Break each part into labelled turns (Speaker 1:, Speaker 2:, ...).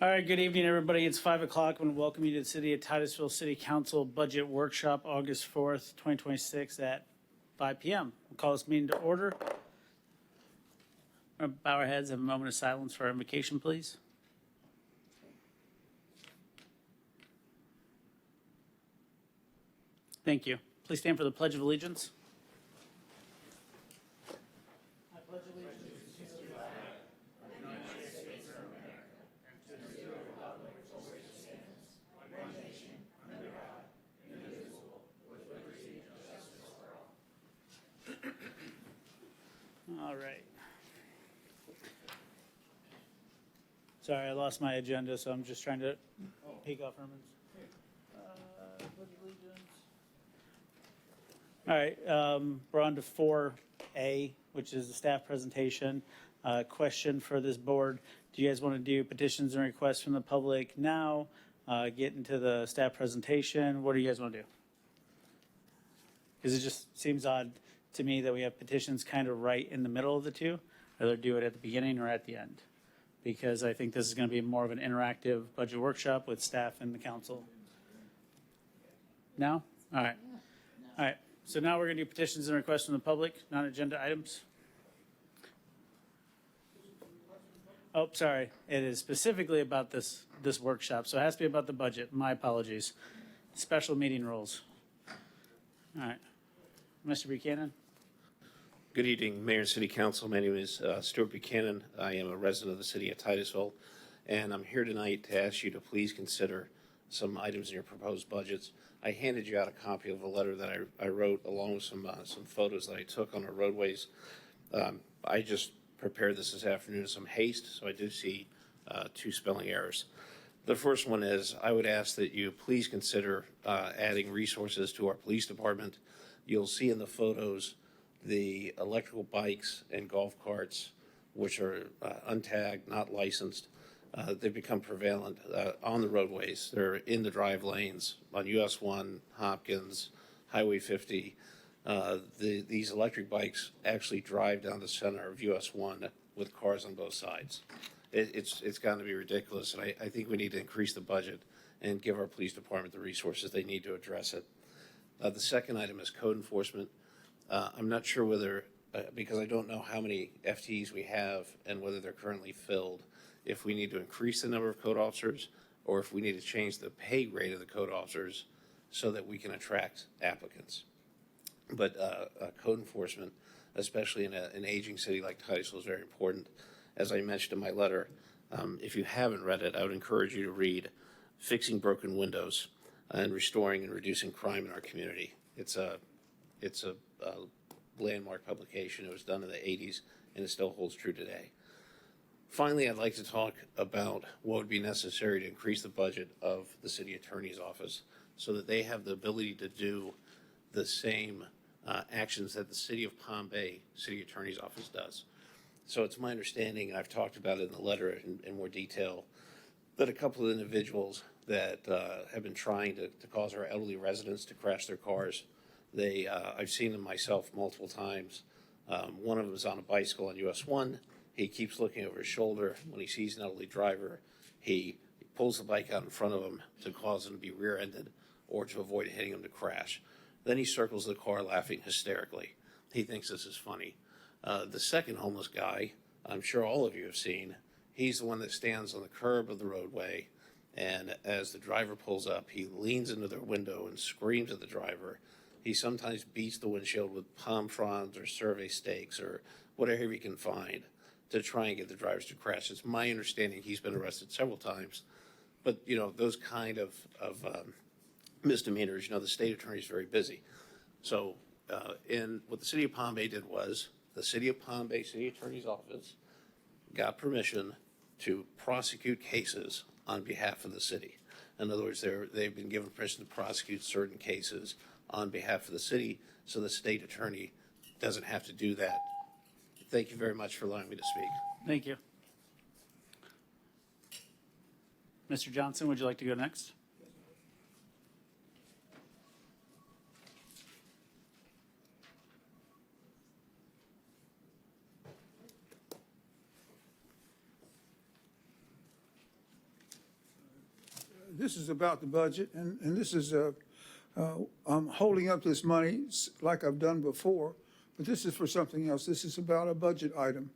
Speaker 1: All right, good evening, everybody. It's 5 o'clock. I want to welcome you to the City of Titusville City Council Budget Workshop, August 4th, 2026 at 5 p.m. We'll call this meeting to order. We'll bow our heads, have a moment of silence for our invocation, please. Thank you. Please stand for the Pledge of Allegiance. I pledge allegiance to the flag of the United States of America, to the republic for which it stands, one nation, under God, indivisible, with liberty and justice for all. All right. Sorry, I lost my agenda, so I'm just trying to peek off Herman's. Pledge allegiance. All right, we're on to 4A, which is the staff presentation. Question for this board: do you guys want to do petitions and requests from the public now? Get into the staff presentation. What do you guys want to do? Because it just seems odd to me that we have petitions kind of right in the middle of the two. Either do it at the beginning or at the end, because I think this is going to be more of an interactive budget workshop with staff and the council. No? All right. All right. So now we're going to do petitions and requests from the public, non-agenda items. Oh, sorry. It is specifically about this workshop, so it has to be about the budget. My apologies. Special meeting rules. All right. Mr. Buchanan.
Speaker 2: Good evening, Mayor and City Council. My name is Stuart Buchanan. I am a resident of the city of Titusville, and I'm here tonight to ask you to please consider some items in your proposed budgets. I handed you out a copy of a letter that I wrote along with some photos that I took on our roadways. I just prepared this afternoon in some haste, so I do see two spelling errors. The first one is I would ask that you please consider adding resources to our police department. You'll see in the photos the electrical bikes and golf carts, which are untagged, not licensed. They've become prevalent on the roadways. They're in the drive lanes on US 1, Hopkins, Highway 50. These electric bikes actually drive down the center of US 1 with cars on both sides. It's gotten to be ridiculous, and I think we need to increase the budget and give our police department the resources they need to address it. The second item is code enforcement. I'm not sure whether, because I don't know how many FTEs we have and whether they're currently filled, if we need to increase the number of code officers or if we need to change the pay grade of the code officers so that we can attract applicants. But code enforcement, especially in an aging city like Titusville, is very important. As I mentioned in my letter, if you haven't read it, I would encourage you to read Fixing Broken Windows and Restoring and Reducing Crime in Our Community. It's a landmark publication. It was done in the 80s and it still holds true today. Finally, I'd like to talk about what would be necessary to increase the budget of the city attorney's office so that they have the ability to do the same actions that the city of Palm Bay city attorney's office does. So it's my understanding, and I've talked about it in the letter in more detail, that a couple of individuals that have been trying to cause our elderly residents to crash their cars, I've seen them myself multiple times. One of them is on a bicycle on US 1. He keeps looking over his shoulder. When he sees an elderly driver, he pulls the bike out in front of him to cause him to be rear-ended or to avoid hitting him to crash. Then he circles the car laughing hysterically. He thinks this is funny. The second homeless guy, I'm sure all of you have seen, he's the one that stands on the curb of the roadway, and as the driver pulls up, he leans into their window and screams at the driver. He sometimes beats the windshield with palm fronds or survey stakes or whatever he can find to try and get the drivers to crash. It's my understanding he's been arrested several times. But, you know, those kind of misdemeanors, you know, the state attorney is very busy. So what the city of Palm Bay did was the city of Palm Bay city attorney's office got permission to prosecute cases on behalf of the city. In other words, they've been given permission to prosecute certain cases on behalf of the city, so the state attorney doesn't have to do that. Thank you very much for allowing me to speak.
Speaker 1: Thank you. Mr. Johnson, would you like to go next?
Speaker 3: this is about the budget, and this is, I'm holding up this money like I've done before, but this is for something else. This is about a budget item,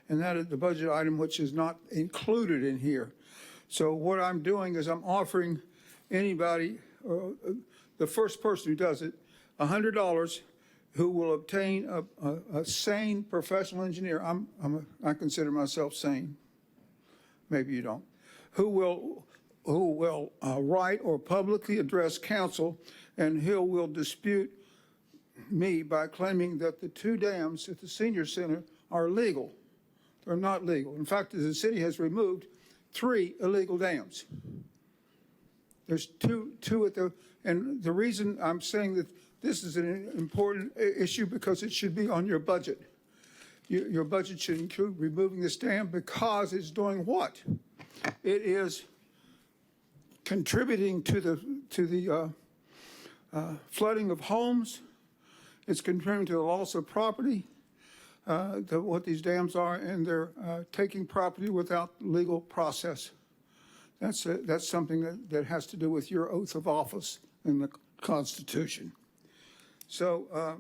Speaker 3: and that is the budget item which is not included in here. So what I'm doing is I'm offering anybody, the first person who does it, $100 who will obtain a sane professional engineer. I consider myself sane. Maybe you don't. Who will write or publicly address council, and who will dispute me by claiming that the 2 dams at the senior center are legal. They're not legal. In fact, the city has removed 3 illegal dams. There's two at the, and the reason I'm saying that this is an important issue because it should be on your budget. Your budget should include removing this dam because it's doing what? It is contributing to the flooding of homes. It's contributing to the loss of property, what these dams are, and they're taking property without legal process. That's something that has to do with your oath of office in the Constitution. So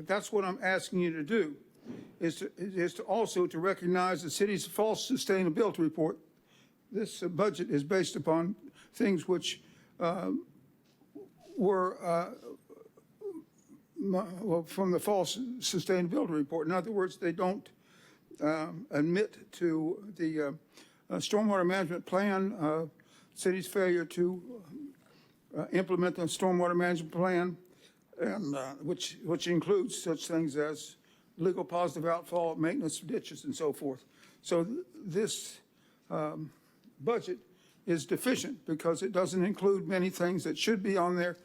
Speaker 3: that's what I'm asking you to do, is to also to recognize the city's false sustainability report. This budget is based upon things which were well, from the false sustainability report. In other words, they don't admit to the stormwater management plan, city's failure to implement the stormwater management plan, and which includes such things as legal positive outfall, maintenance of ditches, and so forth. So this budget is deficient because it doesn't include many things that should be on there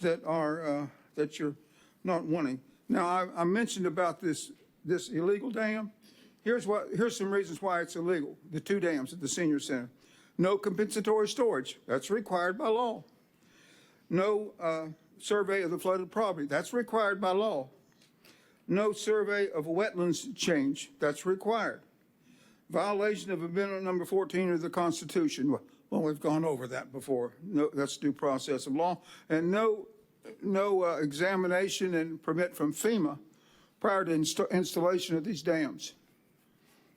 Speaker 3: that are that you're not wanting. Now, I mentioned about this illegal dam. Here's some reasons why it's illegal. The 2 dams at the senior center. No compensatory storage. That's required by law. No survey of the flooded property. That's required by law. No survey of wetlands change. That's required. Violation of Amendment number 14 of the Constitution. Well, we've gone over that before. No, that's due process of law. And no examination and permit from FEMA prior to installation of these dams.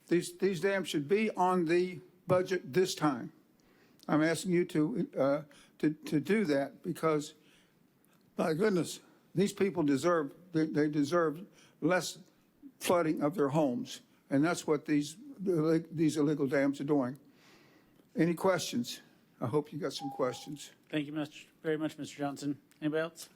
Speaker 3: These dams should be on the budget this time. I'm asking you to do that because, my goodness, these people deserve less flooding of their homes, and that's what these illegal dams are doing. Any questions? I hope you got some questions.
Speaker 1: Thank you very much, Mr. Johnson. Anybody else?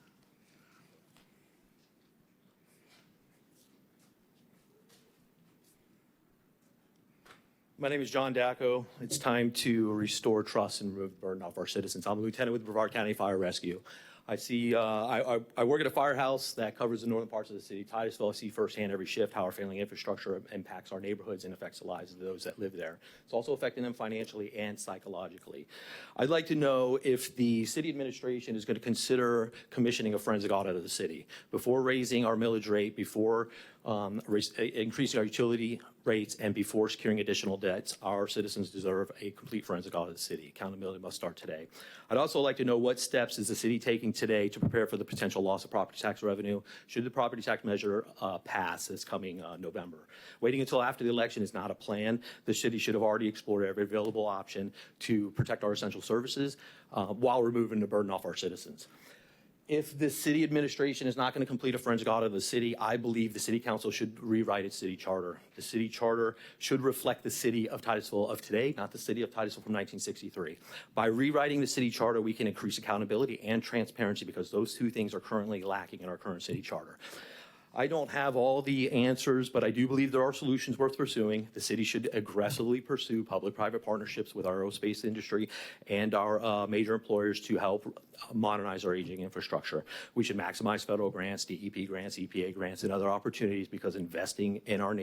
Speaker 4: My name is John Dacko. It's time to restore trust and remove the burden off our citizens. I'm a lieutenant with the Brevard County Fire Rescue. I see, I work at a firehouse that covers the northern parts of the city of Titusville. I see firsthand every shift how our failing infrastructure impacts our neighborhoods and affects the lives of those that live there. It's also affecting them financially and psychologically. I'd like to know if the city administration is going to consider commissioning a forensic audit of the city before raising our millage rate, before increasing our utility rates, and before securing additional debts. Our citizens deserve a complete forensic audit of the city. Accountability must start today. I'd also like to know what steps is the city taking today to prepare for the potential loss of property tax revenue should the property tax measure pass this coming November. Waiting until after the election is not a plan. The city should have already explored every available option to protect our essential services while removing the burden off our citizens. If the city administration is not going to complete a forensic audit of the city, I believe the city council should rewrite its city charter. The city charter should reflect the city of Titusville of today, not the city of Titusville from 1963. By rewriting the city charter, we can increase accountability and transparency because those 2 things are currently lacking in our current city charter. I don't have all the answers, but I do believe there are solutions worth pursuing. The city should aggressively pursue public-private partnerships with our aerospace industry and our major employers to help modernize our aging infrastructure. We should maximize federal grants, DEP grants, EPA grants, and other opportunities because investing in our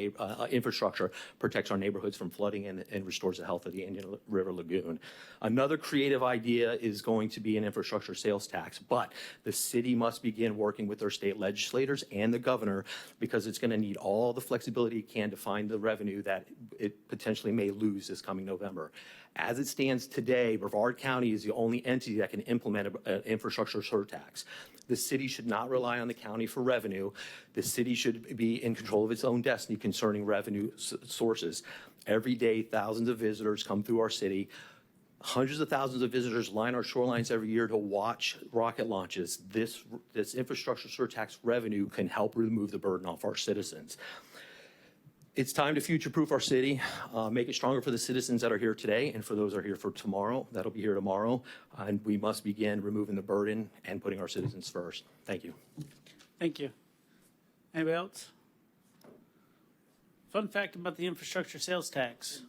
Speaker 4: infrastructure protects our neighborhoods from flooding and restores the health of the Indian River Lagoon. Another creative idea is going to be an infrastructure sales tax, but the city must begin working with their state legislators and the governor governor because it's going to need all the flexibility it can to find the revenue that it potentially may lose this coming November. As it stands today, Brevard County is the only entity that can implement an infrastructure surtax. The city should not rely on the county for revenue. The city should be in control of its own destiny concerning revenue sources. Every day, thousands of visitors come through our city. Hundreds of thousands of visitors line our shorelines every year to watch rocket launches. This infrastructure surtax revenue can help remove the burden off our citizens. It's time to future-proof our city, make it stronger for the citizens that are here today and for those that are here for tomorrow, that'll be here tomorrow. And we must begin removing the burden and putting our citizens first. Thank you.
Speaker 1: Thank you. Anybody else? Fun fact about the infrastructure sales tax.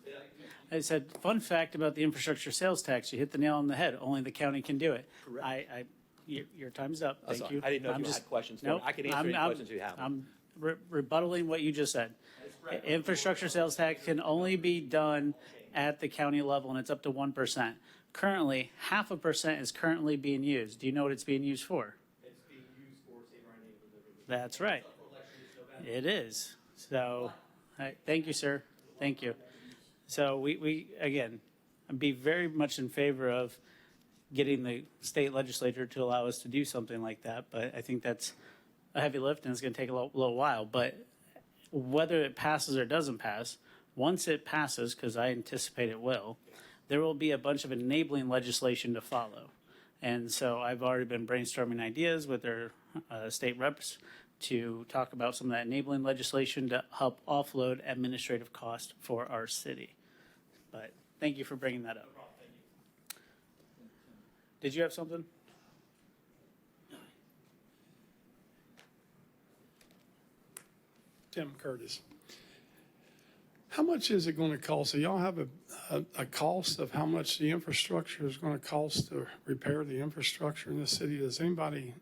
Speaker 1: I said, fun fact about the infrastructure sales tax. You hit the nail on the head. Only the county can do it.
Speaker 4: Correct.
Speaker 1: Your time's up. Thank
Speaker 4: Sorry.
Speaker 1: you.
Speaker 4: I didn't know if you had questions for me.
Speaker 1: Nope,
Speaker 4: I can answer any questions you have.
Speaker 1: I'm rebuttaling what you just said. Infrastructure sales tax can only be done at the county level, and it's up to 1%. Currently, 0.5% is currently being used. Do you know what it's being used for?
Speaker 4: It's being used for Save Our Neighborhood.
Speaker 1: That's right. It is. So, thank you, sir. Thank you. So we again, I'd be very much in favor of getting the state legislature to allow us to do something like that. But I think that's a heavy lift and it's going to take a little while. But whether it passes or doesn't pass, once it passes, because I anticipate it will, there will be a bunch of enabling legislation to follow. And so I've already been brainstorming ideas with their state reps to talk about some of that enabling legislation to help offload administrative costs for our city. But thank you for bringing that up. Did you have something?
Speaker 5: Tim Curtis. How much is it going to cost? So y'all have a cost of how much the infrastructure is going to cost to repair the infrastructure in the city? Does anybody?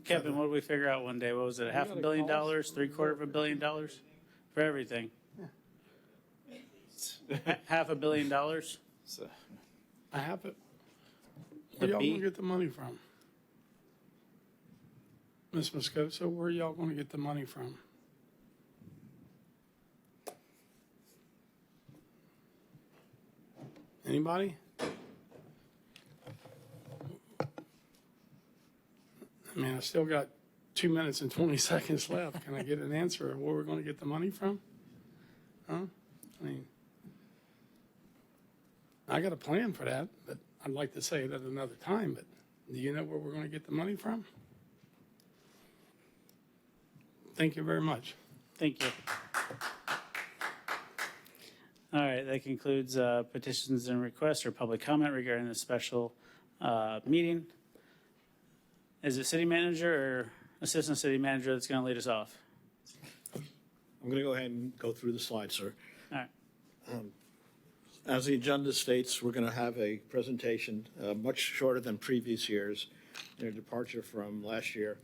Speaker 1: Kevin, what did we figure out one day? What was it, $500 million, $750 million for everything? $500 million?
Speaker 5: I have it.
Speaker 1: The
Speaker 5: Where y'all
Speaker 1: B?
Speaker 5: going to get the money from? Ms. Moscoso, where y'all going to get the money from? Anybody? I mean, I still got 2 minutes and 20 seconds left. Can I get an answer of where we're going to get the money from? Huh? I mean, I got a plan for that, but I'd like to say it at another time, but do you know where we're going to get the money from? Thank you very much.
Speaker 1: Thank you. All right, that concludes petitions and requests or public comment regarding the special meeting. Is it city manager or assistant city manager that's going to lead us off?
Speaker 6: I'm going to go ahead and go through the slides, sir.
Speaker 1: All right.
Speaker 6: As the agenda states, we're going to have a presentation much shorter than previous years. In a departure from last year,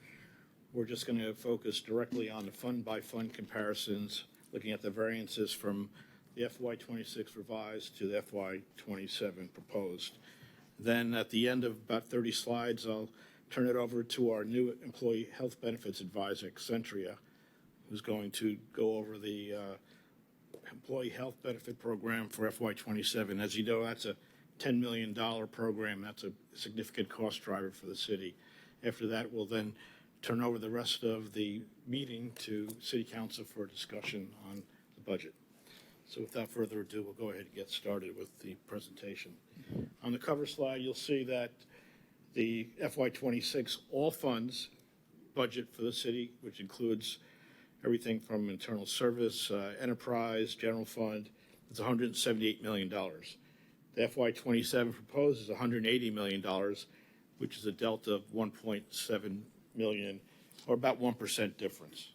Speaker 6: we're just going to focus directly on the fund-by-fund comparisons, looking at the variances from the FY26 revised to the FY27 proposed. Then at the end of about 30 slides, I'll turn it over to our new employee health benefits advisor, Accentria, who's going to go over the employee health benefit program for FY27. As you know, that's a $10 million program. That's a significant cost driver for the city. After that, we'll then turn over the rest of the meeting to City Council for discussion on the budget. So without further ado, we'll go ahead and get started with the presentation. On the cover slide, you'll see that the FY26 all funds budget for the city, which includes everything from internal service, enterprise, general fund, it's $178 million. The FY27 proposed is $180 million, which is a delta of 1.7 million, or about 1% difference.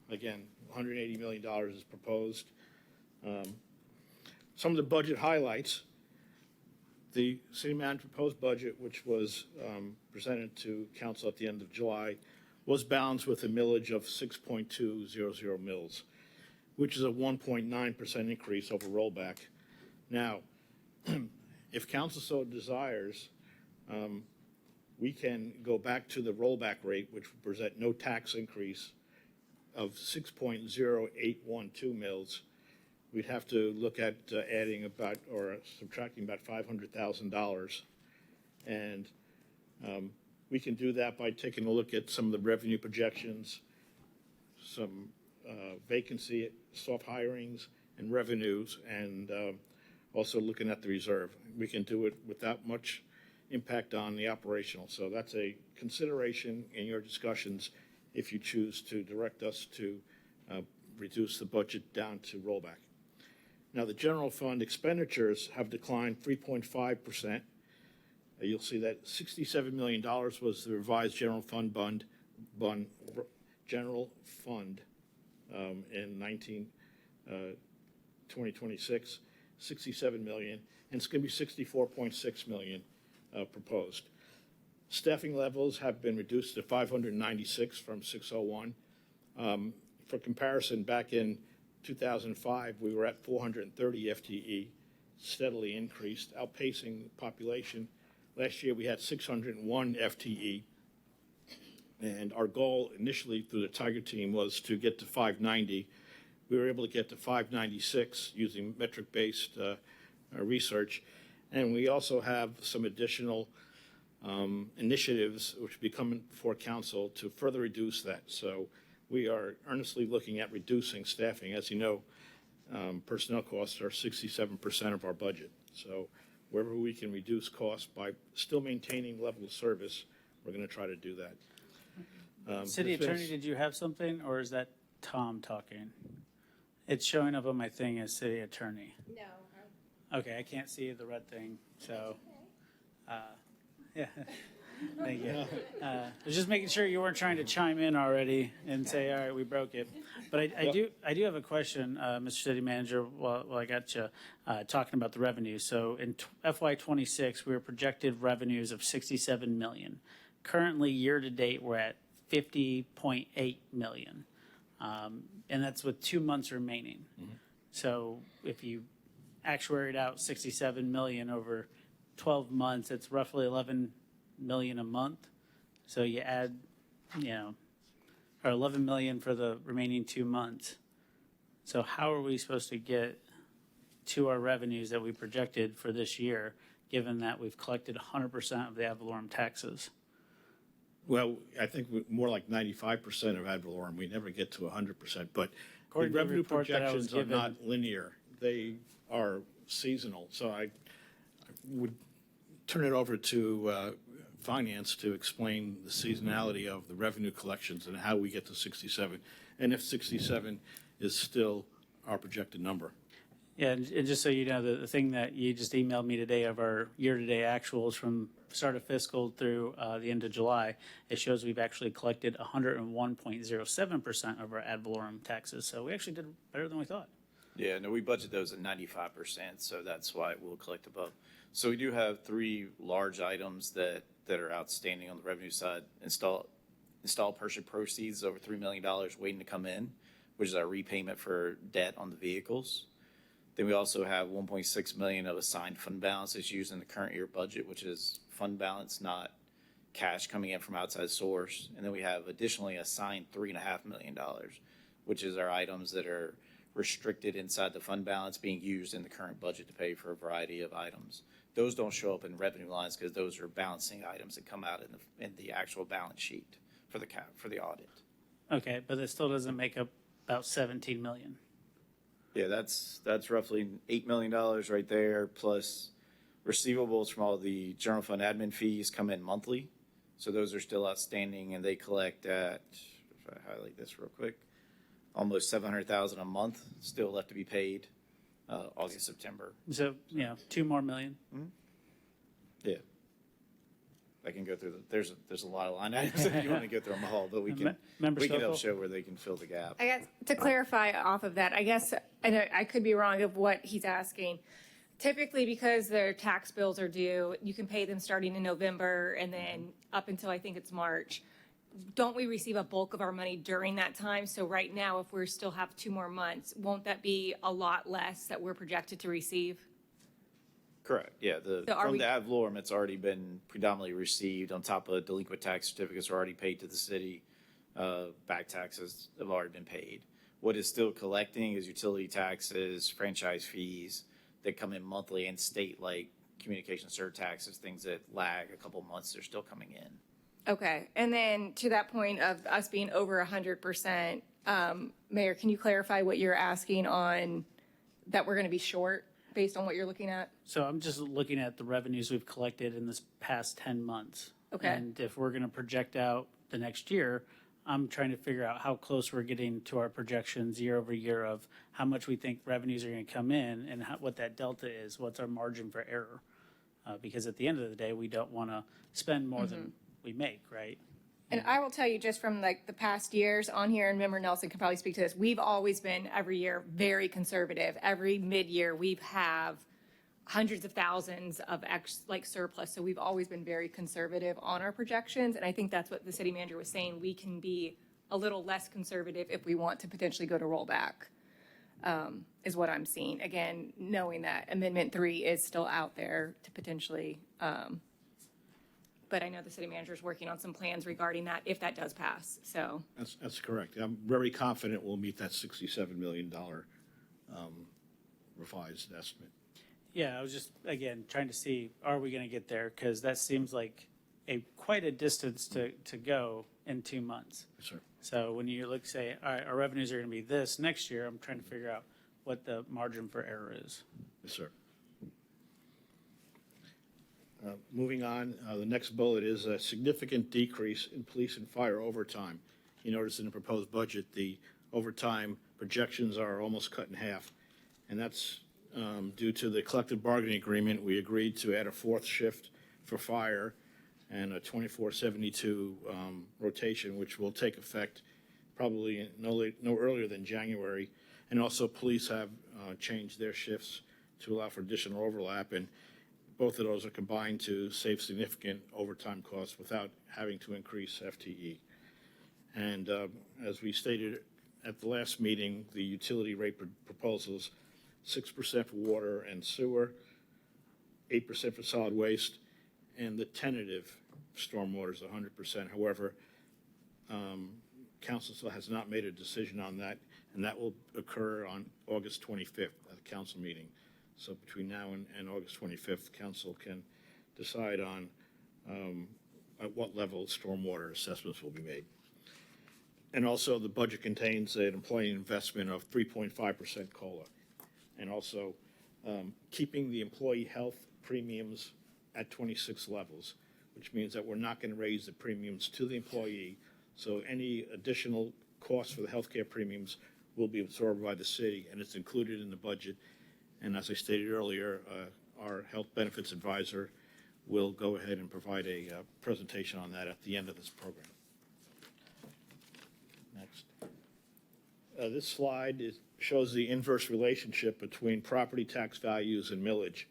Speaker 6: Again, $180 million is proposed. Some of the budget highlights: the city manager proposed budget, which was presented to council at the end of July, was balanced with a millage of 6.200 mills, which is a 1.9% increase over rollback. Now, if council so desires, we can go back to the rollback rate, which would present no tax increase of 6.0812 mils. We'd have to look at adding about, or subtracting about $500,000. And we can do that by taking a look at some of the revenue projections, some vacancy, soft hirings, and revenues, and also looking at the reserve. We can do it without much impact on the operational. So that's a consideration in your discussions if you choose to direct us to reduce the budget down to rollback. Now, the general fund expenditures have declined 3.5%. You'll see that $67 million was the revised general fund in 2026, 67 million, and it's going to be 64.6 million proposed. Staffing levels have been reduced to 596 from 601. For comparison, back in 2005, we were at 430 FTE, steadily increased, outpacing population. Last year, we had 601 FTE, and our goal initially through the Tiger team was to get to 590. We were able to get to 596 using metric-based research, and we also have some additional initiatives which will be coming before council to further reduce that. So we are earnestly looking at reducing staffing. As you know, personnel costs are 67% of our budget. So wherever we can reduce costs by still maintaining level of service, we're going to try to do that.
Speaker 1: City Attorney, did you have something, or is that Tom talking? It's showing up on my thing as City Attorney.
Speaker 7: No.
Speaker 1: Okay, I can't see the red thing, so, yeah, thank you. I was just making sure you weren't trying to chime in already and say, all right, we broke it. But I do have a question, Mr. City Manager, while I got you talking about the revenue. So in FY26, we were projected revenues of 67 million. Currently, year-to-date, we're at 50.8 million. And that's with 2 months remaining. Mm-hmm. So if you actuaried out 67 million over 12 months, it's roughly 11 million a month. So you add, or 11 million for the remaining 2 months. So how are we supposed to get to our revenues that we projected for this year, given that we've collected 100% of the ad valorem taxes?
Speaker 6: Well, I think more like 95% of ad valorem. We never get to 100%, but
Speaker 1: According
Speaker 6: the
Speaker 1: to the
Speaker 6: revenue
Speaker 1: report that I was
Speaker 6: projections are
Speaker 1: given-
Speaker 6: not linear. They are seasonal. So I would turn it over to finance to explain the seasonality of the revenue collections and how we get to 67, and if 67 is still our projected number.
Speaker 1: Yeah, and just so you know, the thing that you just emailed me today of our year-to-date actuals from start of fiscal through the end of July, it shows we've actually collected 101.07% of our ad valorem taxes. So we actually did better than we thought.
Speaker 8: Yeah, no, we budget those at 95%, so that's why we'll collect above. So we do have 3 large items that are outstanding on the revenue side. Install purchase proceeds over $3 million waiting to come in, which is our repayment for debt on the vehicles. Then we also have 1.6 million of assigned fund balance that's used in the current year budget, which is fund balance, not cash coming in from outside source. And then we have additionally assigned $3.5 million, which is our items that are restricted inside the fund balance being used in the current budget to pay for a variety of items. Those don't show up in revenue lines because those are balancing items that come out in the actual balance sheet for the audit.
Speaker 1: Okay, but it still doesn't make up about 17 million.
Speaker 8: Yeah, that's roughly $8 million right there, plus receivables from all the general fund admin fees come in monthly. So those are still outstanding, and they collect at, if I highlight this real quick, almost 700,000 a month still left to be paid, August, September.
Speaker 1: So, 2 more million.
Speaker 8: Yeah. I can go through there's a lot of line items if you want to go through them all, but we can help show where they can fill the gap.
Speaker 7: I guess to clarify off of that, I guess, and I could be wrong of what he's asking. Typically, because their tax bills are due, you can pay them starting in November and then up until I think it's March. Don't we receive a bulk of our money during that time? So right now, if we still have 2 more months, won't that be a lot less that we're projected to receive?
Speaker 8: Correct, yeah,
Speaker 7: So are
Speaker 8: from
Speaker 7: we-
Speaker 8: the ad valorem, it's already been predominantly received, on top of delinquent tax certificates are already paid to the city. Back taxes have already been paid. What is still collecting is utility taxes, franchise fees that come in monthly, and state like communication surtaxes, things that lag a couple months, they're still coming in.
Speaker 7: Okay, and then to that point of us being over 100%, Mayor, can you clarify what you're asking on that we're going to be short based on what you're looking at?
Speaker 1: So I'm just looking at the revenues we've collected in this past 10 months.
Speaker 7: Okay.
Speaker 1: And if we're going to project out the next year, I'm trying to figure out how close we're getting to our projections year over year of how much we think revenues are going to come in and what that delta is, what's our margin for error. Because at the end of the day, we don't want to spend more than we make, right?
Speaker 7: And I will tell you just from like the past years on here, and Member Nelson can probably speak to this, we've always been every year very conservative. Every mid-year we have hundreds of thousands of surplus. So we've always been very conservative on our projections. And I think that's what the city manager was saying. We can be a little less conservative if we want to potentially go to rollback, is what I'm seeing. Again, knowing that Amendment 3 is still out there to potentially, but I know the city manager is working on some plans regarding that if that does pass. So
Speaker 6: That's correct. I'm very confident we'll meet that $67 million revised estimate.
Speaker 1: Yeah, I was just, again, trying to see, are we going to get there? Because that seems like quite a distance to go in 2 months.
Speaker 6: Yes, sir.
Speaker 1: So when you look, say, all right, our revenues are going to be this next year, I'm trying to figure out what the margin for error is.
Speaker 6: Yes, sir. Moving on, the next bullet is a significant decrease in police and fire overtime. You notice in the proposed budget, the overtime projections are almost cut in half. And that's due to the collective bargaining agreement. We agreed to add a fourth shift for fire and a 24/72 rotation, which will take effect probably no earlier than January. And also police have changed their shifts to allow for additional overlap. And both of those are combined to save significant overtime costs without having to increase FTE. And as we stated at the last meeting, the utility rate proposals, 6% for water and sewer, 8% for solid waste, and the tentative stormwater is 100%. However, council still has not made a decision on that, and that will occur on August 25th at the council meeting. So between now and August 25th, council can decide on at what level stormwater assessments will be made. And also the budget contains an employee investment of 3.5% COLA. And also keeping the employee health premiums at 26 levels, which means that we're not going to raise the premiums to the employee. So any additional costs for the healthcare premiums will be absorbed by the city, and it's included in the budget. And as I stated earlier, our health benefits advisor will go ahead and provide a presentation on that at the end of this program. Next. This slide shows the inverse relationship between property tax values and millage.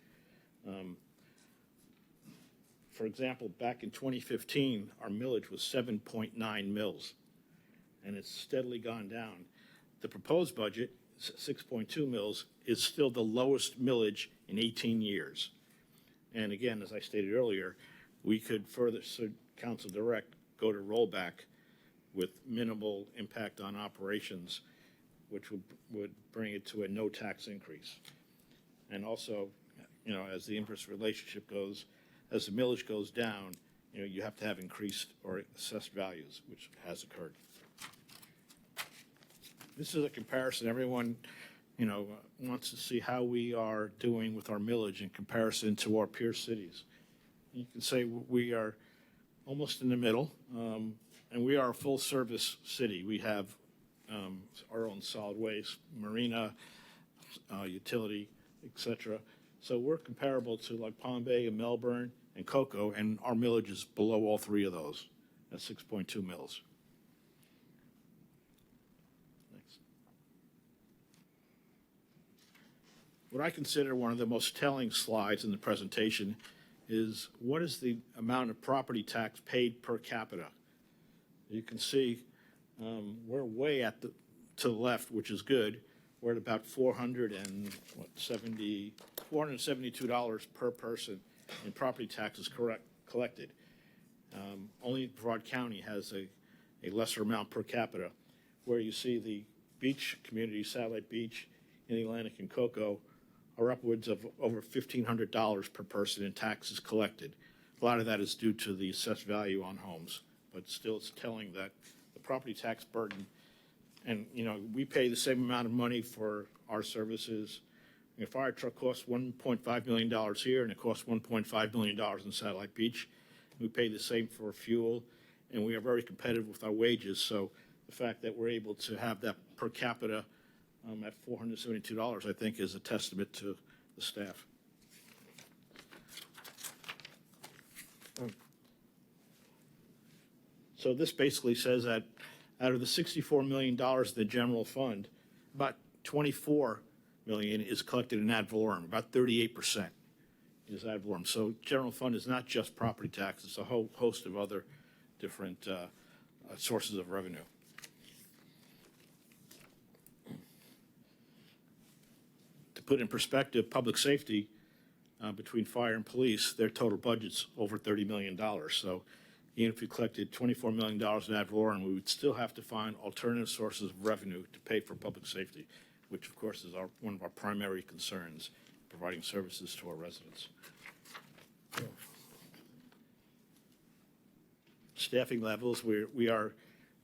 Speaker 6: For example, back in 2015, our millage was 7.9 mils, and it's steadily gone down. The proposed budget, 6.2 mils, is still the lowest millage in 18 years. And again, as I stated earlier, we could further, council direct, go to rollback with minimal impact on operations, which would bring it to a no tax increase. And also, you know, as the inverse relationship goes, as the millage goes down, you know, you have to have increased or assessed values, which has occurred. This is a comparison. Everyone, you know, wants to see how we are doing with our millage in comparison to our peer cities. You can say we are almost in the middle, and we are a full-service city. We have our own solid waste, marina, utility, etc. So we're comparable to like Palm Bay and Melbourne and Cocoa, and our millage is below all three of those at 6.2 mils. Next. What I consider one of the most telling slides in the presentation is what is the amount of property tax paid per capita. You can see we're way to the left, which is good, we're at about $472 per person in property taxes collected. Only Brevard County has a lesser amount per capita, where you see the beach communities, Satellite Beach, in the Atlantic and Cocoa, are upwards of over $1,500 per person in taxes collected. A lot of that is due to the assessed value on homes, but still it's telling that the property tax burden, and, you know, we pay the same amount of money for our services. A fire truck costs $1.5 million here, and it costs $1.5 million in Satellite Beach. We pay the same for fuel, and we are very competitive with our wages. So the fact that we're able to have that per capita at $472, I think, is a testament to the staff. So this basically says that out of the $64 million of the general fund, about $24 million is collected in ad valorem, about 38% is ad valorem. So general fund is not just property tax, it's a whole host of other different sources of revenue. To put in perspective, public safety, between fire and police, their total budget's over $30 million. So even if we collected $24 million in ad valorem, we would still have to find alternative sources of revenue to pay for public safety, which of course is one of our primary concerns, providing services to our residents. Staffing levels, we are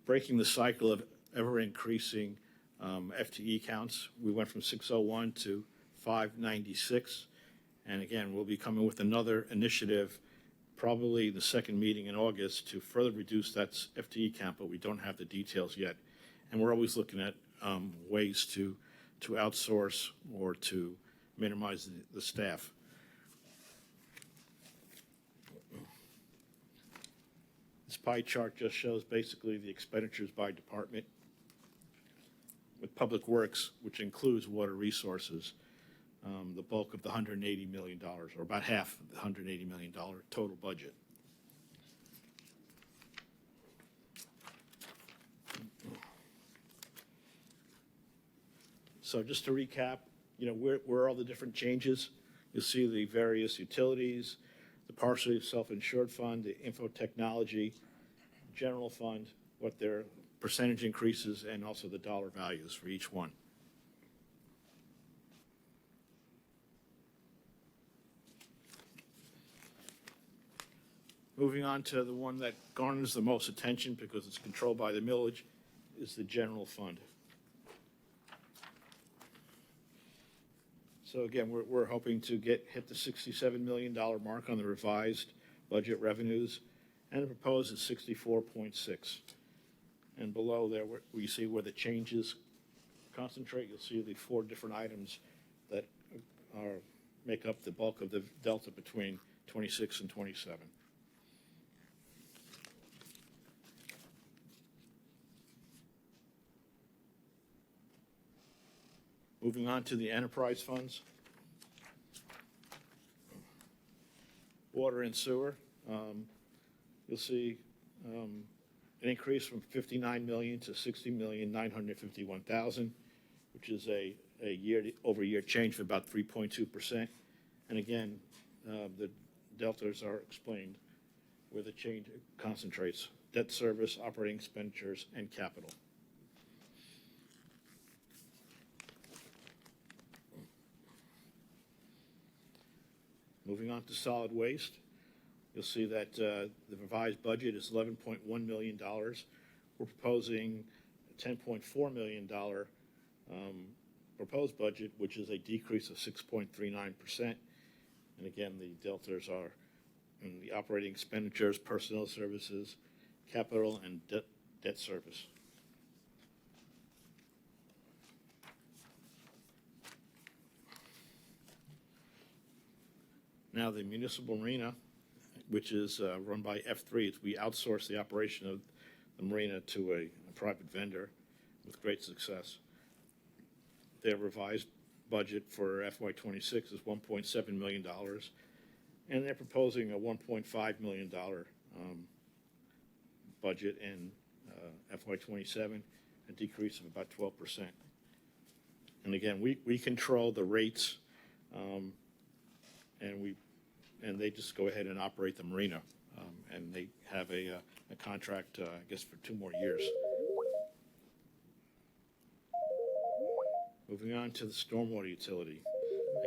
Speaker 6: breaking the cycle of ever-increasing FTE counts. We went from 601 to 596. And again, we'll be coming with another initiative, probably the second meeting in August, to further reduce that FTE count, but we don't have the details yet. And we're always looking at ways to outsource or to minimize the staff. This pie chart just shows basically the expenditures by department, with Public Works, which includes water resources, the bulk of the $180 million, or about half of the $180 million total budget. So just to recap, you know, where are all the different changes? You'll see the various utilities, the partially self-insured fund, the info technology, general fund, what their percentage increases, and also the dollar values for each one. Moving on to the one that garners the most attention because it's controlled by the millage is the general fund. So again, we're hoping to hit the $67 million mark on the revised budget revenues, and the proposed is 64.6. And below there, where you see where the changes concentrate, you'll see the 4 different items that make up the bulk of the delta between 26 and 27. Moving on to the enterprise funds. Water and sewer, you'll see an increase from $59 million to $60,951,000, which is a year-over-year change of about 3.2%. And again, the deltas are explained where the change concentrates: debt service, operating expenditures, and capital. Moving on to solid waste, you'll see that the revised budget is $11.1 million. We're proposing a $10.4 million proposed budget, which is a decrease of 6.39%. And again, the deltas are in the operating expenditures, personnel services, capital, and debt service. Now, the municipal marina, which is run by F3, we outsource the operation of the marina to a private vendor with great success. Their revised budget for FY26 is $1.7 million, and they're proposing a $1.5 million budget in FY27, a decrease of about 12%. And again, we control the rates, and they just go ahead and operate the marina. And they have a contract, I guess, for 2 more years. Moving on to the stormwater utility.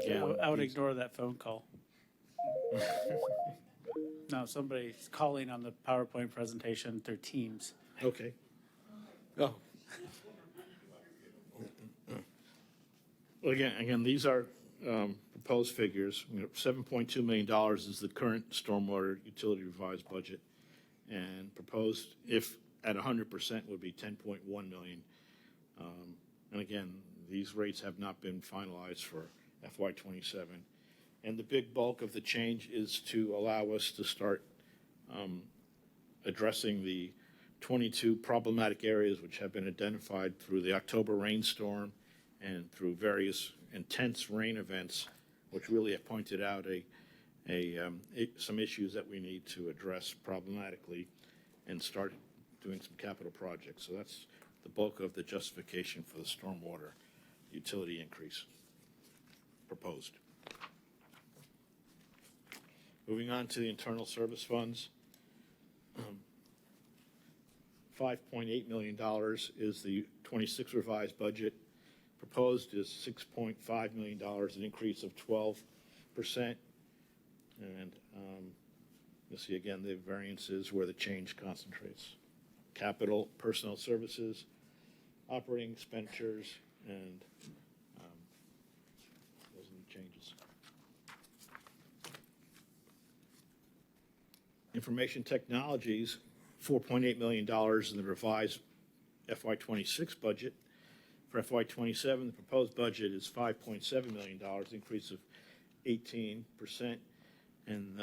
Speaker 6: Again,
Speaker 1: I would
Speaker 6: these-
Speaker 1: ignore that phone call. No, somebody's calling on the PowerPoint presentation through Teams.
Speaker 6: Okay. Oh. Well, again, these are proposed figures. $7.2 million is the current stormwater utility revised budget, and proposed, if at 100%, would be $10.1 million. And again, these rates have not been finalized for FY27. And the big bulk of the change is to allow us to start addressing the 22 problematic areas which have been identified through the October rainstorm and through various intense rain events, which really have pointed out some issues that we need to address problematically and start doing some capital projects. So that's the bulk of the justification for the stormwater utility increase proposed. Moving on to the internal service funds. $5.8 million is the 26 revised budget. Proposed is $6.5 million, an increase of 12%. And you'll see again the variances where the change concentrates. Capital, personnel services, operating expenditures, and those are the changes. Information technologies, $4.8 million in the revised FY26 budget. For FY27, the proposed budget is $5.7 million, increase of 18%. And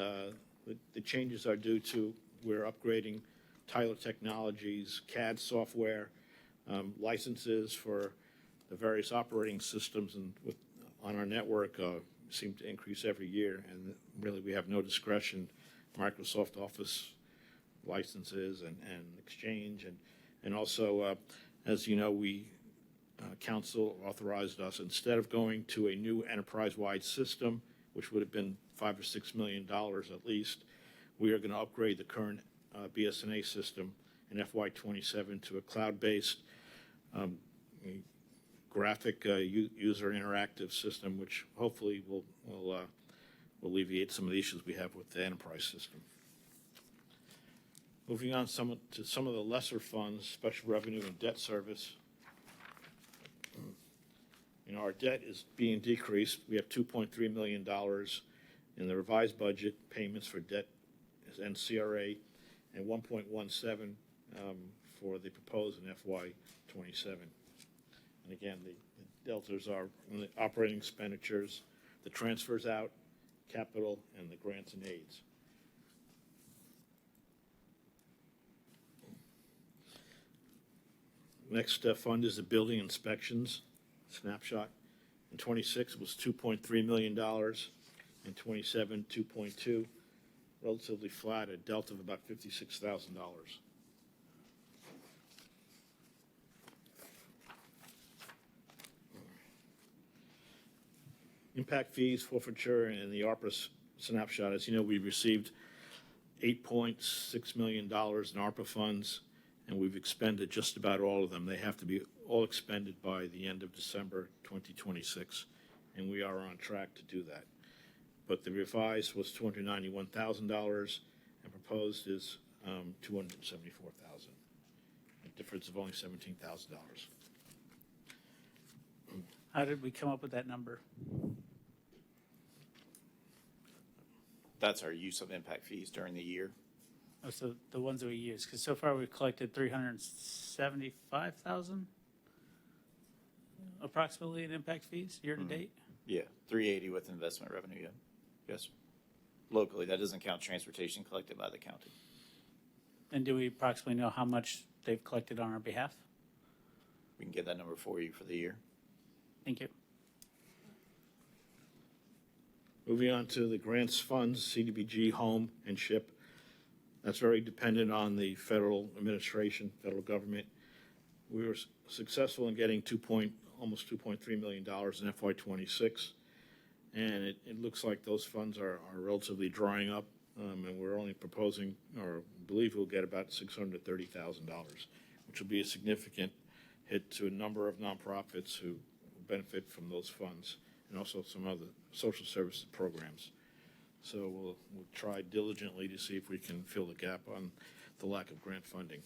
Speaker 6: the changes are due to we're upgrading Tyler Technologies, CAD software, licenses for the various operating systems and on our network seem to increase every year. And really, we have no discretion. Microsoft Office licenses and Exchange. And also, as you know, council authorized us, instead of going to a new enterprise-wide system, which would have been $5 or $6 million at least, we are going to upgrade the current BSNA system in FY27 to a cloud-based graphic user interactive system, which hopefully will alleviate some of the issues we have with the enterprise system. Moving on to some of the lesser funds, special revenue and debt service. Our debt is being decreased. We have $2.3 million in the revised budget payments for debt and CRA, and 1.17 for the proposed in FY27. And again, the deltas are in the operating expenditures, the transfers out, capital, and the grants and aids. Next fund is the building inspections snapshot. In 26, it was $2.3 million. In 27, 2.2, relatively flat, a delta of about $56,000. Impact fees, forfeiture, and the ARPA snapshot. As you know, we received $8.6 million in ARPA funds, and we've expended just about all of them. They have to be all expended by the end of December 2026, and we are on track to do that. But the revised was $291,000, and proposed is $274,000. A difference of only $17,000.
Speaker 1: How did we come up with that number?
Speaker 8: That's our use of impact fees during the year.
Speaker 1: Oh, so the ones that we use, because so far we've collected 375,000 approximately in impact fees year to date.
Speaker 8: Yeah, 380 with investment revenue, yeah. Yes. Locally, that doesn't count transportation collected by the county.
Speaker 1: And do we approximately know how much they've collected on our behalf?
Speaker 8: We can get that number for you for the year.
Speaker 1: Thank you.
Speaker 6: Moving on to the grants funds, CDBG, home, and SHIP. That's very dependent on the federal administration, federal government. We were successful in getting almost $2.3 million in FY26. And it looks like those funds are relatively drying up, and we're only proposing, or believe we'll get about $630,000, which will be a significant hit to a number of nonprofits who benefit from those funds, and also some other social services programs. So we'll try diligently to see if we can fill the gap on the lack of grant funding.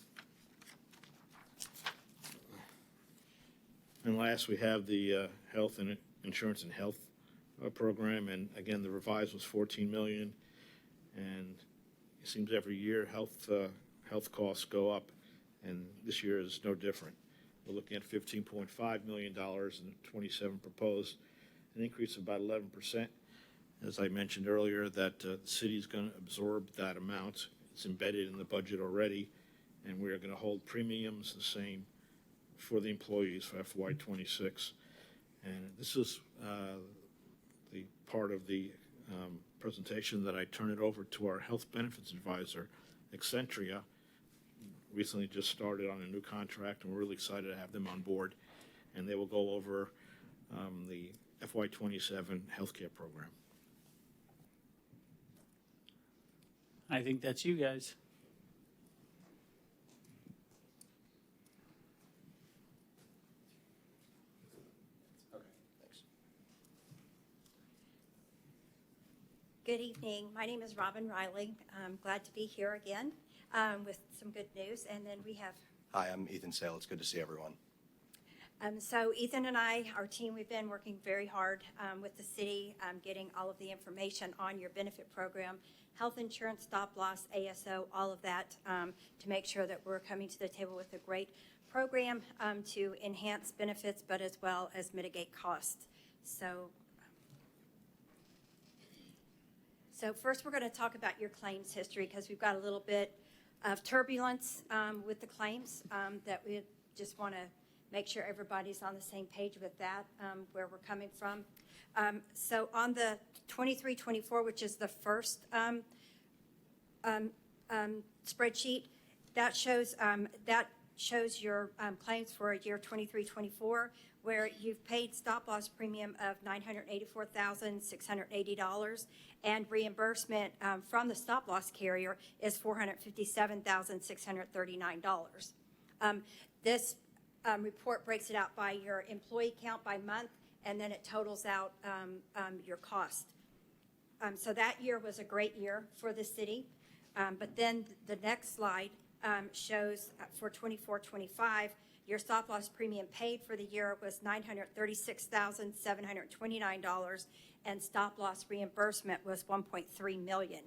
Speaker 6: And last, we have the health and insurance and health program, and again, the revised was $14 million, and it seems every year health costs go up, and this year is no different. We're looking at $15.5 million and 27 proposed, an increase of about 11%. As I mentioned earlier, that the city is going to absorb that amount. It's embedded in the budget already, and we are going to hold premiums the same for the employees for FY26. And this is the part of the presentation that I turn it over to our health benefits advisor, Accentria. Recently just started on a new contract, and we're really excited to have them on board. And they will go over the FY27 healthcare program.
Speaker 1: I think that's you guys.
Speaker 9: Good evening. My name is Robin Riley. I'm glad to be here again with some good news. And then we have.
Speaker 10: Hi, I'm Ethan Sale. It's good to see everyone.
Speaker 9: So Ethan and I, our team, we've been working very hard with the city, getting all of the information on your benefit program, health insurance, stop loss, ASO, all of that, to make sure that we're coming to the table with a great program to enhance benefits, but as well as mitigate costs. So first, we're going to talk about your claims history, because we've got a little bit of turbulence with the claims that we just want to make sure everybody's on the same page with that, where we're coming from. So on the 23-24, which is the first spreadsheet, that shows your claims for year 23-24, where you've paid stop-loss premium of $984,680, and reimbursement from the stop-loss carrier is $457,639. This report breaks it out by your employee count by month, and then it totals out your cost. So that year was a great year for the city. But then the next slide shows for 24-25, your stop-loss premium paid for the year was $936,729, and stop-loss reimbursement was $1.3 million.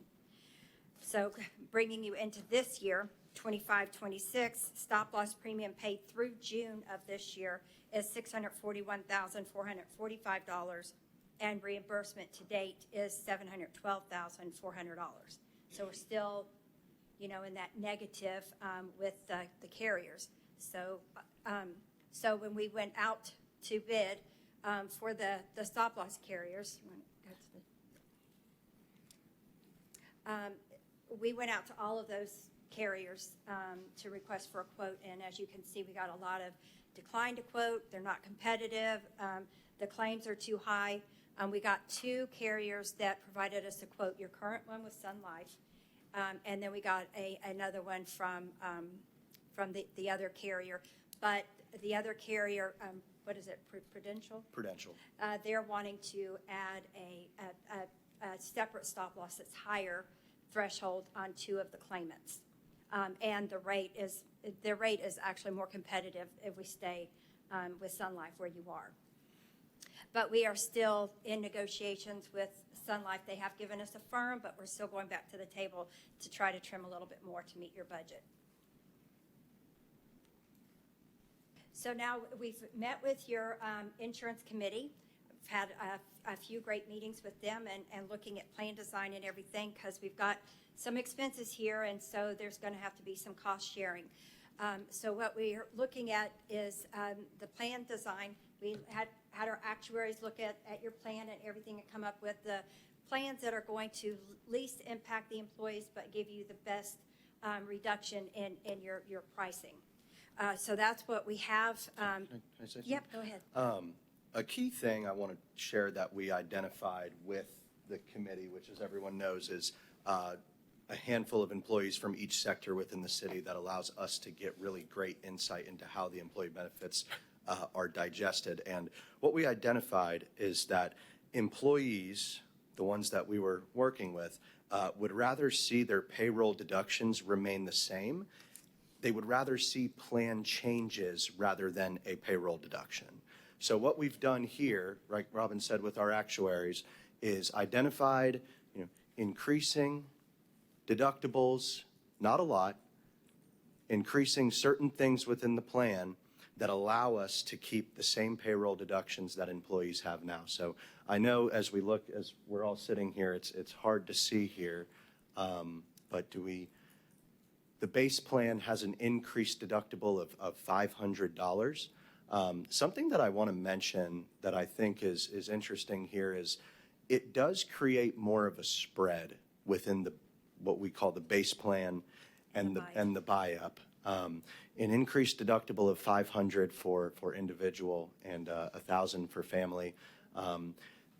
Speaker 9: So bringing you into this year, 25-26, stop-loss premium paid through June of this year is $641,445, and reimbursement to date is $712,400. So we're still, in that negative with the carriers. So when we went out to bid for the stop-loss carriers, we went out to all of those carriers to request for a quote, and as you can see, we got a lot of decline to quote. They're not competitive. The claims are too high. We got 2 carriers that provided us a quote. Your current one was Sun Life, and then we got another one from the other carrier. But the other carrier, what is it, Prudential?
Speaker 10: Prudential.
Speaker 9: They're wanting to add a separate stop loss that's higher threshold on 2 of the claimants. And their rate is actually more competitive if we stay with Sun Life where you are. But we are still in negotiations with Sun Life. They have given us a firm, but we're still going back to the table to try to trim a little bit more to meet your budget. So now we've met with your insurance committee. We've had a few great meetings with them and looking at plan design and everything, because we've got some expenses here, and so there's going to have to be some cost sharing. So what we're looking at is the plan design. We had our actuaries look at your plan and everything and come up with the plans that are going to least impact the employees but give you the best reduction in your pricing. So that's what we have.
Speaker 10: Can I say something?
Speaker 9: Yep, go ahead.
Speaker 10: A key thing I want to share that we identified with the committee, which as everyone knows is a handful of employees from each sector within the city that allows us to get really great insight into how the employee benefits are digested. And what we identified is that employees, the ones that we were working with, would rather see their payroll deductions remain the same. They would rather see plan changes rather than a payroll deduction. So what we've done here, like Robin said with our actuaries, is identified, increasing deductibles, not a lot, increasing certain things within the plan that allow us to keep the same payroll deductions that employees have now. So I know as we look, as we're all sitting here, it's hard to see here, but the base plan has an increased deductible of $500. Something that I want to mention that I think is interesting here is it does create more of a spread within what we call the base plan and the buy-up. An increased deductible of $500 for individual and $1,000 for family.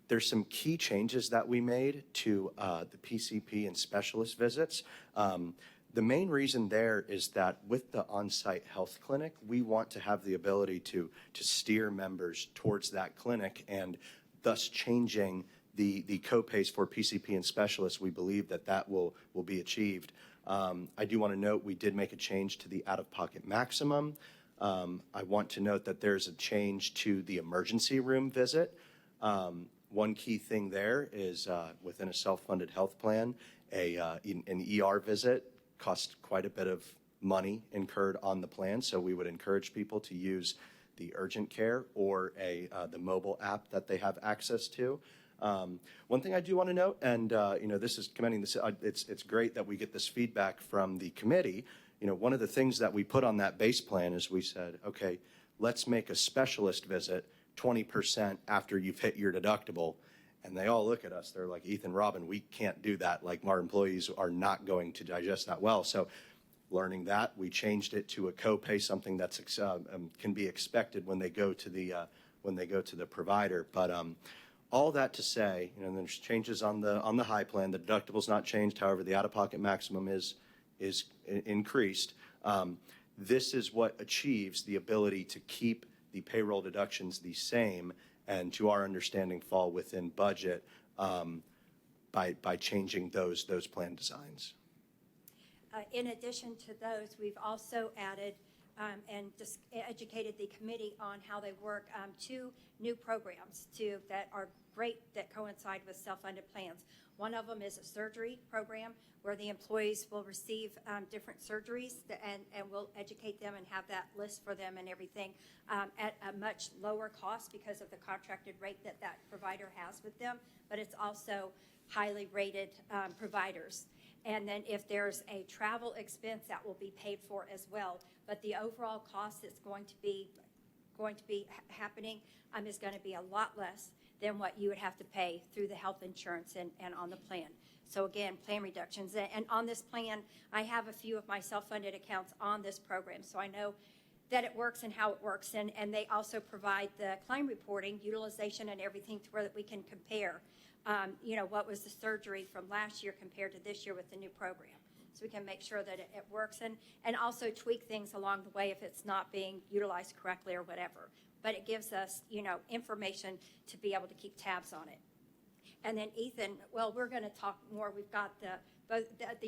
Speaker 10: There's some key changes that we made to the PCP and specialist visits. The main reason there is that with the on-site health clinic, we want to have the ability to steer members towards that clinic, and thus changing the co-pays for PCP and specialists. We believe that will be achieved. I do want to note we did make a change to the out-of-pocket maximum. I want to note that there's a change to the emergency room visit. One key thing there is within a self-funded health plan, an ER visit costs quite a bit of money incurred on the plan, so we would encourage people to use the urgent care or the mobile app that they have access to. One thing I do want to note, and this is commending this. It's great that we get this feedback from the committee. One of the things that we put on that base plan is we said, okay, let's make a specialist visit 20% after you've hit your deductible. And they all look at us. They're like, Ethan, Robin, we can't do that. Like, our employees are not going to digest that well. So learning that, we changed it to a copay, something that's can be expected when they go to the provider. But all that to say, there's changes on the high plan. The deductible's not changed. However, the out-of-pocket maximum is increased. This is what achieves the ability to keep the payroll deductions the same, and to our understanding fall within budget by changing those plan designs.
Speaker 9: In addition to those, we've also added and just educated the committee on how they work, 2 new programs that are great that coincide with self-funded plans. One of them is a surgery program where the employees will receive different surgeries, and we'll educate them and have that list for them and everything at a much lower cost because of the contracted rate that provider has with them, but it's also highly rated providers. And then if there's a travel expense, that will be paid for as well. But the overall cost that's going to be happening is going to be a lot less than what you would have to pay through the health insurance and on the plan. So again, plan reductions. And on this plan, I have a few of my self-funded accounts on this program, so I know that it works and how it works. And they also provide the claim reporting, utilization, and everything to where that we can compare, what was the surgery from last year compared to this year with the new program. So we can make sure that it works and also tweak things along the way if it's not being utilized correctly or whatever. But it gives us, information to be able to keep tabs on it. And then Ethan, well, we're going to talk more. We've got the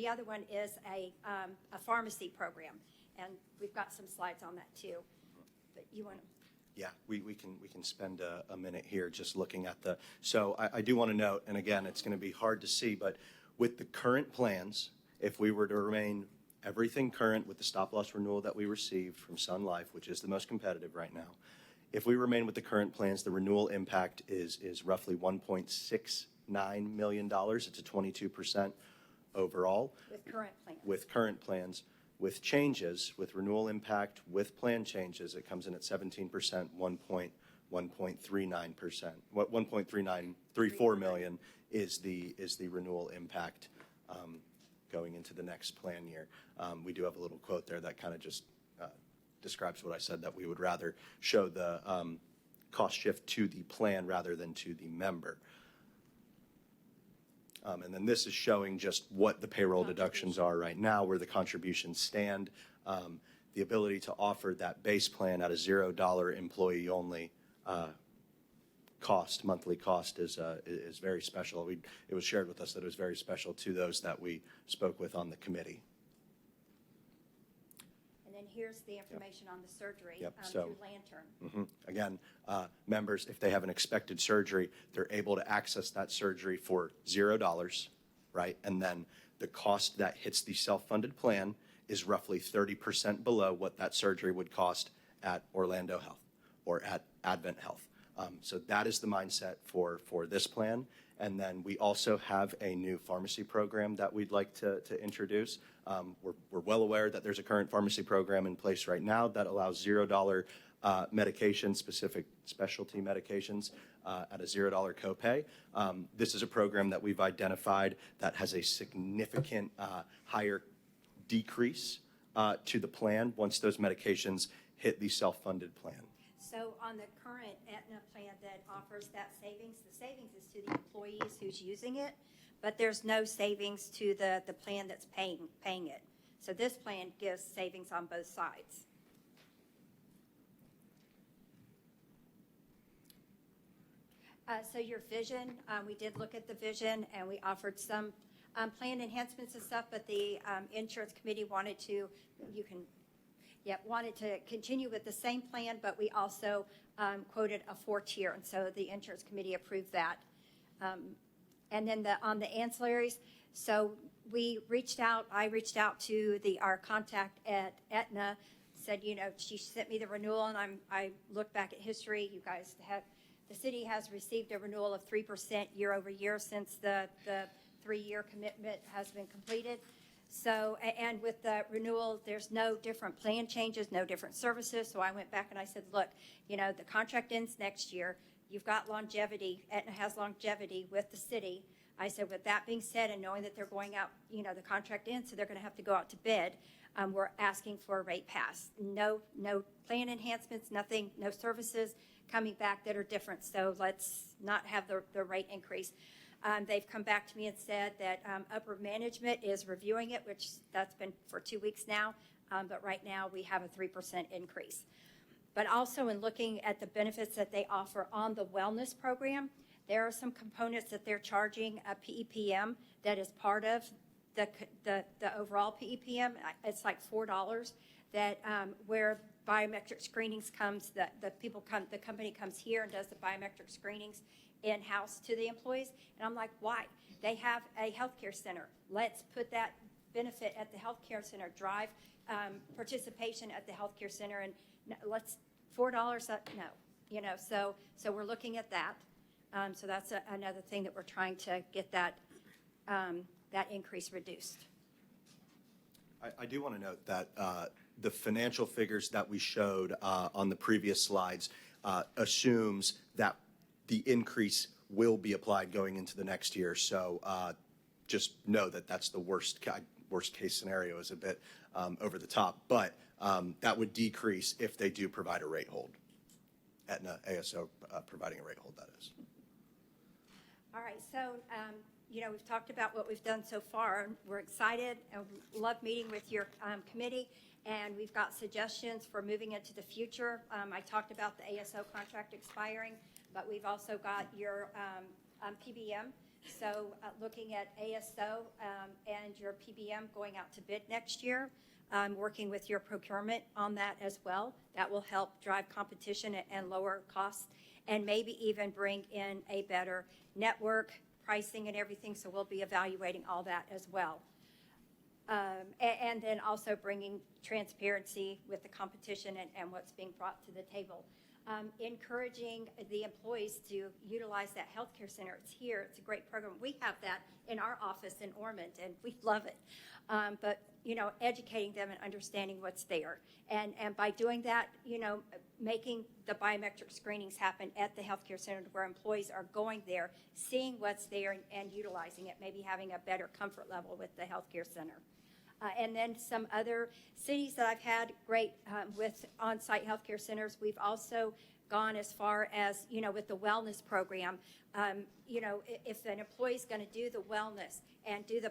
Speaker 9: other one is a pharmacy program, and we've got some slides on that too. But you want to?
Speaker 10: Yeah, we can spend a minute here just looking at so I do want to note, and again, it's going to be hard to see, but with the current plans, if we were to remain everything current with the stop-loss renewal that we received from Sun Life, which is the most competitive right now, if we remain with the current plans, the renewal impact is roughly $1.69 million. It's a 22% overall.
Speaker 9: With current plans.
Speaker 10: With current plans. With changes, with renewal impact, with plan changes, it comes in at 17%, 1.39%. What 1.3934 million is the renewal impact going into the next plan year. We do have a little quote there that kind of just describes what I said, that we would rather show the cost shift to the plan rather than to the member. And then this is showing just what the payroll deductions are right now, where the contributions stand. The ability to offer that base plan at a $0 employee-only cost, monthly cost, is very special. It was shared with us that it was very special to those that we spoke with on the committee.
Speaker 9: And then here's the information on the surgery
Speaker 10: Yep,
Speaker 9: through Lantern.
Speaker 10: Again, members, if they have an expected surgery, they're able to access that surgery for $0, right? And then the cost that hits the self-funded plan is roughly 30% below what that surgery would cost at Orlando Health or at Advent Health. So that is the mindset for this plan. And then we also have a new pharmacy program that we'd like to introduce. We're well aware that there's a current pharmacy program in place right now that allows $0 medication, specific specialty medications, at a $0 copay. This is a program that we've identified that has a significant higher decrease to the plan once those medications hit the self-funded plan.
Speaker 9: So on the current Aetna plan that offers that savings, the savings is to the employees who's using it, but there's no savings to the plan that's paying it. So this plan gives savings on both sides. So your vision, we did look at the vision and we offered some plan enhancements and stuff, but the insurance committee wanted to, wanted to continue with the same plan, but we also quoted a 4-tier, and so the insurance committee approved that. And then on the ancillaries, so I reached out to our contact at Aetna, said, she sent me the renewal, and I looked back at history. You guys the city has received a renewal of 3% year over year since the 3-year commitment has been completed. So, and with the renewal, there's no different plan changes, no different services. So I went back and I said, look, the contract ends next year. You've got longevity. Aetna has longevity with the city. I said, with that being said, and knowing that they're going out, the contract ends, so they're going to have to go out to bid. We're asking for a rate pass. No plan enhancements, nothing, no services coming back that are different. So let's not have the rate increase. They've come back to me and said that upper management is reviewing it, which that's been for 2 weeks now. But right now we have a 3% increase. But also in looking at the benefits that they offer on the wellness program, there are some components that they're charging a PEPM that is part of the overall PEPM. It's like $4 that where biometric screenings comes, the company comes here and does the biometric screenings in-house to the employees. And I'm like, why? They have a healthcare center. Let's put that benefit at the healthcare center, drive participation at the healthcare center, and let's $4, no. So we're looking at that. So that's another thing that we're trying to get that increase reduced.
Speaker 10: I do want to note that the financial figures that we showed on the previous slides assumes that the increase will be applied going into the next year. So just know that that's the worst case scenario, is a bit over the top, but that would decrease if they do provide a rate hold. Aetna ASO providing a rate hold, that is.
Speaker 9: All right, so we've talked about what we've done so far. We're excited and love meeting with your committee, and we've got suggestions for moving into the future. I talked about the ASO contract expiring, but we've also got your PBM. So looking at ASO and your PBM going out to bid next year, working with your procurement on that as well. That will help drive competition and lower costs, and maybe even bring in a better network pricing and everything. So we'll be evaluating all that as well. And then also bringing transparency with the competition and what's being brought to the table. Encouraging the employees to utilize that healthcare center. It's here. It's a great program. We have that in our office in Ormond, and we love it. But educating them and understanding what's there, and by doing that, making the biometric screenings happen at the healthcare center where employees are going there, seeing what's there and utilizing it, maybe having a better comfort level with the healthcare center. And then some other cities that I've had great with on-site healthcare centers, we've also gone as far as, with the wellness program. If an employee's going to do the wellness and do the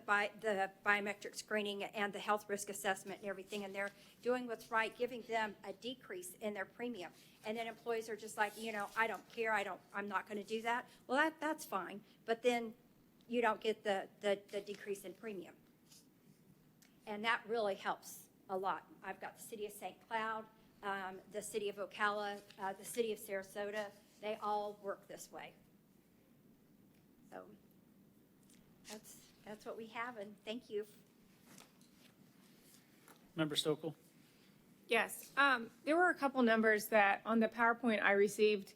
Speaker 9: biometric screening and the health risk assessment and everything, and they're doing what's right, giving them a decrease in their premium. And then employees are just like, I don't care, I'm not going to do that. Well, that's fine, but then you don't get the decrease in premium. And that really helps a lot. I've got the city of St. Cloud, the city of Ocala, the city of Sarasota. They all work this way. So that's what we have, and thank you.
Speaker 1: Member Stokel?
Speaker 7: Yes, there were a couple numbers that on the PowerPoint I received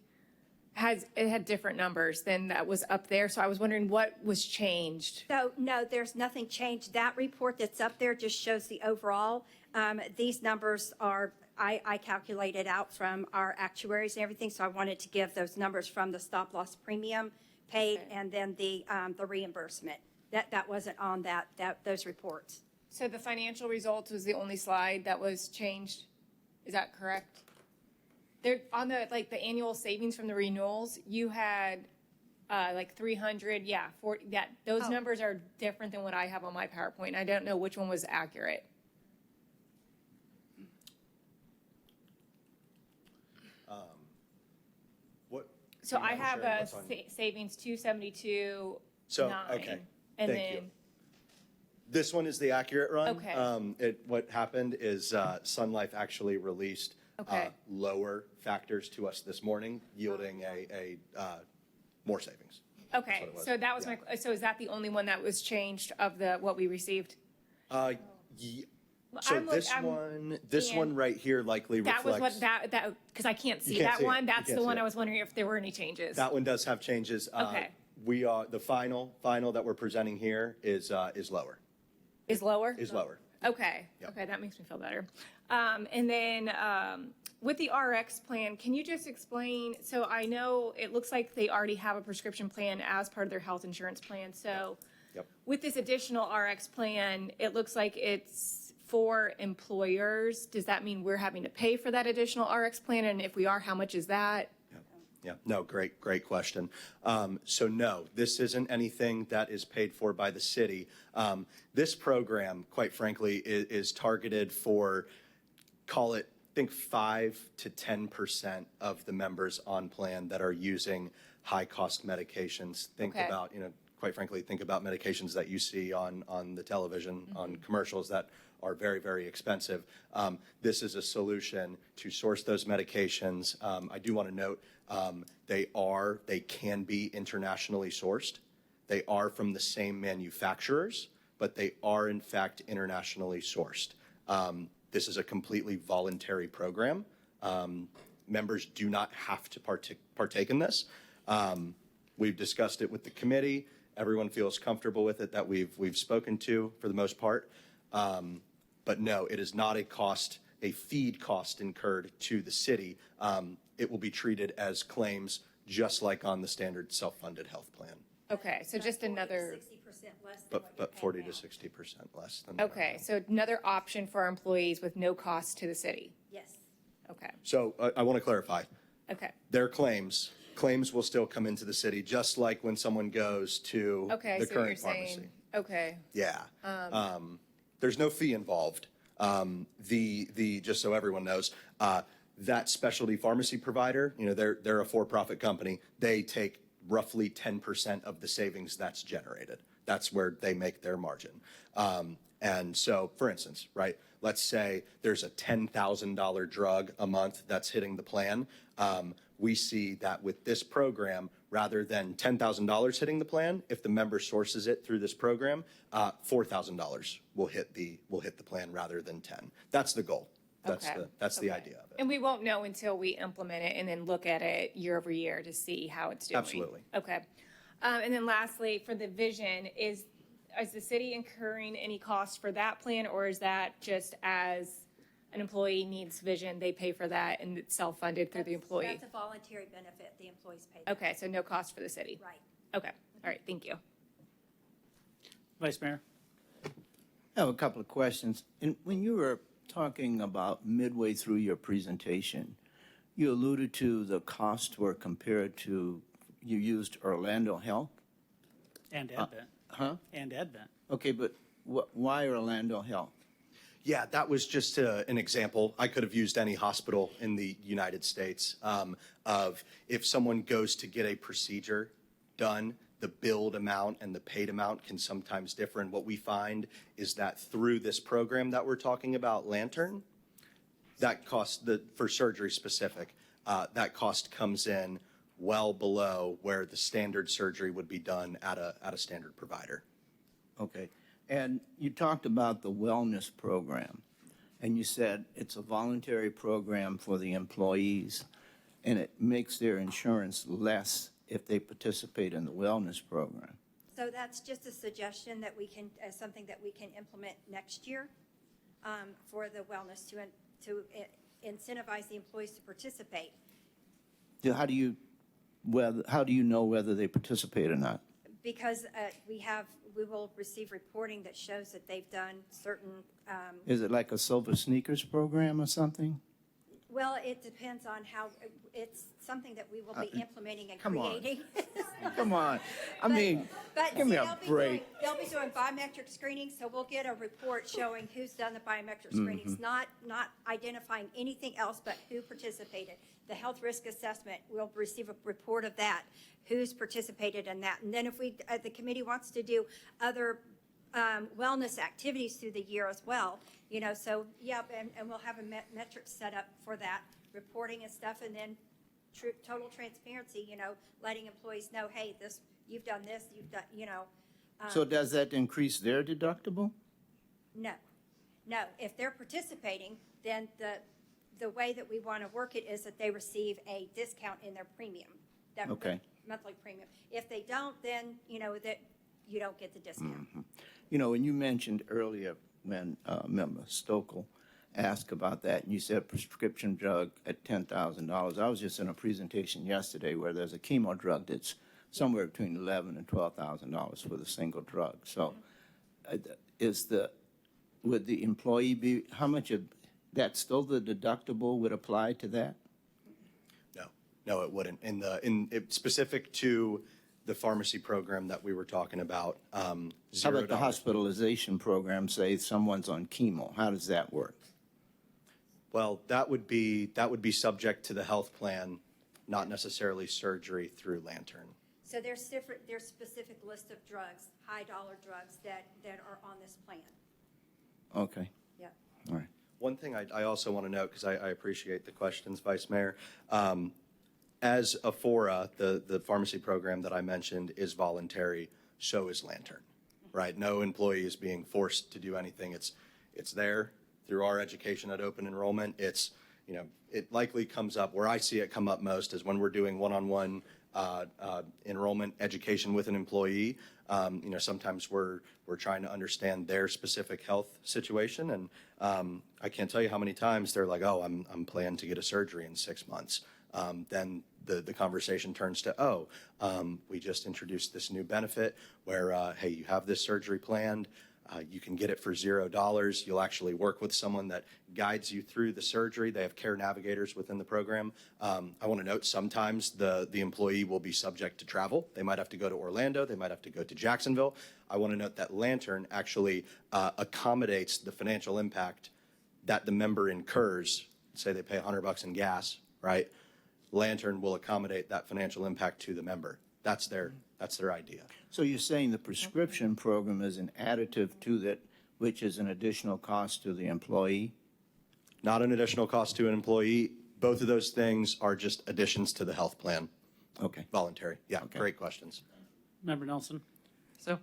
Speaker 7: it had different numbers than that was up there. So I was wondering what was changed.
Speaker 9: So no, there's nothing changed. That report that's up there just shows the overall. These numbers are, I calculated out from our actuaries and everything. So I wanted to give those numbers from the stop loss premium paid and then the reimbursement. That wasn't on those reports.
Speaker 7: So the financial results was the only slide that was changed. Is that correct? There on the annual savings from the renewals, you had 300, 40. Those numbers are different than what I have on my PowerPoint. I don't know which one was accurate.
Speaker 10: What?
Speaker 7: So I have a
Speaker 10: what's on-
Speaker 7: savings 272.
Speaker 10: So,
Speaker 7: 9,
Speaker 10: okay,
Speaker 7: and
Speaker 10: thank you.
Speaker 7: then
Speaker 10: This one is the accurate run.
Speaker 7: Okay.
Speaker 10: What happened is Sun Life actually released
Speaker 7: Okay.
Speaker 10: lower factors to us this morning, yielding a more savings.
Speaker 7: okay,
Speaker 10: what it was.
Speaker 7: so that was
Speaker 10: Yeah.
Speaker 7: so is that the only one that was changed of what we received?
Speaker 10: So
Speaker 7: I'm
Speaker 10: this
Speaker 7: and
Speaker 10: one right here likely
Speaker 7: That
Speaker 10: reflects.
Speaker 7: was what that because I can't see
Speaker 10: can't
Speaker 7: that
Speaker 10: see it.
Speaker 7: one.
Speaker 10: You
Speaker 7: That's
Speaker 10: can't
Speaker 7: the
Speaker 10: see
Speaker 7: one
Speaker 10: it.
Speaker 7: I was wondering if there were any changes.
Speaker 10: That one does have changes.
Speaker 7: Okay.
Speaker 10: We are, the final that we're presenting here is lower.
Speaker 7: Is lower?
Speaker 10: Is lower.
Speaker 7: Okay.
Speaker 10: Yep.
Speaker 7: Okay, that makes me feel better. And then with the RX plan, can you just explain? So I know it looks like they already have a prescription plan as part of their health insurance plan. So
Speaker 10: Yep.
Speaker 7: with this additional RX plan, it looks like it's for employers. Does that mean we're having to pay for that additional RX plan? And if we are, how much is that?
Speaker 10: Yeah, no, great question. So no, this isn't anything that is paid for by the city. This program, quite frankly, is targeted for, call it, think 5 to 10% of the members on plan that are using high-cost medications. Think
Speaker 7: Okay.
Speaker 10: about, quite frankly, think about medications that you see on the television, on commercials that are very, very expensive. This is a solution to source those medications. I do want to note, they can be internationally sourced. They are from the same manufacturers, but they are in fact internationally sourced. This is a completely voluntary program. Members do not have to partake in this. We've discussed it with the committee. Everyone feels comfortable with it that we've spoken to for the most part. But no, it is not a feed cost incurred to the city. It will be treated as claims just like on the standard self-funded health plan,
Speaker 7: Okay, so just
Speaker 9: 40 to
Speaker 7: another.
Speaker 9: 60% less than what you're
Speaker 10: but 40
Speaker 9: paying
Speaker 10: to
Speaker 9: now.
Speaker 10: 60% less than.
Speaker 7: Okay, so another option for our employees with no cost to the city.
Speaker 9: Yes.
Speaker 7: Okay.
Speaker 10: So I want to clarify,
Speaker 7: Okay.
Speaker 10: their claims will still come into the city, just like when someone goes to
Speaker 7: Okay.
Speaker 10: the
Speaker 7: So you're
Speaker 10: current pharmacy.
Speaker 7: saying okay.
Speaker 10: Yeah. There's no fee involved. Just so everyone knows, that specialty pharmacy provider, they're a for-profit company. They take roughly 10% of the savings that's generated. That's where they make their margin. And so, for instance, right, let's say there's a $10,000 drug a month that's hitting the plan. We see that with this program, rather than $10,000 hitting the plan, if the member sources it through this program, $4,000 will hit the plan rather than 10. That's the goal. That's
Speaker 7: Okay.
Speaker 10: the
Speaker 7: Okay.
Speaker 10: idea of it.
Speaker 7: And we won't know until we implement it and then look at it year over year to see how it's doing.
Speaker 10: Absolutely.
Speaker 7: Okay. And then lastly, for the vision, is the city incurring any cost for that plan, or is that just as an employee needs vision, they pay for that and it's self-funded through the employee?
Speaker 9: That's a voluntary benefit the employees pay.
Speaker 7: Okay, so no cost for the city?
Speaker 9: Right.
Speaker 7: Okay, all right, thank you.
Speaker 1: Vice Mayor? I have a couple of questions. And when you were talking about midway through your presentation, you alluded to the costs were compared to, you used Orlando Health?
Speaker 11: And Advent.
Speaker 1: Huh?
Speaker 11: And Advent.
Speaker 1: Okay, but why Orlando Health?
Speaker 10: Yeah, that was just an example. I could have used any hospital in the United States of if someone goes to get a procedure done, the billed amount and the paid amount can sometimes differ. And what we find is that through this program that we're talking about, Lantern, that cost, for surgery specific, that cost comes in well below where the standard surgery would be done at a standard provider.
Speaker 1: Okay. And you talked about the wellness program, and you said it's a voluntary program for the employees, and it makes their insurance less if they participate in the wellness program.
Speaker 9: So that's just a suggestion that we can, something that we can implement next year for the wellness to incentivize the employees to participate.
Speaker 1: How do you know whether they participate or not?
Speaker 9: Because we will receive reporting that shows that they've done certain,
Speaker 1: Is it like a Silver Sneakers program or something?
Speaker 9: well, it depends on how, it's something that we will be implementing and
Speaker 1: come on.
Speaker 9: creating.
Speaker 1: Come on. I mean,
Speaker 9: But
Speaker 1: give me
Speaker 9: see,
Speaker 1: a break.
Speaker 9: They'll be doing biometric screenings, so we'll get a report showing who's done the biometric screenings, not identifying anything else but who participated. The health risk assessment, we'll receive a report of that, who's participated in that. And then if the committee wants to do other wellness activities through the year as well, so yeah, and we'll have a metric set up for that, reporting and stuff, and then total transparency, letting employees know, hey, you've done this, you've done,
Speaker 1: So does that increase their deductible?
Speaker 9: No. If they're participating, then the way that we want to work it is that they receive a discount in their premium. That
Speaker 1: Okay.
Speaker 9: monthly premium. If they don't, then, that you don't get the discount.
Speaker 1: And you mentioned earlier when Member Stokel asked about that, and you said prescription drug at $10,000. I was just in a presentation yesterday where there's a chemo drug that's somewhere between $11,000 and $12,000 for the single drug. So would the employee be, how much of that, still the deductible would apply to that?
Speaker 10: No, it wouldn't. Specific to the pharmacy program that we were talking about,
Speaker 1: How about the hospitalization program, say someone's on chemo? How does that work?
Speaker 10: Well, that would be subject to the health plan, not necessarily surgery through Lantern.
Speaker 9: So there's specific list of drugs, high dollar drugs that are on this plan.
Speaker 1: Okay,
Speaker 9: Yeah.
Speaker 1: all right.
Speaker 10: One thing I also want to note, because I appreciate the questions, Vice Mayor, as Afora, the pharmacy program that I mentioned is voluntary, so is Lantern, right? No employee is being forced to do anything. It's there through our education at open enrollment. It likely comes up, where I see it come up most is when we're doing one-on-one enrollment education with an employee. Sometimes we're trying to understand their specific health situation, and I can't tell you how many times they're like, "Oh, I'm planning to get a surgery in 6 months." Then the conversation turns to, we just introduced this new benefit where, hey, you have this surgery planned. You can get it for $0. You'll actually work with someone that guides you through the surgery. They have care navigators within the program. I want to note sometimes the employee will be subject to travel. They might have to go to Orlando. They might have to go to Jacksonville. I want to note that Lantern actually accommodates the financial impact that the member incurs. Say they pay $100 in gas, right? Lantern will accommodate that financial impact to the member. That's their idea.
Speaker 1: So you're saying the prescription program is an additive to that, which is an additional cost to the employee?
Speaker 10: Not an additional cost to an employee. Both of those things are just additions to the health plan.
Speaker 1: Okay.
Speaker 10: Voluntary. Yeah,
Speaker 1: Okay.
Speaker 10: Great questions.
Speaker 11: Member Nelson?
Speaker 12: So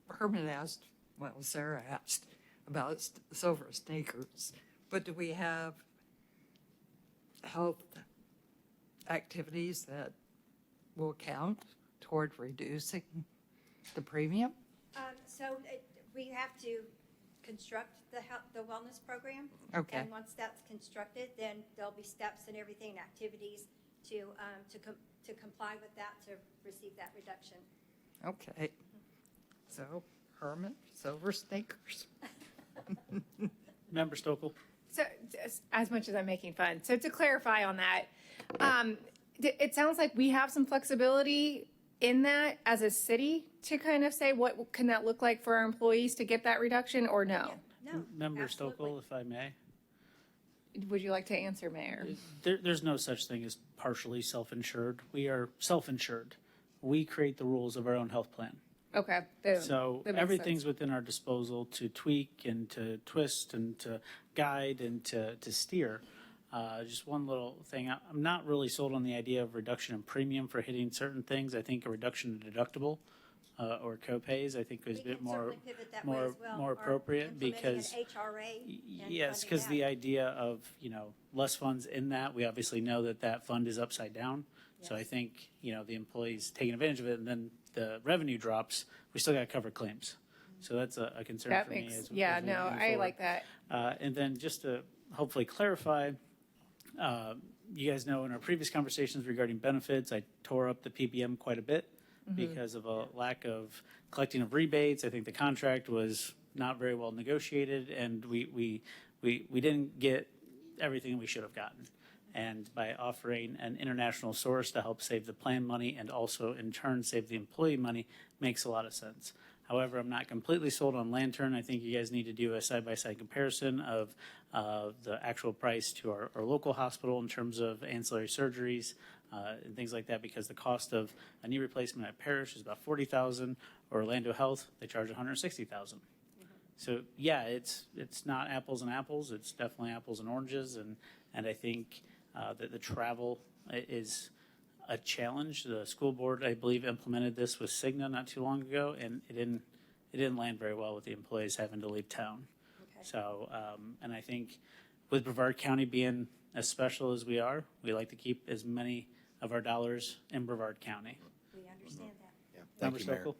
Speaker 12: Herman asked, well, Sarah asked about silver sneakers, but do we have health activities that will count toward reducing the premium?
Speaker 9: We have to construct the wellness program.
Speaker 12: Okay.
Speaker 9: And once that's constructed, then there'll be steps and everything, and activities to comply with that, to receive that reduction.
Speaker 12: Okay. So Herman, silver sneakers.
Speaker 11: Member Stokel?
Speaker 7: So, just as much as I'm making fun, so to clarify on that, it sounds like we have some flexibility in that as a city to kind of say what can that look like for our employees to get that reduction, or no?
Speaker 9: No.
Speaker 11: Member
Speaker 9: absolutely.
Speaker 11: Stokel, if I may?
Speaker 7: Would you like to answer, Mayor?
Speaker 11: There's no such thing as partially self-insured. We are self-insured. We create the rules of our own health plan.
Speaker 7: Okay.
Speaker 11: So
Speaker 7: that makes
Speaker 11: everything's
Speaker 7: sense.
Speaker 11: within our disposal to tweak and to twist and to guide and to steer. Just one little thing, I'm not really sold on the idea of reduction in premium for hitting certain things. I think a reduction in deductible or co-pays, I think is a
Speaker 9: We
Speaker 11: bit
Speaker 9: can
Speaker 11: more,
Speaker 9: certainly pivot that way as well,
Speaker 11: more
Speaker 9: or
Speaker 11: appropriate
Speaker 9: implementing
Speaker 11: because.
Speaker 9: an HRA and
Speaker 11: Yes,
Speaker 9: funding
Speaker 11: because the
Speaker 9: that.
Speaker 11: idea of, less funds in that, we obviously know that that fund is upside down. So I
Speaker 9: Yes.
Speaker 11: think, the employees taking advantage of it and then the revenue drops, we still got to cover claims. So that's a concern
Speaker 7: That
Speaker 11: for me.
Speaker 7: makes,
Speaker 11: as
Speaker 7: yeah,
Speaker 11: we
Speaker 7: no,
Speaker 11: move
Speaker 7: I
Speaker 11: forward.
Speaker 7: like that.
Speaker 11: And then just to hopefully clarify, you guys know in our previous conversations regarding benefits, I tore up the PBM quite a bit because of a lack of collecting of rebates. I think the contract was not very well negotiated, and we didn't get everything we should have gotten. And by offering an international source to help save the plan money and also in turn save the employee money makes a lot of sense. However, I'm not completely sold on Lantern. I think you guys need to do a side-by-side comparison of the actual price to our local hospital in terms of ancillary surgeries and things like that, because the cost of a knee replacement at Parish is about $40,000. Orlando Health, they charge $160,000. So yeah, it's not apples and apples. It's definitely apples and oranges, and I think that the travel is a challenge. The school board, I believe, implemented this with Cigna not too long ago, and it didn't land very well with the employees having to leave town.
Speaker 9: Okay.
Speaker 11: So, and I think with Brevard County being as special as we are, we like to keep as many of our dollars in Brevard County.
Speaker 9: We understand that.
Speaker 10: Yeah. Thank
Speaker 11: Member
Speaker 10: you, Mayor.
Speaker 11: Stokel?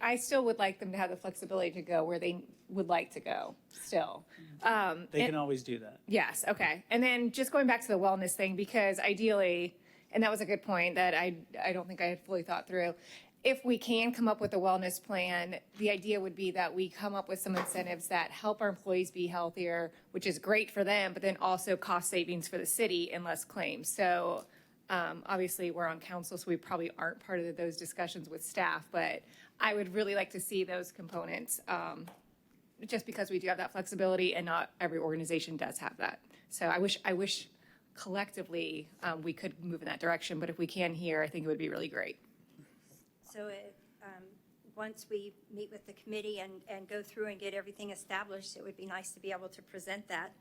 Speaker 7: I still would like them to have the flexibility to go where they would like to go still.
Speaker 11: They can always do that.
Speaker 7: Yes, okay. And then just going back to the wellness thing, because ideally, and that was a good point that I don't think I had fully thought through. If we can come up with a wellness plan, the idea would be that we come up with some incentives that help our employees be healthier, which is great for them, but then also cost savings for the city and less claims. So obviously, we're on council, so we probably aren't part of those discussions with staff, but I would really like to see those components, just because we do have that flexibility and not every organization does have that. So I wish collectively we could move in that direction, but if we can here, I think it would be really great.
Speaker 9: So once we meet with the committee and go through and get everything established, it would be nice to be able to present that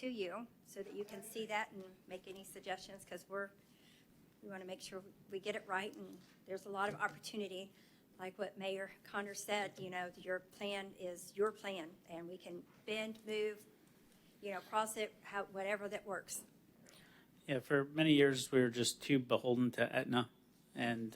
Speaker 9: to you so that you can see that and make any suggestions, because we want to make sure we get it right, and there's a lot of opportunity. Like what Mayor Connor said, your plan is your plan, and we can bend, move, cross it, whatever that works.
Speaker 11: Yeah, for many years, we were just too beholden to Aetna, and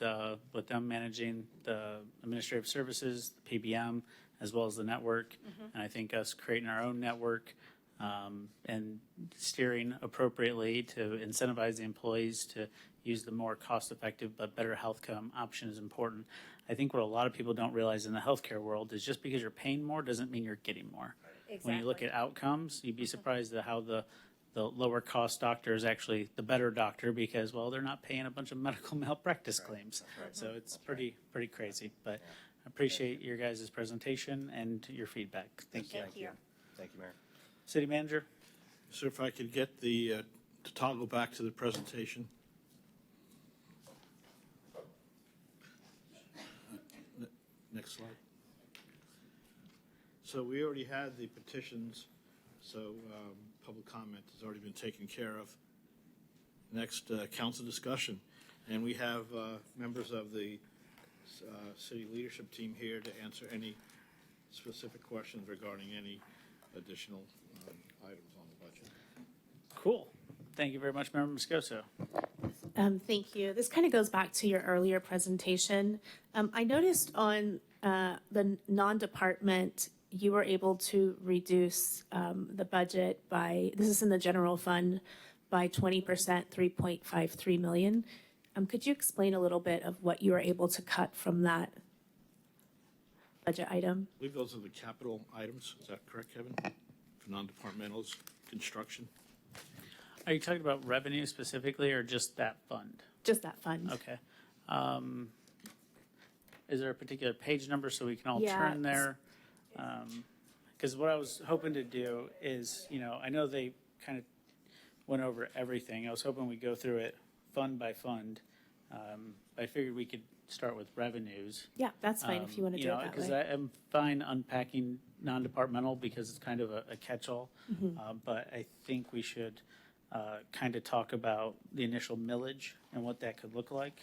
Speaker 11: with them managing the administrative services, the PBM, as well as the network. And I think us creating our own network and steering appropriately to incentivize the employees to use the more cost-effective but better health option is important. I think what a lot of people don't realize in the healthcare world is just because you're paying more doesn't mean you're getting more.
Speaker 9: Exactly.
Speaker 11: When you look at outcomes, you'd be surprised at how the lower cost doctor is actually the better doctor because, well, they're not paying a bunch of medical malpractice claims. So it's pretty crazy. But I appreciate your guys' presentation and your feedback. Thank you.
Speaker 9: Thank you.
Speaker 10: Thank you, Mayor.
Speaker 11: City Manager?
Speaker 6: So if I could get to toggle back to the presentation. Next slide. So we already had the petitions, so public comment has already been taken care of. Next, council discussion. And we have members of the city leadership team here to answer any specific questions regarding any additional items on the budget.
Speaker 11: Cool. Thank you very much, Member Moscoso.
Speaker 1: Thank you. This kind of goes back to your earlier presentation. I noticed on the non-department, you were able to reduce the budget by, this is in the general fund, by 20%, 3.53 million. Could you explain a little bit of what you were able to cut from that? budget item.
Speaker 6: I believe those are the capital items. Is that correct, Kevin? For non-departmentals, construction?
Speaker 11: Are you talking about revenue specifically or just that fund?
Speaker 1: Just that fund.
Speaker 11: Okay. Is there a particular page number so we can all
Speaker 1: Yeah,
Speaker 11: turn there? Because what I was hoping to do is, I know they kind of went over everything. I was hoping we'd go through it fund by fund. I figured we could start with revenues.
Speaker 1: Yeah, that's fine if you want to do it that
Speaker 11: Because
Speaker 1: way.
Speaker 11: I'm fine unpacking non-departmental because it's kind of a catch-all. But I think we should kind of talk about the initial millage and what that could look like.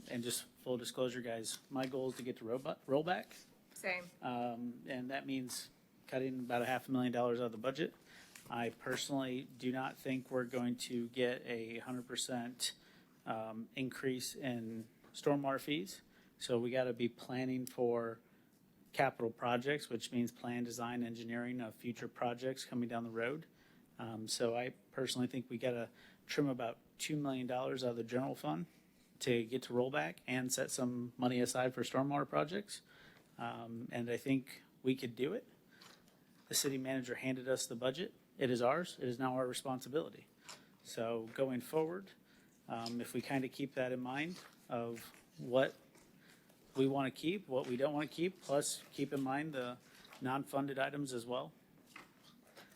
Speaker 11: And just full disclosure, guys, my goal is to get to rollback.
Speaker 7: Same.
Speaker 11: And that means cutting about $500,000 out of the budget. I personally do not think we're going to get a 100% increase in stormwater fees. So we got to be planning for capital projects, which means plan, design, engineering of future projects coming down the road. So I personally think we got to trim about $2 million out of the general fund to get to rollback and set some money aside for stormwater projects. And I think we could do it. The city manager handed us the budget. It is ours. It is now our responsibility. So going forward, if we kind of keep that in mind of what we want to keep, what we don't want to keep, plus keep in mind the non-funded items as well.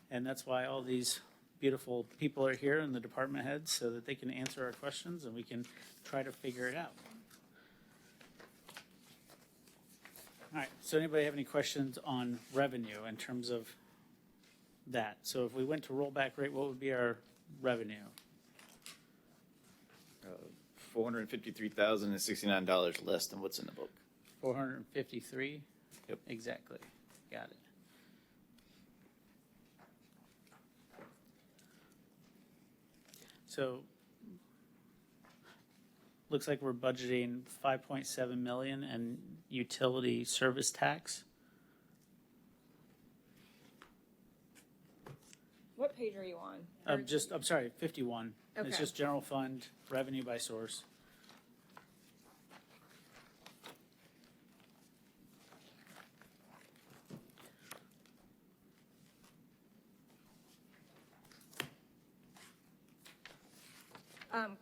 Speaker 11: And that's why all these beautiful people are here and the department heads so that they can answer our questions and we can try to figure it out. All right, so anybody have any questions on revenue in terms of that? So if we went to rollback rate, what would be our revenue?
Speaker 8: $453,069 less than what's in the book.
Speaker 11: 453?
Speaker 8: Yep.
Speaker 11: Exactly. Got it. So looks like we're budgeting 5.7 million in utility service tax.
Speaker 7: What page are you on?
Speaker 11: I'm sorry, 51. It's
Speaker 7: Okay.
Speaker 11: just general fund revenue by source.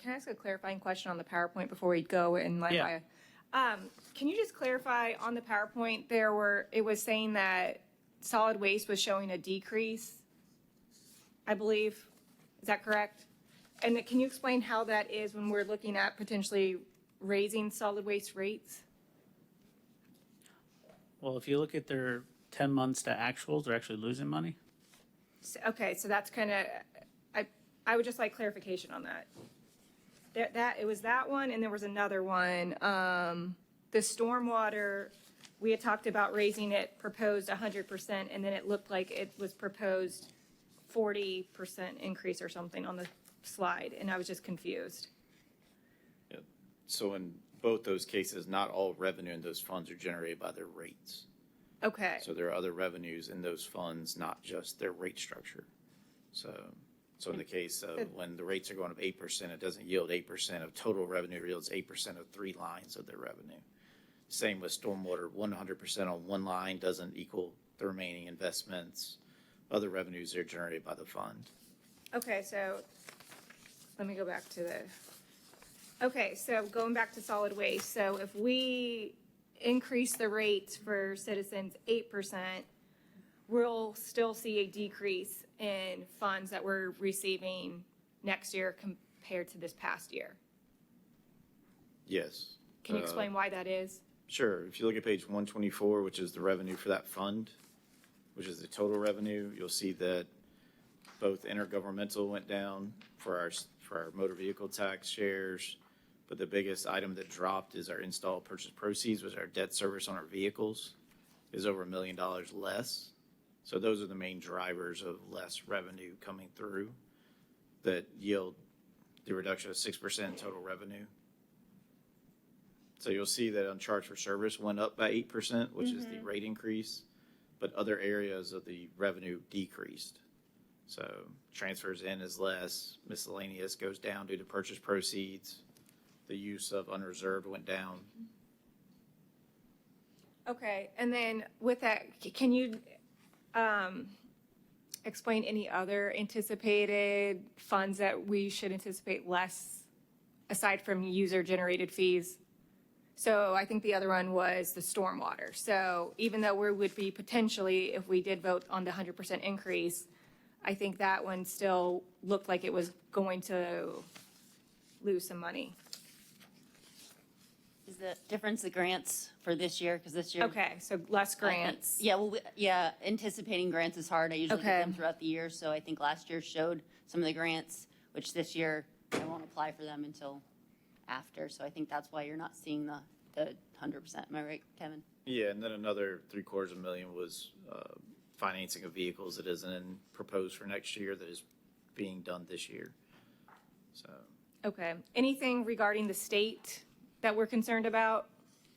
Speaker 7: Can I ask a clarifying question on the PowerPoint before we go in line
Speaker 11: Yeah.
Speaker 7: by? Can you just clarify on the PowerPoint, it was saying that solid waste was showing a decrease, I believe. Is that correct? And can you explain how that is when we're looking at potentially raising solid waste rates?
Speaker 11: Well, if you look at their 10 months to actuals, they're actually losing money.
Speaker 7: Okay, so that's kind of, I would just like clarification on that. It was that one, and there was another one. The stormwater, we had talked about raising it, proposed 100%, and then it looked like it was proposed 40% increase or something on the slide, and I was just confused.
Speaker 8: Yep. So in both those cases, not all revenue in those funds are generated by their rates.
Speaker 7: Okay,
Speaker 8: So there are other revenues in those funds, not just their rate structure. So in the case of when the rates are going up 8%, it doesn't yield 8% of total revenue, it yields 8% of 3 lines of their revenue. Same with stormwater, 100% on one line doesn't equal the remaining investments. Other revenues are generated by the fund.
Speaker 7: okay, so let me go back to okay, so going back to solid waste, so if we increase the rates for citizens 8%, we'll still see a decrease in funds that we're receiving next year compared to this past year.
Speaker 8: Yes.
Speaker 7: Can you explain why that is?
Speaker 8: Sure. If you look at page 124, which is the revenue for that fund, which is the total revenue, you'll see that both intergovernmental went down for our motor vehicle tax shares, but the biggest item that dropped is our installed purchase proceeds, which is our debt service on our vehicles, is over $1 million less. So those are the main drivers of less revenue coming through that yield the reduction of 6% in total revenue. So you'll see that on charge for service went up by 8%, which is the rate increase, but other areas of the revenue decreased. So transfers in is less, miscellaneous goes down due to purchase proceeds, the use of unreserved went down.
Speaker 7: Okay, and then with that, can you explain any other anticipated funds that we should anticipate less aside from user-generated fees? So I think the other one was the stormwater. So even though we would be potentially, if we did vote on the 100% increase, I think that one still looked like it was going to lose some money.
Speaker 1: Is the difference the grants for this year? Because this year.
Speaker 7: Okay, so less grants.
Speaker 1: Yeah, well, yeah, anticipating grants is hard. I usually
Speaker 7: Okay.
Speaker 1: get them throughout the year, so I think last year showed some of the grants, which this year I won't apply for them until after. So I think that's why you're not seeing the 100%. Am I right, Kevin?
Speaker 8: Yeah, and then another $750,000 was financing of vehicles that isn't in proposed for next year that is being done this year. So
Speaker 7: Okay. Anything regarding the state that we're concerned about?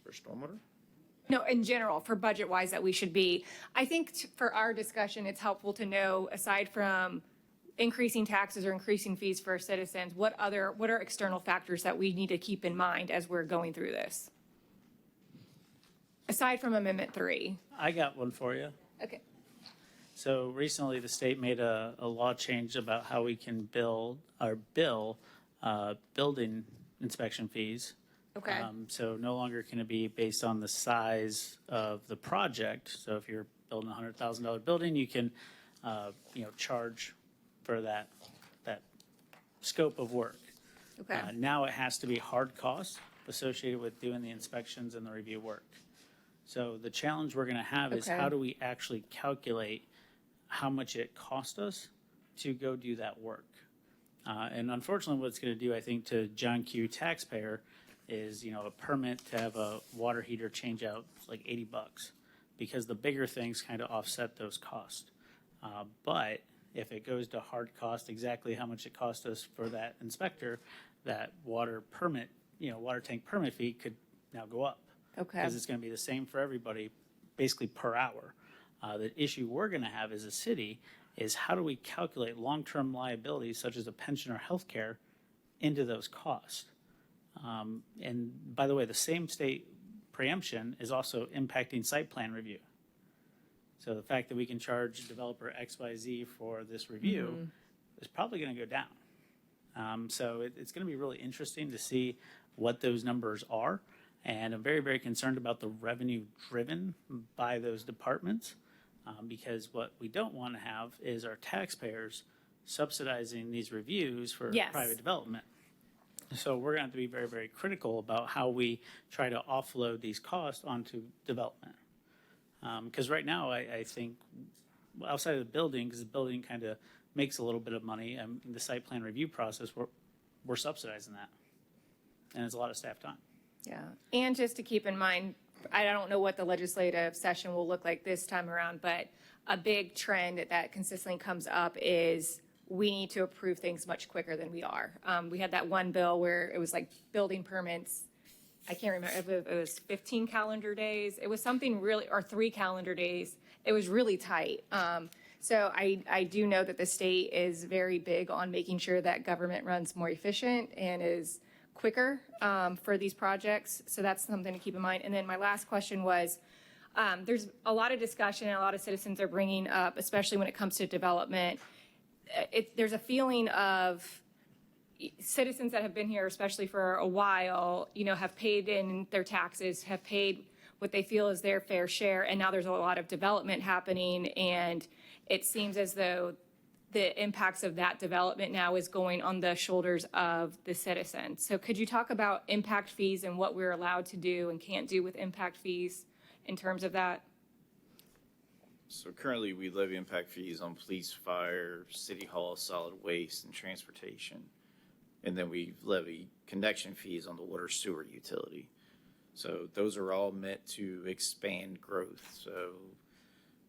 Speaker 8: for stormwater?
Speaker 7: No, in general, for budget-wise that we should be. I think for our discussion, it's helpful to know, aside from increasing taxes or increasing fees for our citizens, what are external factors that we need to keep in mind as we're going through this? Aside from Amendment 3.
Speaker 11: I got one for you.
Speaker 7: Okay.
Speaker 11: So recently, the state made a law change about how we can bill building inspection fees.
Speaker 7: Okay.
Speaker 11: So no longer can it be based on the size of the project. So if you're building a $100,000 building, you can, charge for that scope of work.
Speaker 7: Okay.
Speaker 11: Now it has to be hard costs associated with doing the inspections and the review work. So the challenge we're going to have is
Speaker 7: Okay.
Speaker 11: how do we actually calculate how much it cost us to go do that work? And unfortunately, what it's going to do, I think, to John Q. taxpayer is, a permit to have a water heater change out is like $80 because the bigger things kind of offset those costs. But if it goes to hard cost, exactly how much it cost us for that inspector, that water tank permit fee could now go up.
Speaker 7: Okay.
Speaker 11: Because it's going to be the same for everybody, basically per hour. The issue we're going to have as a city is how do we calculate long-term liabilities such as a pension or health care into those costs? And by the way, the same state preemption is also impacting site plan review. So the fact that we can charge developer XYZ for this review is probably going to go down. So it's going to be really interesting to see what those numbers are. And I'm very, very concerned about the revenue driven by those departments because what we don't want to have is our taxpayers subsidizing these reviews for
Speaker 7: Yes.
Speaker 11: private development. So we're going to have to be very, very critical about how we try to offload these costs onto development. Because right now, I think outside of the building, because the building kind of makes a little bit of money, the site plan review process, we're subsidizing that. And it's a lot of staff time.
Speaker 7: Yeah. And just to keep in mind, I don't know what the legislative session will look like this time around, but a big trend that consistently comes up is we need to approve things much quicker than we are. We had that one bill where it was like building permits. I can't remember if it was 15 calendar days. It was something really, or 3 calendar days. It was really tight. So I do know that the state is very big on making sure that government runs more efficient and is quicker for these projects. So that's something to keep in mind. And then my last question was, there's a lot of discussion and a lot of citizens are bringing up, especially when it comes to development, there's a feeling of citizens that have been here, especially for a while, have paid in their taxes, have paid what they feel is their fair share, and now there's a lot of development happening, and it seems as though the impacts of that development now is going on the shoulders of the citizens. So could you talk about impact fees and what we're allowed to do and can't do with impact fees in terms of that?
Speaker 8: So currently, we levy impact fees on police, fire, city hall, solid waste, and transportation. And then we levy connection fees on the water sewer utility. So those are all meant to expand growth. So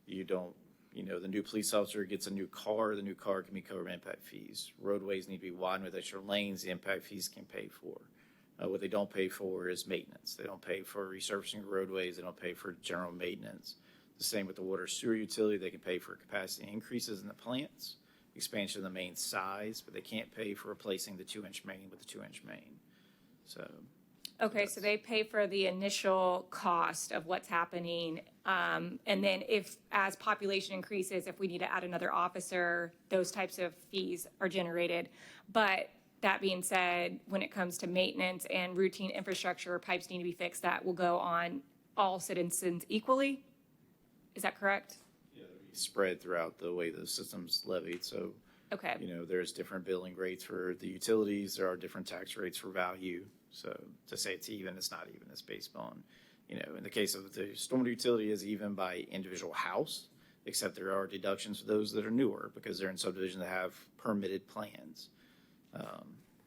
Speaker 8: you don't, the new police officer gets a new car, the new car can be covered by impact fees. Roadways need to be widened with extra lanes, the impact fees can pay for. What they don't pay for is maintenance. They don't pay for resurfacing roadways. They don't pay for general maintenance. The same with the water sewer utility. They can pay for capacity increases in the plants, expansion of the main size, but they can't pay for replacing the 2-inch main with the 2-inch main. So
Speaker 7: Okay, so they pay for the initial cost of what's happening. And then if, as population increases, if we need to add another officer, those types of fees are generated. But that being said, when it comes to maintenance and routine infrastructure, pipes need to be fixed, that will go on all citizens equally? Is that correct?
Speaker 8: Spread throughout the way the system's levied, so,
Speaker 7: Okay.
Speaker 8: there's different billing rates for the utilities, there are different tax rates for value. So to say it's even, it's not even, it's based on, in the case of the stormwater utility is even by individual house, except there are deductions for those that are newer because they're in subdivisions that have permitted plans.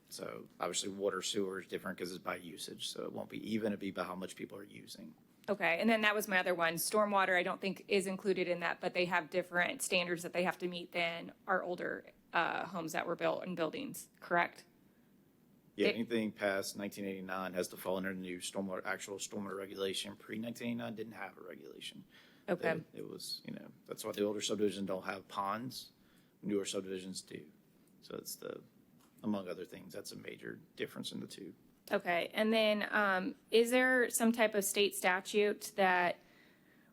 Speaker 8: So obviously water sewer is different because it's by usage, so it won't be even, it'd be by how much people are using.
Speaker 7: Okay, and then that was my other one. Stormwater, I don't think is included in that, but they have different standards that they have to meet than our older homes that were built in buildings, correct?
Speaker 8: Yeah, anything past 1989 has to fall under the new actual stormwater regulation. Pre-1989 didn't have a regulation.
Speaker 7: Okay.
Speaker 8: It was, that's why the older subdivisions don't have ponds, newer subdivisions do. So it's among other things, that's a major difference in the two.
Speaker 7: Okay, and then is there some type of state statute that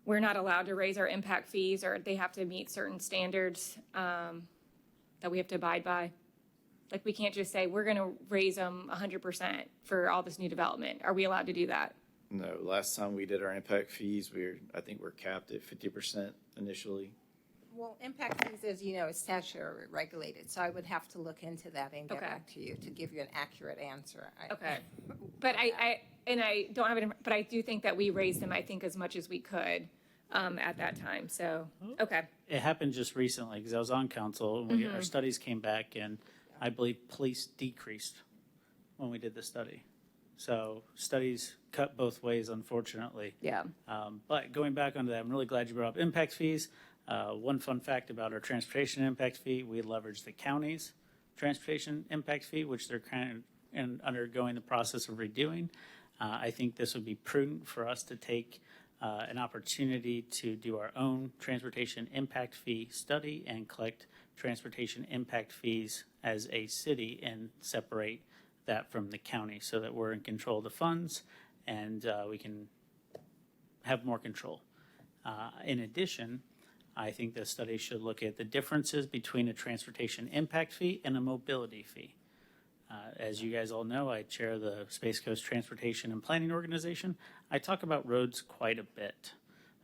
Speaker 7: we're not allowed to raise our impact fees, or they have to meet certain standards that we have to abide by? Like, we can't just say, we're gonna raise them 100% for all this new development. Are we allowed to do that?
Speaker 8: No, last time we did our impact fees, I think we're capped at 50% initially.
Speaker 1: Well, impact fees, as you know, is statutory regulated, so I would have to look into that and get
Speaker 7: Okay.
Speaker 1: back to you to give you an accurate answer.
Speaker 7: Okay, but I don't have it, but I do think that we raised them, I think, as much as we could at that time, so, okay.
Speaker 11: It happened just recently because I was on council and our studies came back and I believe police decreased when we did the study. So studies cut both ways, unfortunately.
Speaker 7: Yeah.
Speaker 11: But going back onto that, I'm really glad you brought up impact fees. One fun fact about our transportation impact fee, we leverage the county's transportation impact fee, which they're kind of undergoing the process of redoing. I think this would be prudent for us to take an opportunity to do our own transportation impact fee study and collect transportation impact fees as a city and separate that from the county so that we're in control of the funds and we can have more control. In addition, I think the study should look at the differences between a transportation impact fee and a mobility fee. As you guys all know, I chair the Space Coast Transportation and Planning Organization. I talk about roads quite a bit,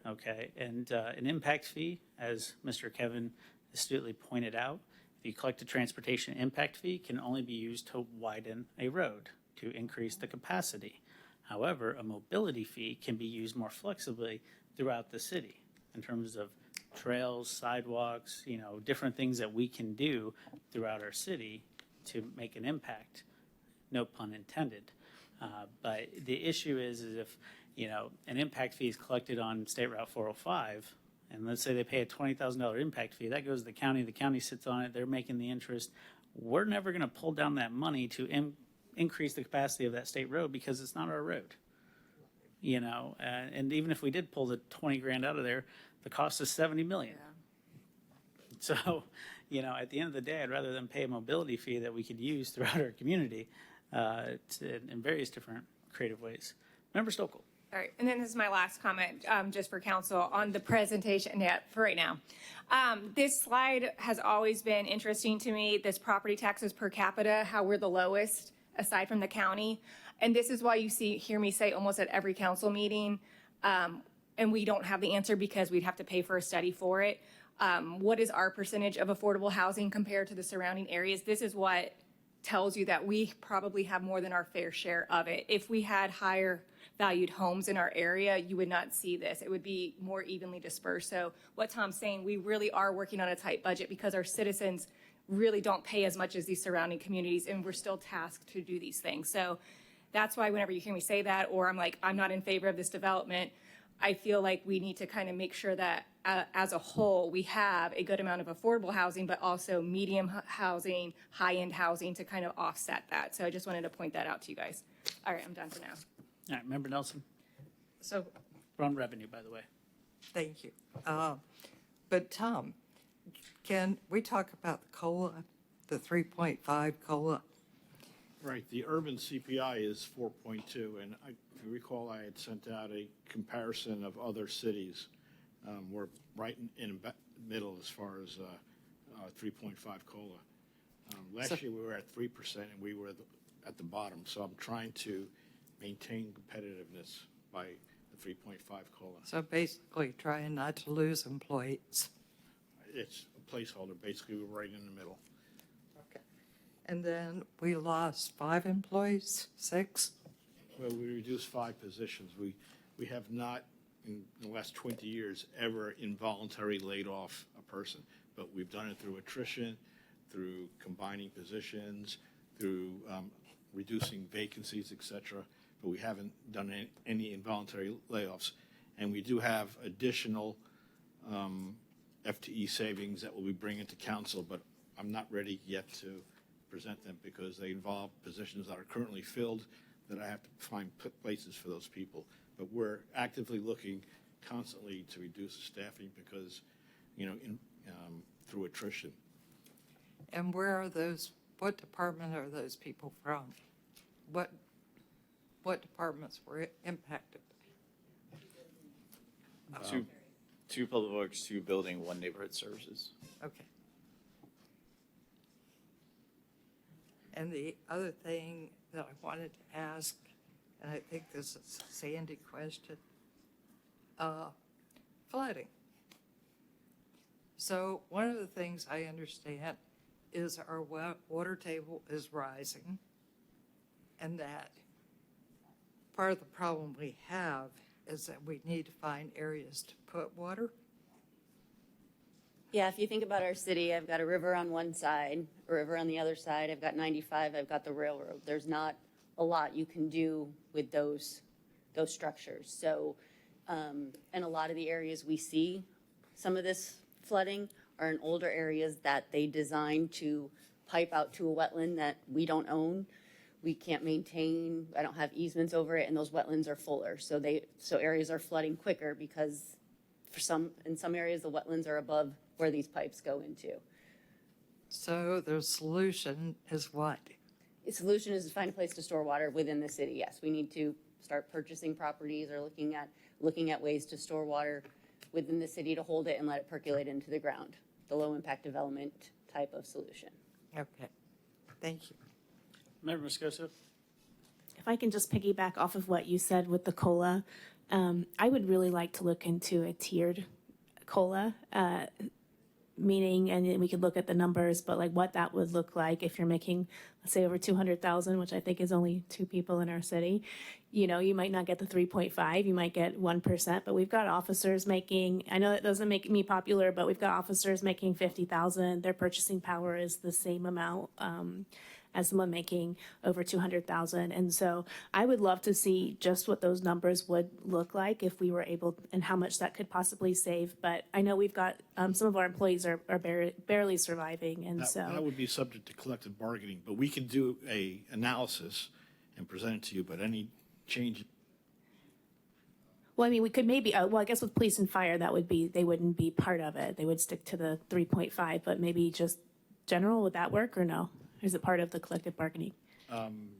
Speaker 11: okay? And an impact fee, as Mr. Kevin astutely pointed out, if you collect a transportation impact fee, can only be used to widen a road, to increase the capacity. However, a mobility fee can be used more flexibly throughout the city in terms of trails, sidewalks, different things that we can do throughout our city to make an impact, no pun intended. But the issue is if, an impact fee is collected on State Route 405, and let's say they pay a $20,000 impact fee, that goes to the county sits on it, they're making the interest. We're never gonna pull down that money to increase the capacity of that state road because it's not our road. And even if we did pull the 20 grand out of there, the cost is 70 million. So, at the end of the day, I'd rather than pay a mobility fee that we could use throughout our community in various different creative ways. Member Stokel.
Speaker 7: All right, and then this is my last comment, just for council on the presentation, for right now. This slide has always been interesting to me, this property taxes per capita, how we're the lowest aside from the county. And this is why you hear me say almost at every council meeting, and we don't have the answer because we'd have to pay for a study for it. What is our percentage of affordable housing compared to the surrounding areas? This is what tells you that we probably have more than our fair share of it. If we had higher valued homes in our area, you would not see this. It would be more evenly dispersed. So what Tom's saying, we really are working on a tight budget because our citizens really don't pay as much as these surrounding communities, and we're still tasked to do these things. So that's why whenever you hear me say that, or I'm like, I'm not in favor of this development, I feel like we need to kind of make sure that as a whole, we have a good amount of affordable housing, but also medium housing, high-end housing to kind of offset that. So I just wanted to point that out to you guys. All right, I'm done for now.
Speaker 11: All right, Member Nelson.
Speaker 12: So,
Speaker 11: We're on revenue, by the way.
Speaker 12: thank you. But Tom, can we talk about the COLA, the 3.5 COLA?
Speaker 6: Right, the urban CPI is 4.2, and if you recall, I had sent out a comparison of other cities. We're right in the middle as far as 3.5 COLA. Last year, we were at 3%, and we were at the bottom, so I'm trying to maintain competitiveness by the 3.5 COLA.
Speaker 12: So basically trying not to lose employees.
Speaker 6: It's a placeholder, basically, we're right in the middle.
Speaker 12: Okay. And then we lost 5 employees, 6?
Speaker 6: Well, we reduced 5 positions. We have not, in the last 20 years, ever involuntarily laid off a person. But we've done it through attrition, through combining positions, through reducing vacancies, et cetera. But we haven't done any involuntary layoffs. And we do have additional FTE savings that we'll be bringing to council, but I'm not ready yet to present them because they involve positions that are currently filled that I have to find places for those people. But we're actively looking constantly to reduce the staffing because, through attrition.
Speaker 12: And what department are those people from? What departments were impacted?
Speaker 8: Two public works, 2 building, 1 neighborhood services.
Speaker 12: Okay. And the other thing that I wanted to ask, and I think this is a Sandy question, flooding. So one of the things I understand is our water table is rising, and that part of the problem we have is that we need to find areas to put water.
Speaker 1: Yeah, if you think about our city, I've got a river on one side, a river on the other side. I've got 95, I've got the railroad. There's not a lot you can do with those structures. So, and a lot of the areas we see some of this flooding are in older areas that they designed to pipe out to a wetland that we don't own. We can't maintain, I don't have easements over it, and those wetlands are fuller. So areas are flooding quicker because in some areas, the wetlands are above where these pipes go into.
Speaker 12: So the solution is what?
Speaker 1: The solution is to find a place to store water within the city. Yes, we need to start purchasing properties or looking at ways to store water within the city to hold it and let it percolate into the ground. The low impact development type of solution.
Speaker 12: Okay, thank you.
Speaker 11: Member Moscoso?
Speaker 13: If I can just piggyback off of what you said with the COLA, I would really like to look into a tiered COLA, meaning, and we could look at the numbers, but like what that would look like if you're making, let's say, over 200,000, which I think is only 2 people in our city. You might not get the 3.5, you might get 1%, but we've got officers making, I know that doesn't make me popular, but we've got officers making 50,000. Their purchasing power is the same amount as someone making over 200,000. And so I would love to see just what those numbers would look like if we were able, and how much that could possibly save. But I know we've got, some of our employees are barely surviving. And
Speaker 6: That would be subject to collective bargaining, but we can do a analysis and present it to you, but any change.
Speaker 13: Well, I mean, we could maybe, I guess with police and fire, they wouldn't be part of it. They would stick to the 3.5, but maybe just general, would that work or no? Is it part of the collective bargaining?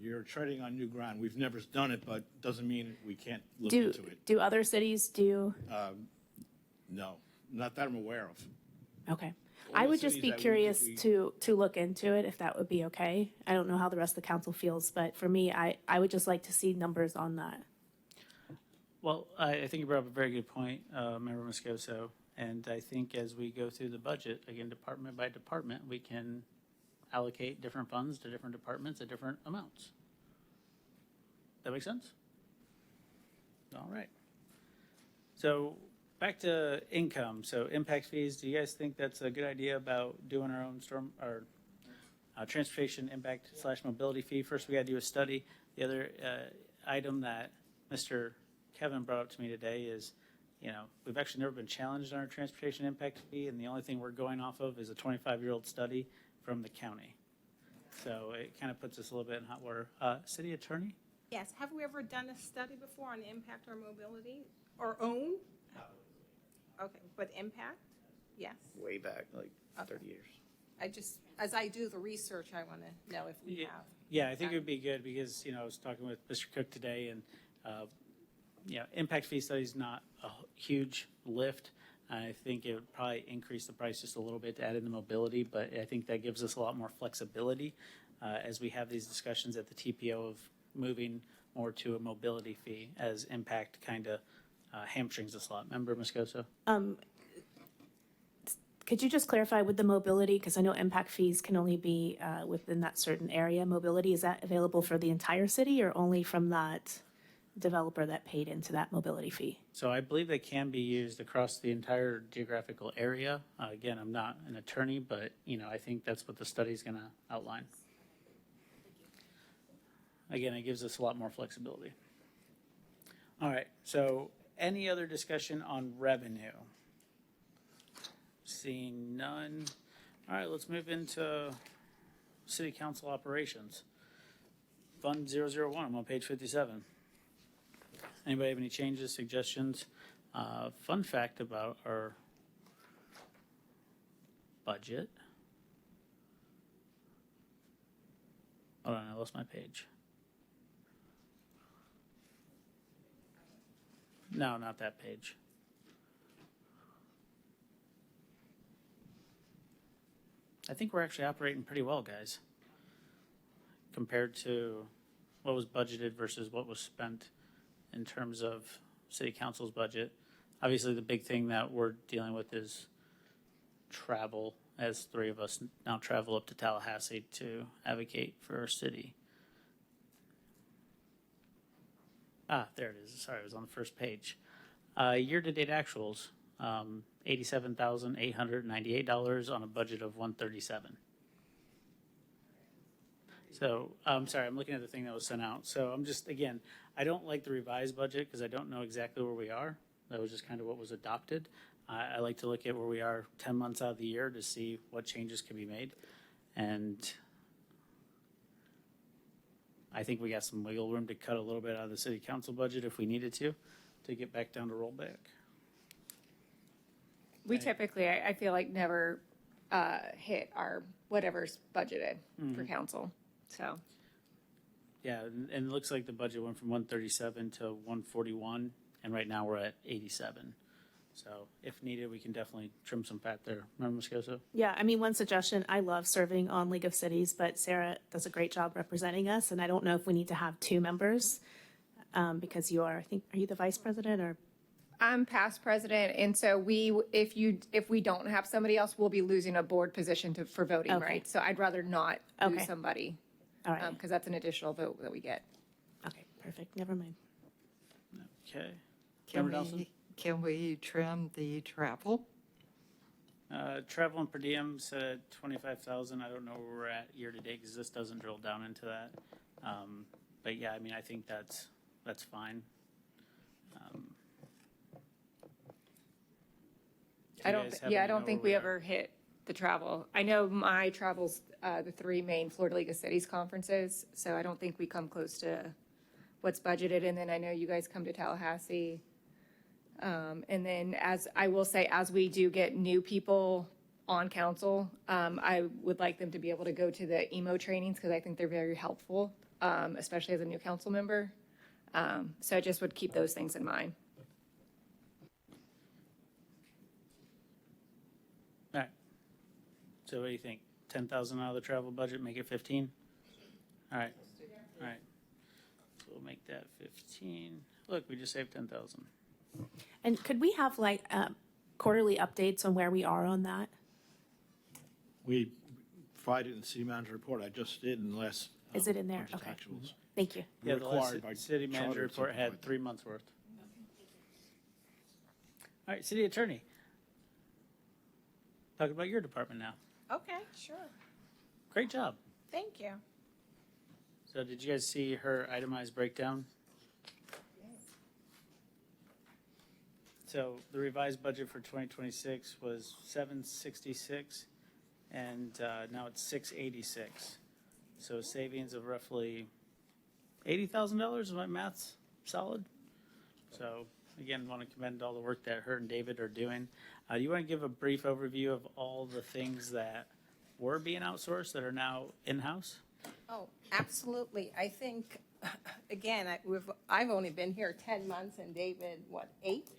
Speaker 6: You're treading on new ground. We've never done it, but doesn't mean we can't look into it.
Speaker 13: Do other cities do?
Speaker 6: No, not that I'm aware of.
Speaker 13: Okay.
Speaker 6: All
Speaker 13: I
Speaker 6: the
Speaker 13: would just
Speaker 6: cities
Speaker 13: be
Speaker 6: that we-
Speaker 13: curious to look into it, if that would be okay. I don't know how the rest of the council feels, but for me, I would just like to see numbers on that.
Speaker 11: Well, I think you brought up a very good point, Member Moscoso. And I think as we go through the budget, again, department by department, we can allocate different funds to different departments at different amounts. That make sense? All right. So back to income. So impact fees, do you guys think that's a good idea about doing our own transportation impact / mobility fee? First, we got to do a study. The other item that Mr. Kevin brought up to me today is, we've actually never been challenged on our transportation impact fee, and the only thing we're going off of is a 25-year-old study from the county. So it kind of puts us a little bit in hot water. City Attorney?
Speaker 14: Yes, have we ever done a study before on impact or mobility, or own? Okay, but impact, yes.
Speaker 8: Way back, like 30 years.
Speaker 14: I just, as I do the research, I want to know if we have.
Speaker 11: Yeah, I think it would be good because, I was talking with Mr. Cook today and, impact fee study is not a huge lift. I think it would probably increase the price just a little bit to add in the mobility, but I think that gives us a lot more flexibility as we have these discussions at the TPO of moving more to a mobility fee as impact kind of hamstrings us a lot. Remember, Ms. Goso?
Speaker 13: Could you just clarify with the mobility, because I know impact fees can only be within that certain area. Mobility, is that available for the entire city or only from that developer that paid into that mobility fee?
Speaker 11: So I believe they can be used across the entire geographical area. Again, I'm not an attorney, but, I think that's what the study's going to outline. Again, it gives us a lot more flexibility. All right, so any other discussion on revenue? Seeing none. All right, let's move into city council operations. Fund 001, I'm on page 57. Anybody have any changes, suggestions? Fun fact about our budget. Hold on, I lost my page. No, not that page. I think we're actually operating pretty well, guys, compared to what was budgeted versus what was spent in terms of city council's budget. Obviously, the big thing that we're dealing with is travel, as three of us now travel up to Tallahassee to advocate for our city. There it is. Sorry, it was on the first page. Year-to-date actuals, $87,898 on a budget of $137. So, I'm sorry, I'm looking at the thing that was sent out. So I'm just, again, I don't like the revised budget because I don't know exactly where we are. That was just kind of what was adopted. I like to look at where we are 10 months out of the year to see what changes can be made. And I think we got some wiggle room to cut a little bit out of the city council budget if we needed to get back down to rollback.
Speaker 7: We typically, I feel like, never hit our whatever's budgeted for council, so.
Speaker 11: Yeah, and it looks like the budget went from 137 to 141, and right now we're at 87. So if needed, we can definitely trim some fat there. Remember, Ms. Goso?
Speaker 13: Yeah, I mean, one suggestion, I love serving on League of Cities, but Sarah does a great job representing us, and I don't know if we need to have two members because you are, I think, are you the vice president or?
Speaker 7: I'm past president, and so if we don't have somebody else, we'll be losing a board position for voting,
Speaker 13: Okay.
Speaker 7: right? So I'd rather not lose
Speaker 13: Okay.
Speaker 7: somebody,
Speaker 13: All right,
Speaker 7: because that's an additional vote that we get.
Speaker 13: okay, perfect, never mind.
Speaker 11: Okay.
Speaker 12: Can
Speaker 11: Member Nelson?
Speaker 12: can we trim the travel?
Speaker 11: Travel and per diem said 25,000. I don't know where we're at year to date because this doesn't drill down into that. But yeah, I mean, I think that's fine.
Speaker 7: I don't think we ever hit the travel. I know my travels, the three main Florida League of Cities conferences, so I don't think we come close to what's budgeted. And then I know you guys come to Tallahassee. And then as I will say, as we do get new people on council, I would like them to be able to go to the emo trainings because I think they're very helpful, especially as a new council member. So I just would keep those things in mind.
Speaker 11: All right. So what do you think? 10,000 out of the travel budget, make it 15? All right. All right. So we'll make that 15. Look, we just saved 10,000.
Speaker 13: And could we have like quarterly updates on where we are on that?
Speaker 6: We provided in the city manager report, I just did in the last.
Speaker 13: Is it in there?
Speaker 6: budget
Speaker 13: Okay.
Speaker 6: actuals.
Speaker 13: Thank you.
Speaker 11: Yeah, the last
Speaker 6: Required by
Speaker 11: city manager
Speaker 6: charter to
Speaker 11: report had
Speaker 6: provide
Speaker 11: 3 months worth. All right, city attorney. Talk about your department now.
Speaker 14: Okay, sure.
Speaker 11: Great job.
Speaker 14: Thank you.
Speaker 11: So did you guys see her itemized breakdown? So the revised budget for 2026 was 766, and now it's 686. So savings of roughly $80,000. Is my math's solid? So again, want to commend all the work that her and David are doing. Do you want to give a brief overview of all the things that were being outsourced that are now in-house?
Speaker 14: Oh, absolutely. I think, again, I've only been here 10 months and David, what, 8?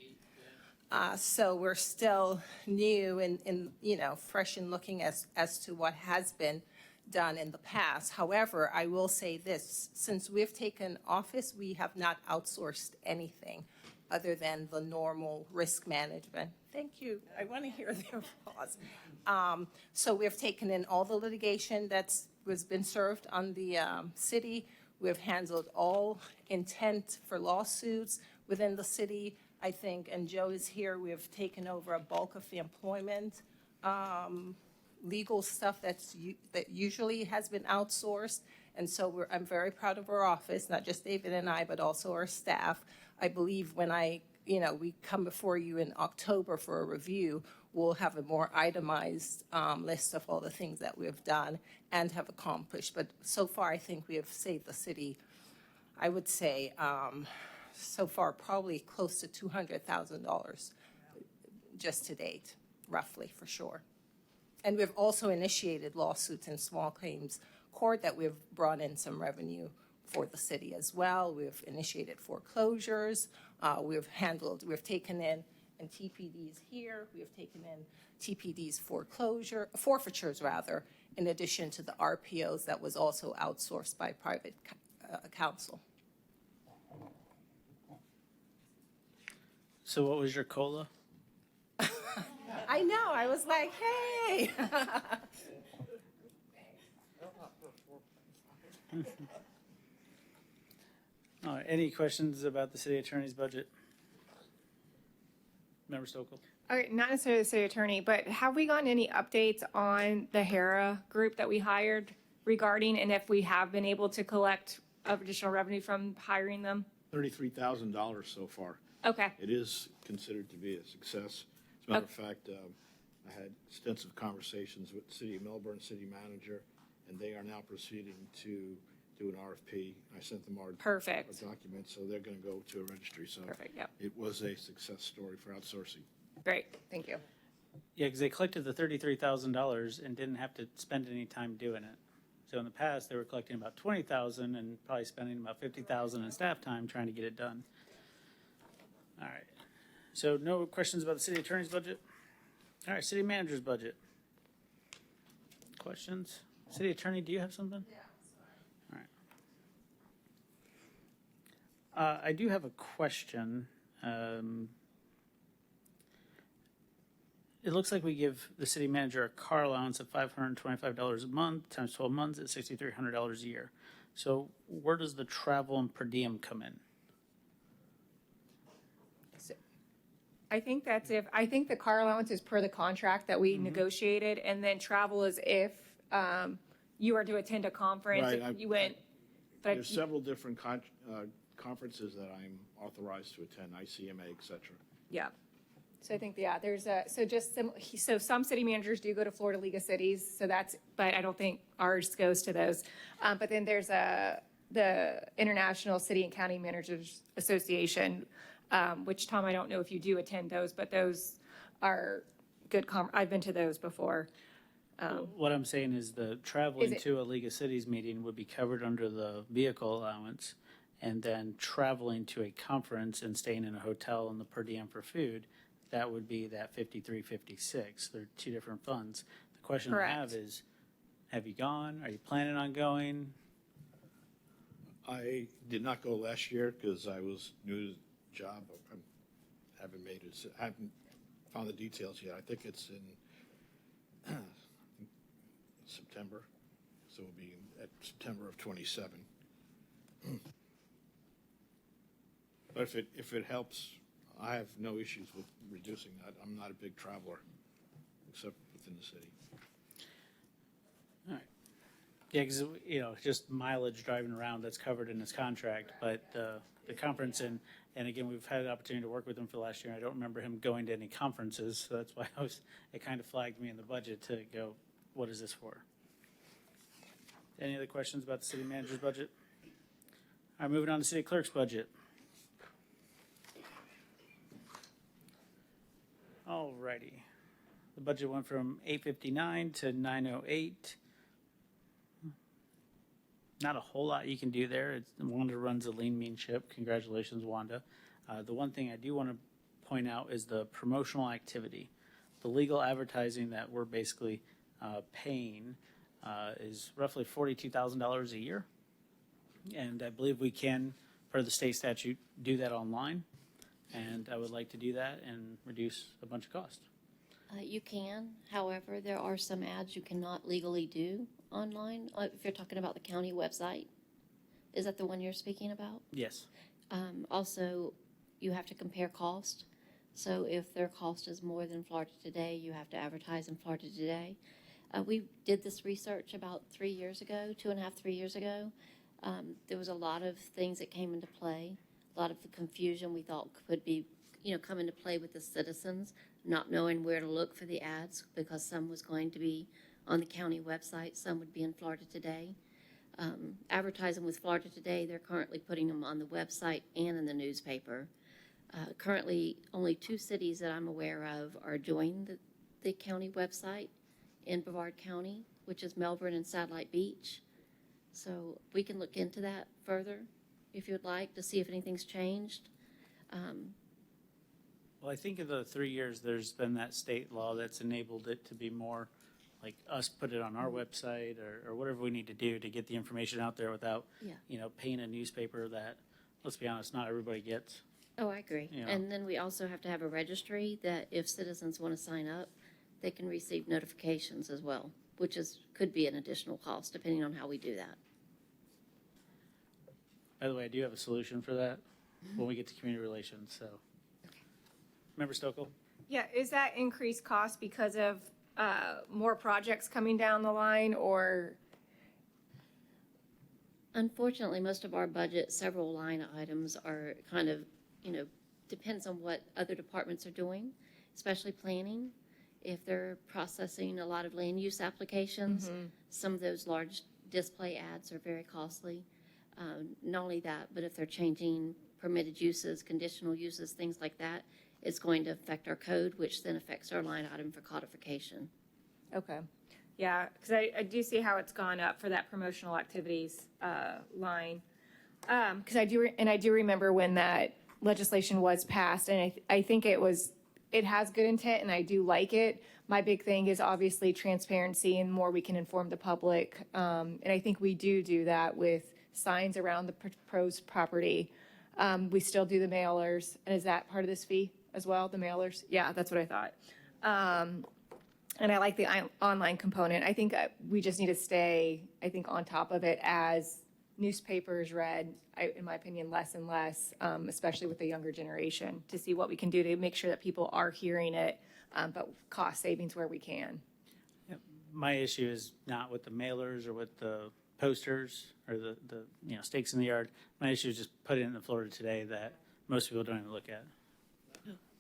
Speaker 14: So we're still new and, fresh in looking as to what has been done in the past. However, I will say this, since we've taken office, we have not outsourced anything other than the normal risk management. Thank you. I want to hear the applause. So we've taken in all the litigation that's been served on the city. We've handled all intent for lawsuits within the city, I think, and Joe is here. We have taken over a bulk of the employment legal stuff that usually has been outsourced. And so I'm very proud of our office, not just David and I, but also our staff. I believe when we come before you in October for a review, we'll have a more itemized list of all the things that we've done and have accomplished. But so far, I think we have saved the city, I would say, so far, probably close to $200,000 just to date, roughly, for sure. And we've also initiated lawsuits in small claims court that we've brought in some revenue for the city as well. We've initiated foreclosures. We've taken in, and TPDs here, we have taken in TPDs forfeitures rather, in addition to the RPOs that was also outsourced by private counsel.
Speaker 11: So what was your COLA?
Speaker 14: I know, I was like, hey.
Speaker 11: All right, any questions about the city attorney's budget? Member Stokel?
Speaker 7: All right, not necessarily the city attorney, but have we gotten any updates on the HERA group that we hired regarding, and if we have been able to collect additional revenue from hiring them?
Speaker 6: $33,000 so far.
Speaker 7: Okay.
Speaker 6: It is considered to be a success. As a matter of fact, I had extensive conversations with the City of Melbourne City Manager, and they are now proceeding to do an RFP. I sent them our documents, so they're going to go to a registry. So
Speaker 7: Perfect, yep.
Speaker 6: It was a success story for outsourcing.
Speaker 7: Great, thank you.
Speaker 11: Yeah, because they collected the $33,000 and didn't have to spend any time doing it. So in the past, they were collecting about $20,000 and probably spending about $50,000 in staff time trying to get it done. All right. So no questions about the city attorney's budget? All right, city manager's budget. Questions? City attorney, do you have something? Yeah. All right. I do have a question. It looks like we give the city manager a car allowance of $525 a month times 12 months at $6,300 a year. So where does the travel and per diem come in?
Speaker 7: I think the car allowance is per the contract that we negotiated, and then travel is if you are to attend a conference,
Speaker 6: Right,
Speaker 7: if you went. But
Speaker 6: There's several different conferences that I'm authorized to attend, ICMA, et cetera.
Speaker 7: Yeah. So I think, so some city managers do go to Florida League of Cities, but I don't think ours goes to those. But then there's the International City and County Managers Association, which, Tom, I don't know if you do attend those, but those are good. I've been to those before.
Speaker 11: What I'm saying is the traveling to a League of Cities meeting would be covered under the vehicle allowance, and then traveling to a conference and staying in a hotel and the per diem for food, that would be that 5356. They're two different funds. The question I have is, have you gone? Are you planning on going?
Speaker 6: I did not go last year because I was new to the job. I haven't found the details yet. I think it's in September, so it'll be at September of 27. But if it helps, I have no issues with reducing that. I'm not a big traveler, except within the city.
Speaker 11: All right. Yeah, because, just mileage driving around, that's covered in this contract, but the conference, and again, we've had an opportunity to work with him for the last year. I don't remember him going to any conferences, so that's why it kind of flagged me in the budget to go, what is this for? Any other questions about the city manager's budget? All right, moving on to city clerk's budget. All righty. The budget went from $859 to $908. not a whole lot you can do there. Wanda runs a lean mean ship. Congratulations, Wanda. The one thing I do want to point out is the promotional activity. The legal advertising that we're basically paying is roughly $42,000 a year. And I believe we can, per the state statute, do that online. And I would like to do that and reduce a bunch of costs.
Speaker 1: You can, however, there are some ads you cannot legally do online, if you're talking about the county website. Is that the one you're speaking about?
Speaker 11: Yes.
Speaker 1: Also, you have to compare cost. So if their cost is more than Florida Today, you have to advertise in Florida Today. We did this research about 3 years ago, 2.5, 3 years ago. There was a lot of things that came into play, a lot of the confusion we thought could be, come into play with the citizens, not knowing where to look for the ads because some was going to be on the county website, some would be in Florida Today. Advertising with Florida Today, they're currently putting them on the website and in the newspaper. Currently, only 2 cities that I'm aware of are doing the county website in Brevard County, which is Melbourne and Satellite Beach. So we can look into that further if you'd like to see if anything's changed.
Speaker 11: Well, I think in the 3 years, there's been that state law that's enabled it to be more like us put it on our website or whatever we need to do to get the information out there without,
Speaker 1: Yeah.
Speaker 11: paying a newspaper that, let's be honest, not everybody gets.
Speaker 1: Oh, I agree.
Speaker 11: Yeah.
Speaker 1: And then we also have to have a registry that if citizens want to sign up, they can receive notifications as well, which could be an additional cost depending on how we do that.
Speaker 11: By the way, I do have a solution for that when we get to community relations, so. Member Stokel?
Speaker 7: Yeah, is that increased cost because of more projects coming down the line, or?
Speaker 1: Unfortunately, most of our budget, several line items are kind of, depends on what other departments are doing, especially planning. If they're processing a lot of land use applications, some of those large display ads are very costly. Not only that, but if they're changing permitted uses, conditional uses, things like that, it's going to affect our code, which then affects our line item for codification.
Speaker 7: Okay. Yeah, because I do see how it's gone up for that promotional activities line. Because I do remember when that legislation was passed, and I think it has good intent, and I do like it. My big thing is obviously transparency, and more we can inform the public. And I think we do that with signs around the proposed property. We still do the mailers, and is that part of this fee as well, the mailers? Yeah, that's what I thought. And I like the online component. I think we just need to stay, on top of it as newspapers read, in my opinion, less and less, especially with the younger generation, to see what we can do to make sure that people are hearing it, but cost savings where we can.
Speaker 11: My issue is not with the mailers or with the posters or the stakes in the yard. My issue is just put it in the Florida Today that most people don't even look at.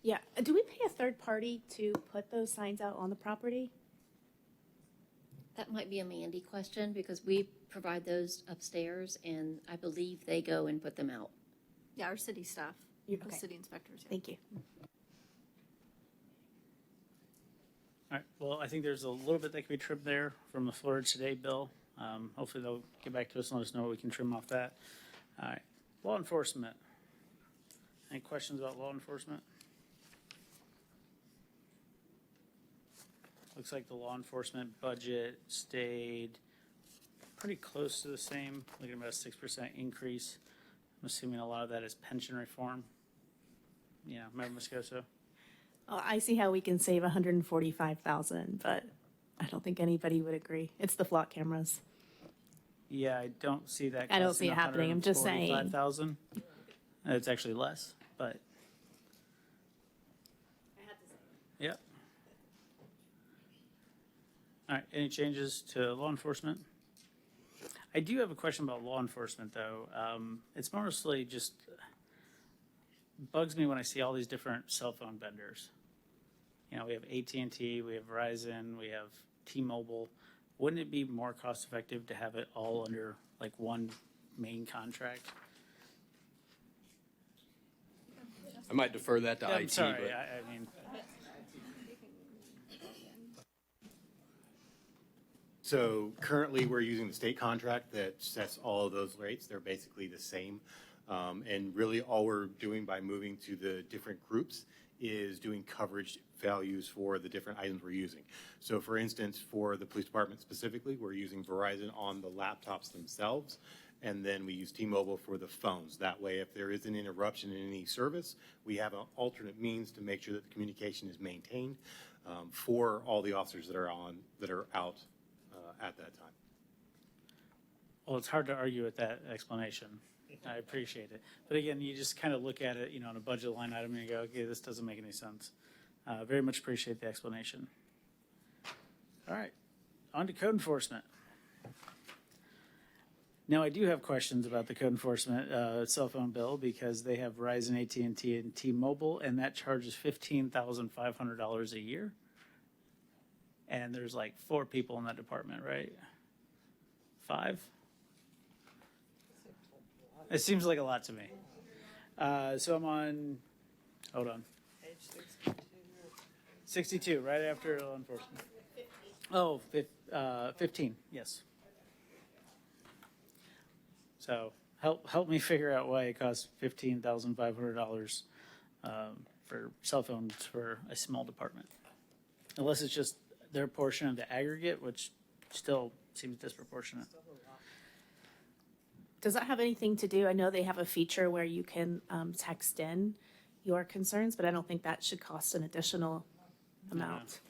Speaker 13: Yeah, do we pay a third party to put those signs out on the property?
Speaker 1: That might be a Mandy question because we provide those upstairs and I believe they go and put them out.
Speaker 15: Yeah, our city staff,
Speaker 13: Okay.
Speaker 15: city inspectors. Yeah.
Speaker 13: Thank you.
Speaker 11: All right, well, I think there's a little bit that can be trimmed there from the Florida Today bill. Hopefully they'll get back to us and let us know what we can trim off that. All right, law enforcement. Any questions about law enforcement? Looks like the law enforcement budget stayed pretty close to the same, looking at about a 6% increase. I'm assuming a lot of that is pension reform. Yeah, Member Moscoso?
Speaker 13: Oh, I see how we can save 145,000, but I don't think anybody would agree. It's the flock cameras.
Speaker 11: Yeah, I don't see that.
Speaker 13: I don't see it happening. I'm just saying.
Speaker 11: 145,000. It's actually less, but.
Speaker 13: I had to say.
Speaker 11: Yeah. All right, any changes to law enforcement? I do have a question about law enforcement, though. It's mostly just bugs me when I see all these different cell phone vendors. We have AT&T, we have Verizon, we have T-Mobile. Wouldn't it be more cost effective to have it all under like one main contract?
Speaker 16: I might defer that to
Speaker 11: Yeah, I'm
Speaker 16: IT.
Speaker 11: sorry,
Speaker 16: But
Speaker 11: I mean,
Speaker 17: So currently, we're using the state contract that sets all of those rates. They're basically the same. And really, all we're doing by moving to the different groups is doing coverage values for the different items we're using. So for instance, for the police department specifically, we're using Verizon on the laptops themselves, and then we use T-Mobile for the phones. That way, if there is an interruption in any service, we have an alternate means to make sure that the communication is maintained for all the officers that are out at that time.
Speaker 11: Well, it's hard to argue with that explanation. I appreciate it. But again, you just kind of look at it, on a budget line item and you go, okay, this doesn't make any sense. Very much appreciate the explanation. All right, on to code enforcement. Now, I do have questions about the code enforcement cell phone bill because they have Verizon, AT&T, and T-Mobile, and that charges $15,500 a year. And there's like 4 people in that department, right? 5? It seems like a lot to me. So I'm on, hold on.
Speaker 12: Page 62.
Speaker 11: 62, right after law enforcement. Oh, 15, yes. So help me figure out why it costs $15,500 for cell phones for a small department. Unless it's just their portion of the aggregate, which still seems disproportionate.
Speaker 13: Does that have anything to do? I know they have a feature where you can text in your concerns, but I don't think that should cost an additional amount.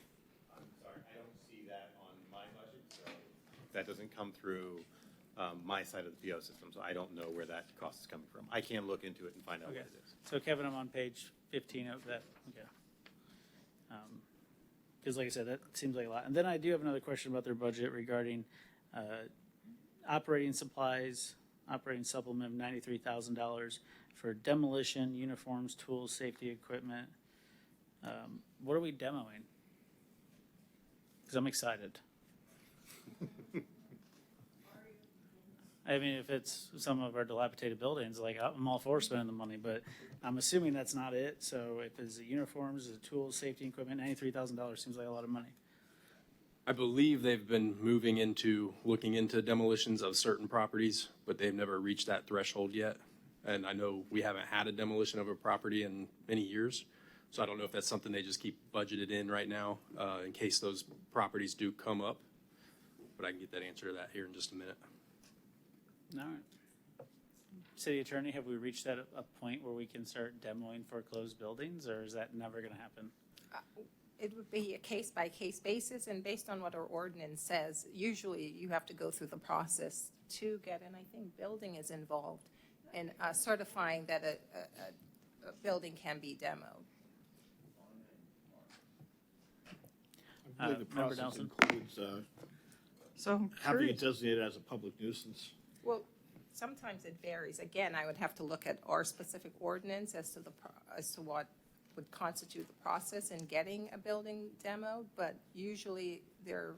Speaker 17: I'm sorry, I don't see that on my budget, so that doesn't come through my side of the PO system, so I don't know where that cost is coming from. I can look into it and find out what it is.
Speaker 11: So Kevin, I'm on page 15 of that. Okay. Because like I said, that seems like a lot. And then I do have another question about their budget regarding operating supplies, operating supplement of $93,000 for demolition, uniforms, tools, safety equipment. What are we demoing? Because I'm excited. I mean, if it's some of our dilapidated buildings, like I'm all for spending the money, but I'm assuming that's not it. So if it's the uniforms, the tools, safety equipment, $93,000 seems like a lot of money.
Speaker 16: I believe they've been looking into demolitions of certain properties, but they've never reached that threshold yet. And I know we haven't had a demolition of a property in many years. So I don't know if that's something they just keep budgeted in right now in case those properties do come up. But I can get that answer to that here in just a minute.
Speaker 11: All right. City Attorney, have we reached that a point where we can start demoing foreclosed buildings, or is that never going to happen?
Speaker 14: It would be a case-by-case basis, and based on what our ordinance says, usually you have to go through the process to get, and I think building is involved in certifying that a building can be demoed.
Speaker 6: I believe the
Speaker 11: Member
Speaker 6: process
Speaker 11: Nelson?
Speaker 6: includes
Speaker 12: So I'm
Speaker 6: having it
Speaker 12: curious.
Speaker 6: designated as a public nuisance.
Speaker 14: Well, sometimes it varies. Again, I would have to look at our specific ordinance as to what would constitute the process in getting a building demoed, but usually there are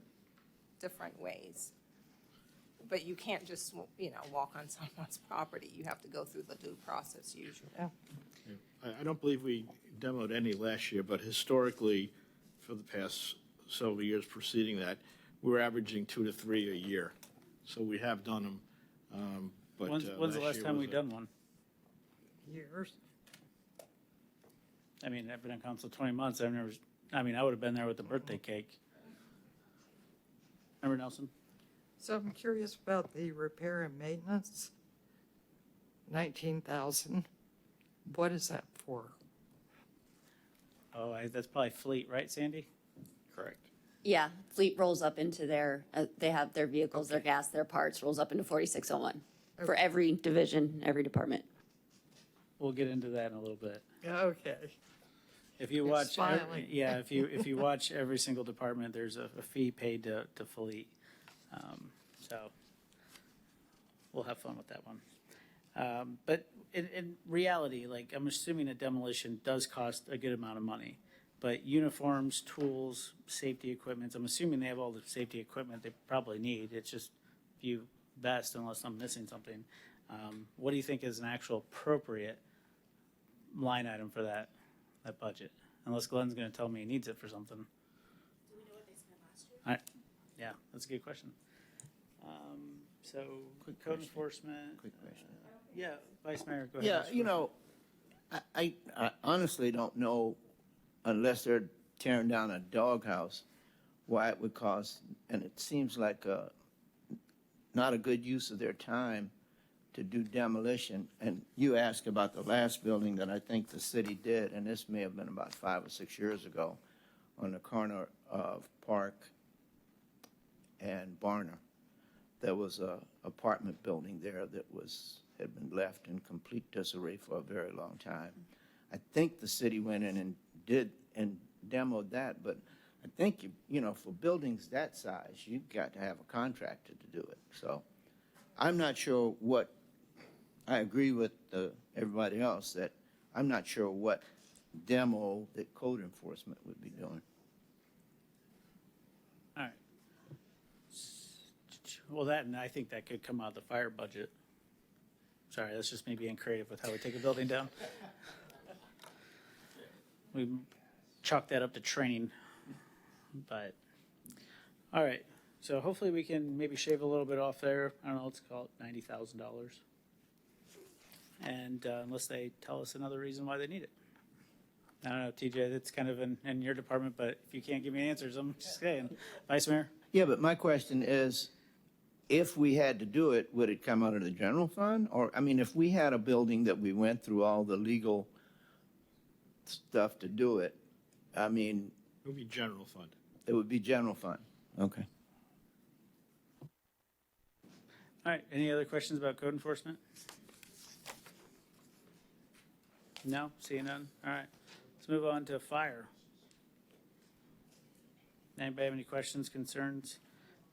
Speaker 14: different ways. But you can't just, walk on someone's property. You have to go through the due process usually.
Speaker 12: Yeah.
Speaker 6: I don't believe we demoed any last year, but historically, for the past several years preceding that, we were averaging 2 to 3 a year. So we have done them. But
Speaker 11: When's the last
Speaker 6: year
Speaker 11: time
Speaker 6: was
Speaker 11: we've done one?
Speaker 12: Years.
Speaker 11: I mean, I've been on council 20 months. I would have been there with the birthday cake. Member Nelson?
Speaker 12: So I'm curious about the repair and maintenance. 19,000. What is that for?
Speaker 11: Oh, that's probably fleet, right, Sandy?
Speaker 8: Correct.
Speaker 15: Yeah, fleet rolls up into they have their vehicles, their gas, their parts, rolls up into 4601 for every division, every department.
Speaker 11: We'll get into that in a little bit.
Speaker 12: Okay.
Speaker 11: If you
Speaker 12: It's
Speaker 11: watch,
Speaker 12: smiling.
Speaker 11: if you watch every single department, there's a fee paid to fleet. So we'll have fun with that one. But in reality, like I'm assuming a demolition does cost a good amount of money. But uniforms, tools, safety equipment, I'm assuming they have all the safety equipment they probably need. It's just few best unless I'm missing something. What do you think is an actual appropriate line item for that budget? Unless Glenn's going to tell me he needs it for something.
Speaker 13: Do we know what they spent last year?
Speaker 11: Yeah, that's a good question. So code enforcement.
Speaker 1: Quick question.
Speaker 11: Yeah, Vice Mayor, go ahead.
Speaker 1: Yeah,
Speaker 11: Ask your
Speaker 1: you know, I honestly don't know, unless they're tearing down a doghouse, why it would cost, and it seems like not a good use of their time to do demolition. And you asked about the last building that I think the city did, and this may have been about 5 or 6 years ago, on the corner of Park and Barner. There was a apartment building there that had been left in complete disarray for a very long time. I think the city went in and demoed that, but I think you know, for buildings that size, you've got to have a contractor to do it. So I'm not sure what, I agree with everybody else that I'm not sure what demo that code enforcement would be doing.
Speaker 11: All right. Well, and I think that could come out of the fire budget. Sorry, that's just me being creative with how we take a building down. We chalk that up to training, but, all right. So hopefully we can maybe shave a little bit off there. I don't know, let's call it $90,000. And unless they tell us another reason why they need it. I don't know, TJ, that's kind of in your department, but if you can't give me answers, I'm just saying. Vice Mayor?
Speaker 1: Yeah, but my question is, if we had to do it, would it come out of the general fund? Or, I mean, if we had a building that we went through all the legal stuff to do it, I mean.
Speaker 6: It would be general fund.
Speaker 1: It would be general fund. Okay.
Speaker 11: All right, any other questions about code enforcement? No, seeing none? All right, let's move on to fire. Anybody have any questions, concerns?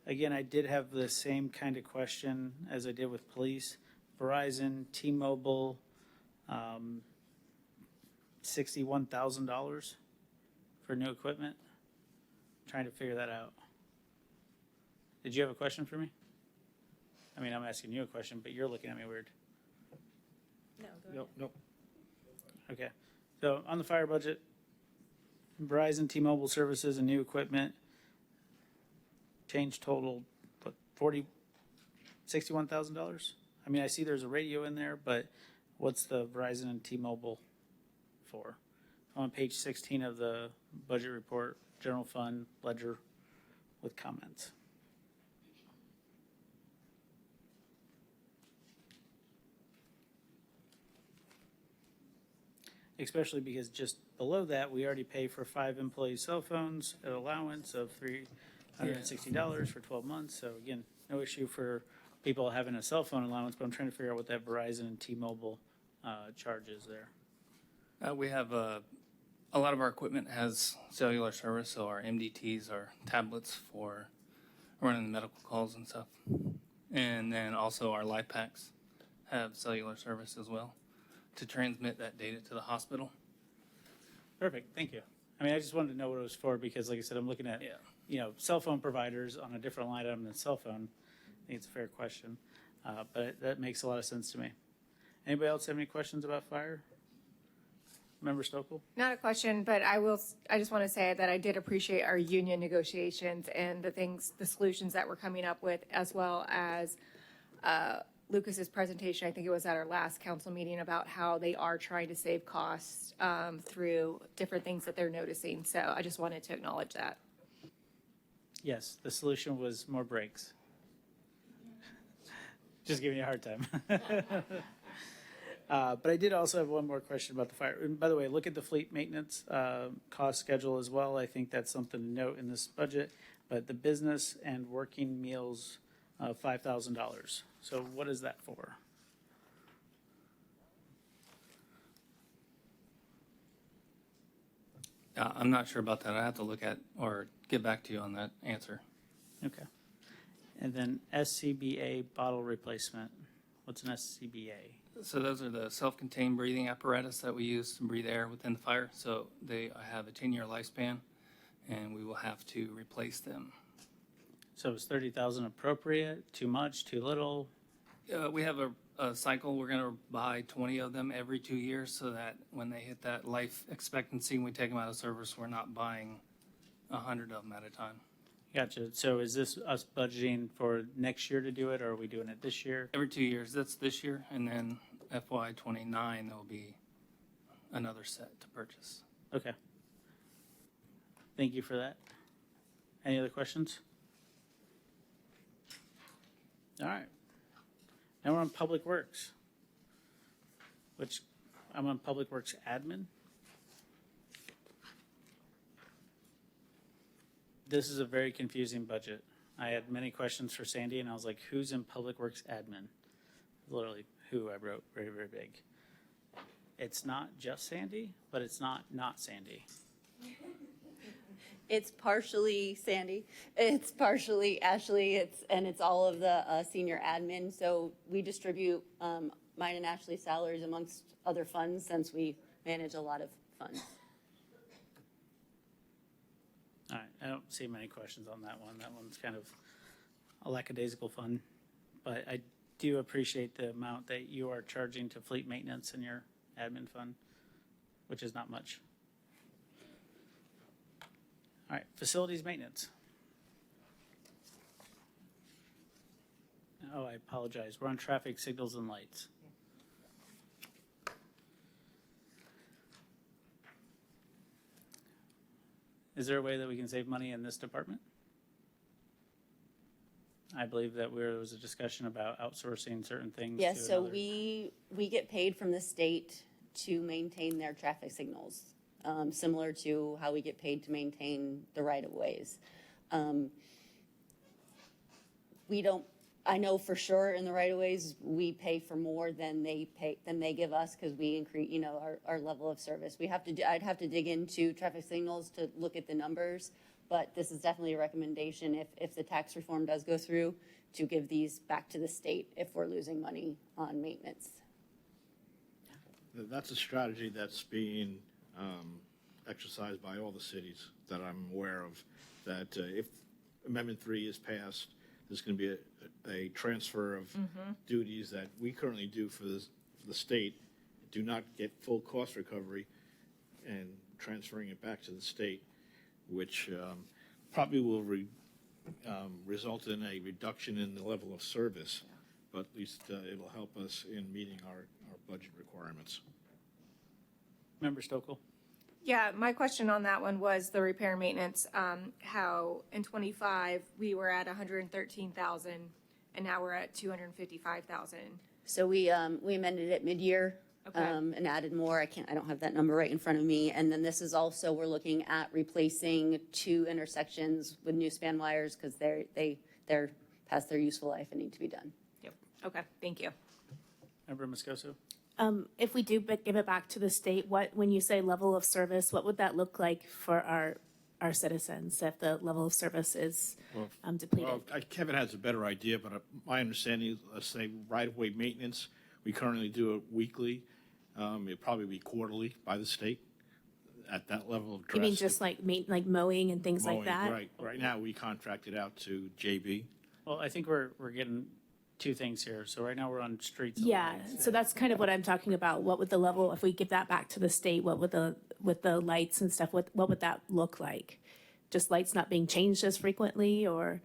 Speaker 11: Again, I did have the same kind of question as I did with police. Verizon, T-Mobile, $61,000 for new equipment. Trying to figure that out. Did you have a question for me? I mean, I'm asking you a question, but you're looking at me weird.
Speaker 7: No, go ahead.
Speaker 6: Nope.
Speaker 11: Okay, so on the fire budget, Verizon, T-Mobile services and new equipment, change total, what, $61,000? I mean, I see there's a radio in there, but what's the Verizon and T-Mobile for? On page 16 of the budget report, general fund ledger with comments. Especially because just below that, we already pay for 5 employee cell phones, an allowance of $360 for 12 months. So again, no issue for people having a cell phone allowance, but I'm trying to figure out what that Verizon and T-Mobile charge is there.
Speaker 18: We have a lot of our equipment has cellular service, so our MDTs are tablets for running the medical calls and stuff. And then also our life packs have cellular service as well to transmit that data to the hospital.
Speaker 11: Perfect, thank you. I mean, I just wanted to know what it was for because, like I said, I'm looking at, cell phone providers on a different line item than cell phone. I think it's a fair question, but that makes a lot of sense to me. Anybody else have any questions about fire? Member Stokel?
Speaker 7: Not a question, but I just want to say that I did appreciate our union negotiations and the solutions that we're coming up with, as well as Lucas's presentation. I think it was at our last council meeting about how they are trying to save costs through different things that they're noticing. So I just wanted to acknowledge that.
Speaker 11: Yes, the solution was more breaks. Just giving you a hard time. But I did also have one more question about the fire. And by the way, look at the fleet maintenance cost schedule as well. I think that's something to note in this budget. But the business and working meals, $5,000. So what is that for?
Speaker 18: I'm not sure about that. I have to look at or get back to you on that answer.
Speaker 11: Okay. And then SCBA bottle replacement. What's an SCBA?
Speaker 18: So those are the self-contained breathing apparatus that we use to breathe air within the fire. So they have a 10-year lifespan, and we will have to replace them.
Speaker 11: So is 30,000 appropriate? Too much? Too little?
Speaker 18: We have a cycle. We're going to buy 20 of them every 2 years so that when they hit that life expectancy and we take them out of service, we're not buying 100 of them at a time.
Speaker 11: Gotcha. So is this us budgeting for next year to do it, or are we doing it this year?
Speaker 18: Every 2 years, that's this year, and then FY29, there'll be another set to purchase.
Speaker 11: Okay. Thank you for that. Any other questions? All right. Now we're on Public Works, which I'm on Public Works Admin. This is a very confusing budget. I had many questions for Sandy, and I was like, who's in Public Works Admin? Literally, who I wrote very, very big. It's not just Sandy, but it's not Sandy.
Speaker 15: It's partially Sandy, it's partially Ashley, it's all of the senior admin. So we distribute mine and Ashley's salaries amongst other funds since we manage a lot of funds.
Speaker 11: All right, I don't see many questions on that one. That one's kind of a lackadaisical fund. But I do appreciate the amount that you are charging to fleet maintenance in your admin fund, which is not much. All right, facilities maintenance. Oh, I apologize. We're on traffic signals and lights. Is there a way that we can save money in this department? I believe that there was a discussion about outsourcing certain things.
Speaker 15: Yes,
Speaker 11: to
Speaker 15: so
Speaker 11: another.
Speaker 15: we get paid from the state to maintain their traffic signals, similar to how we get paid to maintain the right-of-ways. We don't, I know for sure in the right-of-ways, we pay for more than they give us because we increase, our level of service. I'd have to dig into traffic signals to look at the numbers, but this is definitely a recommendation if the tax reform does go through to give these back to the state if we're losing money on maintenance.
Speaker 6: That's a strategy that's being exercised by all the cities that I'm aware of, that if Amendment 3 is passed, there's going to be a transfer of duties that we currently do for the state, do not get full cost recovery, and transferring it back to the state, which probably will result in a reduction in the level of service, but at least it'll help us in meeting our budget requirements.
Speaker 11: Member Stokel?
Speaker 7: Yeah, my question on that one was the repair and maintenance, how in 25, we were at 113,000 and now we're at 255,000.
Speaker 15: So we amended it mid-year.
Speaker 7: Okay.
Speaker 15: And added more. I don't have that number right in front of me. And then this is also, we're looking at replacing 2 intersections with new span wires because they're past their useful life and need to be done.
Speaker 7: Yep, okay, thank you.
Speaker 11: Member Moscoso?
Speaker 13: If we do give it back to the state, when you say level of service, what would that look like for our citizens if the level of service is depleted?
Speaker 6: Well, Kevin has a better idea, but my understanding is, let's say, right-of-way maintenance, we currently do it weekly. It'd probably be quarterly by the state at that level of
Speaker 13: You mean
Speaker 6: drastic
Speaker 13: just like mowing and things
Speaker 6: mowing,
Speaker 13: like that?
Speaker 6: Right. Right now, we contract it out to JB.
Speaker 11: Well, I think we're getting 2 things here. So right now we're on streets. and
Speaker 13: Yeah,
Speaker 11: lights.
Speaker 13: so that's kind of what I'm talking about. What would the level, if we give that back to the state, what would with the lights and stuff, what would that look like? Just lights not being changed as frequently, or?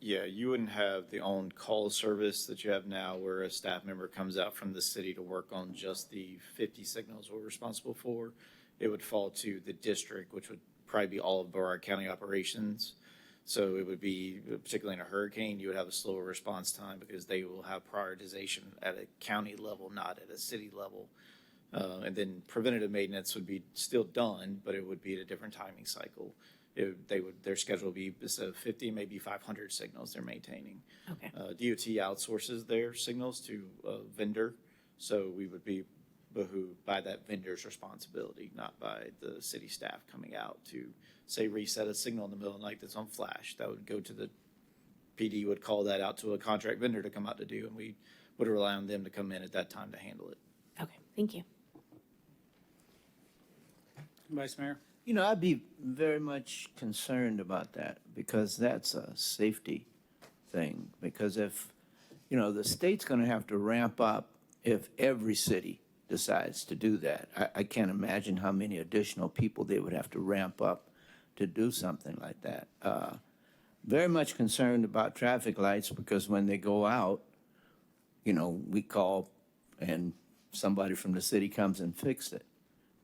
Speaker 8: Yeah, you wouldn't have the on-call service that you have now where a staff member comes out from the city to work on just the 50 signals we're responsible for. It would fall to the district, which would probably be all of Brevard County operations. So it would be, particularly in a hurricane, you would have a slower response time because they will have prioritization at a county level, not at a city level. And then preventative maintenance would be still done, but it would be at a different timing cycle. Their schedule would be instead of 50, maybe 500 signals they're maintaining.
Speaker 13: Okay.
Speaker 8: DOT outsources their signals to a vendor, so we would be behooved by that vendor's responsibility, not by the city staff coming out to, say, reset a signal in the middle of the night that's on flash. That would go to the PD, would call that out to a contract vendor to come out to do, and we would rely on them to come in at that time to handle it.
Speaker 13: Okay, thank you.
Speaker 11: Vice Mayor?
Speaker 19: I'd be very much concerned about that because that's a safety thing. Because if, the state's going to have to ramp up if every city decides to do that. I can't imagine how many additional people they would have to ramp up to do something like that. Very much concerned about traffic lights because when they go out, you know, we call and somebody from the city comes and fixes it.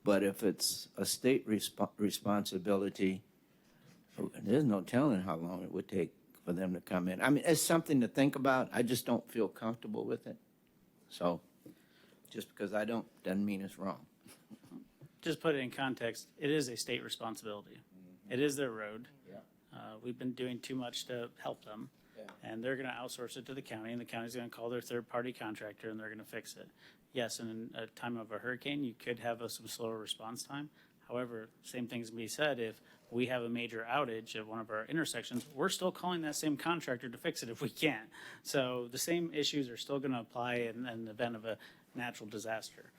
Speaker 19: But if it's a state responsibility, there's no telling how long it would take for them to come in. I mean, it's something to think about. I just don't feel comfortable with it. So just because I don't, doesn't mean it's wrong.
Speaker 11: Just put it in context, it is a state responsibility. It is their road.
Speaker 19: Yeah.
Speaker 11: We've been doing too much to help them. And they're going to outsource it to the county, and the county's going to call their third-party contractor, and they're going to fix it. Yes, in a time of a hurricane, you could have some slower response time. However, same things can be said if we have a major outage at one of our intersections, we're still calling that same contractor to fix it if we can. So the same issues are still going to apply in the event of a natural disaster.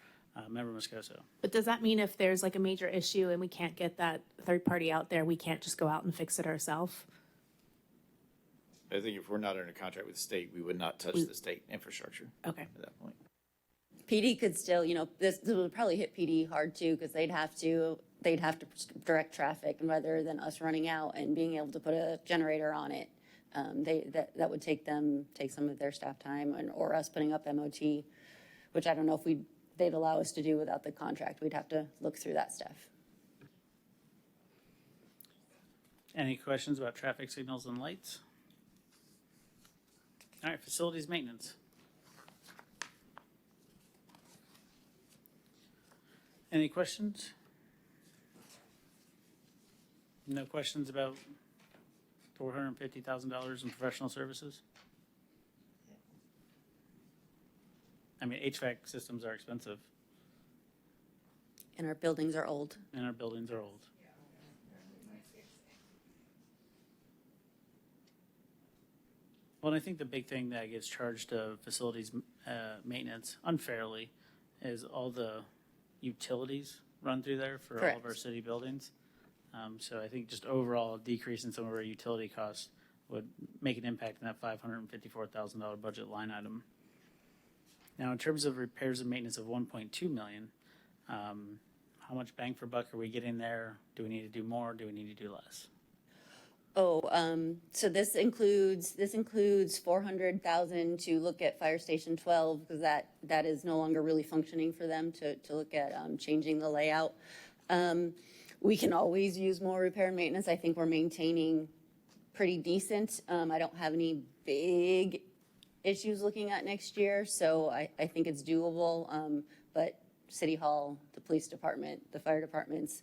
Speaker 11: Member Moscoso.
Speaker 13: But does that mean if there's like a major issue and we can't get that third party out there, we can't just go out and fix it ourselves?
Speaker 8: I think if we're not under contract with the state, we would not touch the state infrastructure.
Speaker 13: Okay.
Speaker 8: At that point.
Speaker 15: PD could still, you know, this would probably hit PD hard too, because they'd have to direct traffic, and rather than us running out and being able to put a generator on it, that would take some of their staff time, or us putting up MOT, which I don't know if they'd allow us to do without the contract. We'd have to look through that stuff.
Speaker 11: Any questions about traffic signals and lights? All right, facilities maintenance. Any questions? No questions about $450,000 in professional services? I mean, HVAC systems are expensive.
Speaker 15: And our buildings are old.
Speaker 11: And our buildings are old. Well, and I think the big thing that gets charged to facilities maintenance unfairly is all the utilities run through there for all of our city buildings. So I think just overall decrease in some of our utility costs would make an impact in that $554,000 budget line item. Now, in terms of repairs and maintenance of $1.2 million, how much bang for buck are we getting there? Do we need to do more? Do we need to do less?
Speaker 15: So this includes $400,000 to look at Fire Station 12, because that is no longer really functioning for them to look at changing the layout. We can always use more repair and maintenance. I think we're maintaining pretty decent. I don't have any big issues looking at next year, so I think it's doable. But City Hall, the police department, the fire departments,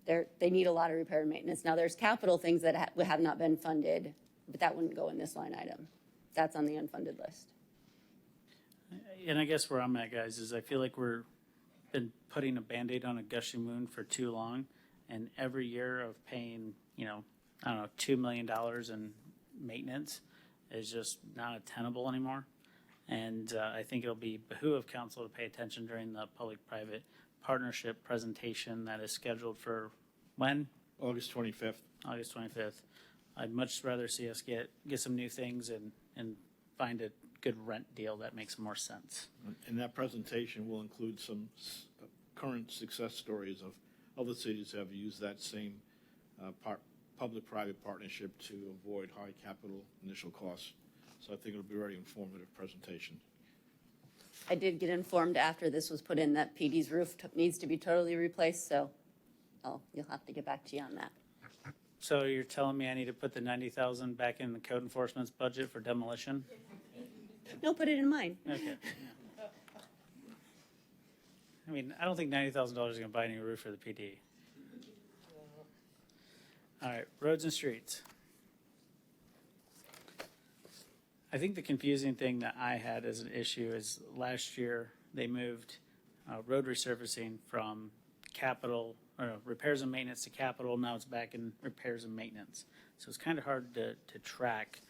Speaker 15: they need a lot of repair and maintenance. Now, there's capital things that have not been funded, but that wouldn't go in this line item. That's on the unfunded list.
Speaker 11: And I guess where I'm at, guys, is I feel like we're been putting a Band-Aid on a gushing wound for too long, and every year of paying, $2 million in maintenance is just not attainable anymore. And I think it'll be behoove of council to pay attention during the public-private partnership presentation that is scheduled for when?
Speaker 6: August 25th.
Speaker 11: August 25th. I'd much rather see us get some new things and find a good rent deal that makes more sense.
Speaker 6: And that presentation will include some current success stories of other cities that have used that same public-private partnership to avoid high capital initial costs. So I think it'll be a very informative presentation.
Speaker 15: I did get informed after this was put in that PD's roof needs to be totally replaced, so you'll have to get back to you on that.
Speaker 11: So you're telling me I need to put the $90,000 back in the code enforcement's budget for demolition?
Speaker 15: No, put it in mine.
Speaker 11: Okay. Yeah. I mean, I don't think $90,000 is going to buy any roof for the PD. All right, roads and streets. I think the confusing thing that I had as an issue is last year they moved road resurfacing from capital or repairs and maintenance to capital. Now it's back in repairs and maintenance. So it's kind of hard to track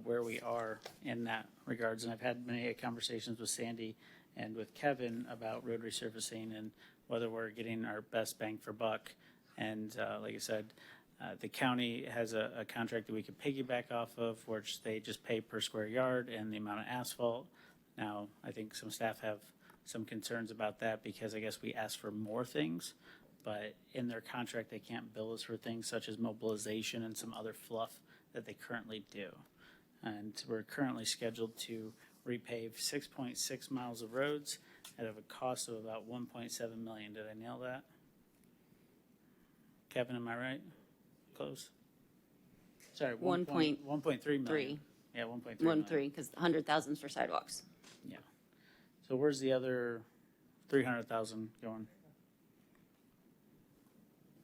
Speaker 11: where we are in that regards. And I've had many conversations with Sandy and with Kevin about road resurfacing and whether we're getting our best bang for buck. And like I said, the county has a contract that we could piggyback off of, which they just pay per square yard and the amount of asphalt. Now, I think some staff have some concerns about that because I guess we ask for more things, but in their contract, they can't bill us for things such as mobilization and some other fluff that they currently do. And we're currently scheduled to repave 6.6 miles of roads at a cost of about 1.7 million. Did I nail that? Kevin, am I right? Close? Sorry, 1.3 million.
Speaker 15: Three.
Speaker 11: Yeah, 1.3
Speaker 15: 1,
Speaker 11: million.
Speaker 15: 3, because 100,000 for sidewalks.
Speaker 11: Yeah. So where's the other 300,000 going?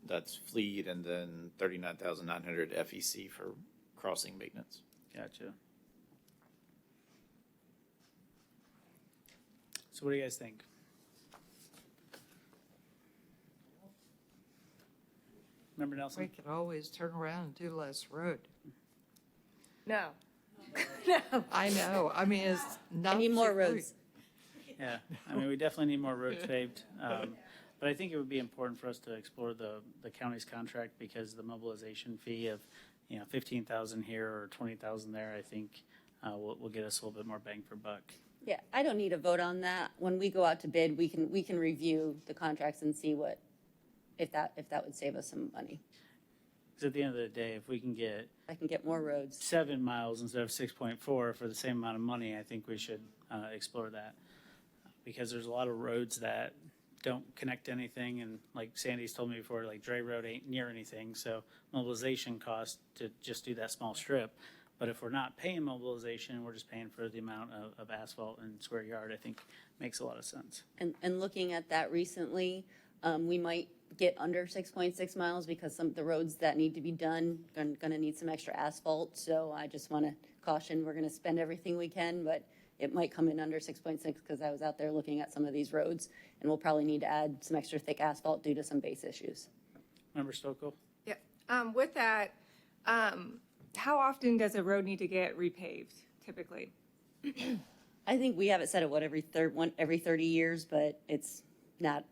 Speaker 8: That's fleet and then 39,900 FEC for crossing maintenance.
Speaker 11: Gotcha. So what do you guys think? Remember Nelson?
Speaker 12: We could always turn around and do less road.
Speaker 7: No.
Speaker 12: I know. I mean, it's not.
Speaker 15: I need more roads.
Speaker 11: Yeah, I mean, we definitely need more roads paved. But I think it would be important for us to explore the county's contract because the mobilization fee of, 15,000 here or 20,000 there, I think will get us a little bit more bang for buck.
Speaker 15: Yeah, I don't need a vote on that. When we go out to bid, we can review the contracts and see if that would save us some money.
Speaker 11: Because at the end of the day, if we can get
Speaker 15: I can get more roads.
Speaker 11: 7 miles instead of 6.4 for the same amount of money, I think we should explore that. Because there's a lot of roads that don't connect to anything, and like Sandy's told me before, like Dre Road ain't near anything, so mobilization costs to just do that small strip. But if we're not paying mobilization, we're just paying for the amount of asphalt and square yard, I think makes a lot of sense.
Speaker 15: And looking at that recently, we might get under 6.6 miles because some of the roads that need to be done are gonna need some extra asphalt. So I just wanna caution, we're gonna spend everything we can, but it might come in under 6.6 because I was out there looking at some of these roads and we'll probably need to add some extra thick asphalt due to some base issues.
Speaker 11: Member Stokel?
Speaker 7: Yeah. With that, how often does a road need to get repaved typically?
Speaker 15: I think we have it set at every 30 years, but it's not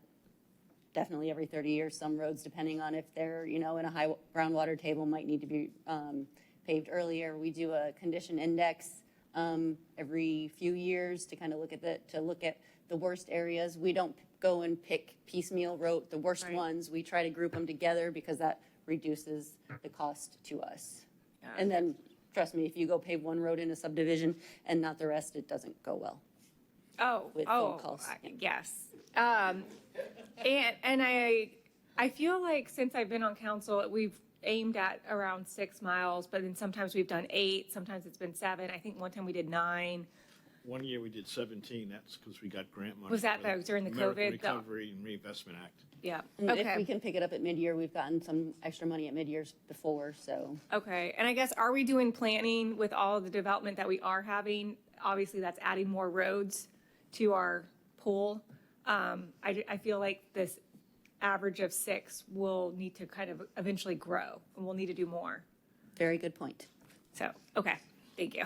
Speaker 15: definitely every 30 years. Some roads, depending on if they're, in a high groundwater table, might need to be paved earlier. We do a condition index every few years to kind of look at the worst areas. We don't go and pick piecemeal the worst ones. We try to group them together because that reduces the cost to us. And then, trust me, if you go pave one road in a subdivision and not the rest, it doesn't go well. With phone calls.
Speaker 7: Yes. And I feel like since I've been on council, we've aimed at around 6 miles, but then sometimes we've done 8, sometimes it's been 7. I think one time we did 9.
Speaker 6: One year we did 17, that's because we got grant money.
Speaker 7: Was that during the
Speaker 6: American
Speaker 7: COVID?
Speaker 6: Recovery and Reinvestment Act.
Speaker 7: Yeah.
Speaker 15: And
Speaker 7: Okay.
Speaker 15: if we can pick it up at mid-year, we've gotten some extra money at mid-years before, so.
Speaker 7: Okay, and I guess, are we doing planning with all of the development that we are having? Obviously, that's adding more roads to our pool. I feel like this average of 6 will need to kind of eventually grow, and we'll need to do more.
Speaker 15: Very good point.
Speaker 7: So, okay, thank you.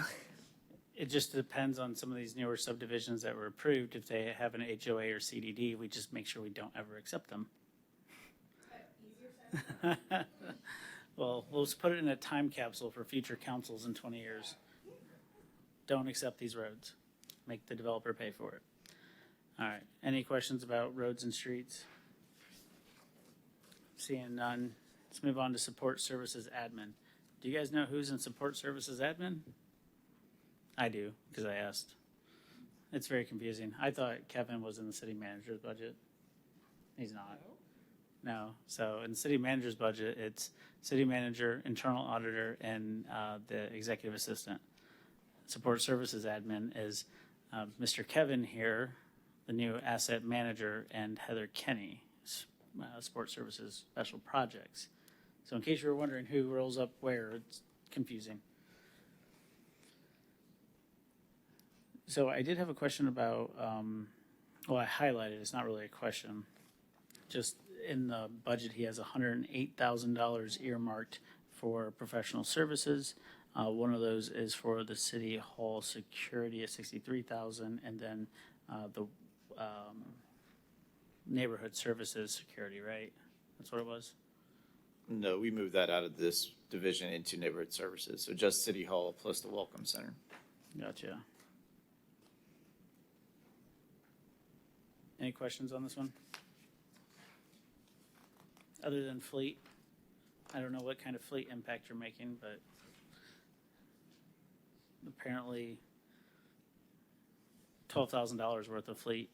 Speaker 11: It just depends on some of these newer subdivisions that were approved. If they have an HOA or CDD, we just make sure we don't ever accept them. Well, we'll just put it in a time capsule for future councils in 20 years. Don't accept these roads. Make the developer pay for it. All right, any questions about roads and streets? Seeing none, let's move on to support services admin. Do you guys know who's in support services admin? I do, because I asked. It's very confusing. I thought Kevin was in the city manager's budget. He's not. No. So in the city manager's budget, it's city manager, internal auditor, and the executive assistant. Support services admin is Mr. Kevin here, the new asset manager, and Heather Kenny, support services special projects. So in case you were wondering who rolls up where, it's confusing. So I did have a question about, well, I highlighted, it's not really a question. Just in the budget, he has $108,000 earmarked for professional services. One of those is for the city hall security at $63,000, and then the neighborhood services security, right? That's what it was?
Speaker 8: No, we moved that out of this division into neighborhood services. So just City Hall plus the Welcome Center.
Speaker 11: Gotcha. Any questions on this one? other than fleet. I don't know what kind of fleet impact you're making, but apparently $12,000 worth of fleet.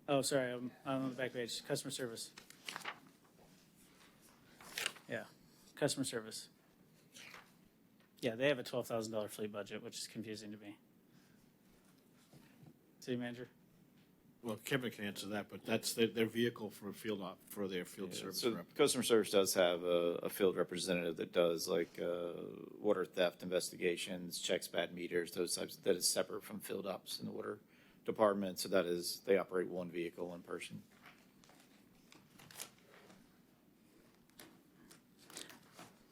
Speaker 11: Oh, sorry, I'm on the back page. Customer service. Yeah, customer service. Yeah, they have a $12,000 fleet budget, which is confusing to me. City manager?
Speaker 6: Well, Kevin can answer that, but that's their vehicle for their field service
Speaker 8: So
Speaker 6: rep.
Speaker 8: customer service does have a field representative that does like water theft investigations, checks bad meters, those types. That is separate from field ops in the water department. So that is, they operate one vehicle, one person.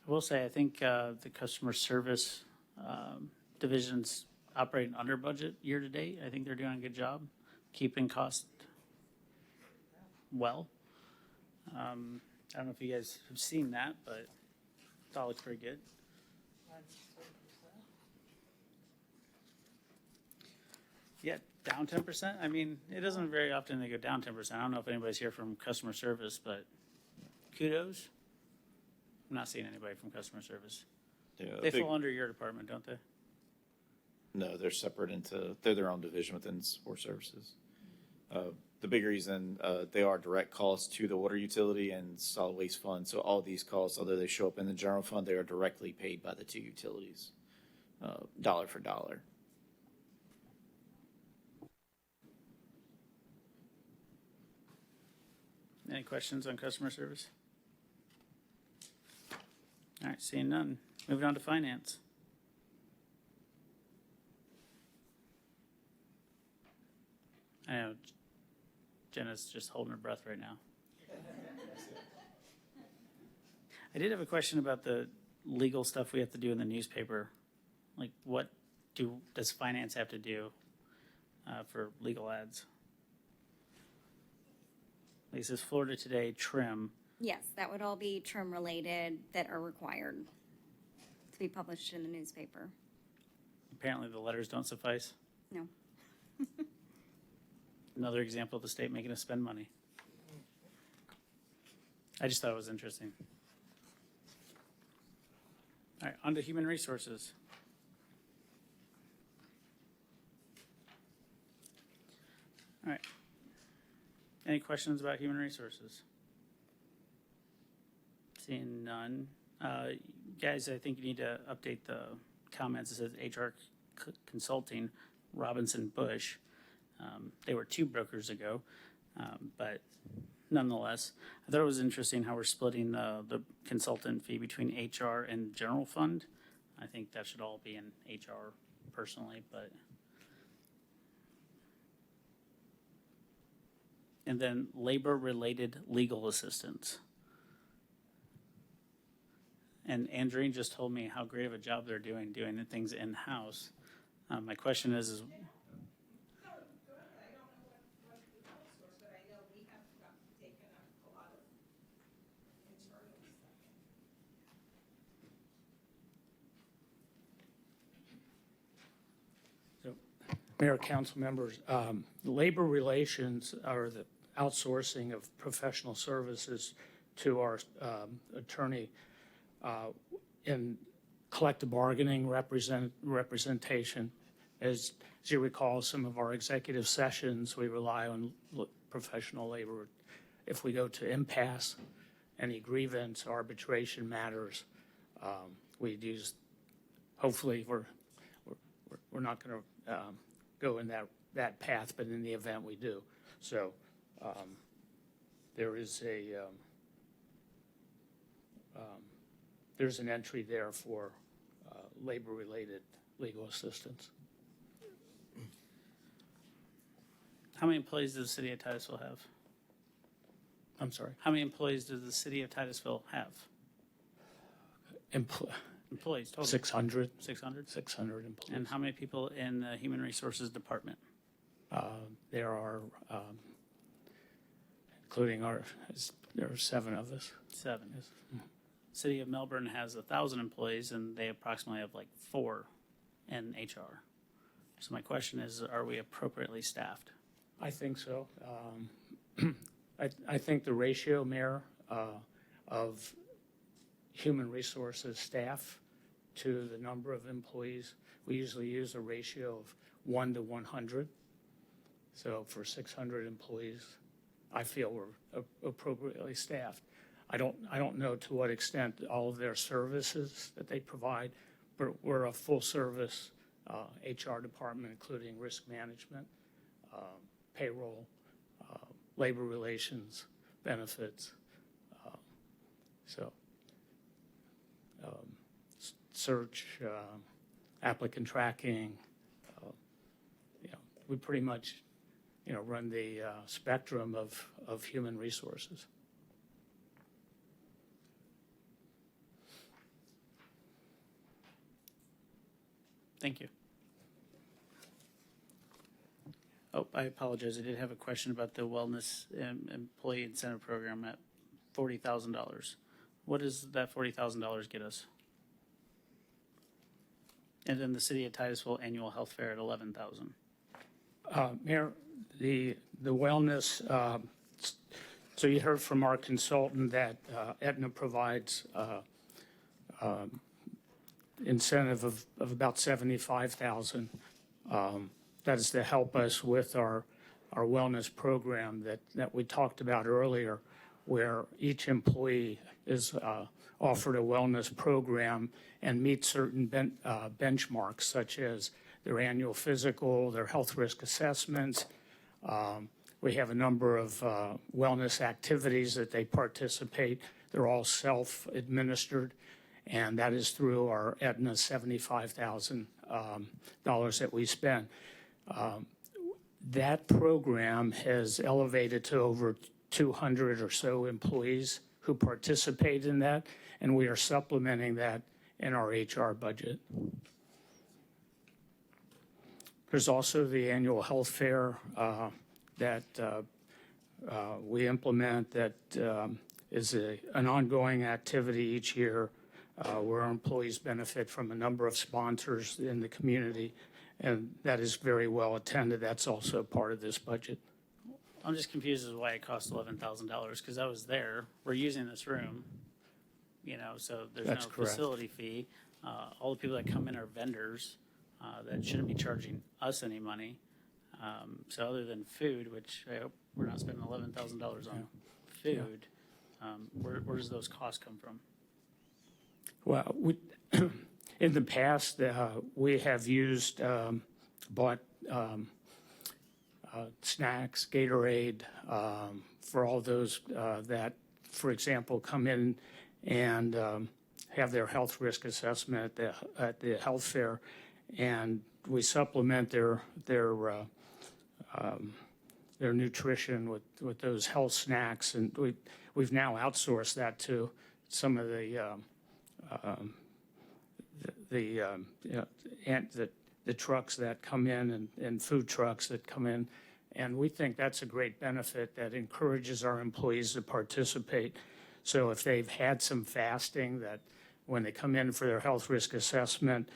Speaker 11: I will say, I think the customer service division's operating under budget year to date. I think they're doing a good job keeping costs well. I don't know if you guys have seen that, but it all looks pretty good. Yeah, down 10%. I mean, it doesn't very often they go down 10%. I don't know if anybody's here from customer service, but kudos. I'm not seeing anybody from customer service.
Speaker 8: Yeah,
Speaker 11: They fall under your department, don't they?
Speaker 8: No, they're separate they're their own division within support services. The big reason, they are direct calls to the water utility and solid waste fund. So all these calls, although they show up in the general fund, they are directly paid by the two utilities, dollar for dollar.
Speaker 11: Any questions on customer service? All right, seeing none. Moving on to finance. I know Jenna's just holding her breath right now. I did have a question about the legal stuff we have to do in the newspaper. Like, what does finance have to do for legal ads? Like, it says Florida Today trim.
Speaker 20: Yes, that would all be trim related that are required to be published in the newspaper.
Speaker 11: Apparently the letters don't suffice.
Speaker 20: No.
Speaker 11: Another example of the state making us spend money. I just thought it was interesting. All right, on to human resources. All right. Any questions about human resources? Seeing none. Guys, I think you need to update the comments. It says HR Consulting, Robinson Bush. They were two brokers ago, but nonetheless, I thought it was interesting how we're splitting the consultant fee between HR and general fund. I think that should all be in HR personally, but. And then labor-related legal assistance. And Andreen just told me how great of a job they're doing things in-house. My question is
Speaker 21: Mayor, council members, labor relations are the outsourcing of professional services to our attorney in collective bargaining representation. As you recall, some of our executive sessions, we rely on professional labor. If we go to impasse, any grievance, arbitration matters, we use, hopefully we're not going to go in that path, but in the event we do. So there is there's an entry there for labor-related legal assistance.
Speaker 11: how many employees does the city of Titusville have?
Speaker 21: I'm sorry?
Speaker 11: How many employees does the city of Titusville have? Employees total?
Speaker 21: 600.
Speaker 11: 600?
Speaker 21: 600 employees.
Speaker 11: And how many people in the human resources department?
Speaker 21: There are, including there are 7 of us.
Speaker 11: 7. City of Melbourne has 1,000 employees and they approximately have like 4 in HR. So my question is, are we appropriately staffed?
Speaker 21: I think so. I think the ratio, Mayor, of human resources staff to the number of employees, we usually use a ratio of 1 to 100. So for 600 employees, I feel we're appropriately staffed. I don't know to what extent all of their services that they provide, but we're a full-service HR department, including risk management, payroll, labor relations, benefits. Search, applicant tracking. We pretty much, run the spectrum of human resources.
Speaker 11: Thank you. Oh, I apologize. I did have a question about the wellness employee incentive program at $40,000. What does that $40,000 get us? And then the City of Titusville annual health fair at $11,000.
Speaker 21: Mayor, the wellness, so you heard from our consultant that Aetna provides incentive of about $75,000. That is to help us with our wellness program that we talked about earlier, where each employee is offered a wellness program and meet certain benchmarks, such as their annual physical, their health risk assessments. We have a number of wellness activities that they participate. They're all self-administered, and that is through our Aetna $75,000 that we spend. That program has elevated to over 200 or so employees who participate in that, and we are supplementing that in our HR budget. There's also the annual health fair that we implement that is an ongoing activity each year where our employees benefit from a number of sponsors in the community, and that is very well attended. That's also part of this budget.
Speaker 11: I'm just confused as to why it costs $11,000, because I was there. We're using this room, so there's
Speaker 21: That's
Speaker 11: no
Speaker 21: correct.
Speaker 11: facility fee. All the people that come in are vendors that shouldn't be charging us any money. So other than food, which I hope we're not spending $11,000 on food, where does those costs come from?
Speaker 21: Well, in the past, we have bought snacks, Gatorade, for all those that, for example, come in and have their health risk assessment at the health fair, and we supplement their nutrition with those health snacks, and we've now outsourced that to some of the trucks that come in and food trucks that come in. And we think that's a great benefit that encourages our employees to participate. So if they've had some fasting, that when they come in for their health risk assessment,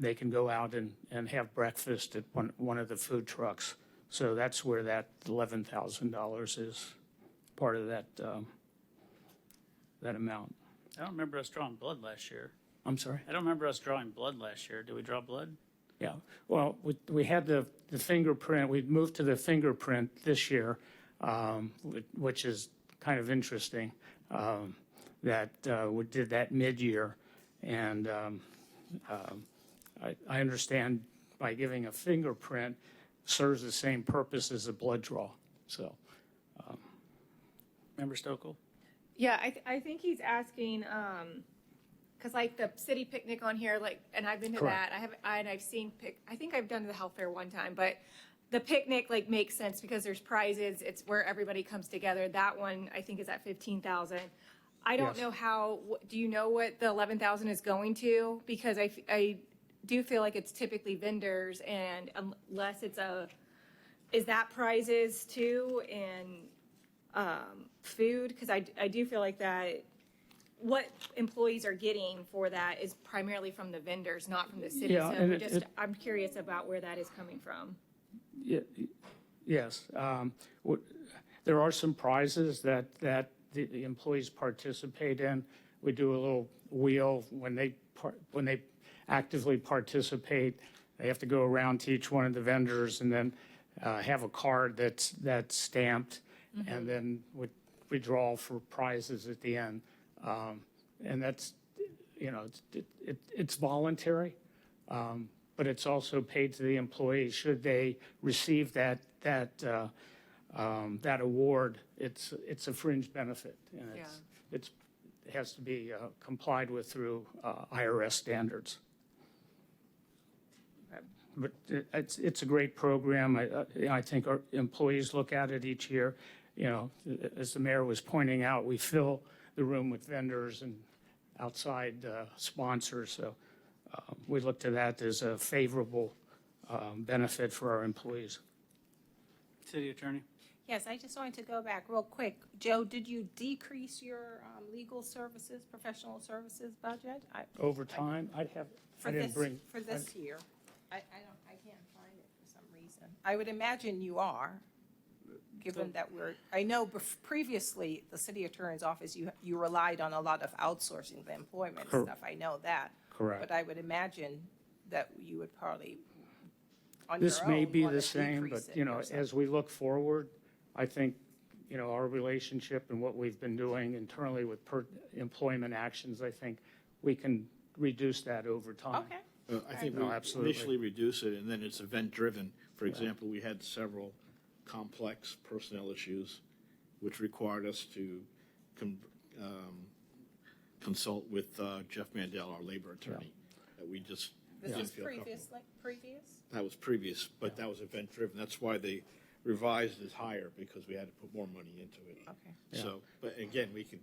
Speaker 21: they can go out and have breakfast at one of the food trucks. So that's where that $11,000 is part of that amount.
Speaker 11: I don't remember us drawing blood last year.
Speaker 21: I'm sorry?
Speaker 11: I don't remember us drawing blood last year. Did we draw blood?
Speaker 21: Yeah, well, we had the fingerprint, we moved to the fingerprint this year, which is kind of interesting, that we did that mid-year. And I understand by giving a fingerprint serves the same purpose as a blood draw, so.
Speaker 11: Member Stokel?
Speaker 7: Yeah, I think he's asking, because like the city picnic on here, and I've been to
Speaker 21: Correct.
Speaker 7: that. I've seen I think I've done the health fair one time, but the picnic makes sense because there's prizes. It's where everybody comes together. That one I think is at 15,000. I don't
Speaker 21: Yes.
Speaker 7: know how. Do you know what the 11,000 is going to? Because I do feel like it's typically vendors, and unless is that prizes too and food? Because I do feel like that. What employees are getting for that is primarily from the vendors, not from the city.
Speaker 21: Yeah,
Speaker 7: So
Speaker 21: and
Speaker 7: I'm curious about where that is coming from.
Speaker 21: Yeah, Yes. There are some prizes that the employees participate in. We do a little wheel when they actively participate. They have to go around to each one of the vendors and then have a card that's stamped, and then we draw for prizes at the end. And that's, it's voluntary, but it's also paid to the employee. Should they receive that award, it's a fringe benefit, and it has to be complied with through IRS standards. But it's a great program. I think our employees look at it each year. As the mayor was pointing out, we fill the room with vendors and outside sponsors. So we look to that as a favorable benefit for our employees.
Speaker 11: City Attorney?
Speaker 14: Yes, I just wanted to go back real quick. Joe, did you decrease your legal services, professional services budget?
Speaker 21: Over time, I didn't bring.
Speaker 14: For this year. I can't find it for some reason. I would imagine you are, given that I know previously, the city attorney's office, you relied on a lot of outsourcing the employment stuff. I know that.
Speaker 21: Correct.
Speaker 14: But I would imagine that you would probably, on
Speaker 21: This
Speaker 14: your
Speaker 21: may
Speaker 14: own,
Speaker 21: be
Speaker 14: wanna
Speaker 21: the same, but,
Speaker 14: decrease it or something.
Speaker 21: as we look forward, I think, our relationship and what we've been doing internally with employment actions, I think we can reduce that over time.
Speaker 14: Okay.
Speaker 6: I think
Speaker 21: No,
Speaker 6: we
Speaker 21: absolutely.
Speaker 6: initially reduce it, and then it's event-driven. For example, we had several complex personnel issues, which required us to consult with Jeff Mandel, our labor attorney, that we just
Speaker 14: This
Speaker 6: didn't
Speaker 14: was
Speaker 6: feel comfortable.
Speaker 14: previous?
Speaker 6: That was previous, but that was event-driven. That's why they revised it higher, because we had to put more money into it.
Speaker 14: Okay.
Speaker 6: So, but again, we can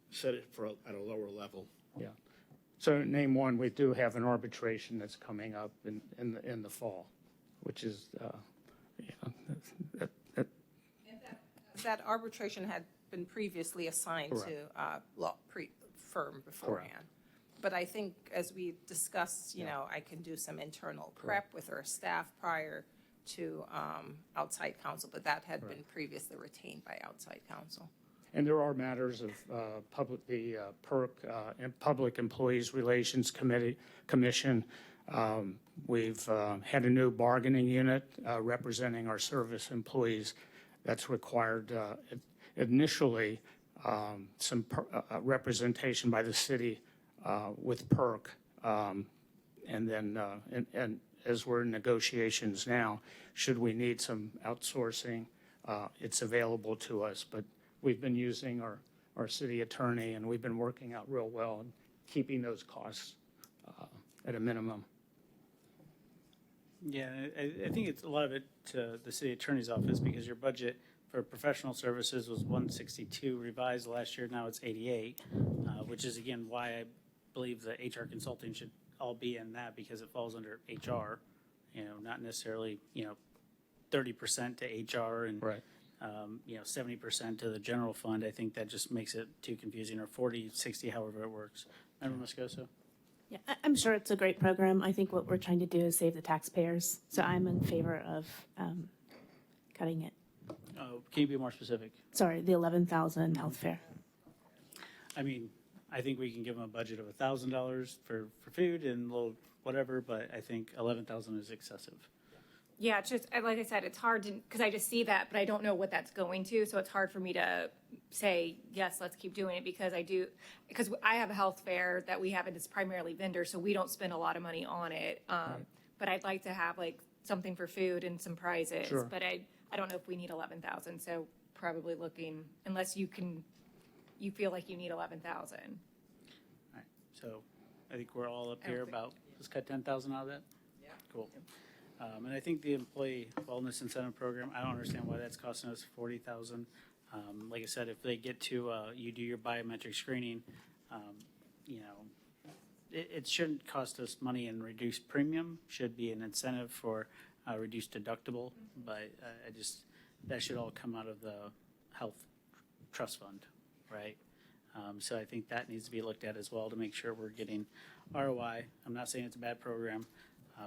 Speaker 6: set it at a lower level.
Speaker 21: Yeah. So name one, we do have an arbitration that's coming up in the fall, which is,
Speaker 14: That arbitration had been previously assigned to a law firm beforehand. But I think, as we discussed, I can do some internal prep with our staff prior to outside counsel, but that had been previously retained by outside counsel.
Speaker 21: and there are matters of the PERC and Public Employees Relations Commission. We've had a new bargaining unit representing our service employees. That's required initially some representation by the city with PERC. And then, and as we're in negotiations now, should we need some outsourcing, it's available to us. But we've been using our city attorney, and we've been working out real well and keeping those costs at a minimum.
Speaker 11: Yeah, I think it's a lot of it to the city attorney's office, because your budget for professional services was 162 revised last year. Now it's 88, which is again why I believe the HR consulting should all be in that, because it falls under HR, not necessarily, 30% to HR and, 70% to the general fund. I think that just makes it too confusing, or 40, 60, however it works. Member Moscoso?
Speaker 13: Yeah, I'm sure it's a great program. I think what we're trying to do is save the taxpayers. So I'm in favor of cutting it.
Speaker 11: Can you be more specific?
Speaker 13: Sorry, the 11,000 health fare.
Speaker 11: I mean, I think we can give them a budget of $1,000 for food and a little whatever, but I think 11,000 is excessive.
Speaker 7: Yeah, it's just, like I said, it's hard to, because I just see that, but I don't know what that's going to, so it's hard for me to say, yes, let's keep doing it, because I have a health fair that we have, and it's primarily vendor, so we don't spend a lot of money on it. But I'd like to have like something for food and some prizes.
Speaker 21: Sure.
Speaker 7: But I don't know if we need 11,000, so probably looking, unless you feel like you need 11,000.
Speaker 11: All right, so I think we're all up here about, let's cut 10,000 out of that?
Speaker 14: Yeah.
Speaker 11: Cool. And I think the employee wellness incentive program, I don't understand why that's costing us 40,000. Like I said, if they get to, you do your biometric screening, it shouldn't cost us money in reduced premium, should be an incentive for reduced deductible, but that should all come out of the health trust fund, right? So I think that needs to be looked at as well to make sure we're getting ROI. I'm not saying it's a bad program,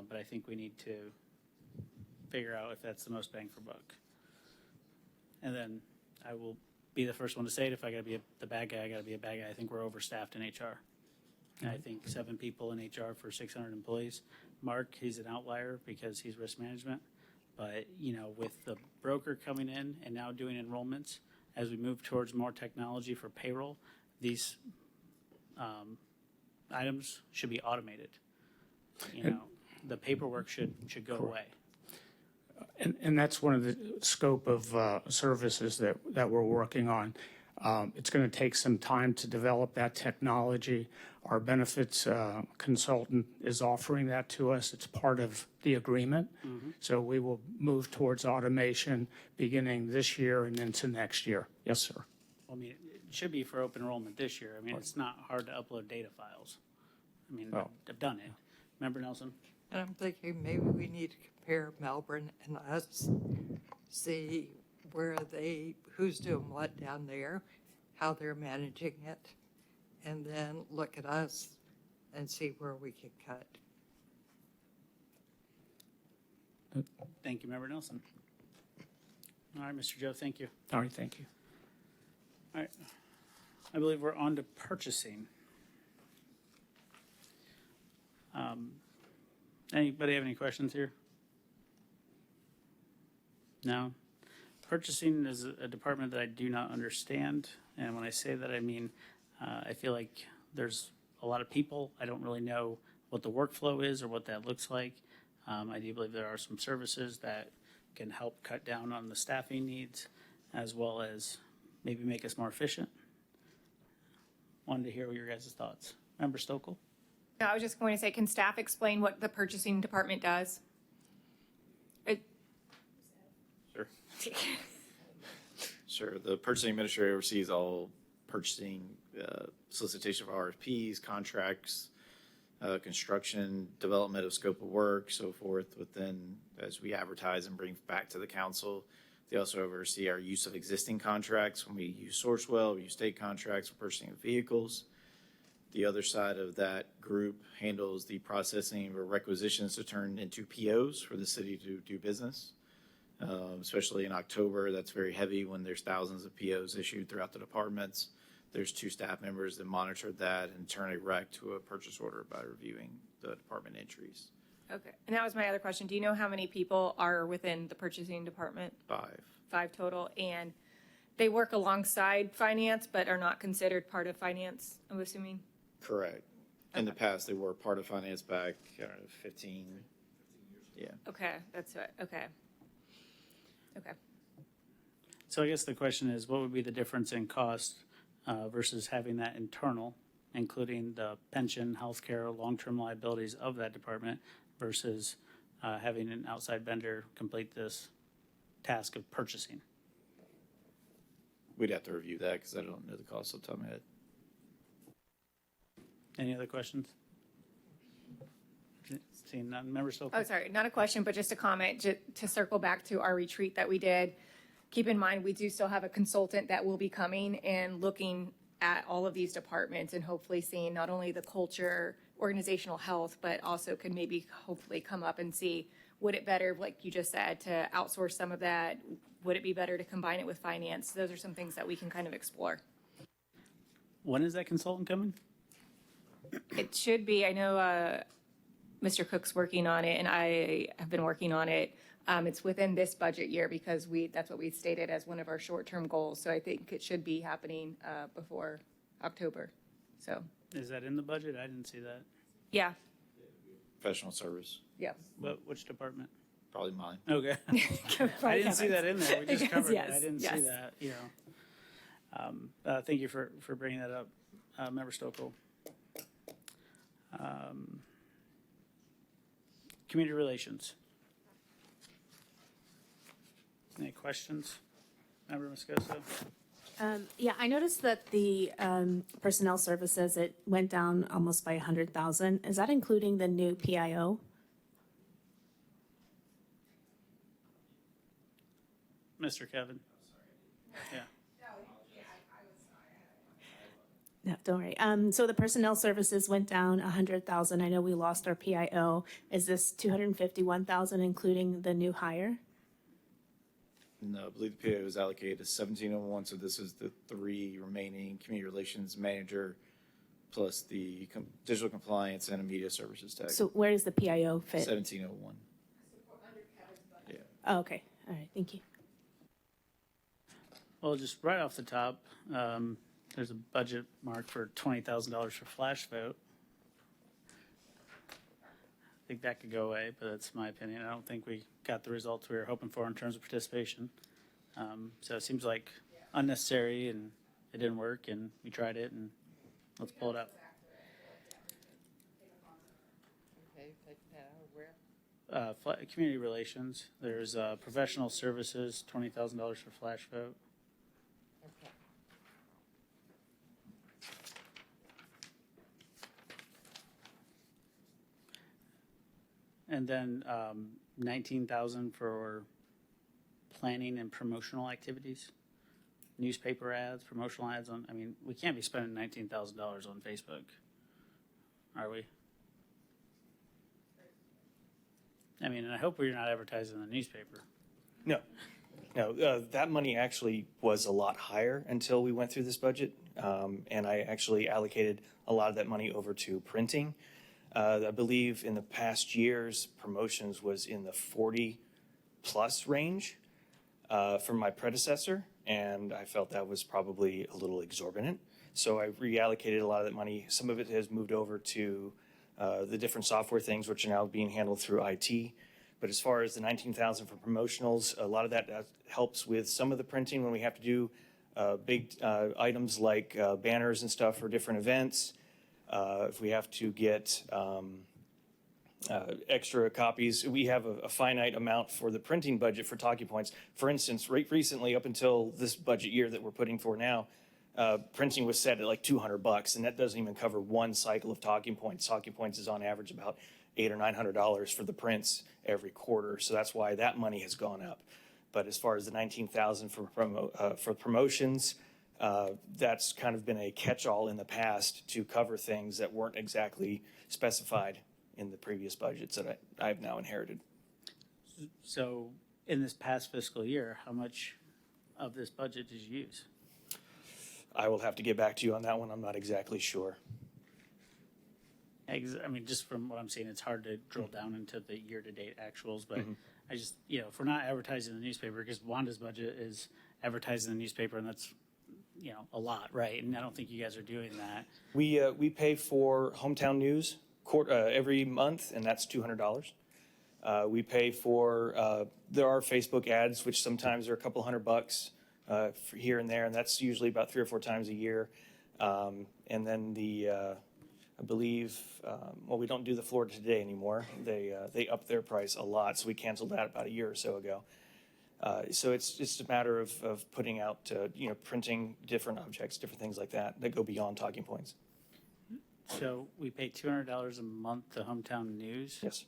Speaker 11: but I think we need to figure out if that's the most bang for buck. And then I will be the first one to say it. If I gotta be the bad guy, I gotta be a bad guy. I think we're overstaffed in HR. And I think 7 people in HR for 600 employees. Mark, he's an outlier because he's risk management. But, you know, with the broker coming in and now doing enrollments, as we move towards more technology for payroll, these items should be automated. You know, the paperwork should go away.
Speaker 21: And that's one of the scope of services that we're working on. It's going to take some time to develop that technology. Our benefits consultant is offering that to us. It's part of the agreement. So we will move towards automation beginning this year and into next year. Yes, sir.
Speaker 11: I mean, it should be for open enrollment this year. I mean, it's not hard to upload data files. I mean,
Speaker 21: Oh.
Speaker 11: I've done it. Remember, Nelson?
Speaker 12: And I'm thinking maybe we need to compare Melbourne and us, see who's doing what down there, how they're managing it, and then look at us and see where we can cut.
Speaker 11: Thank you, Member Nelson. All right, Mr. Joe, thank you.
Speaker 21: All right, thank you.
Speaker 11: All right. I believe we're on to purchasing. Anybody have any questions here? No? Purchasing is a department that I do not understand. And when I say that, I mean, I feel like there's a lot of people. I don't really know what the workflow is or what that looks like. I do believe there are some services that can help cut down on the staffing needs as well as maybe make us more efficient. Wanted to hear your guys' thoughts. Member Stokel?
Speaker 7: No, I was just going to say, can staff explain what the purchasing department does?
Speaker 8: Sure. Sure. The purchasing administrator oversees all purchasing, solicitation of RFPs, contracts, construction, development of scope of work, so forth, within, as we advertise and bring back to the council. They also oversee our use of existing contracts when we use Sourcewell, we use state contracts for purchasing of vehicles. The other side of that group handles the processing of requisitions to turn into POs for the city to do business. Especially in October, that's very heavy when there's thousands of POs issued throughout the departments. There's 2 staff members that monitor that and turn a rec to a purchase order by reviewing the department entries.
Speaker 7: Okay, and that was my other question. Do you know how many people are within the purchasing department?
Speaker 8: 5.
Speaker 7: 5 total, and they work alongside finance but are not considered part of finance, I'm assuming?
Speaker 8: Correct. In the past, they were part of finance back, I don't know, 15. Yeah.
Speaker 7: Okay, that's it, okay. Okay.
Speaker 11: So I guess the question is, what would be the difference in cost versus having that internal, including the pension, healthcare, long-term liabilities of that department versus having an outside vendor complete this task of purchasing?
Speaker 8: We'd have to review that because I don't know the cost off the top of my head.
Speaker 11: Any other questions? Seeing none, Member Stokel?
Speaker 7: Oh, sorry, not a question, but just a comment to circle back to our retreat that we did. Keep in mind, we do still have a consultant that will be coming and looking at all of these departments and hopefully seeing not only the culture, organizational health, but also could maybe hopefully come up and see, would it better, like you just said, to outsource some of that? Would it be better to combine it with finance? Those are some things that we can kind of explore.
Speaker 11: When is that consultant coming?
Speaker 7: It should be, I know Mr. Cook's working on it and I have been working on it. It's within this budget year because that's what we stated as one of our short-term goals. So I think it should be happening before October. So,
Speaker 11: Is that in the budget? I didn't see that.
Speaker 7: yeah,
Speaker 8: Professional service,
Speaker 7: yeah.
Speaker 11: Which department?
Speaker 8: probably mine.
Speaker 11: Okay. I didn't see that in there. We just covered it. I
Speaker 7: Yes,
Speaker 11: didn't
Speaker 7: yes.
Speaker 11: see that, you know. Thank you for bringing that up, Member Stokel. Community relations. Any questions? Member Moscoso?
Speaker 13: Yeah, I noticed that the personnel services, it went down almost by 100,000. Is that including the new PIO?
Speaker 11: Mr. Kevin? Yeah.
Speaker 13: No, don't worry. So the personnel services went down 100,000. I know we lost our PIO. Is this 251,000 including the new hire?
Speaker 8: No, I believe the PA was allocated to 1701, so this is the 3 remaining community relations manager plus the digital compliance and a media services tech.
Speaker 13: So where does the PIO fit?
Speaker 8: 1701. Yeah.
Speaker 13: Oh, okay. All right. Thank you.
Speaker 11: Well, just right off the top, there's a budget mark for $20,000 for flash vote. I think that could go away, but that's my opinion. I don't think we got the results we were hoping for in terms of participation. So it seems like unnecessary, and it didn't work, and we tried it, and let's pull it up.
Speaker 12: Okay, take that out of where?
Speaker 11: Community relations, there's professional services, $20,000 for flash vote.
Speaker 12: Okay.
Speaker 11: And then 19,000 for planning and promotional activities, newspaper ads, promotional ads on. I mean, we can't be spending $19,000 on Facebook, are we? I mean, and I hope we're not advertising in the newspaper.
Speaker 4: No, no, that money actually was a lot higher until we went through this budget. And I actually allocated a lot of that money over to printing. I believe in the past years, promotions was in the 40 plus range from my predecessor. And I felt that was probably a little exorbitant. So I reallocated a lot of that money. Some of it has moved over to the different software things, which are now being handled through IT. But as far as the 19,000 for promotionals, a lot of that helps with some of the printing when we have to do big items like banners and stuff for different events. If we have to get extra copies, we have a finite amount for the printing budget for talking points. For instance, right recently, up until this budget year that we're putting for now, printing was set at like $200, and that doesn't even cover one cycle of talking points. Talking points is on average about $800 or $900 for the prints every quarter, so that's why that money has gone up. But as far as the 19,000 for promotions, that's kind of been a catch-all in the past to cover things that weren't exactly specified in the previous budgets that I've now inherited.
Speaker 11: So in this past fiscal year, how much of this budget did you use?
Speaker 4: I will have to get back to you on that one. I'm not exactly sure.
Speaker 11: I mean, just from what I'm seeing, it's hard to drill down into the year-to-date actuals, but I just, if we're not advertising in the newspaper, because Wanda's budget is advertising in the newspaper, and that's, a lot, right? And I don't think you guys are doing that.
Speaker 4: We pay for hometown news every month, and that's $200. We pay for, there are Facebook ads, which sometimes are a couple $100 for here and there, and that's usually about 3 or 4 times a year. And then I believe, we don't do the Florida Today anymore. They upped their price a lot, so we canceled that about a year or so ago. So it's just a matter of putting out, printing different objects, different things like that go beyond talking points.
Speaker 11: So we pay $200 a month to Hometown News?
Speaker 4: Yes.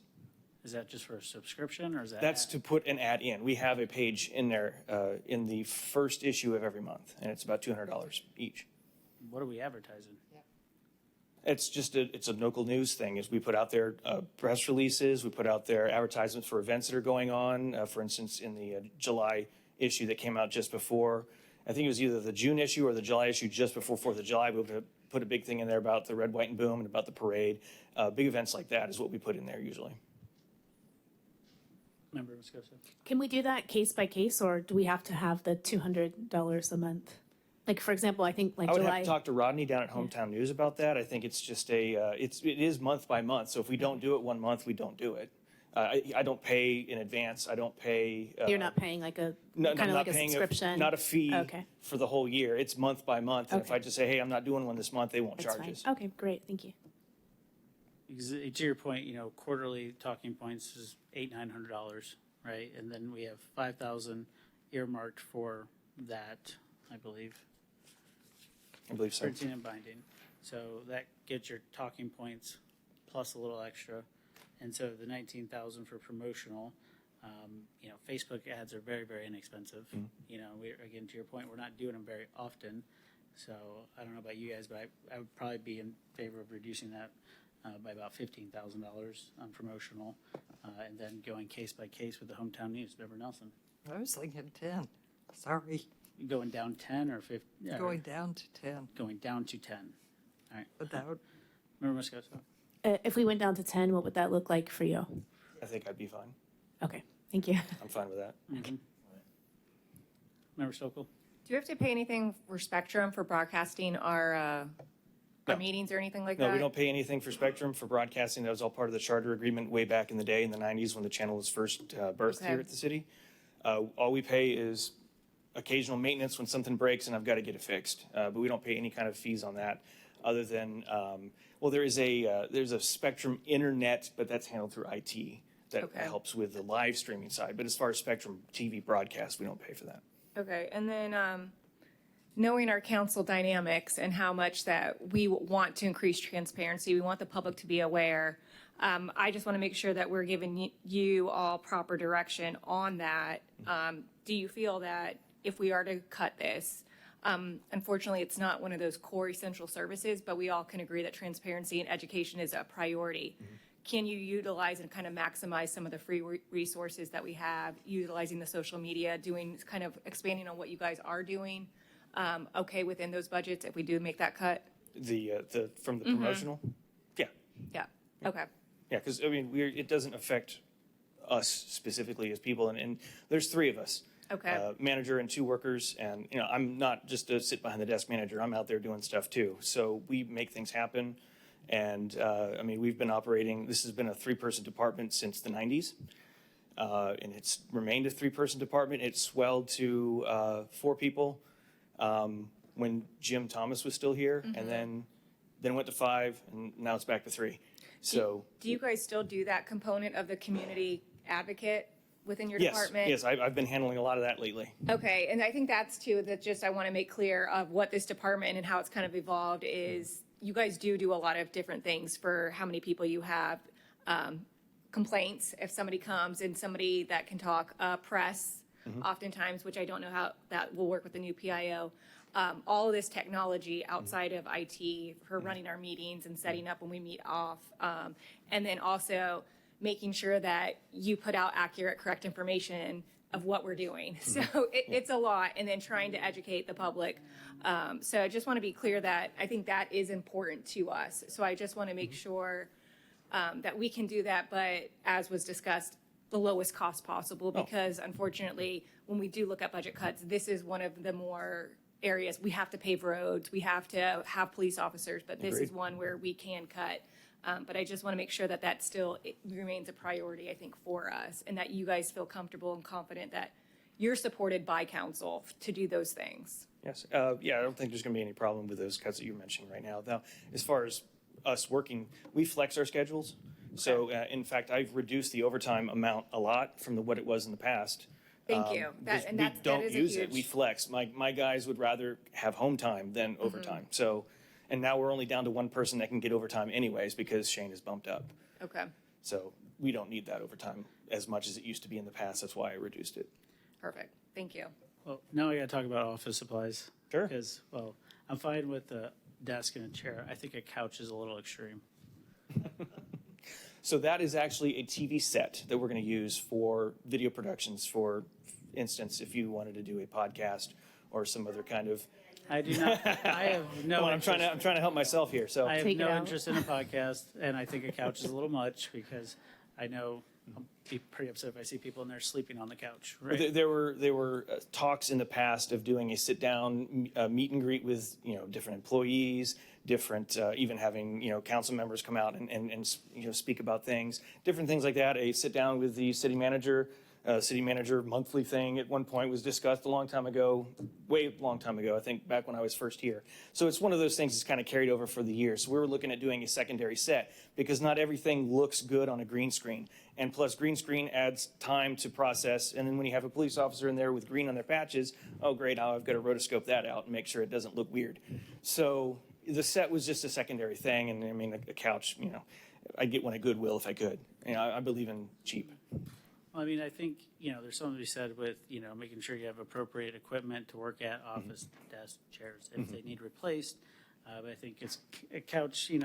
Speaker 11: Is that just for a subscription, or is that?
Speaker 4: That's to put an ad in. We have a page in there in the first issue of every month, and it's about $200 each.
Speaker 11: What are we advertising?
Speaker 4: It's just it's a local news thing. Is we put out there press releases, we put out there advertisements for events that are going on. For instance, in the July issue that came out just before, I think it was either the June issue or the July issue just before 4th of July, we put a big thing in there about the Red, White, and Boom and about the parade. Big events like that is what we put in there usually.
Speaker 11: Member Moscoso.
Speaker 13: Can we do that case by case, or do we have to have the $200 a month? Like, for example, I think like
Speaker 4: I would
Speaker 13: July.
Speaker 4: have to talk to Rodney down at Hometown News about that. I think it's just it is month by month. So if we don't do it one month, we don't do it. I don't pay in advance. I don't pay.
Speaker 13: You're not paying like a
Speaker 4: No,
Speaker 13: kind
Speaker 4: I'm
Speaker 13: of
Speaker 4: not
Speaker 13: like a
Speaker 4: paying
Speaker 13: subscription.
Speaker 4: not a fee
Speaker 13: Okay.
Speaker 4: for the whole year. It's month by month. And if
Speaker 13: Okay.
Speaker 4: I just say, hey, I'm not doing one this month, they won't
Speaker 13: That's
Speaker 4: charge
Speaker 13: fine.
Speaker 4: us.
Speaker 13: Okay, great. Thank you.
Speaker 11: Because to your point, quarterly talking points is $800-900, right? And then we have 5,000 earmarked for that, I believe.
Speaker 4: I believe so.
Speaker 11: Printing and binding. So that gets your talking points plus a little extra. And so the 19,000 for promotional, Facebook ads are very, very inexpensive.
Speaker 4: Mm-hmm.
Speaker 11: Again, to your point, we're not doing them very often. So I don't know about you guys, but I would probably be in favor of reducing that by about $15,000 on promotional, and then going case by case with the hometown news. Member Nelson,
Speaker 12: I was thinking 10. Sorry.
Speaker 11: going down 10 or 50?
Speaker 12: Going down to 10.
Speaker 11: Going down to 10. All right.
Speaker 12: Without,
Speaker 11: Member Moscoso.
Speaker 13: If we went down to 10, what would that look like for you?
Speaker 4: I think I'd be fine.
Speaker 13: Okay, thank you.
Speaker 4: I'm fine with that.
Speaker 11: Member Sokol.
Speaker 7: Do we have to pay anything for Spectrum for broadcasting our meetings or anything like that?
Speaker 4: No, we don't pay anything for Spectrum for broadcasting. That was all part of the charter agreement way back in the day in the 90s when the channel was first birthed here at the city. All we pay is occasional maintenance when something breaks and I've got to get it fixed. But we don't pay any kind of fees on that other than, well, there's a Spectrum internet, but that's handled through IT that helps with the live streaming side. But as far as Spectrum TV broadcast, we don't pay for that.
Speaker 7: Okay, and then knowing our council dynamics and how much that we want to increase transparency, we want the public to be aware. I just want to make sure that we're giving you all proper direction on that. Do you feel that if we are to cut this, unfortunately, it's not one of those core essential services, but we all can agree that transparency and education is a priority. Can you utilize and kind of maximize some of the free resources that we have, utilizing the social media, doing kind of expanding on what you guys are doing? Okay, within those budgets, if we do make that cut?
Speaker 4: From the promotional? Yeah.
Speaker 7: Yeah, okay.
Speaker 4: Yeah, because, I mean, it doesn't affect us specifically as people, and there's 3 of us.
Speaker 7: Okay.
Speaker 4: Manager and 2 workers, and, you know, I'm not just a sit behind the desk manager, I'm out there doing stuff too. So we make things happen, and, I mean, we've been operating, this has been a 3-person department since the 90s, and it's remained a 3-person department. It swelled to 4 people when Jim Thomas was still here, and then went to 5, and now it's back to 3. So,
Speaker 7: do you guys still do that component of the community advocate within your department?
Speaker 4: Yes, I've been handling a lot of that lately.
Speaker 7: Okay, and I think that's too, that just I want to make clear of what this department and how it's kind of evolved is you guys do a lot of different things for how many people you have. Complaints, if somebody comes and somebody that can talk, press, oftentimes, which I don't know how that will work with the new PIO. All of this technology outside of IT for running our meetings and setting up when we meet off. And then also making sure that you put out accurate, correct information of what we're doing. So it's a lot, and then trying to educate the public. So I just want to be clear that I think that is important to us. So I just want to make sure that we can do that, but as was discussed, the lowest cost possible, because unfortunately, when we do look at budget cuts, this is one of the more areas. We have to pave roads, we have to have police officers, but this is one where we can cut. But I just want to make sure that that still remains a priority, I think, for us, and that you guys feel comfortable and confident that you're supported by council to do those things.
Speaker 4: Yes, yeah, I don't think there's going to be any problem with those cuts that you're mentioning right now. Now, as far as us working, we flex our schedules. So, in fact, I've reduced the overtime amount a lot from what it was in the past.
Speaker 7: Thank you.
Speaker 4: We don't use it. We flex. My guys would rather have home time than overtime. So, and now we're only down to 1 person that can get overtime anyways because Shane is bumped up.
Speaker 7: Okay.
Speaker 4: So we don't need that overtime as much as it used to be in the past. That's why I reduced it.
Speaker 7: Perfect. Thank you.
Speaker 11: Well, now we got to talk about office supplies.
Speaker 4: Sure.
Speaker 11: Because, well, I'm fine with a desk and a chair. I think a couch is a little extreme.
Speaker 4: So that is actually a TV set that we're going to use for video productions. For instance, if you wanted to do a podcast or some other kind of.
Speaker 11: I do not. I have no.
Speaker 4: I'm trying to help myself here. So
Speaker 11: I have no interest in a podcast, and I think a couch is a little much because I know I'll be pretty upset if I see people in there sleeping on the couch. Right?
Speaker 4: There were talks in the past of doing a sit down meet and greet with different employees, different even having council members come out and speak about things, different things like that. A sit down with the city manager monthly thing at one point was discussed a long time ago, way long time ago, I think back when I was first here. So it's one of those things that's kind of carried over for the years. So we were looking at doing a secondary set because not everything looks good on a green screen. And plus green screen adds time to process. And then when you have a police officer in there with green on their patches, oh great, now I've got to rotoscope that out and make sure it doesn't look weird. So the set was just a secondary thing. And I mean, a couch, I'd get one at Goodwill if I could. I believe in cheap.
Speaker 11: I mean, I think, there's something to be said with, making sure you have appropriate equipment to work at, office, desk, chairs, if they need replaced. But I think it's a couch, you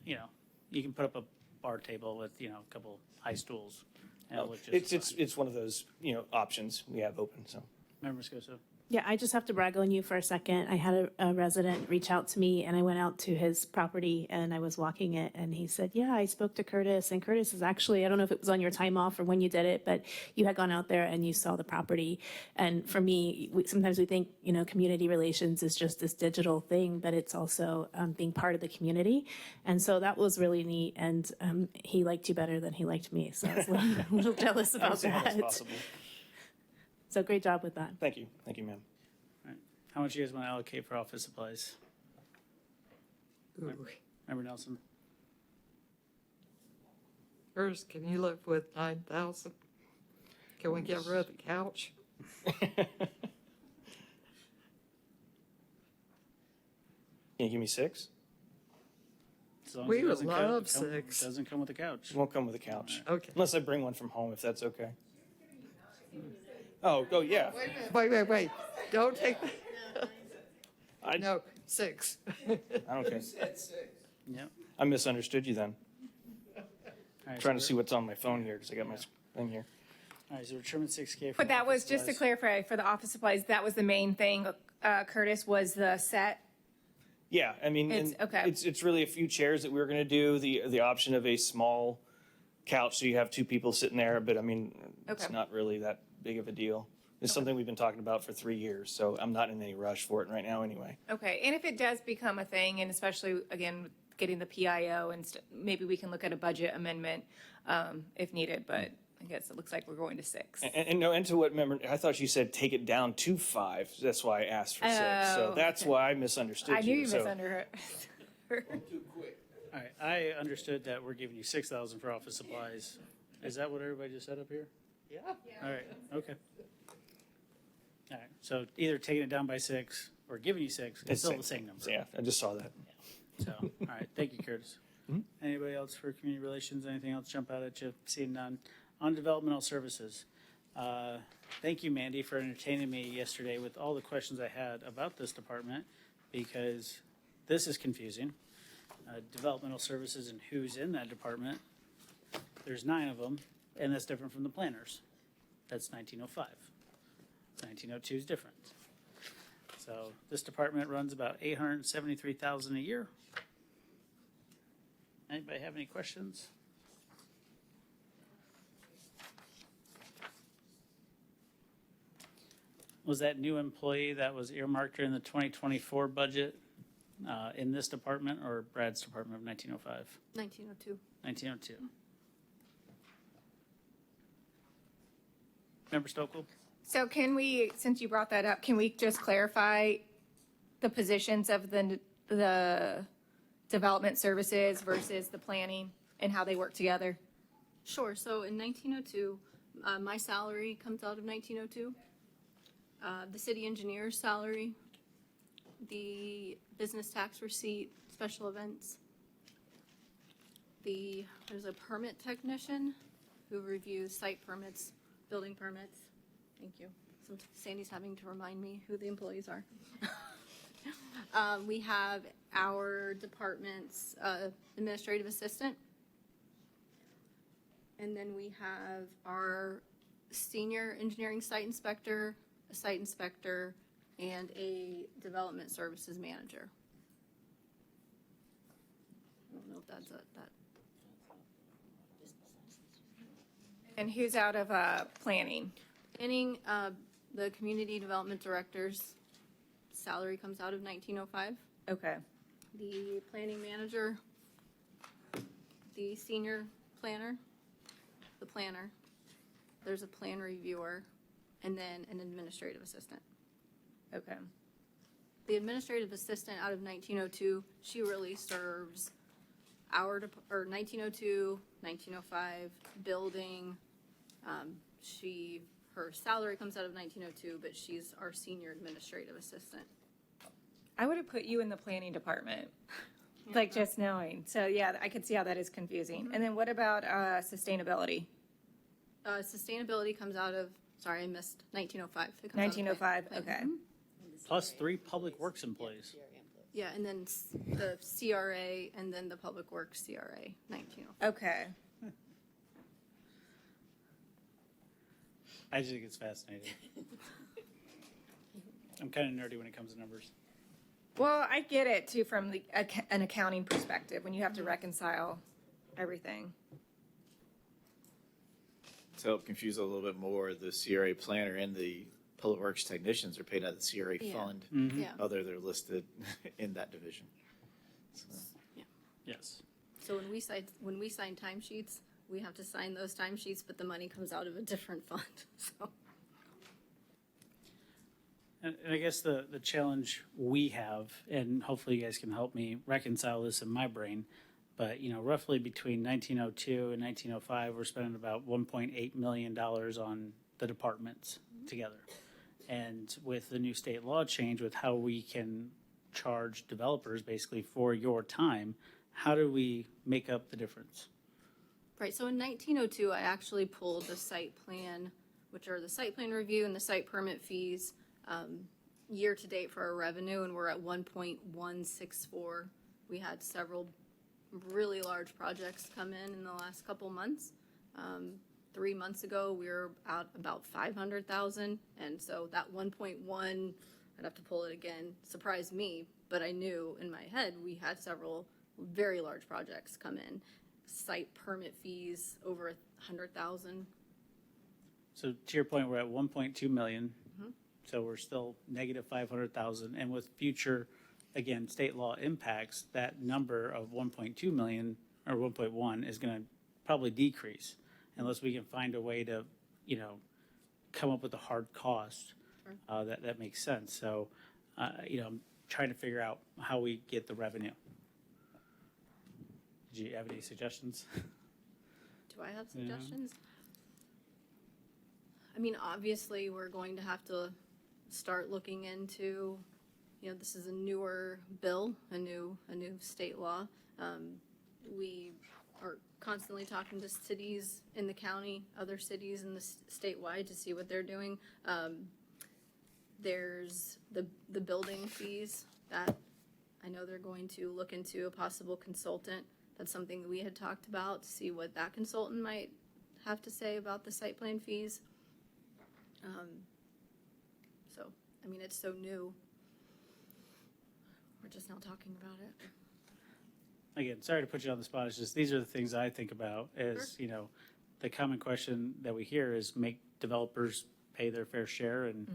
Speaker 11: can put up a bar table with, a couple high stools. And it'll look just fine.
Speaker 4: It's one of those, options we have open, so.
Speaker 11: Member Scoso?
Speaker 13: Yeah, I just have to brag on you for a second. I had a resident reach out to me, and I went out to his property and I was walking it, and he said, yeah, I spoke to Curtis, and Curtis is actually, I don't know if it was on your time off or when you did it, but you had gone out there and you saw the property. And for me, sometimes we think, community relations is just this digital thing, but it's also being part of the community. And so that was really neat, and he liked you better than he liked me, so I was a little jealous about
Speaker 4: That's
Speaker 13: that.
Speaker 4: possible.
Speaker 13: So great job with that.
Speaker 4: Thank you, ma'am.
Speaker 11: All right. How much do you guys want to allocate for office supplies? Member Nelson?
Speaker 12: First, can you live with 9,000? Can we get rid of the couch?
Speaker 4: Can you give me 6?
Speaker 11: As long as
Speaker 12: We
Speaker 11: it
Speaker 12: would
Speaker 11: doesn't
Speaker 12: love
Speaker 11: come-
Speaker 12: 6.
Speaker 11: Doesn't come with a couch.
Speaker 4: It won't come with a couch.
Speaker 12: Okay.
Speaker 4: Unless I bring one from home, if that's okay. Oh, yeah.
Speaker 12: Wait. Don't take
Speaker 4: I-
Speaker 12: No, 6.
Speaker 4: I don't care.
Speaker 11: Yep.
Speaker 4: I misunderstood you then.
Speaker 11: All right,
Speaker 4: Trying to
Speaker 11: so
Speaker 4: see what's on my phone here, because I got my thing here.
Speaker 11: All right, so we're trimming 6K. for
Speaker 7: But that
Speaker 11: office
Speaker 7: was, just to
Speaker 11: supplies.
Speaker 7: clarify, for the office supplies, that was the main thing, Curtis, was the set.
Speaker 4: Yeah, I mean,
Speaker 7: It's-
Speaker 4: and
Speaker 7: okay.
Speaker 4: it's really a few chairs that we were gonna do, the option of a small couch, so you have 2 people sitting there, but I mean, it's
Speaker 7: Okay.
Speaker 4: not really that big of a deal. It's something we've been talking about for 3 years, so I'm not in any rush for it right now anyway.
Speaker 7: Okay, and if it does become a thing, and especially, again, getting the PIO, and maybe we can look at a budget amendment if needed, but I guess it looks like we're going to 6.
Speaker 4: And no, and to what member, I thought you said take it down to 5, that's why I asked for 6. So
Speaker 7: Oh,
Speaker 4: that's
Speaker 7: okay.
Speaker 4: why I misunderstood
Speaker 7: I knew you
Speaker 4: so-
Speaker 7: misunderstood.
Speaker 11: All right, I understood that we're giving you 6,000 for office supplies. Is that what everybody just said up here?
Speaker 12: Yeah.
Speaker 11: All right, okay. All right, so either taking it down by 6 or giving you 6, it's still the same number.
Speaker 4: Yeah, I just saw that.
Speaker 11: So, all right, thank you, Curtis. Anybody else for community relations? Anything else jump out at you? Seeing none. On developmental services, thank you, Mandy, for entertaining me yesterday with all the questions I had about this department, because this is confusing. Developmental services and who's in that department. There's 9 of them, and that's different from the planners. That's 1905. 1902 is different. So this department runs about $873,000 a year. Anybody have any questions? Was that new employee that was earmarked during the 2024 budget in this department or Brad's department of 1905?
Speaker 2: 1902.
Speaker 11: 1902. Member Stokel?
Speaker 7: So can we, since you brought that up, can we just clarify the positions of the development services versus the planning and how they work together?
Speaker 2: Sure. So in 1902, my salary comes out of 1902. The city engineer's salary, the business tax receipt, special events. There's a permit technician who reviews site permits, building permits. Thank you. So Sandy's having to remind me who the employees are. We have our department's administrative assistant. And then we have our senior engineering site inspector, a site inspector, and a development services manager. I don't know if that's that.
Speaker 7: And who's out of planning?
Speaker 2: Planning, the community development director's salary comes out of 1905.
Speaker 7: Okay.
Speaker 2: The planning manager, the senior planner, the planner, there's a plan reviewer, and then an administrative assistant.
Speaker 7: Okay.
Speaker 2: The administrative assistant out of 1902, she really serves our, 1902, 1905, building. Her salary comes out of 1902, but she's our senior administrative assistant.
Speaker 7: I would have put you in the planning department, like just knowing. So yeah, I could see how that is confusing. And then what about sustainability?
Speaker 2: Sustainability comes out of, sorry, I missed 1905. It comes out of
Speaker 7: 1905,
Speaker 2: plan.
Speaker 7: okay.
Speaker 11: Plus 3 public works employees.
Speaker 2: Yeah, and then the CRA and then the Public Works CRA, 1905.
Speaker 7: Okay.
Speaker 11: I just think it's fascinating. I'm kind of nerdy when it comes to numbers.
Speaker 7: Well, I get it too from an accounting perspective when you have to reconcile everything.
Speaker 8: To help confuse a little bit more, the CRA planner and the public works technicians are paid out of the CRA
Speaker 2: Yeah.
Speaker 8: fund.
Speaker 11: Mhm.
Speaker 2: Yeah.
Speaker 8: Other, they're listed in that division. So,
Speaker 11: Yes.
Speaker 2: So when we sign timesheets, we have to sign those timesheets, but the money comes out of a different fund, so.
Speaker 11: And I guess the challenge we have, and hopefully you guys can help me reconcile this in my brain, but roughly between 1902 and 1905, we're spending about $1.8 million on the departments together. And with the new state law change, with how we can charge developers basically for your time, how do we make up the difference?
Speaker 2: Right, so in 1902, I actually pulled the site plan, which are the site plan review and the site permit fees, year to date for our revenue, and we're at 1.164. We had several really large projects come in the last couple months. 3 months ago, we were at about 500,000, and so that 1.1, I'd have to pull it again, surprised me, but I knew in my head we had several very large projects come in. Site permit fees over 100,000.
Speaker 11: So to your point, we're at 1.2 million.
Speaker 2: Mhm.
Speaker 11: So we're still negative 500,000. And with future, again, state law impacts, that number of 1.2 million or 1.1 is going to probably decrease unless we can find a way to, come up with a hard cost that makes sense. So, I'm trying to figure out how we get the revenue. Do you have any suggestions?
Speaker 2: Do I have suggestions? I mean, obviously, we're going to have to start looking into, this is a newer bill, a new state law. We are constantly talking to cities in the county, other cities in the statewide to see what they're doing. There's the building fees that I know they're going to look into a possible consultant. That's something that we had talked about, to see what that consultant might have to say about the site plan fees. So, I mean, it's so new. We're just now talking about it.
Speaker 11: Again, sorry to put you on the spot. It's just these are the things I think about as, the common question that we hear is make developers pay their fair share and,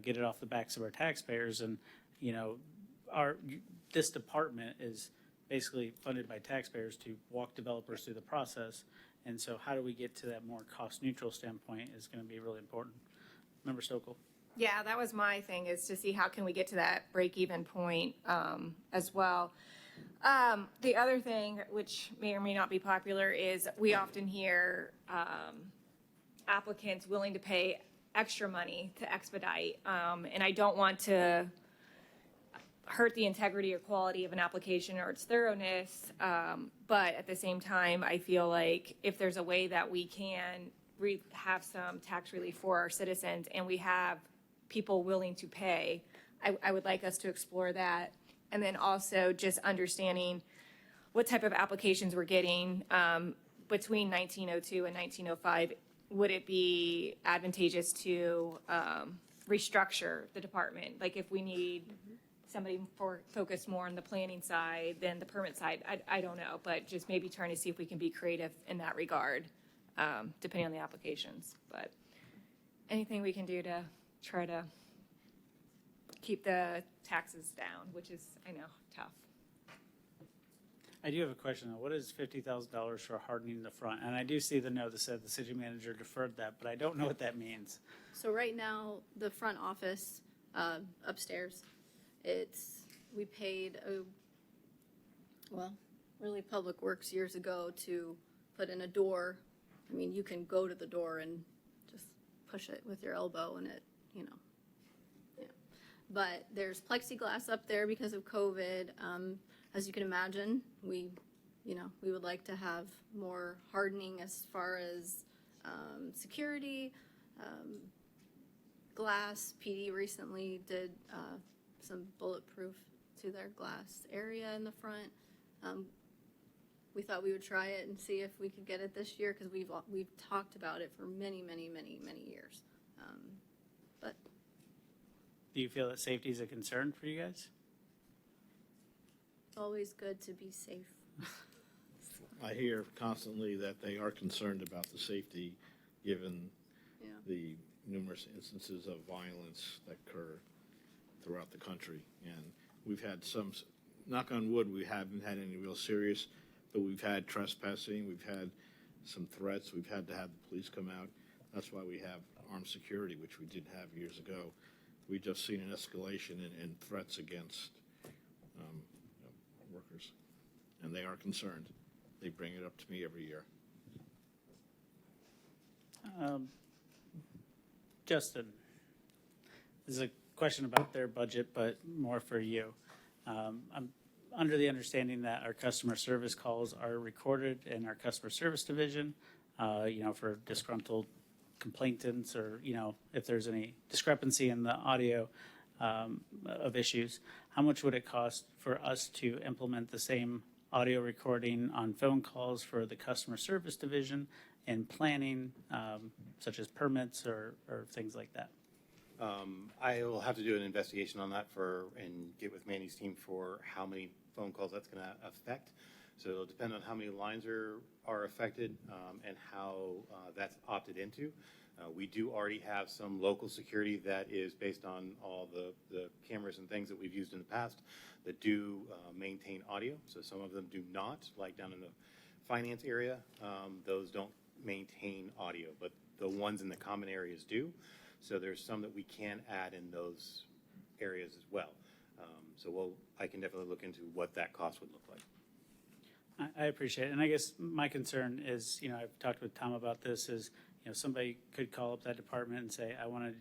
Speaker 11: get it off the backs of our taxpayers. And, this department is basically funded by taxpayers to walk developers through the process. And so how do we get to that more cost neutral standpoint is going to be really important. Member Stokel?
Speaker 7: Yeah, that was my thing, is to see how can we get to that break-even point as well. The other thing, which may or may not be popular, is we often hear applicants willing to pay extra money to expedite. And I don't want to hurt the integrity or quality of an application or its thoroughness. But at the same time, I feel like if there's a way that we can have some tax relief for our citizens and we have people willing to pay, I would like us to explore that. And then also just understanding what type of applications we're getting between 1902 and 1905. Would it be advantageous to restructure the department? Like if we need somebody focused more on the planning side than the permit side, I don't know, but just maybe trying to see if we can be creative in that regard, depending on the applications. But anything we can do to try to keep the taxes down, which is, I know, tough.
Speaker 11: I do have a question though. What is $50,000 for hardening the front? And I do see the note that said the city manager deferred that, but I don't know what that means.
Speaker 2: So right now, the front office upstairs, we paid really Public Works years ago to put in a door. I mean, you can go to the door and just push it with your elbow and it, yeah. But there's plexiglass up there because of COVID. As you can imagine, we would like to have more hardening as far as security, glass. PD recently did some bulletproof to their glass area in the front. We thought we would try it and see if we could get it this year, because we've talked about it for many years. But
Speaker 11: Do you feel that safety is a concern for you guys?
Speaker 2: it's always good to be safe.
Speaker 6: I hear constantly that they are concerned about the safety, given
Speaker 2: Yeah.
Speaker 6: the numerous instances of violence that occur throughout the country. And we've had some, knock on wood, we haven't had any real serious, but we've had trespassing, we've had some threats, we've had to have the police come out. That's why we have armed security, which we didn't have years ago. We've just seen an escalation in threats against workers, and they are concerned. They bring it up to me every year.
Speaker 11: Justin, this is a question about their budget, but more for you. I'm under the understanding that our customer service calls are recorded in our customer service division, for disgruntled complainants, or, if there's any discrepancy in the audio of issues. How much would it cost for us to implement the same audio recording on phone calls for the customer service division and planning, such as permits or things like that?
Speaker 17: I will have to do an investigation on that and get with Mandy's team for how many phone calls that's going to affect. So it'll depend on how many lines are affected and how that's opted into. We do already have some local security that is based on all the cameras and things that we've used in the past that do maintain audio. So some of them do not, like down in the finance area, those don't maintain audio, but the ones in the common areas do. So there's some that we can add in those areas as well. I can definitely look into what that cost would look like.
Speaker 11: I appreciate it. And I guess my concern is, I've talked with Tom about this, is, somebody could call up that department and say, I want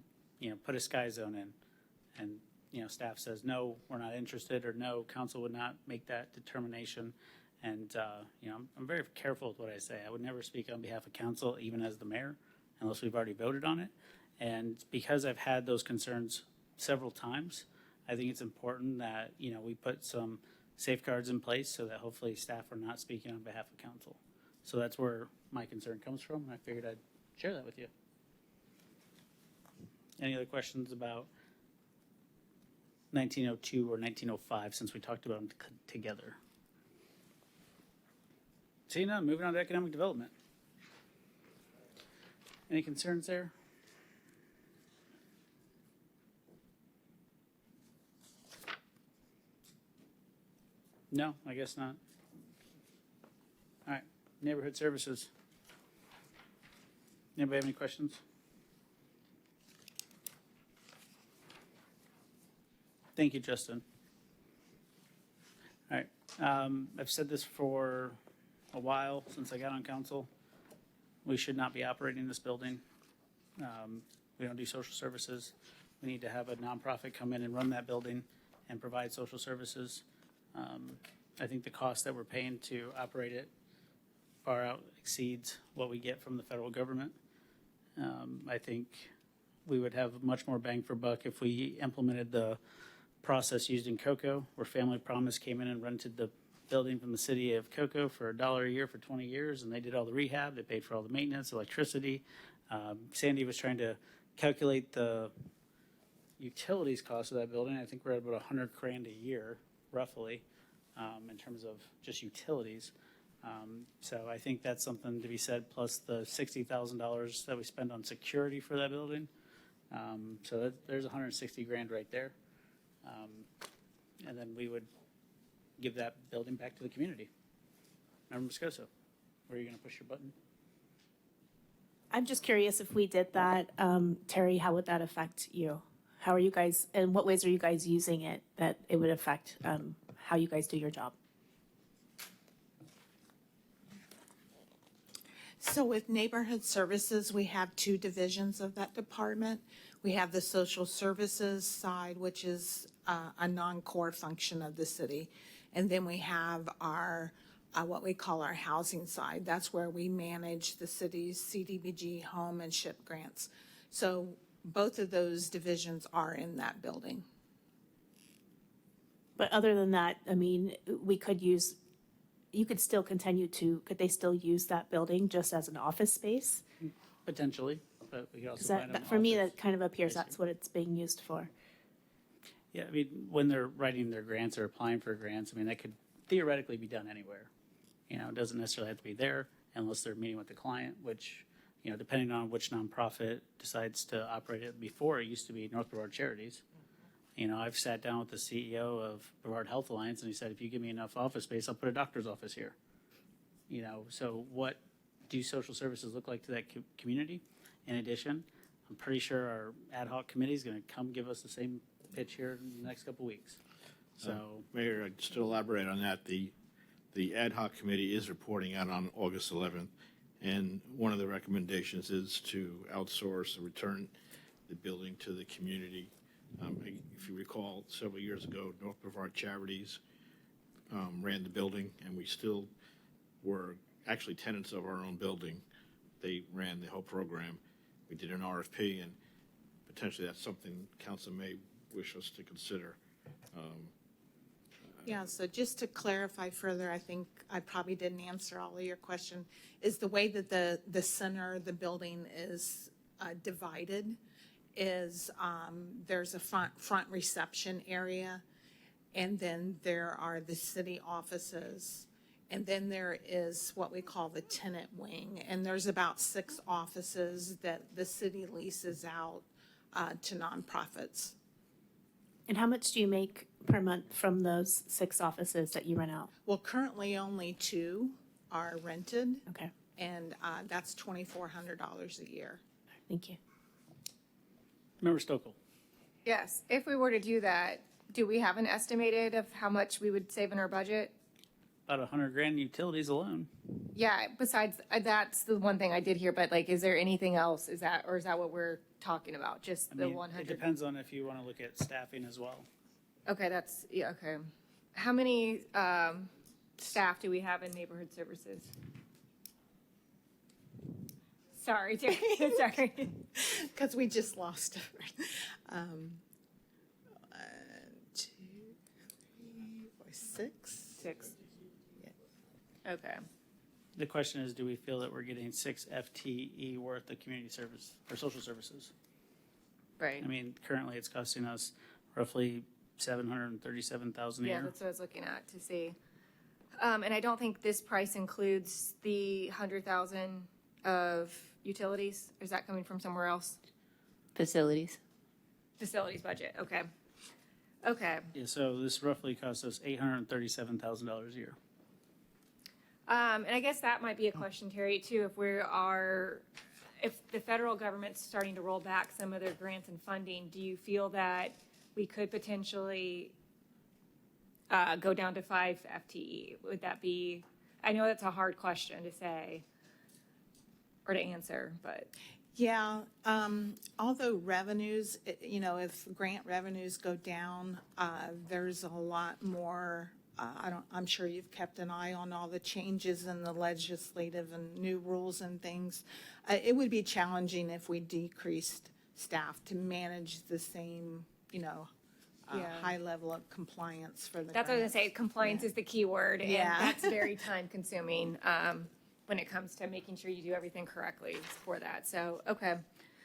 Speaker 11: to, put a sky zone in. And, staff says, no, we're not interested, or no, council would not make that determination. And, I'm very careful with what I say. I would never speak on behalf of council, even as the mayor, unless we've already voted on it. And because I've had those concerns several times, I think it's important that, we put some safeguards in place so that hopefully staff are not speaking on behalf of council. So that's where my concern comes from, and I figured I'd share that with you. Any other questions about 1902 or 1905, since we talked about them together? Seeing none, moving on to economic development. Any concerns there? No, I guess not. All right, neighborhood services. Anybody have any questions? Thank you, Justin. All right, I've said this for a while, since I got on council. We should not be operating this building. We don't do social services. We need to have a nonprofit come in and run that building and provide social services. I think the cost that we're paying to operate it far out exceeds what we get from the federal government. I think we would have much more bang for buck if we implemented the process used in Cocoa, where Family Promise came in and rented the building from the city of Cocoa for $1 a year for 20 years, and they did all the rehab, they paid for all the maintenance, electricity. Sandy was trying to calculate the utilities cost of that building. I think we're at about $100,000 a year, roughly, in terms of just utilities. So I think that's something to be said, plus the $60,000 that we spend on security for that building. So there's $160,000 right there. And then we would give that building back to the community. Member Moscoso, where are you going to push your button?
Speaker 13: I'm just curious, if we did that, Terry, how would that affect you? How are you guys, in what ways are you guys using it that it would affect how you guys do your job?
Speaker 3: So with neighborhood services, we have two divisions of that department. We have the social services side, which is a non-core function of the city. And then we have our what we call our housing side. That's where we manage the city's CDBG home and SHIP grants. So both of those divisions are in that building.
Speaker 13: But other than that, I mean, you could still continue to, could they still use that building just as an office space?
Speaker 11: Potentially, but we could also
Speaker 13: 'Cause
Speaker 11: find an
Speaker 13: for me,
Speaker 11: office.
Speaker 13: that kind of appears that's what it's being used for.
Speaker 11: Yeah, I mean, when they're writing their grants or applying for grants, I mean, that could theoretically be done anywhere. You know, it doesn't necessarily have to be there unless they're meeting with the client, which, you know, depending on which nonprofit decides to operate it. Before, it used to be North Brevard Charities. You know, I've sat down with the CEO of Brevard Health Alliance and he said, if you give me enough office space, I'll put a doctor's office here. You know, so what do social services look like to that community? In addition, I'm pretty sure our ad hoc committee is going to come give us the same pitch here in the next couple of weeks. So,
Speaker 6: Mayor, just to elaborate on that, the ad hoc committee is reporting out on August 11th, and one of the recommendations is to outsource or return the building to the community. If you recall, several years ago, North Brevard Charities ran the building, and we still were actually tenants of our own building. They ran the whole program. We did an RFP, and potentially that's something council may wish us to consider.
Speaker 3: Yeah, so just to clarify further, I think I probably didn't answer all of your question, is the way that the center, the building is divided is there's a front reception area, and then there are the city offices, and then there is what we call the tenant wing, and there's about 6 offices that the city leases out to nonprofits.
Speaker 13: And how much do you make per month from those 6 offices that you rent out?
Speaker 3: Well, currently only 2 are rented.
Speaker 13: Okay.
Speaker 3: And that's $2,400 a year.
Speaker 13: Thank you.
Speaker 11: Member Stokel.
Speaker 7: Yes, if we were to do that, do we have an estimated of how much we would save in our budget?
Speaker 11: About $100,000 in utilities alone.
Speaker 7: Yeah, besides, that's the one thing I did hear, but like, is there anything else? Is that what we're talking about? Just
Speaker 11: I
Speaker 7: the
Speaker 11: mean,
Speaker 7: 100?
Speaker 11: it depends on if you want to look at staffing as well.
Speaker 7: Okay, okay. How many staff do we have in neighborhood services? Sorry, Terry, sorry.
Speaker 3: Because we just lost it. 1, 2, 3, 4, 6.
Speaker 7: 6.
Speaker 3: Yeah.
Speaker 7: Okay.
Speaker 11: The question is, do we feel that we're getting 6 FTE worth of community service or social services?
Speaker 7: Right.
Speaker 11: I mean, currently it's costing us roughly $737,000 a year.
Speaker 7: Yeah, that's what I was looking at to see. And I don't think this price includes the 100,000 of utilities. Is that coming from somewhere else?
Speaker 15: Facilities.
Speaker 7: Facilities budget, okay. Okay.
Speaker 11: Yeah, so this roughly costs us $837,000 a year.
Speaker 7: And I guess that might be a question, Terry, too, if the federal government's starting to roll back some of their grants and funding, do you feel that we could potentially go down to 5 FTE? Would that be, I know that's a hard question to say or to answer, but.
Speaker 3: Yeah, although revenues, if grant revenues go down, there's a lot more. I'm sure you've kept an eye on all the changes in the legislative and new rules and things. It would be challenging if we decreased staff to manage the same, high level of compliance for the
Speaker 7: That's what I was
Speaker 3: grants.
Speaker 7: gonna say, compliance is the key word, and
Speaker 3: Yeah.
Speaker 7: that's very time consuming, when it comes to making sure you do everything correctly for that, so, okay.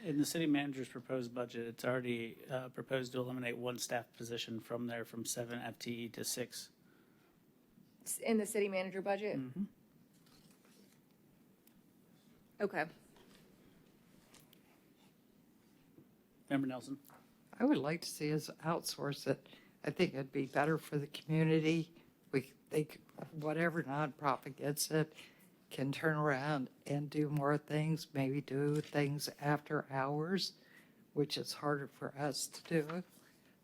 Speaker 11: In the city manager's proposed budget, it's already proposed to eliminate 1 staff position from 7 FTE to 6.
Speaker 7: In the city manager budget?
Speaker 11: Mm-hmm.
Speaker 7: Okay.
Speaker 11: Member Nelson.
Speaker 12: I would like to see us outsource it. I think it'd be better for the community. Whatever nonprofit gets it can turn around and do more things, maybe do things after hours, which is harder for us to do.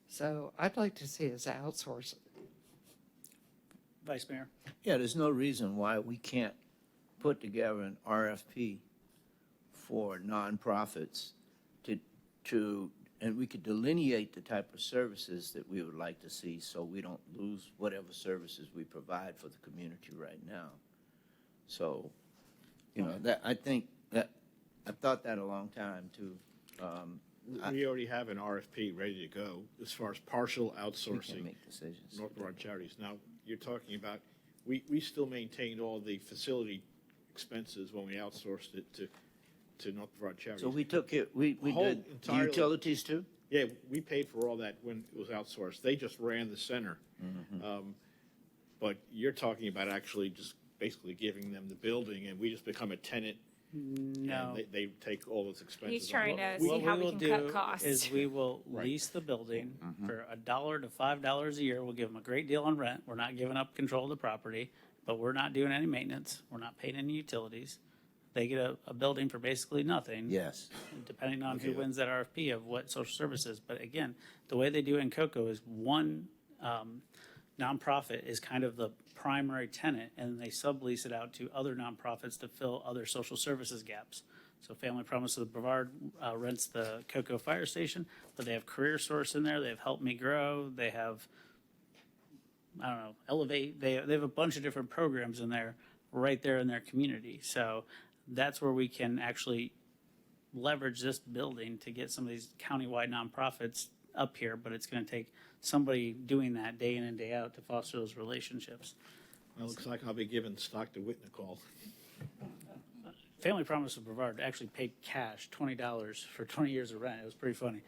Speaker 12: So I'd like to see us outsource it.
Speaker 11: Vice Mayor.
Speaker 19: Yeah, there's no reason why we can't put together an RFP for nonprofits to and we could delineate the type of services that we would like to see so we don't lose whatever services we provide for the community right now. So, you know, that, I think that, I've thought that a long time too.
Speaker 6: We already have an RFP ready to go as far as partial
Speaker 19: We
Speaker 6: outsourcing.
Speaker 19: can make decisions.
Speaker 6: North Brevard Charities. Now, you're talking about, we still maintained all the facility expenses when we outsourced it to North Brevard Charities.
Speaker 19: So we took it, we
Speaker 6: Whole
Speaker 19: did the
Speaker 6: entirely.
Speaker 19: utilities too?
Speaker 6: Yeah, we paid for all that when it was outsourced. They just ran the center. But you're talking about actually just basically giving them the building, and we just become a tenant.
Speaker 11: No.
Speaker 6: And they take all those expenses.
Speaker 7: He's trying to see
Speaker 11: What
Speaker 7: how
Speaker 11: we
Speaker 7: we
Speaker 11: will
Speaker 7: can cut
Speaker 11: do
Speaker 7: costs.
Speaker 11: is we will
Speaker 6: Right.
Speaker 11: lease the building for $1 to $5 a year. We'll give them a great deal on rent. We're not giving up control of the property, but we're not doing any maintenance. We're not paying any utilities. They get a building for basically nothing.
Speaker 19: Yes.
Speaker 11: Depending on who wins that RFP of what social services. But again, the way they do it in Cocoa is one nonprofit is kind of the primary tenant, and they sublease it out to other nonprofits to fill other social services gaps. So Family Promise of the Brevard rents the Cocoa Fire Station, but they have Career Source in there. They have Help Me Grow. They have, I don't know, Elevate. They have a bunch of different programs in there right there in their community. So that's where we can actually leverage this building to get some of these countywide nonprofits up here, but it's going to take somebody doing that day in and day out to foster those relationships.
Speaker 6: Well, it looks like I'll be giving Stockton Whitney a call.
Speaker 11: Family Promise of Brevard actually paid cash $20 for 20 years of rent. It was pretty funny.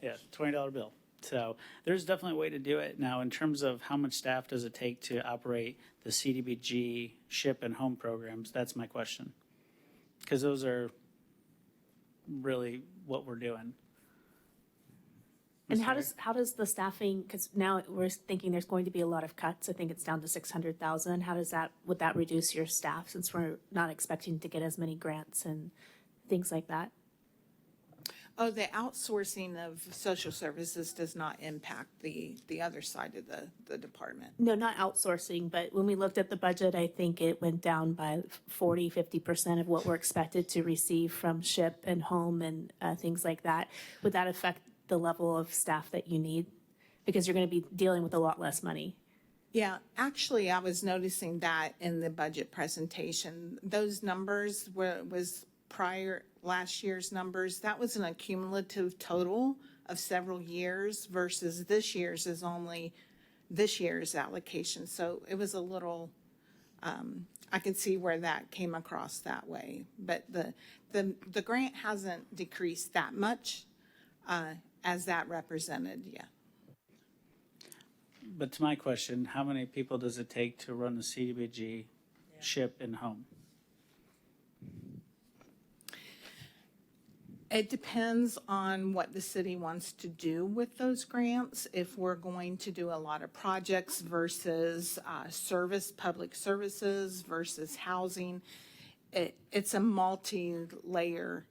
Speaker 11: Yeah, $20 bill. So there's definitely a way to do it. Now, in terms of how much staff does it take to operate the CDBG ship and home programs, that's my question. Because those are really what we're doing.
Speaker 13: And how does the staffing, because now we're thinking there's going to be a lot of cuts. I think it's down to 600,000. How does that, would that reduce your staff since we're not expecting to get as many grants and things like that?
Speaker 3: Oh, the outsourcing of social services does not impact the other side of the department.
Speaker 13: No, not outsourcing, but when we looked at the budget, I think it went down by 50% of what we're expected to receive from SHIP and home and things like that. Would that affect the level of staff that you need? Because you're going to be dealing with a lot less money.
Speaker 3: Yeah, actually, I was noticing that in the budget presentation. Those numbers was prior, last year's numbers. That was an accumulative total of several years versus this year's is only this year's allocation. So it was a little, I could see where that came across that way. But the grant hasn't decreased that much as that represented, yeah.
Speaker 11: But to my question, how many people does it take to run the CDBG ship and home?
Speaker 3: It depends on what the city wants to do with those grants. If we're going to do a lot of projects versus public services versus housing, it's a multi-layer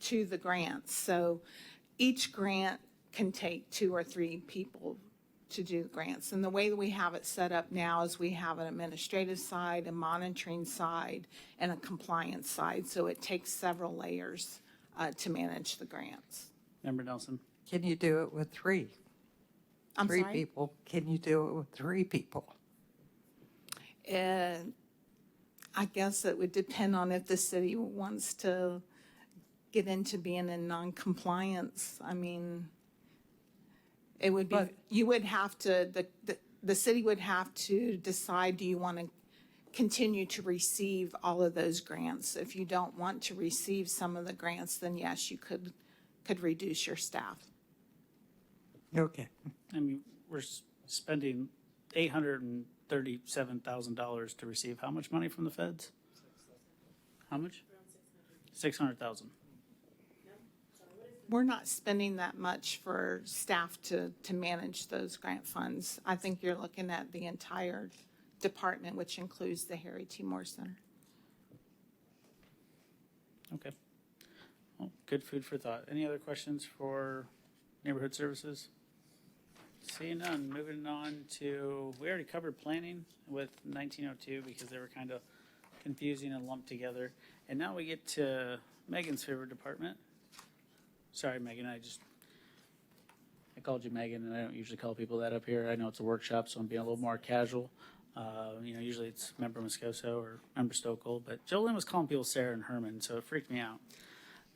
Speaker 3: to the grants. So each grant can take 2 or 3 people to do grants. And the way that we have it set up now is we have an administrative side, a monitoring side, and a compliance side. So it takes several layers to manage the grants.
Speaker 11: Member Nelson?
Speaker 12: Can you do it with 3?
Speaker 3: I'm
Speaker 12: 3
Speaker 3: sorry?
Speaker 12: people. Can you do it with 3 people?
Speaker 3: I guess it would depend on if the city wants to get into being in non-compliance. I mean, it would be, you would have to, the city would have to decide, do you want to continue to receive all of those grants? If you don't want to receive some of the grants, then yes, you could reduce your staff.
Speaker 12: Okay.
Speaker 11: I mean, we're spending $837,000 to receive how much money from the feds? How much? 600,000.
Speaker 3: We're not spending that much for staff to manage those grant funds. I think you're looking at the entire department, which includes the Harry T. Moore Center.
Speaker 11: Okay. Well, good food for thought. Any other questions for neighborhood services? Seeing none, moving on to, we already covered planning with 1902 because they were kind of confusing and lumped together. And now we get to Megan's favorite department, Sorry, Megan, I called you Megan, and I don't usually call people that up here. I know it's a workshop, so I'm being a little more casual. Usually it's Member Moscoso or Member Stokel, but Jolene was calling people Sarah and Herman, so it freaked me out.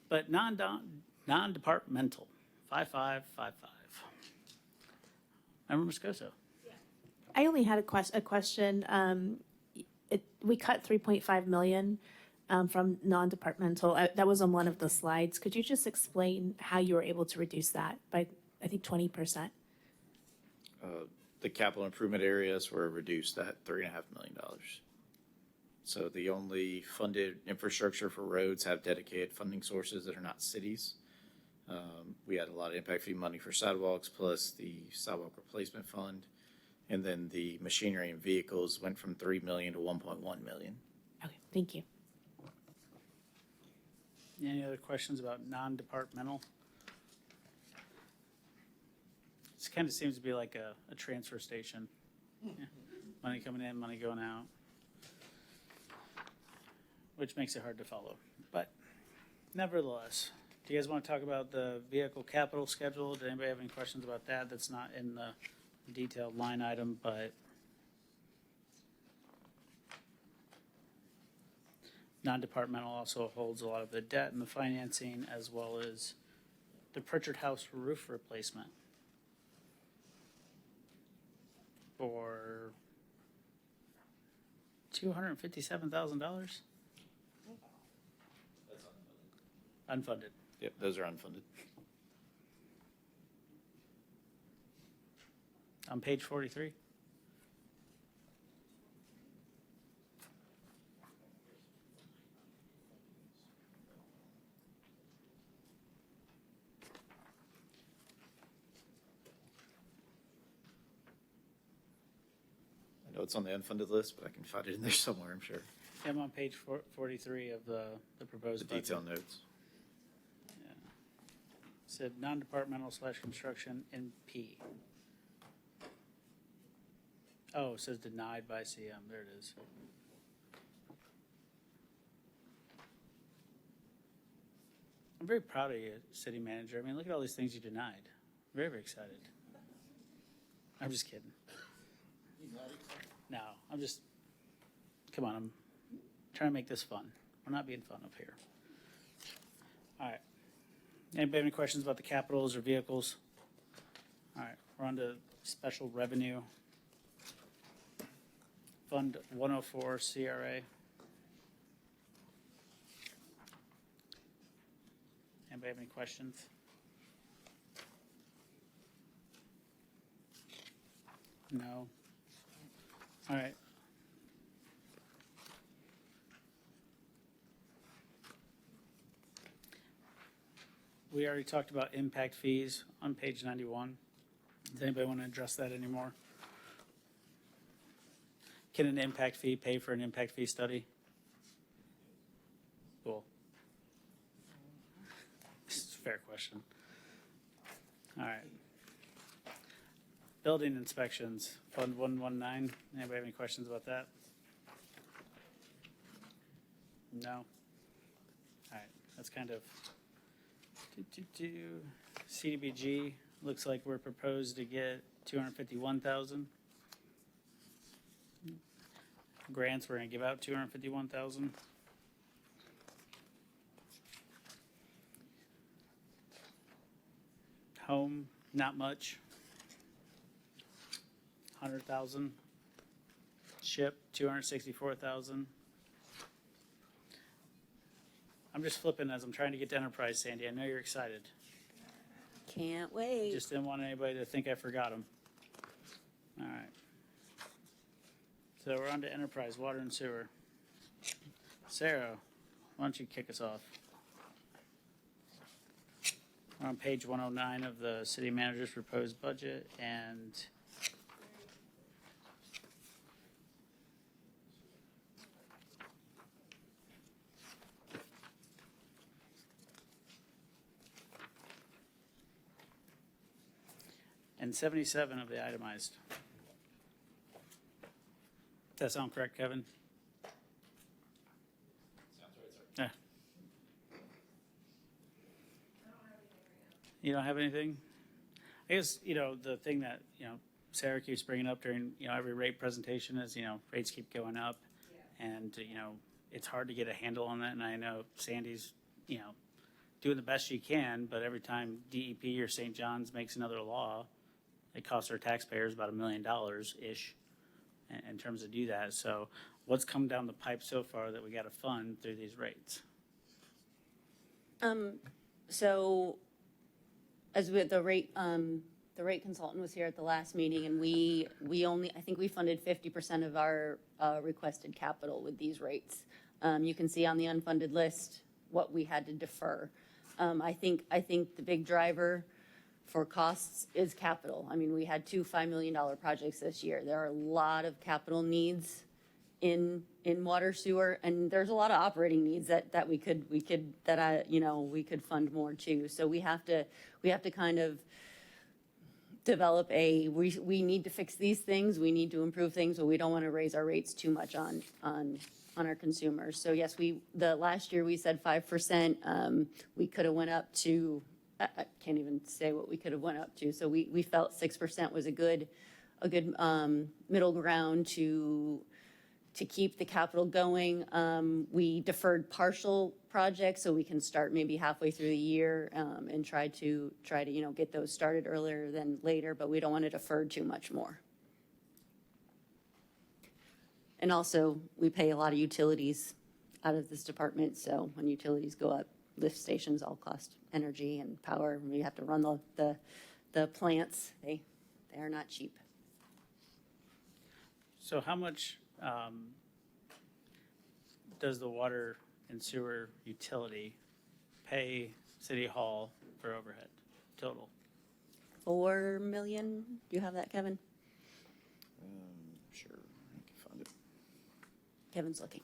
Speaker 11: But non-departmental, 5555. Member Moscoso.
Speaker 13: I only had a question. We cut 3.5 million from non-departmental. That was on one of the slides. Could you just explain how you were able to reduce that by, I think, 20%?
Speaker 8: The capital improvement areas were reduced at $3.5 million. So the only funded infrastructure for roads have dedicated funding sources that are not cities. We had a lot of impact fee money for sidewalks, plus the sidewalk replacement fund. And then the machinery and vehicles went from 3 million to 1.1 million.
Speaker 13: Okay, thank you.
Speaker 11: Any other questions about non-departmental? This kind of seems to be like a transfer station. Yeah. Money coming in, money going out, which makes it hard to follow. But nevertheless, do you guys want to talk about the vehicle capital schedule? Did anybody have any questions about that? That's not in the detailed line item, but non-departmental also holds a lot of the debt and the financing, as well as the Pritchard House roof replacement for $257,000. Unfunded.
Speaker 8: Yep, those are unfunded.
Speaker 11: On page 43.
Speaker 8: I know it's on the unfunded list, but I can find it in there somewhere, I'm sure.
Speaker 11: I'm on page 43 of the proposed
Speaker 8: The
Speaker 11: budget.
Speaker 8: detail notes.
Speaker 11: Yeah. Said non-departmental / construction in P. Oh, it says denied by CM. There it is. I'm very proud of you, city manager. I mean, look at all these things you denied. Very, very excited. I'm just kidding. No, come on, I'm trying to make this fun. We're not being fun up here. All right. Anybody have any questions about the capitals or vehicles? All right, we're on to special revenue. Fund 104 CRA. Anybody have any questions? No? All right. We already talked about impact fees on page 91. Does anybody want to address that anymore? Can an impact fee pay for an impact fee study? Cool. This is a fair question. All right. Building inspections, Fund 119. Anybody have any questions about that? No? All right, that's kind of CDBG, looks like we're proposed to get 251,000. Grants, we're gonna give out 251,000. Home, not much. 100,000. Ship, 264,000. I'm just flipping as I'm trying to get to enterprise, Sandy. I know you're excited.
Speaker 15: Can't wait.
Speaker 11: Just didn't want anybody to think I forgot them. All right. So we're on to enterprise, water and sewer. Sarah, why don't you kick us off? We're on page 109 of the city manager's proposed budget, and and 77 of the itemized. Does that sound correct, Kevin? Sounds right, sir. Yeah. You don't have anything? I guess, the thing that, Sarah keeps bringing up during, every rate presentation is, rates keep going up. And, it's hard to get a handle on that. And I know Sandy's, doing the best she can, but every time DEP or St. John's makes another law, it costs our taxpayers about $1 million-ish in terms of do that. So what's come down the pipe so far that we got to fund through these rates?
Speaker 15: So as with the rate consultant was here at the last meeting, and we only, I think we funded 50% of our requested capital with these rates. You can see on the unfunded list what we had to defer. I think the big driver for costs is capital. I mean, we had 2 $5 million projects this year. There are a lot of capital needs in water sewer, and there's a lot of operating needs that we could fund more too. So we have to kind of develop we need to fix these things, we need to improve things, but we don't want to raise our rates too much on our consumers. So yes, the last year we said 5%. We could have went up to, I can't even say what we could have went up to. So we felt 6% was a good middle ground to keep the capital going. We deferred partial projects so we can start maybe halfway through the year and try to get those started earlier than later, but we don't want to defer too much more. And also, we pay a lot of utilities out of this department, so when utilities go up, lift stations all cost energy and power. We have to run the plants. They are not cheap.
Speaker 11: So how much does the water and sewer utility pay City Hall for overhead total?
Speaker 15: $4 million. Do you have that, Kevin?
Speaker 8: Sure, I can find it.
Speaker 15: Kevin's looking.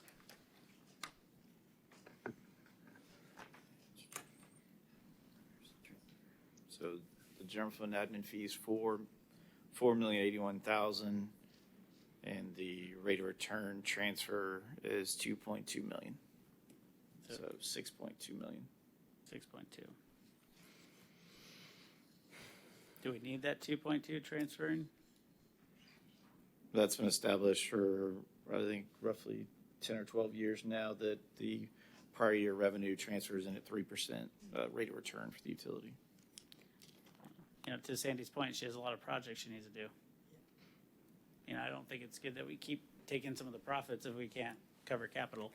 Speaker 8: So the general fund admin fees $4,081,000, and the rate of return transfer is $2.2 million. So $6.2 million.
Speaker 11: 6.2. Do we need that 2.2 transferring?
Speaker 8: That's been established for, I think, roughly 10 or 12 years now, that the prior year revenue transfers in at 3% rate of return for the utility.
Speaker 11: To Sandy's point, she has a lot of projects she needs to do. I don't think it's good that we keep taking some of the profits if we can't cover capital.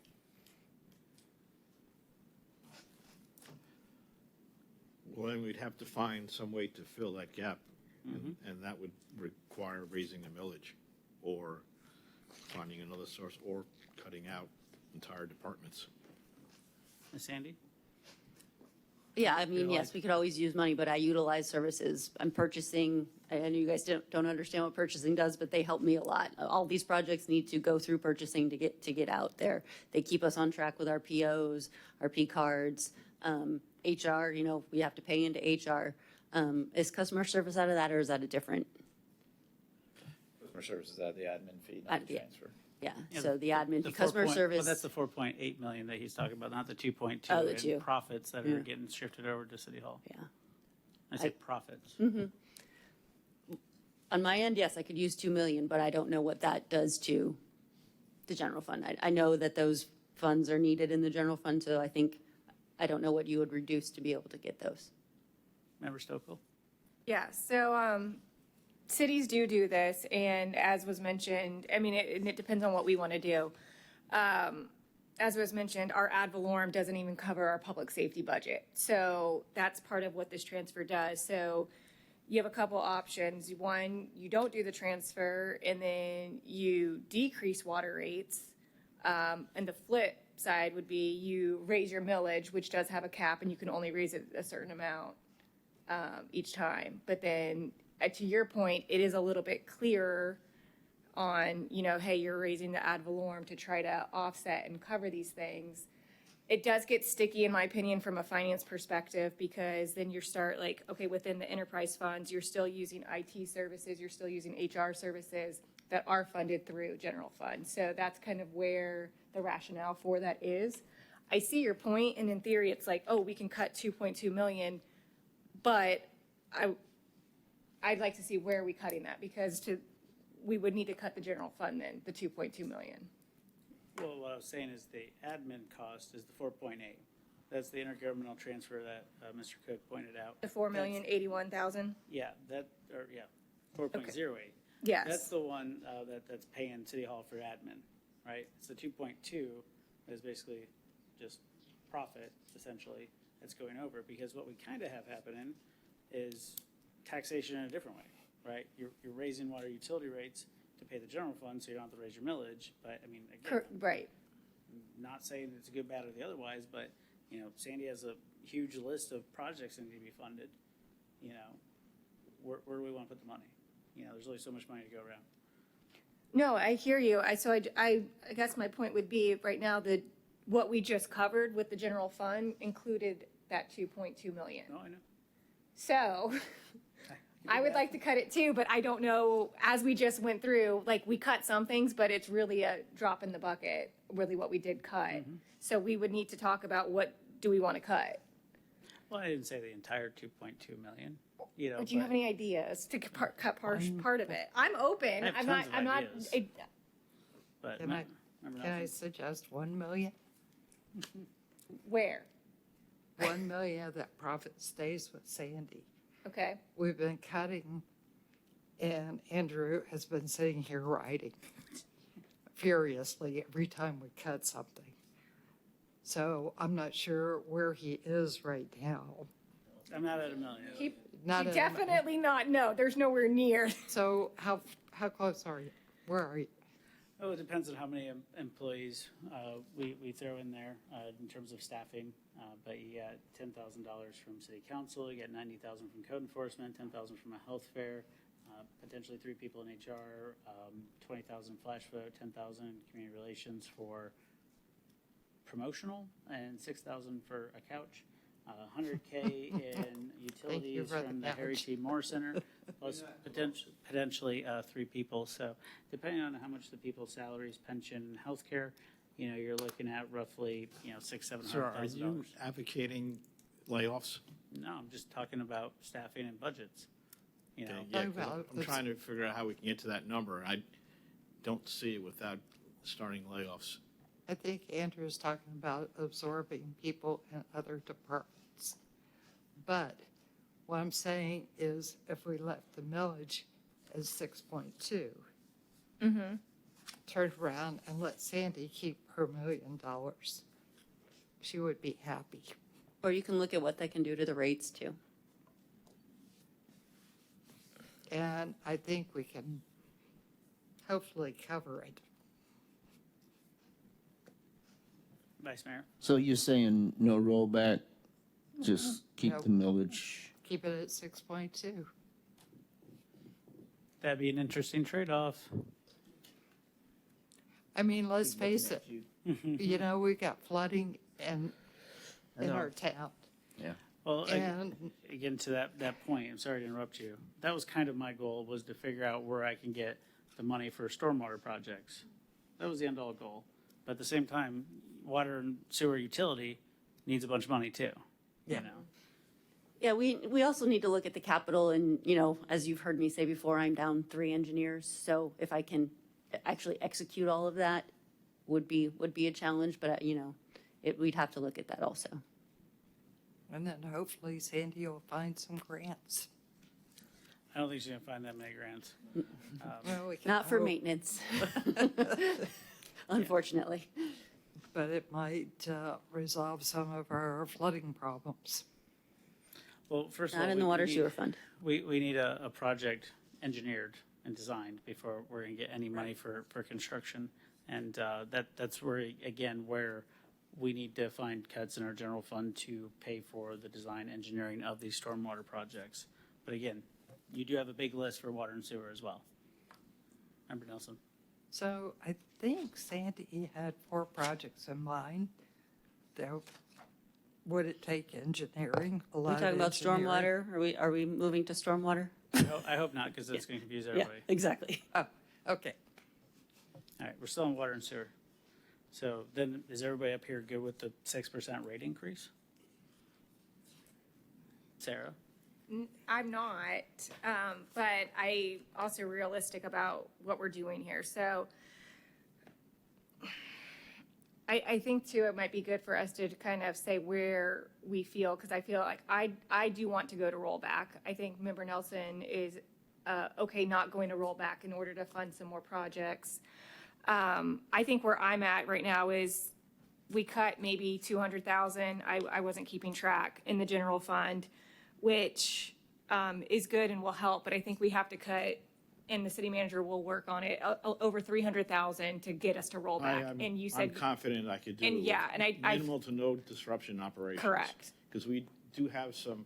Speaker 6: Well, then we'd have to find some way to fill that gap, and that would require raising the millage or finding another source or cutting out entire departments.
Speaker 11: Ms. Sandy?
Speaker 15: Yeah, I mean, yes, we could always use money, but I utilize services. I'm purchasing, I know you guys don't understand what purchasing does, but they help me a lot. All these projects need to go through purchasing to get out there. They keep us on track with our POs, our P cards, HR, we have to pay into HR. Is customer service out of that, or is that a different?
Speaker 8: Customer service is out of the admin fee, not the transfer.
Speaker 15: Yeah, so the admin, customer service.
Speaker 11: Well, that's the 4.8 million that he's talking about, not the 2.2
Speaker 15: Oh, the 2.
Speaker 11: in profits that are getting shifted over to City Hall.
Speaker 15: Yeah.
Speaker 11: I said profits.
Speaker 15: On my end, yes, I could use 2 million, but I don't know what that does to the general fund. I know that those funds are needed in the general fund, so I don't know what you would reduce to be able to get those.
Speaker 11: Member Stokel?
Speaker 7: Yeah, so cities do this, and as was mentioned, I mean, it depends on what we want to do. As was mentioned, our ad valorem doesn't even cover our public safety budget. So that's part of what this transfer does. So you have a couple options. One, you don't do the transfer, and then you decrease water rates. And the flip side would be you raise your millage, which does have a cap, and you can only raise it a certain amount each time. But then, to your point, it is a little bit clearer on, hey, you're raising the ad valorem to try to offset and cover these things. It does get sticky, in my opinion, from a finance perspective, because then you start okay, within the enterprise funds, you're still using IT services, you're still using HR services that are funded through general fund. So that's kind of where the rationale for that is. I see your point, and in theory, it's we can cut 2.2 million, But I'd like to see where are we cutting that, because we would need to cut the general fund then, the 2.2 million.
Speaker 11: Well, what I was saying is the admin cost is the 4.8. That's the intergovernmental transfer that Mr. Cook pointed out.
Speaker 7: The 4,081,000?
Speaker 11: Yeah, 4.08.
Speaker 7: Yes.
Speaker 11: That's the one that's paying City Hall for admin, right? It's the 2.2 is basically just profit, essentially, that's going over. Because what we kind of have happening is taxation in a different way, right? You're raising water utility rates to pay the general fund, so you don't have to raise your millage. But, I mean, again,
Speaker 7: Right.
Speaker 11: not saying it's good, bad, or the otherwise, but, you know, Sandy has a huge list of projects that need to be funded. You know, where do we want to put the money? You know, there's only so much money to go around.
Speaker 7: No, I hear you. I guess my point would be, right now, that what we just covered with the general fund included that 2.2 million.
Speaker 11: Oh, I know.
Speaker 7: So I would like to cut it too, but I don't know, as we just went through, like, we cut some things, but it's really a drop in the bucket, really what we did cut. So we would need to talk about what do we want to cut.
Speaker 11: Well, I didn't say the entire 2.2u million, you know.
Speaker 7: But do you have any ideas to cut part of it? I'm open.
Speaker 11: I have
Speaker 7: I'm
Speaker 11: tons of
Speaker 7: not,
Speaker 11: ideas. But
Speaker 12: Can
Speaker 11: remember
Speaker 12: I
Speaker 11: nothing.
Speaker 12: suggest 1 million?
Speaker 7: where?
Speaker 12: 1 million of that profit stays with Sandy.
Speaker 7: Okay.
Speaker 12: We've been cutting, and Andrew has been sitting here writing furiously every time we cut something. So I'm not sure where he is right now.
Speaker 11: I'm not at a million.
Speaker 12: Not at a
Speaker 7: Definitely not. No, there's nowhere near.
Speaker 12: So how close are you? Where are you?
Speaker 11: Oh, it depends on how many employees we throw in there in terms of staffing. But you got $10,000 from city council, you got $90,000 from code enforcement, $10,000 from a health fair, potentially 3 people in HR, $20,000 flash vote, $10,000 community relations for promotional, and $6,000 for a couch. $100K in utilities
Speaker 12: for the
Speaker 11: from the Harry
Speaker 12: couch.
Speaker 11: T. Moore Center, plus potentially 3 people. So depending on how much the people's salaries, pension, and healthcare, you know, you're looking at roughly, $600,000-700,000.
Speaker 6: Sir, are you advocating layoffs?
Speaker 11: No, I'm just talking about staffing and budgets. You know,
Speaker 6: Yeah, 'cause I'm trying to figure out how we can get to that number. I don't see it without starting layoffs.
Speaker 12: I think Andrew's talking about absorbing people in other departments. But what I'm saying is, if we left the millage as 6.2, turn around and let Sandy keep her $1 million, she would be happy.
Speaker 15: Or you can look at what they can do to the rates too.
Speaker 12: And I think we can hopefully cover it.
Speaker 11: Vice Mayor.
Speaker 19: So you're saying no rollback, just keep the millage?
Speaker 12: Keep it at 6.2.
Speaker 11: That'd be an interesting trade-off.
Speaker 12: I mean, let's face it, you know, we got flooding in our town.
Speaker 19: Yeah.
Speaker 11: Well,
Speaker 12: And-
Speaker 11: again, to that point, I'm sorry to interrupt you. That was kind of my goal, was to figure out where I can get the money for stormwater projects. That was the end-all goal. But at the same time, water and sewer utility needs a bunch of money too.
Speaker 12: Yeah.
Speaker 11: You know?
Speaker 15: Yeah, we also need to look at the capital, and, as you've heard me say before, I'm down 3 engineers. So if I can actually execute all of that would be a challenge, but, we'd have to look at that also.
Speaker 12: And then hopefully Sandy will find some grants.
Speaker 11: I don't think she's gonna find that many grants.
Speaker 12: Well, we can
Speaker 15: Not for
Speaker 12: hope.
Speaker 15: maintenance, unfortunately.
Speaker 12: But it might resolve some of our flooding problems.
Speaker 11: Well, first of
Speaker 15: Not
Speaker 11: all,
Speaker 15: in the water sewer fund.
Speaker 11: We need a project engineered and designed before we're gonna get any money for construction. And that's where, again, where we need to find cuts in our general fund to pay for the design engineering of these stormwater projects. But again, you do have a big list for water and sewer as well. Member Nelson?
Speaker 12: So I think Sandy had 4 projects in mind. Would it take engineering? A lot
Speaker 15: We're
Speaker 12: of
Speaker 15: talking about
Speaker 12: engineering?
Speaker 15: stormwater. Are we moving to stormwater?
Speaker 11: I hope not, because that's gonna confuse
Speaker 15: Yeah,
Speaker 11: everybody.
Speaker 15: exactly.
Speaker 12: Oh, okay.
Speaker 11: All right, we're still on water and sewer. So then, is everybody up here good with the 6% rate increase? Sarah?
Speaker 7: I'm not, but I also realistic about what we're doing here. So I think too, it might be good for us to kind of say where we feel, because I feel like I do want to go to rollback. I think Member Nelson is okay not going to rollback in order to fund some more projects. I think where I'm at right now is we cut maybe 200,000. I wasn't keeping track in the general fund, which is good and will help, but I think we have to cut, and the city manager will work on it, over 300,000 to get us to roll back. And you
Speaker 6: I'm
Speaker 7: said,
Speaker 6: confident I could do
Speaker 7: and
Speaker 6: it.
Speaker 7: yeah, and I
Speaker 6: Minimal to no disruption operations.
Speaker 7: Correct.
Speaker 6: Because we do have some,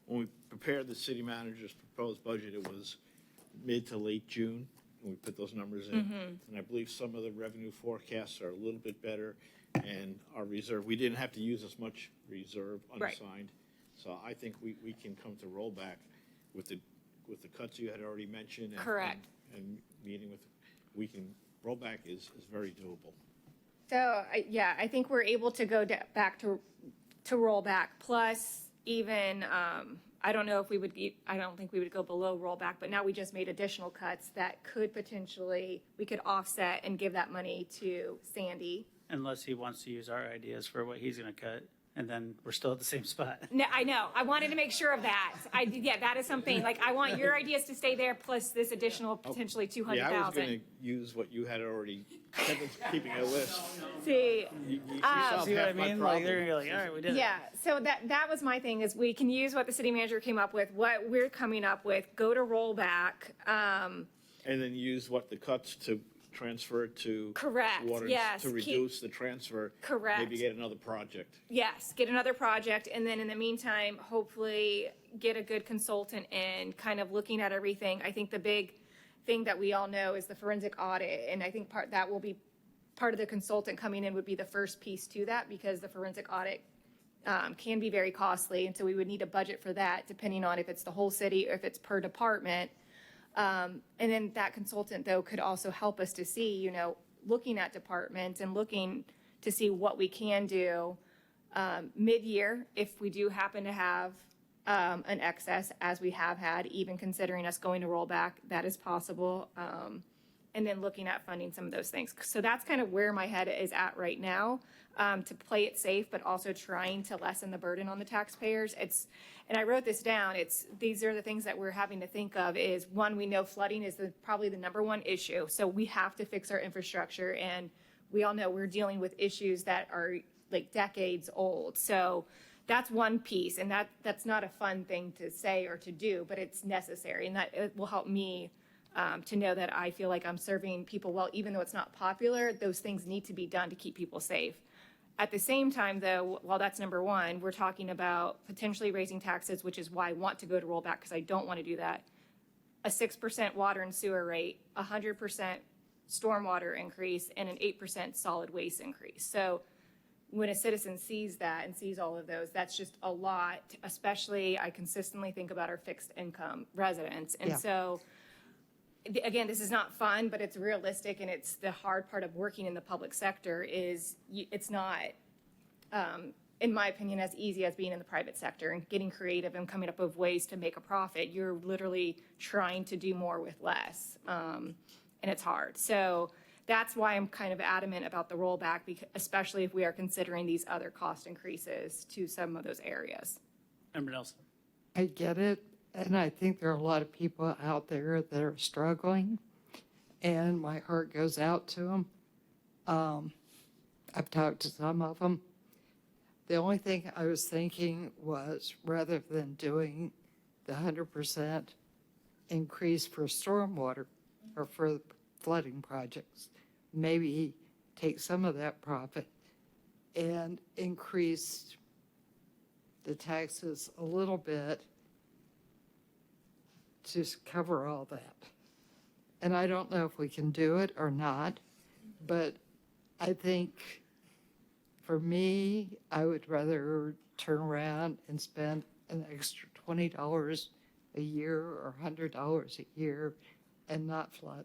Speaker 6: when we prepared the city manager's proposed budget, it was mid to late June when we put those numbers in. And I believe some of the revenue forecasts are a little bit better, and our reserve, we didn't have to use as much reserve
Speaker 7: Right.
Speaker 6: unassigned. So I think we can come to rollback with the cuts you had already mentioned.
Speaker 7: Correct.
Speaker 6: And meeting with, we can, rollback is very doable.
Speaker 7: So, I think we're able to go back to rollback, plus even, I don't know if we would, I don't think we would go below rollback, but now we just made additional cuts that could potentially, we could offset and give that money to Sandy.
Speaker 11: Unless he wants to use our ideas for what he's going to cut, and then we're still at the same spot.
Speaker 7: No, I know. I wanted to make sure of that. Yeah, that is something, like, I want your ideas to stay there, plus this additional potentially
Speaker 6: Yeah, I was
Speaker 7: 200,000.
Speaker 6: going to use what you had already, Kevin's keeping a list.
Speaker 7: See,
Speaker 6: You solved
Speaker 11: See what I
Speaker 6: half my
Speaker 11: mean? Like, they're
Speaker 6: problem.
Speaker 11: gonna go like, all right, we did it.
Speaker 7: yeah, so that was my thing, is we can use what the city manager came up with, what we're coming up with, go to rollback.
Speaker 6: And then use what the cuts to transfer to.
Speaker 7: Correct,
Speaker 6: water
Speaker 7: yes,
Speaker 6: To reduce the transfer.
Speaker 7: Correct.
Speaker 6: Maybe get another project.
Speaker 7: Yes, get another project, and then in the meantime, hopefully get a good consultant and kind of looking at everything. I think the big thing that we all know is the forensic audit, and I think that will be part of the consultant coming in would be the first piece to that, because the forensic audit can be very costly, and so we would need a budget for that, depending on if it's the whole city or if it's per department. And then that consultant, though, could also help us to see, looking at departments and looking to see what we can do mid-year, if we do happen to have an excess, as we have had, even considering us going to rollback, that is possible. And then looking at funding some of those things. So that's kind of where my head is at right now, to play it safe, but also trying to lessen the burden on the taxpayers. And I wrote this down, these are the things that we're having to think of is, one, we know flooding is probably the number one issue. So we have to fix our infrastructure, and we all know we're dealing with issues that are like decades old. So that's one piece, and that's not a fun thing to say or to do, but it's necessary, and that it will help me to know that I feel like I'm serving people well, even though it's not popular. Those things need to be done to keep people safe. At the same time, though, while that's number one, we're talking about potentially raising taxes, which is why I want to go to rollback, because I don't want to do that. A 6% water and sewer rate, 100% stormwater increase, and an 8% solid waste increase. So when a citizen sees that and sees all of those, that's just a lot, especially I consistently think about our fixed income residents. And so, again, this is not fun, but it's realistic, and it's the hard part of working in the public sector is it's not, in my opinion, as easy as being in the private sector and getting creative and coming up with ways to make a profit. You're literally trying to do more with less, and it's hard. So that's why I'm kind of adamant about the rollback, especially if we are considering these other cost increases to some of those areas.
Speaker 11: Member Nelson.
Speaker 12: I get it. And I think there are a lot of people out there that are struggling, and my heart goes out to them. I've talked to some of them. The only thing I was thinking was, rather than doing the 100% increase for stormwater or for flooding projects, maybe take some of that profit and increase the taxes a little bit to cover all that. And I don't know if we can do it or not, but I think for me, I would rather turn around and spend an extra $20 a year or $100 a year and not flood.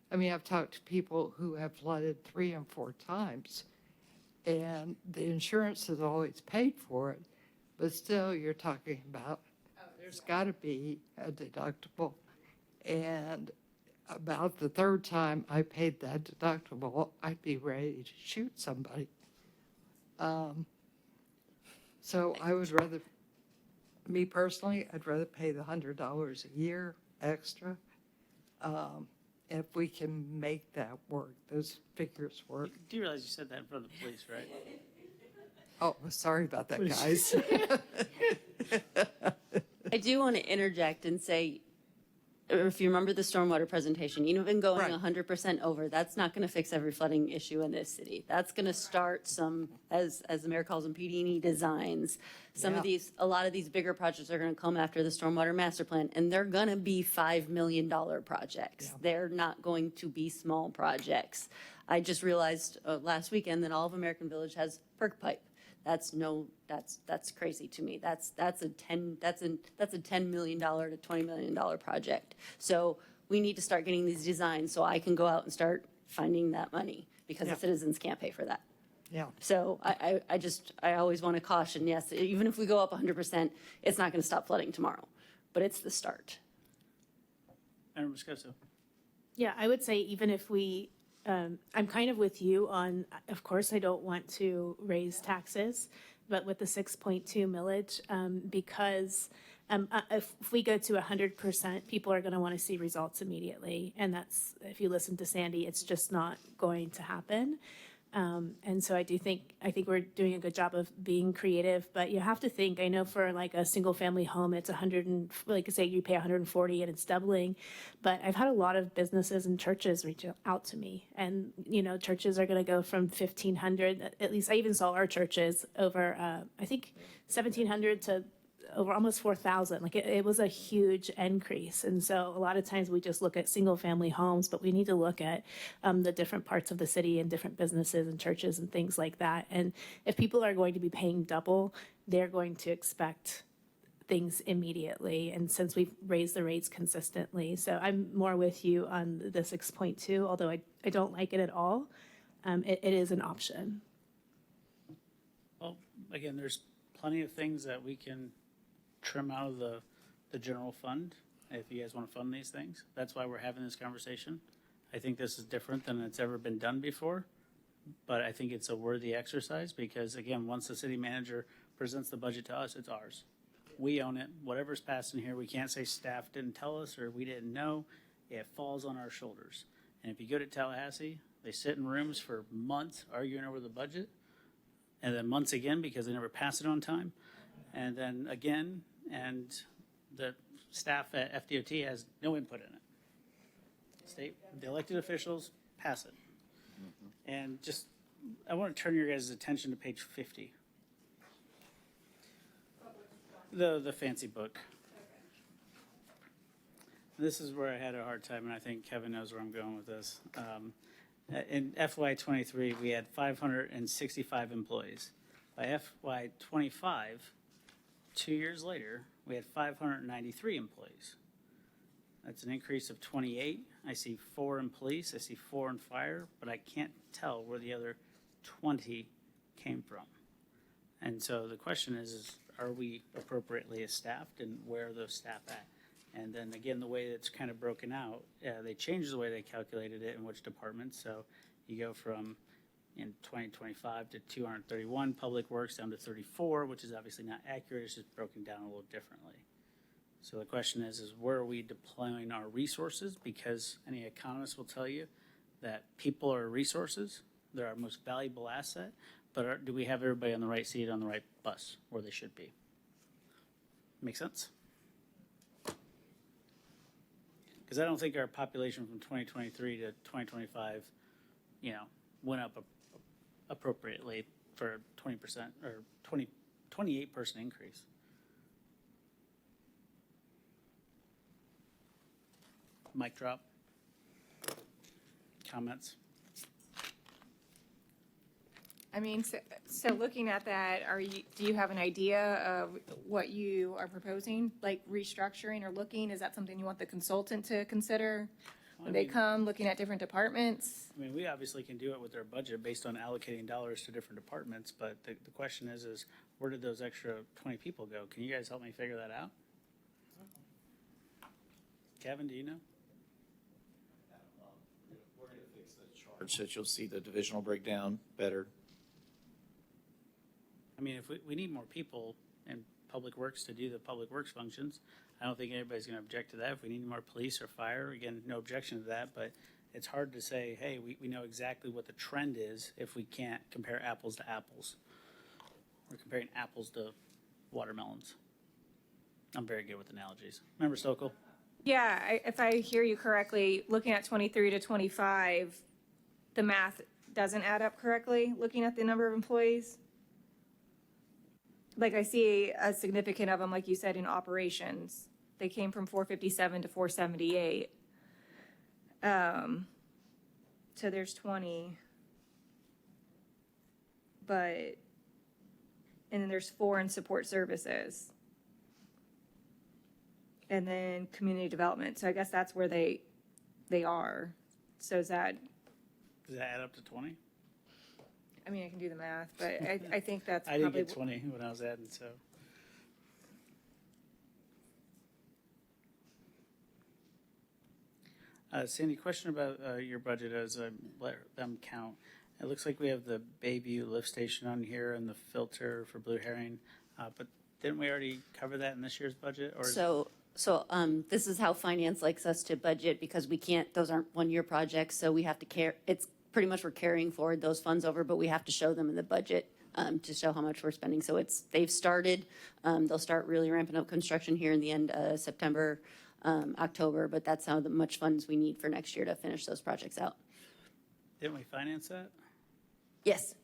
Speaker 12: I mean, I've talked to people who have flooded 3 and 4 times, and the insurance has always paid for it, but still you're talking about There's got to be a deductible. And about the third time I paid that deductible, I'd be ready to shoot somebody. So I would rather, me personally, I'd rather pay the $100 a year extra. If we can make that work, those figures work.
Speaker 11: Do you realize you said that in front of the police, right?
Speaker 12: Oh, sorry about that, guys.
Speaker 15: I do want to interject and say, if you remember the stormwater presentation, even going
Speaker 12: Right.
Speaker 15: 100% over, that's not going to fix every flooding issue in this city. That's going to start some, as the mayor calls them, PD&E designs. A lot of these bigger projects are going to come after the stormwater master plan, and they're going to be $5 million projects.
Speaker 12: Yeah.
Speaker 15: They're not going to be small projects. I just realized last weekend that all of American Village has perk pipe. That's crazy to me. That's a $10 million to $20 million project. So we need to start getting these designs so I can go out and start finding that money because
Speaker 12: Yeah.
Speaker 15: the citizens can't pay for that.
Speaker 12: Yeah.
Speaker 15: So I always want to caution, yes, even if we go up 100%, it's not going to stop flooding tomorrow, but it's the start.
Speaker 11: Madam Moscoso.
Speaker 13: Yeah, I would say even if we, I'm kind of with you on, of course, I don't want to raise taxes, but with the 6.2 millage, because if we go to 100%, people are going to want to see results immediately. And that's, if you listen to Sandy, it's just not going to happen. And so I think we're doing a good job of being creative, but you have to think, I know for like a single family home, it's 100 and like say you pay 140 and it's doubling, but I've had a lot of businesses and churches reach out to me and, churches are going to go from 1,500, at least I even saw our churches over, I think 1,700 to over almost 4,000. Like it was a huge increase. And so a lot of times we just look at single family homes, but we need to look at the different parts of the city and different businesses and churches and things like that. And if people are going to be paying double, they're going to expect things immediately. And since we've raised the rates consistently, so I'm more with you on the 6.2, although I don't like it at all. It is an option.
Speaker 11: Well, again, there's plenty of things that we can trim out of the general fund if you guys want to fund these things. That's why we're having this conversation. I think this is different than it's ever been done before, but I think it's a worthy exercise because, again, once the city manager presents the budget to us, it's ours. We own it. Whatever's passed in here, we can't say staff didn't tell us or we didn't know. It falls on our shoulders. And if you go to Tallahassee, they sit in rooms for months arguing over the budget, and then months again because they never pass it on time, and then again, and the staff at FDOT has no input in it. The elected officials pass it. And just, I want to turn your guys' attention to page 50. The fancy book. This is where I had a hard time, and I think Kevin knows where I'm going with this. In FY23, we had 565 employees. By FY25, 2 years later, we had 593 employees. That's an increase of 28. I see 4 in police, I see 4 in fire, but I can't tell where the other 20 came from. And so the question is are we appropriately staffed and where are those staff at? And then again, the way it's kind of broken out, they changed the way they calculated it in which departments. So you go from in 2025 to 231 public works down to 34, which is obviously not accurate. It's just broken down a little differently. So the question is where are we deploying our resources? Because any economist will tell you that people are resources. They're our most valuable asset. But do we have everybody on the right seat on the right bus where they should be? Make sense? Because I don't think our population from 2023 to 2025, went up appropriately for a 20% or 28% increase. Mic drop. Comments?
Speaker 7: I mean, so looking at that, do you have an idea of what you are proposing, like restructuring or looking? Is that something you want the consultant to consider when they come, looking at different departments?
Speaker 11: I mean, we obviously can do it with their budget based on allocating dollars to different departments, but the question is where did those extra 20 people go? Can you guys help me figure that out? Kevin, do you know?
Speaker 8: We're going to fix the chart so that you'll see the divisional breakdown better.
Speaker 11: I mean, if we need more people in public works to do the public works functions, I don't think anybody's going to object to that. If we need more police or fire, again, no objection to that, but it's hard to say, hey, we know exactly what the trend is if we can't compare apples to apples. We're comparing apples to watermelons. I'm very good with analogies. Remember Sokol?
Speaker 7: Yeah, if I hear you correctly, looking at 23 to 25, the math doesn't add up correctly, looking at the number of employees. Like I see a significant of them, like you said, in operations. They came from 457 to 478. So there's 20. But, and then there's 4 in support services. And then community development. So I guess that's where they are. So is that,
Speaker 11: Does that add up to 20?
Speaker 7: I mean, I can do the math, but I think that's
Speaker 11: I
Speaker 7: probably.
Speaker 11: didn't get 20 when I was adding, so. Sandy, question about your budget as I let them count. It looks like we have the Bayview lift station on here and the filter for Blue Herring, but didn't we already cover that in this year's budget? Or
Speaker 15: So this is how finance likes us to budget because we can't, those aren't one-year projects, so we have to it's pretty much we're carrying forward those funds over, but we have to show them in the budget to show how much we're spending. So they've started, they'll start really ramping up construction here in the end of September, October, but that's how much funds we need for next year to finish those projects out.
Speaker 11: didn't we finance that?
Speaker 15: Yes,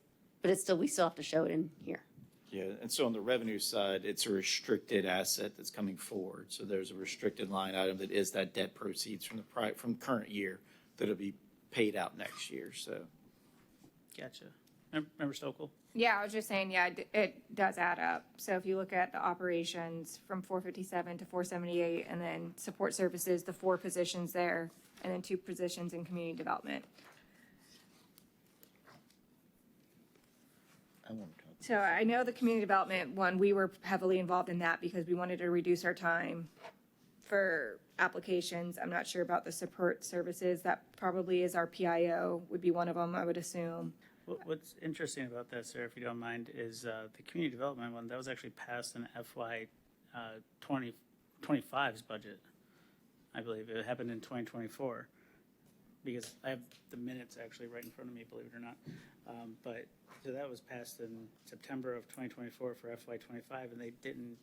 Speaker 15: but we still have to show it in here.
Speaker 8: Yeah, and so on the revenue side, it's a restricted asset that's coming forward. So there's a restricted line item that is that debt proceeds from from current year that'll be paid out next year, so.
Speaker 11: Gotcha. Remember Sokol?
Speaker 7: Yeah, I was just saying, yeah, it does add up. So if you look at the operations from 457 to 478, and then support services, the 4 positions there, and then 2 positions in community development. So I know the community development one, we were heavily involved in that because we wanted to reduce our time for applications. I'm not sure about the support services. That probably is our PIO, would be one of them, I would assume.
Speaker 11: What's interesting about that, sir, if you don't mind, is the community development one, that was actually passed in FY 2025's budget. I believe it happened in 2024. Because I have the minutes actually right in front of me, believe it or not. But so that was passed in September of 2024 for FY25, and they didn't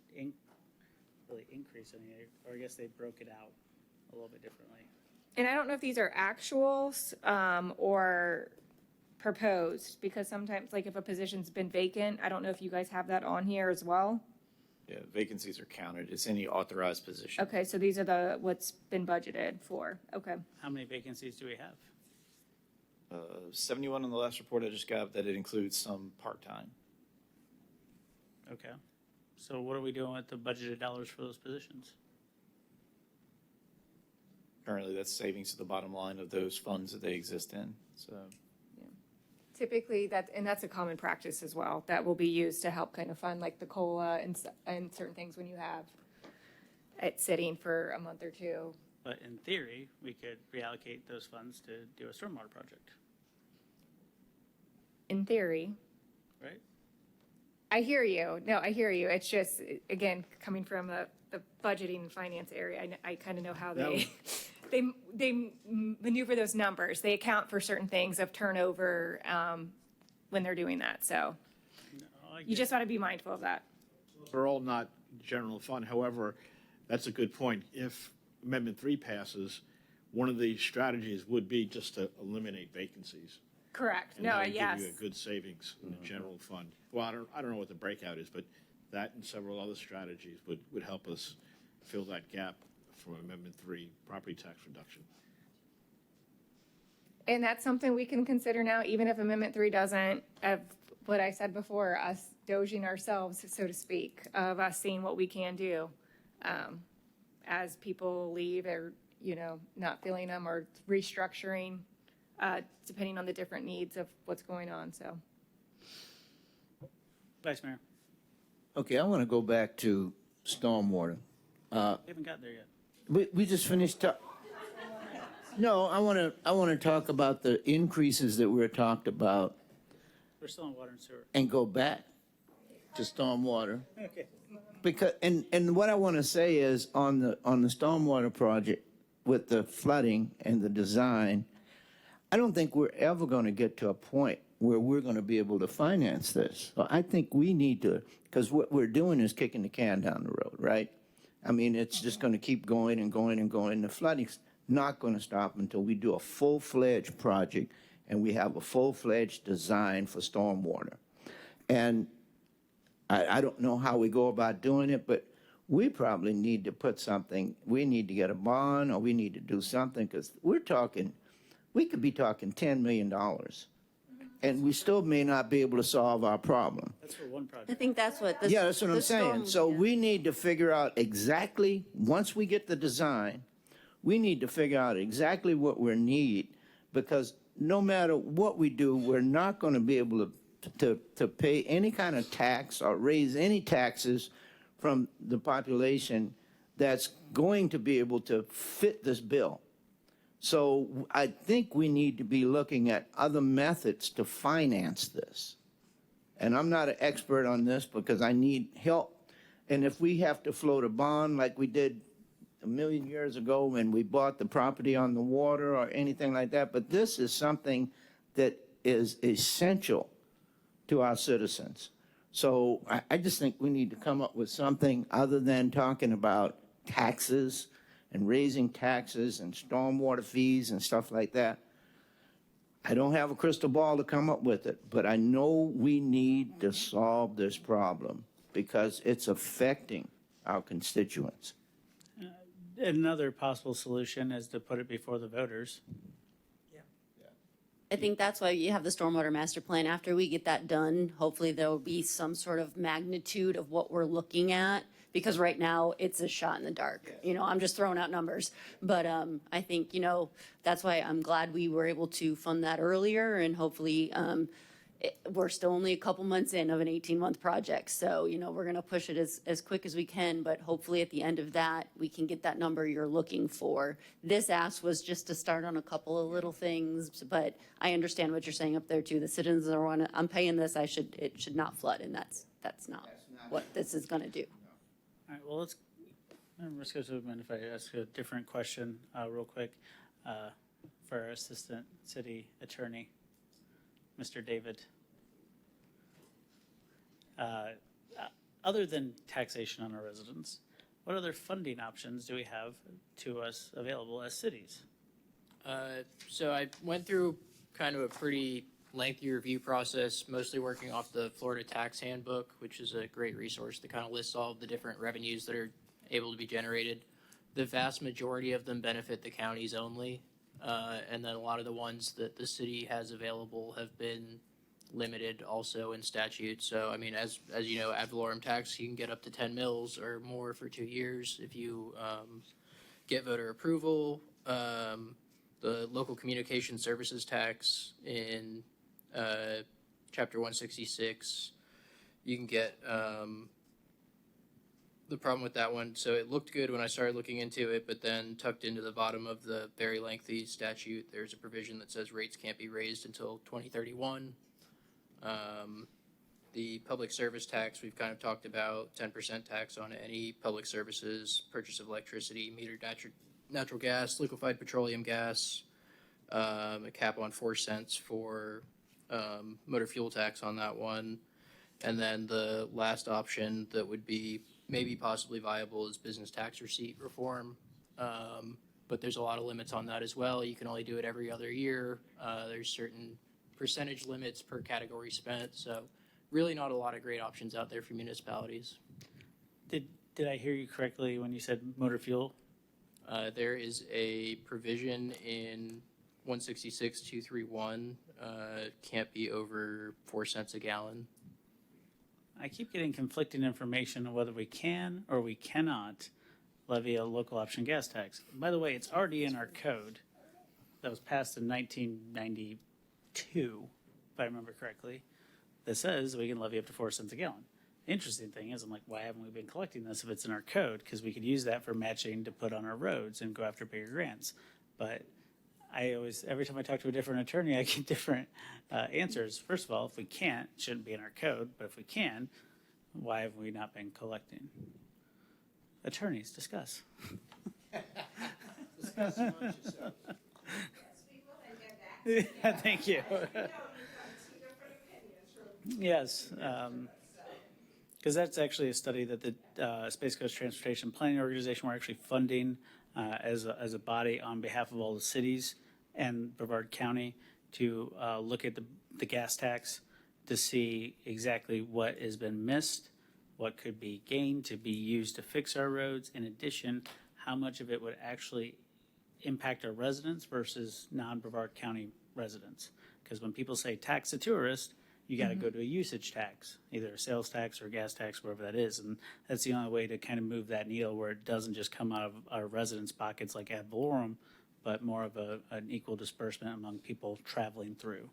Speaker 11: really increase any, or I guess they broke it out a little bit differently.
Speaker 7: And I don't know if these are actuals or proposed, because sometimes, like if a position's been vacant, I don't know if you guys have that on here as well.
Speaker 8: Yeah, vacancies are counted. It's any authorized position.
Speaker 7: Okay, so these are what's been budgeted for. Okay.
Speaker 11: How many vacancies do we have?
Speaker 8: 71 on the last report I just got, that it includes some part-time.
Speaker 11: Okay. So what are we doing with the budgeted dollars for those positions?
Speaker 8: Currently, that's savings to the bottom line of those funds that they exist in, so.
Speaker 7: Typically, that's a common practice as well. That will be used to help kind of fund like the COLA and certain things when you have it sitting for a month or 2.
Speaker 11: But in theory, we could reallocate those funds to do a stormwater project,
Speaker 7: In theory.
Speaker 11: right?
Speaker 7: I hear you. No, I hear you. It's just, again, coming from the budgeting and finance area, I kind of know how they maneuver those numbers. They account for certain things of turnover when they're doing that. So you just want to be mindful of that.
Speaker 6: They're all not general fund. However, that's a good point. If Amendment 3 passes, one of the strategies would be just to eliminate vacancies.
Speaker 7: Correct.
Speaker 6: And
Speaker 7: No,
Speaker 6: that would
Speaker 7: yes.
Speaker 6: give you a good savings in the general fund. Well, I don't know what the breakout is, but that and several other strategies would help us fill that gap for Amendment 3 property tax reduction.
Speaker 7: And that's something we can consider now, even if Amendment 3 doesn't, of what I said before, us doging ourselves, so to speak, of us seeing what we can do as people leave or, not filling them or restructuring, depending on the different needs of what's going on, so.
Speaker 11: Vice Mayor,
Speaker 19: Okay, I want to go back to stormwater.
Speaker 11: we haven't got there yet.
Speaker 19: We just finished up. No, I want to talk about the increases that were talked about
Speaker 11: We're still on water and sewer.
Speaker 19: and go back to stormwater.
Speaker 11: Okay.
Speaker 19: Because, and what I want to say is on the stormwater project with the flooding and the design, I don't think we're ever going to get to a point where we're going to be able to finance this. So I think we need to, because what we're doing is kicking the can down the road, right? I mean, it's just going to keep going and going and going. The flooding's not going to stop until we do a full-fledged project and we have a full-fledged design for stormwater. And I don't know how we go about doing it, but we probably need to put something, we need to get a bond or we need to do something because we could be talking $10 million and we still may not be able to solve our problem.
Speaker 11: That's for one project.
Speaker 15: I think that's what this.
Speaker 19: Yeah, that's what I'm
Speaker 15: the
Speaker 19: saying.
Speaker 15: storm-
Speaker 19: So
Speaker 15: yeah.
Speaker 19: we need to figure out exactly, once we get the design, we need to figure out exactly what we need because no matter what we do, we're not going to be able to pay any kind of tax or raise any taxes from the population that's going to be able to fit this bill. So I think we need to be looking at other methods to finance this. And I'm not an expert on this because I need help. And if we have to float a bond like we did a million years ago when we bought the property on the water or anything like that, but this is something that is essential to our citizens. So I just think we need to come up with something other than talking about taxes and raising taxes and stormwater fees and stuff like that. I don't have a crystal ball to come up with it, but I know we need to solve this problem because it's affecting our constituents.
Speaker 11: Another possible solution is to put it before the voters.
Speaker 15: I think that's why you have the stormwater master plan. After we get that done, hopefully there will be some sort of magnitude of what we're looking at. Because right now it's a shot in the dark. You know, I'm just throwing out numbers. But I think, you know, that's why I'm glad we were able to fund that earlier. And hopefully we're still only a couple months in of an 18-month project. So, you know, we're going to push it as quick as we can. But hopefully at the end of that, we can get that number you're looking for. This ask was just to start on a couple of little things. But I understand what you're saying up there, too. The citizens are on it. I'm paying this. It should not flood. And that's not what this is going to do.
Speaker 11: All right, well, let's go to a minute if I ask a different question real quick for our Assistant City Attorney, Mr. David. Other than taxation on our residents, what other funding options do we have to us available as cities?
Speaker 5: So I went through kind of a pretty lengthy review process, mostly working off the Florida Tax Handbook, which is a great resource that kind of lists all of the different revenues that are able to be generated. The vast majority of them benefit the counties only, and then a lot of the ones that the city has available have been limited also in statute. So, I mean, as you know, ad valorem tax, you can get up to 10 mils or more for 2 years if you get voter approval. The local communication services tax in Chapter 166, you can get the problem with that one. So it looked good when I started looking into it, but then tucked into the bottom of the very lengthy statute, there's a provision that says rates can't be raised until 2031. The public service tax, we've kind of talked about 10% tax on any public services, purchase of electricity, metered natural gas, liquefied petroleum gas, a cap on 4 cents for motor fuel tax on that one. And then the last option that would be maybe possibly viable is business tax receipt reform. But there's a lot of limits on that as well. You can only do it every other year. There's certain percentage limits per category spent. So really not a lot of great options out there for municipalities.
Speaker 11: Did I hear you correctly when you said motor fuel?
Speaker 5: There is a provision in 166.231, can't be over 4 cents a gallon.
Speaker 11: I keep getting conflicting information on whether we can or we cannot levy a local option gas tax. By the way, it's already in our code that was passed in 1992, if I remember correctly, that says we can levy up to 4 cents a gallon. interesting thing is, I'm like, why haven't we been collecting this if it's in our code? Because we could use that for matching to put on our roads and go after bigger grants. But I always, every time I talk to a different attorney, I get different answers. First of all, if we can't, it shouldn't be in our code. But if we can, why have we not been collecting? Attorneys, discuss.
Speaker 6: Discuss amongst yourselves.
Speaker 11: Yeah, thank you. Yes, because that's actually a study that the Space Coast Transportation Planning Organization, we're actually funding as a body on behalf of all the cities and Brevard County to look at the gas tax to see exactly what has been missed, what could be gained to be used to fix our roads. In addition, how much of it would actually impact our residents versus non-Brevard County residents. Because when people say tax a tourist, you got to go to a usage tax, either a sales tax or a gas tax, wherever that is. And that's the only way to kind of move that needle where it doesn't just come out of our residents' pockets like ad valorem, but more of an equal disbursement among people traveling through.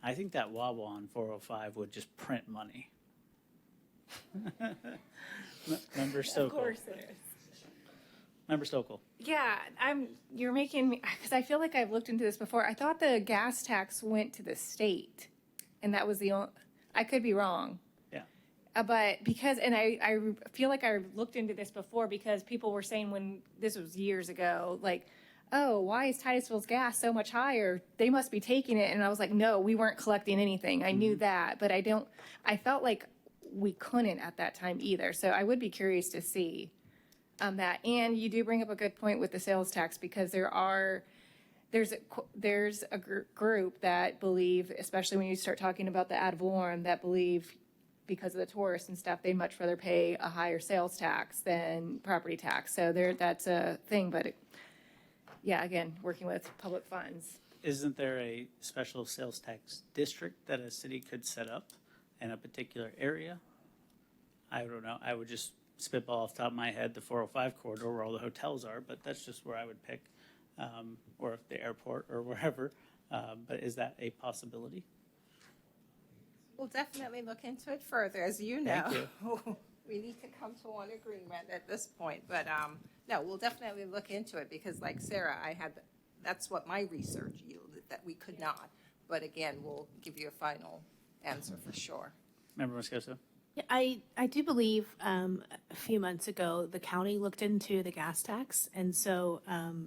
Speaker 11: I think that Wawa on 405 would just print money. Member Stokel.
Speaker 7: Of course it is.
Speaker 11: Member Stokel.
Speaker 7: Yeah, you're making me, because I feel like I've looked into this before. I thought the gas tax went to the state, and that was the only, I could be wrong.
Speaker 11: Yeah.
Speaker 7: But because, and I feel like I looked into this before because people were saying when, this was years ago, like, oh, why is Titusville's gas so much higher? They must be taking it. And I was like, no, we weren't collecting anything. I knew that, but I felt like we couldn't at that time either. So I would be curious to see that. And you do bring up a good point with the sales tax because there's a group that believe, especially when you start talking about the ad valorem, that believe because of the tourists and stuff, they'd much rather pay a higher sales tax than property tax. So that's a thing, but yeah, again, working with public funds.
Speaker 11: Isn't there a special sales tax district that a city could set up in a particular area? I don't know. I would just spitball off the top of my head the 405 corridor where all the hotels are, but that's just where I would pick, or the airport or wherever. But is that a possibility?
Speaker 14: We'll definitely look into it further. As you know,
Speaker 11: Thank
Speaker 14: we need to come to one agreement at this point. But no, we'll definitely look into it because, like Sarah, that's what my research yielded, that we could not. But again, we'll give you a final answer for sure.
Speaker 11: Member Moscoso?
Speaker 13: Yeah, I do believe a few months ago, the county looked into the gas tax. And so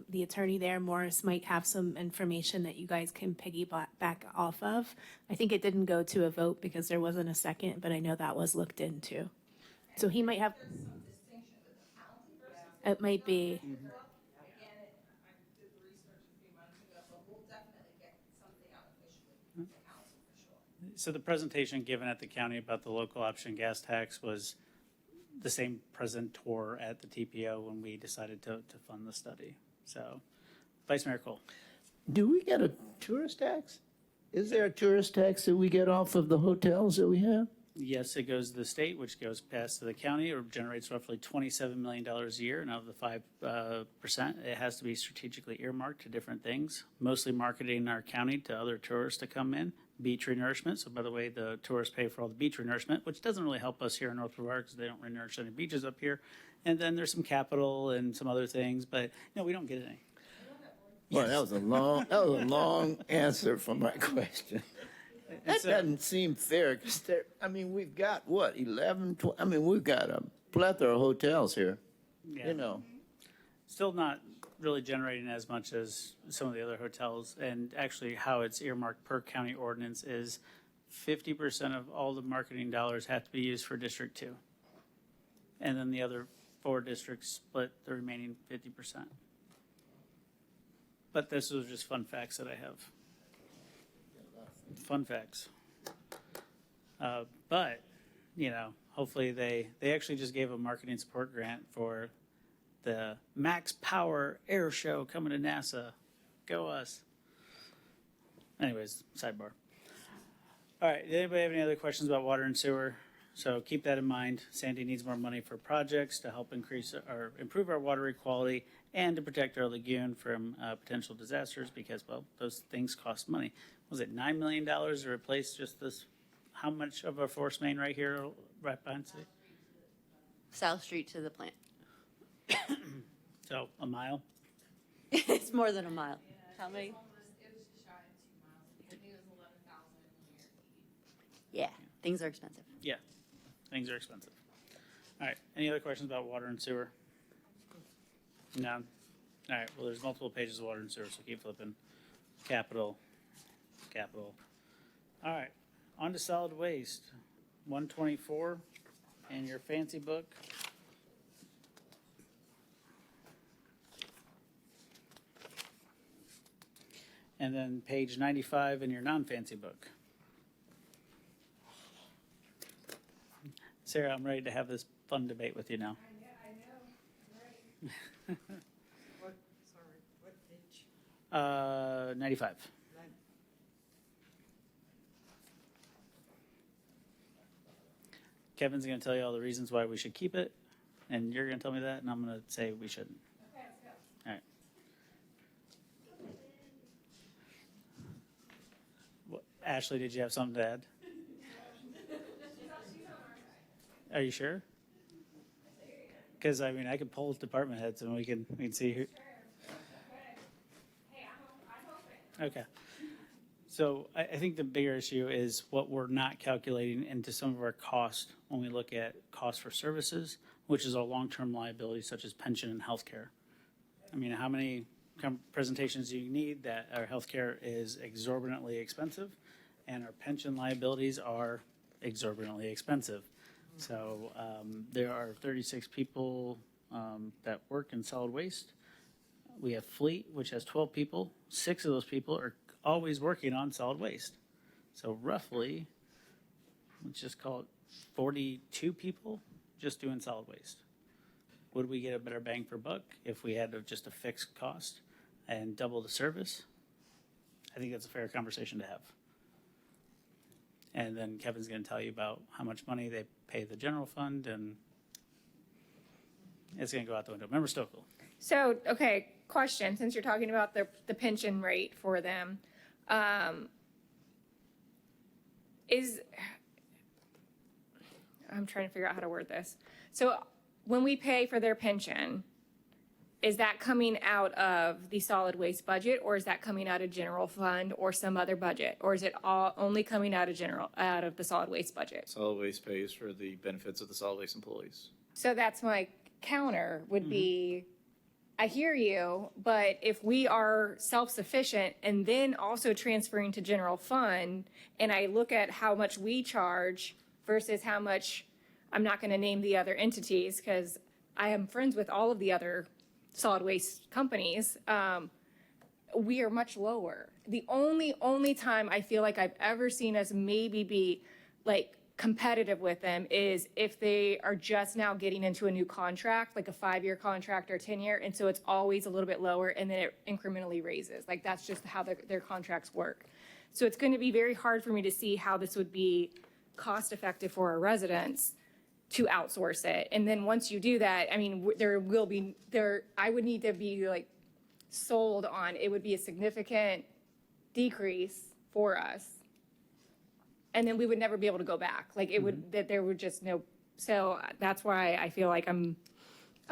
Speaker 13: the attorney there, Morris, might have some information that you guys can piggyback off of. I think it didn't go to a vote because there wasn't a second, but I know that was looked into. So he might have. It might be.
Speaker 11: So the presentation given at the county about the local option gas tax was the same presentor at the TPO when we decided to fund the study. So, Vice Mayor Cole.
Speaker 19: Do we get a tourist tax? Is there a tourist tax that we get off of the hotels that we have?
Speaker 11: Yes, it goes to the state, which goes past to the county, or generates roughly $27 million a year. And out of the 5%, it has to be strategically earmarked to different things, mostly marketing our county to other tourists to come in. Beach renourishment. So, by the way, the tourists pay for all the beach renourishment, which doesn't really help us here in North Brevard because they don't renourish any beaches up here. And then there's some capital and some other things, but no, we don't get any.
Speaker 19: Well, that was a long answer for my question. That doesn't seem fair because we've got what, 11, 12, we've got a plethora of hotels here.
Speaker 11: Yeah.
Speaker 19: You know.
Speaker 11: Still not really generating as much as some of the other hotels. And actually how it's earmarked per county ordinance is 50% of all the marketing dollars have to be used for District 2. And then the other 4 districts split the remaining 50%. But this was just fun facts that I have. Fun facts. But, hopefully they actually just gave a marketing support grant for the Max Power Air Show coming to NASA. Go us. Anyways, sidebar. All right, did anybody have any other questions about water and sewer? So keep that in mind. Sandy needs more money for projects to help increase or improve our water quality and to protect our lagoon from potential disasters because, well, those things cost money. Was it $9 million to replace just this how much of a force main right here, right behind city?
Speaker 15: South Street to the plant.
Speaker 11: So a mile?
Speaker 15: It's more than a mile. How many? Yeah, things are expensive.
Speaker 11: Yeah, things are expensive. All right, any other questions about water and sewer? No? All right, well, there's multiple pages of water and sewer, so keep flipping. Capital, capital. All right, on to solid waste. 124 in your fancy book. And then page 95 in your non-fancy book. Sarah, I'm ready to have this fun debate with you now.
Speaker 12: What, sorry, what page?
Speaker 11: 95. Kevin's going to tell you all the reasons why we should keep it, and you're going to tell me that, and I'm going to say we shouldn't.
Speaker 7: Okay, let's go.
Speaker 11: All right. Ashley, did you have something to add? Are you sure? Because I mean, I could poll department heads and we can see who. Okay. So I think the bigger issue is what we're not calculating into some of our costs when we look at cost for services, which is our long-term liabilities such as pension and healthcare. I mean, how many presentations do you need that our healthcare is exorbitantly expensive and our pension liabilities are exorbitantly expensive? So there are 36 people that work in solid waste. We have fleet, which has 12 people. 6 of those people are always working on solid waste. So roughly, let's just call it 42 people just doing solid waste. Would we get a better bang for buck if we had just a fixed cost and double the service? I think that's a fair conversation to have. And then Kevin's going to tell you about how much money they pay the general fund, and it's going to go out the window. Member Stokel.
Speaker 7: So, okay, question, since you're talking about the pension rate for them, I'm trying to figure out how to word this. So when we pay for their pension, is that coming out of the solid waste budget, or is that coming out of general fund or some other budget? Or is it all only coming out of the solid waste budget?
Speaker 8: Solid waste pays for the benefits of the solid waste employees.
Speaker 7: So that's my counter would be, I hear you, but if we are self-sufficient and then also transferring to general fund, and I look at how much we charge versus how much, I'm not going to name the other entities because I am friends with all of the other solid waste companies, we are much lower. The only time I feel like I've ever seen us maybe be like competitive with them is if they are just now getting into a new contract, like a 5-year contract or 10-year, and so it's always a little bit lower and then it incrementally raises. Like that's just how their contracts work. So it's going to be very hard for me to see how this would be cost effective for our residents to outsource it. And then once you do that, I mean, I would need to be like sold on, it would be a significant decrease for us. And then we would never be able to go back. Like it would, that there would just no, so that's why I feel like I'm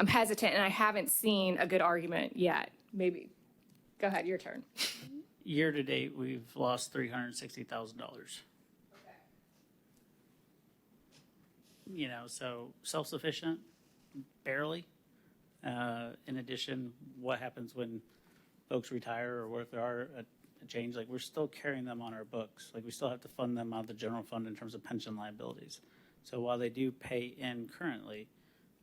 Speaker 7: hesitant and I haven't seen a good argument yet. Maybe, go ahead, your turn.
Speaker 11: Year to date, we've lost $360,000. You know, so self-sufficient, barely. In addition, what happens when folks retire or what if there are a change? Like we're still carrying them on our books. Like we still have to fund them out of the general fund in terms of pension liabilities. So while they do pay in currently,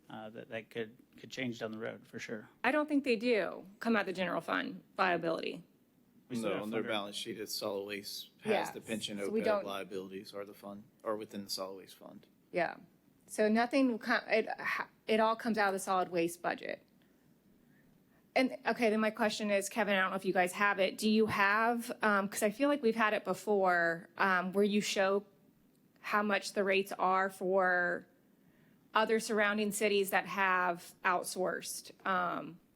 Speaker 11: that could change down the road for sure.
Speaker 7: I don't think they do come out of the general fund liability.
Speaker 8: No, on their balance sheet, it's solid waste has the pension
Speaker 7: so we
Speaker 8: OPEB
Speaker 7: don't-
Speaker 8: liabilities or the fund, or within the solid waste fund.
Speaker 7: Yeah. So nothing, it all comes out of the solid waste budget. And okay, then my question is, Kevin, I don't know if you guys have it. Do you have, because I feel like we've had it before, where you show how much the rates are for other surrounding cities that have outsourced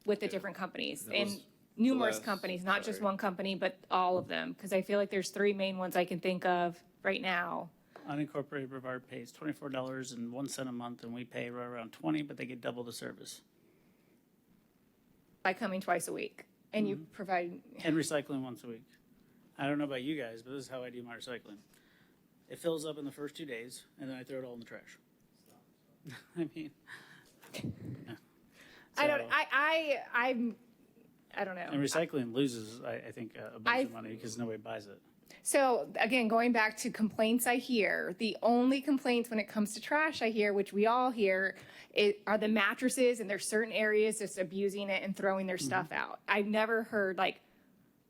Speaker 7: with the different companies and numerous companies, not just one company, but all of them. Because I feel like there's 3 main ones I can think of right now.
Speaker 11: unincorporated Brevard pays $24.01 a month, and we pay right around 20, but they get double the service.
Speaker 7: By coming twice a week, and you provide,
Speaker 11: And recycling once a week. I don't know about you guys, but this is how I do my recycling. It fills up in the first 2 days, and then I throw it all in the trash. I mean, yeah.
Speaker 7: I don't,
Speaker 11: So-
Speaker 7: I don't know.
Speaker 11: And recycling loses, I think, a bunch of money because nobody buys it.
Speaker 7: So again, going back to complaints I hear, the only complaints when it comes to trash I hear, which we all hear, are the mattresses, and there's certain areas just abusing it and throwing their stuff out. I've never heard like,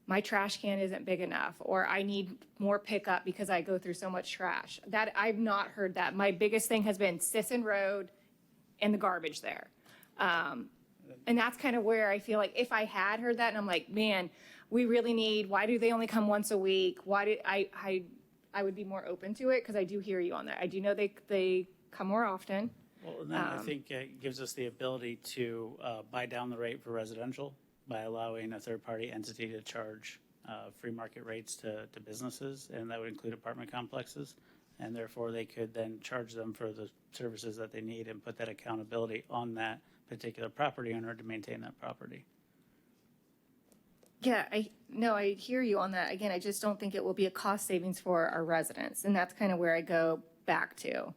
Speaker 7: my trash can isn't big enough, or I need more pickup because I go through so much trash. That I've not heard that. My biggest thing has been Sisson Road and the garbage there. And that's kind of where I feel like if I had heard that and I'm like, man, we really need, why do they only come once a week? Why do I would be more open to it because I do hear you on that. I do know they come more often.
Speaker 11: Well, and then I think it gives us the ability to buy down the rate for residential by allowing a third-party entity to charge free market rates to businesses, and that would include apartment complexes. And therefore, they could then charge them for the services that they need and put that accountability on that particular property owner to maintain that property.
Speaker 7: Yeah, I hear you on that. Again, I just don't think it will be a cost savings for our residents, and that's kind of where I go back to.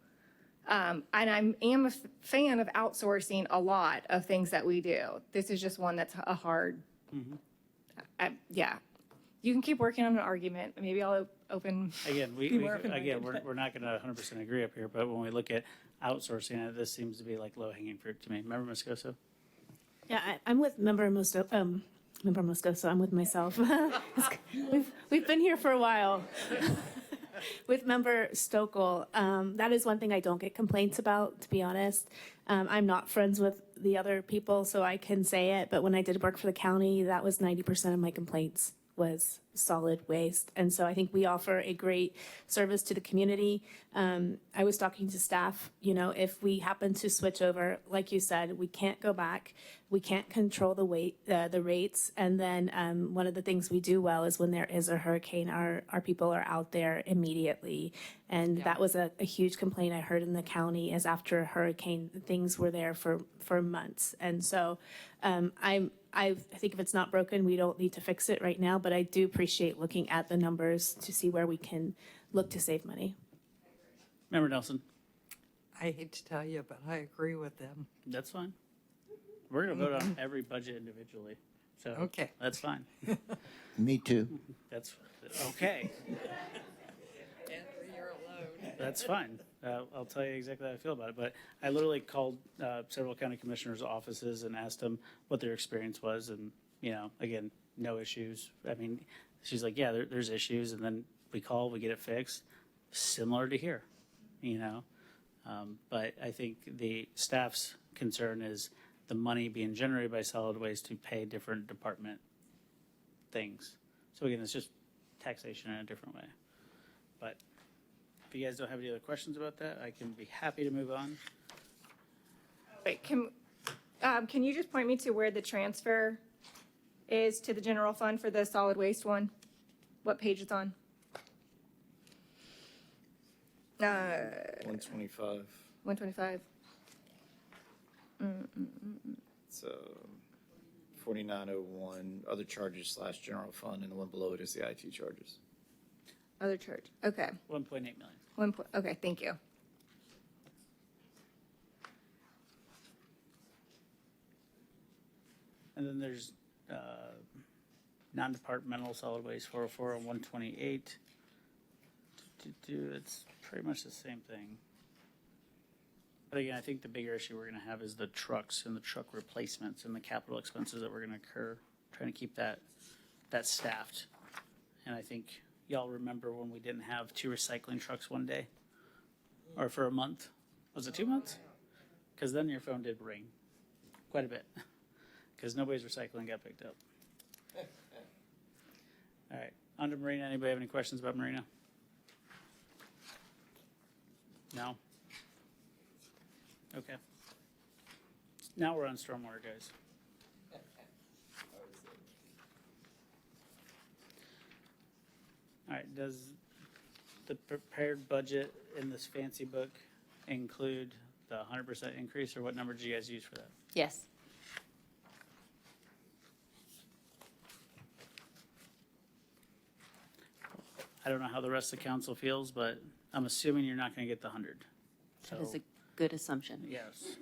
Speaker 7: And I am a fan of outsourcing a lot of things that we do. This is just one that's a hard. Yeah, you can keep working on an argument. Maybe I'll open.
Speaker 11: Again,
Speaker 7: be more open-minded,
Speaker 11: we're not going to 100% agree up here, but when we look at outsourcing it, this seems to be like low-hanging fruit to me. Remember Moscoso?
Speaker 13: Yeah, I'm with Member Moscoso. I'm with myself. we've been here for a while. With Member Stokel, that is one thing I don't get complaints about, to be honest. I'm not friends with the other people, so I can say it. But when I did work for the county, that was 90% of my complaints was solid waste. And so I think we offer a great service to the community. I was talking to staff, if we happen to switch over, like you said, we can't go back. We can't control the rates. And then one of the things we do well is when there is a hurricane, our people are out there immediately. And that was a huge complaint I heard in the county is after a hurricane, things were there for months. And so I think if it's not broken, we don't need to fix it right now, but I do appreciate looking at the numbers to see where we can look to save money.
Speaker 11: Member Nelson?
Speaker 12: I hate to tell you, but I agree with them.
Speaker 11: That's fine. We're going to vote on every budget individually. So
Speaker 12: Okay.
Speaker 11: That's fine.
Speaker 19: Me too.
Speaker 11: That's okay.
Speaker 12: You're alone.
Speaker 11: That's fine. I'll tell you exactly how I feel about it. But I literally called several county commissioners' offices and asked them what their experience was. And, again, no issues. I mean, she's like, yeah, there's issues. And then we call, we get it fixed. Similar to here, But I think the staff's concern is the money being generated by solid waste to pay different department things. So again, it's just taxation in a different way. But if you guys don't have any other questions about that, I can be happy to move on.
Speaker 7: Wait, can you just point me to where the transfer is to the general fund for the solid waste one? What page it's on?
Speaker 8: 125.
Speaker 7: 125.
Speaker 8: It's 4901, other charges / general fund, and the one below it is the IT charges.
Speaker 7: Other charge. Okay.
Speaker 11: 1.8 million.
Speaker 7: Okay, thank you.
Speaker 11: And then there's non-departmental solid waste 404 and 128. It's pretty much the same thing. But again, I think the bigger issue we're going to have is the trucks and the truck replacements and the capital expenses that we're going to incur, trying to keep that staffed. And I think y'all remember when we didn't have 2 recycling trucks one day or for a month. Was it 2 months? Because then your phone did ring quite a bit because nobody's recycling got picked up. All right, on to Marina. Anybody have any questions about Marina? No? Okay. Now we're on stormwater, guys. All right, the prepared budget in this fancy book include the 100% increase, or what number did you guys use for that?
Speaker 15: Yes.
Speaker 11: I don't know how the rest of the council feels, but I'm assuming you're not going to get the 100.
Speaker 15: That is
Speaker 11: So,
Speaker 15: a good assumption.
Speaker 11: yes.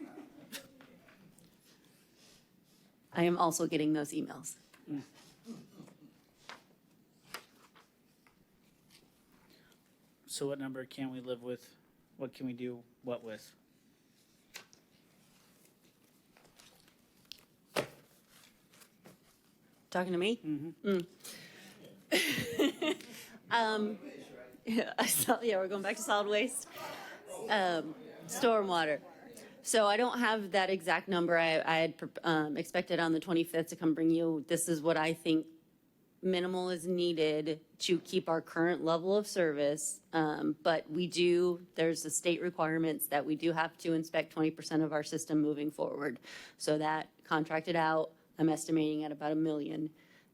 Speaker 15: I am also getting those emails.
Speaker 11: So what number can we live with? What can we do what with?
Speaker 15: Talking to me? Yeah, we're going back to solid waste. Stormwater. So I don't have that exact number. I had expected on the 25th to come bring you. This is what I think minimal is needed to keep our current level of service. But there's the state requirements that we do have to inspect 20% of our system moving forward. So that contracted out, I'm estimating at about $1 million.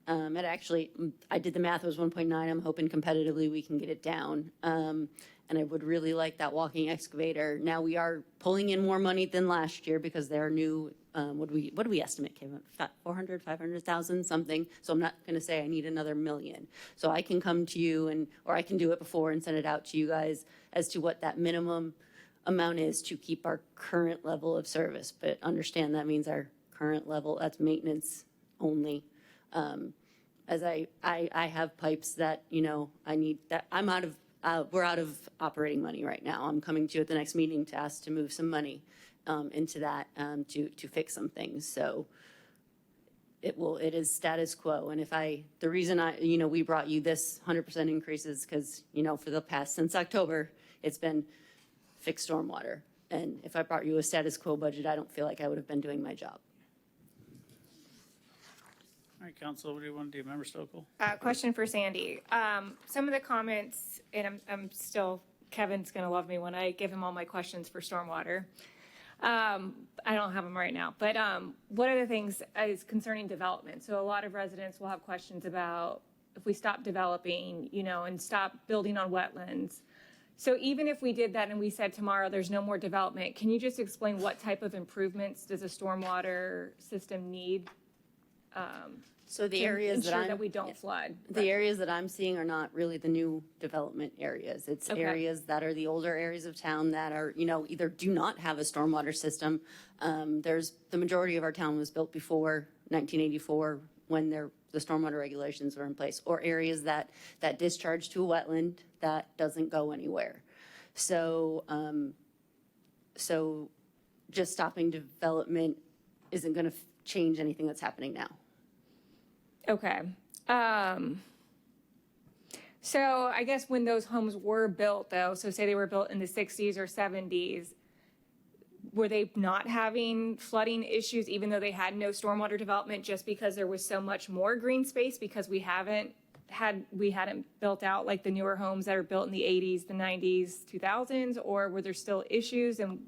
Speaker 15: It actually, I did the math, it was 1.9. I'm hoping competitively we can get it down. And I would really like that walking excavator. Now we are pulling in more money than last year because there are new, what do we estimate, Kevin? 400, 500,000, something. So I'm not going to say I need another $1 million. So I can come to you or I can do it before and send it out to you guys as to what that minimum amount is to keep our current level of service. But understand that means our current level, that's maintenance only. As I have pipes that, I need that, we're out of operating money right now. I'm coming to you at the next meeting to ask to move some money into that to fix some things. So it is status quo. And the reason we brought you this 100% increase is because, for the past, since October, it's been fixed stormwater. And if I brought you a status quo budget, I don't feel like I would have been doing my job.
Speaker 11: All right, council, what do you want to do? Member Stokel?
Speaker 7: Question for Sandy. Some of the comments, and I'm still, Kevin's going to love me when I give him all my questions for stormwater. I don't have them right now, but one of the things is concerning development. So a lot of residents will have questions about if we stop developing, and stop building on wetlands. So even if we did that and we said tomorrow there's no more development, can you just explain what type of improvements does a stormwater system need?
Speaker 15: So the
Speaker 7: to
Speaker 15: areas
Speaker 7: ensure that we don't flood.
Speaker 15: The areas that I'm seeing are not really the new development areas. It's
Speaker 7: Okay.
Speaker 15: areas that are the older areas of town that are, either do not have a stormwater system. The majority of our town was built before 1984 when the stormwater regulations were in place, or areas that discharge to a wetland that doesn't go anywhere. So, just stopping development isn't going to change anything that's happening now.
Speaker 7: Okay. So I guess when those homes were built, though, so say they were built in the 60s or 70s, were they not having flooding issues even though they had no stormwater development just because there was so much more green space because we hadn't built out like the newer homes that are built in the 80s, the 90s, 2000s, or were there still issues? And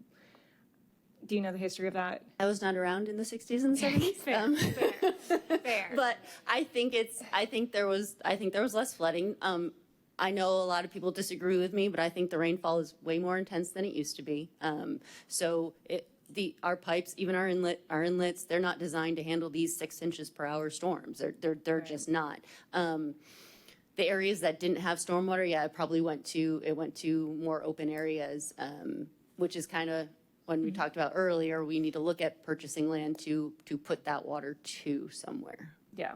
Speaker 7: do you know the history of that?
Speaker 15: I was not around in the 60s and 70s.
Speaker 7: Fair.
Speaker 15: But I think there was less flooding. I know a lot of people disagree with me, but I think the rainfall is way more intense than it used to be. Our pipes, even our inlets, they're not designed to handle these 6 inches per hour storms. They're just not. The areas that didn't have stormwater, it probably went to more open areas, which is kind of when we talked about earlier, we need to look at purchasing land to put that water to somewhere.
Speaker 7: Yeah.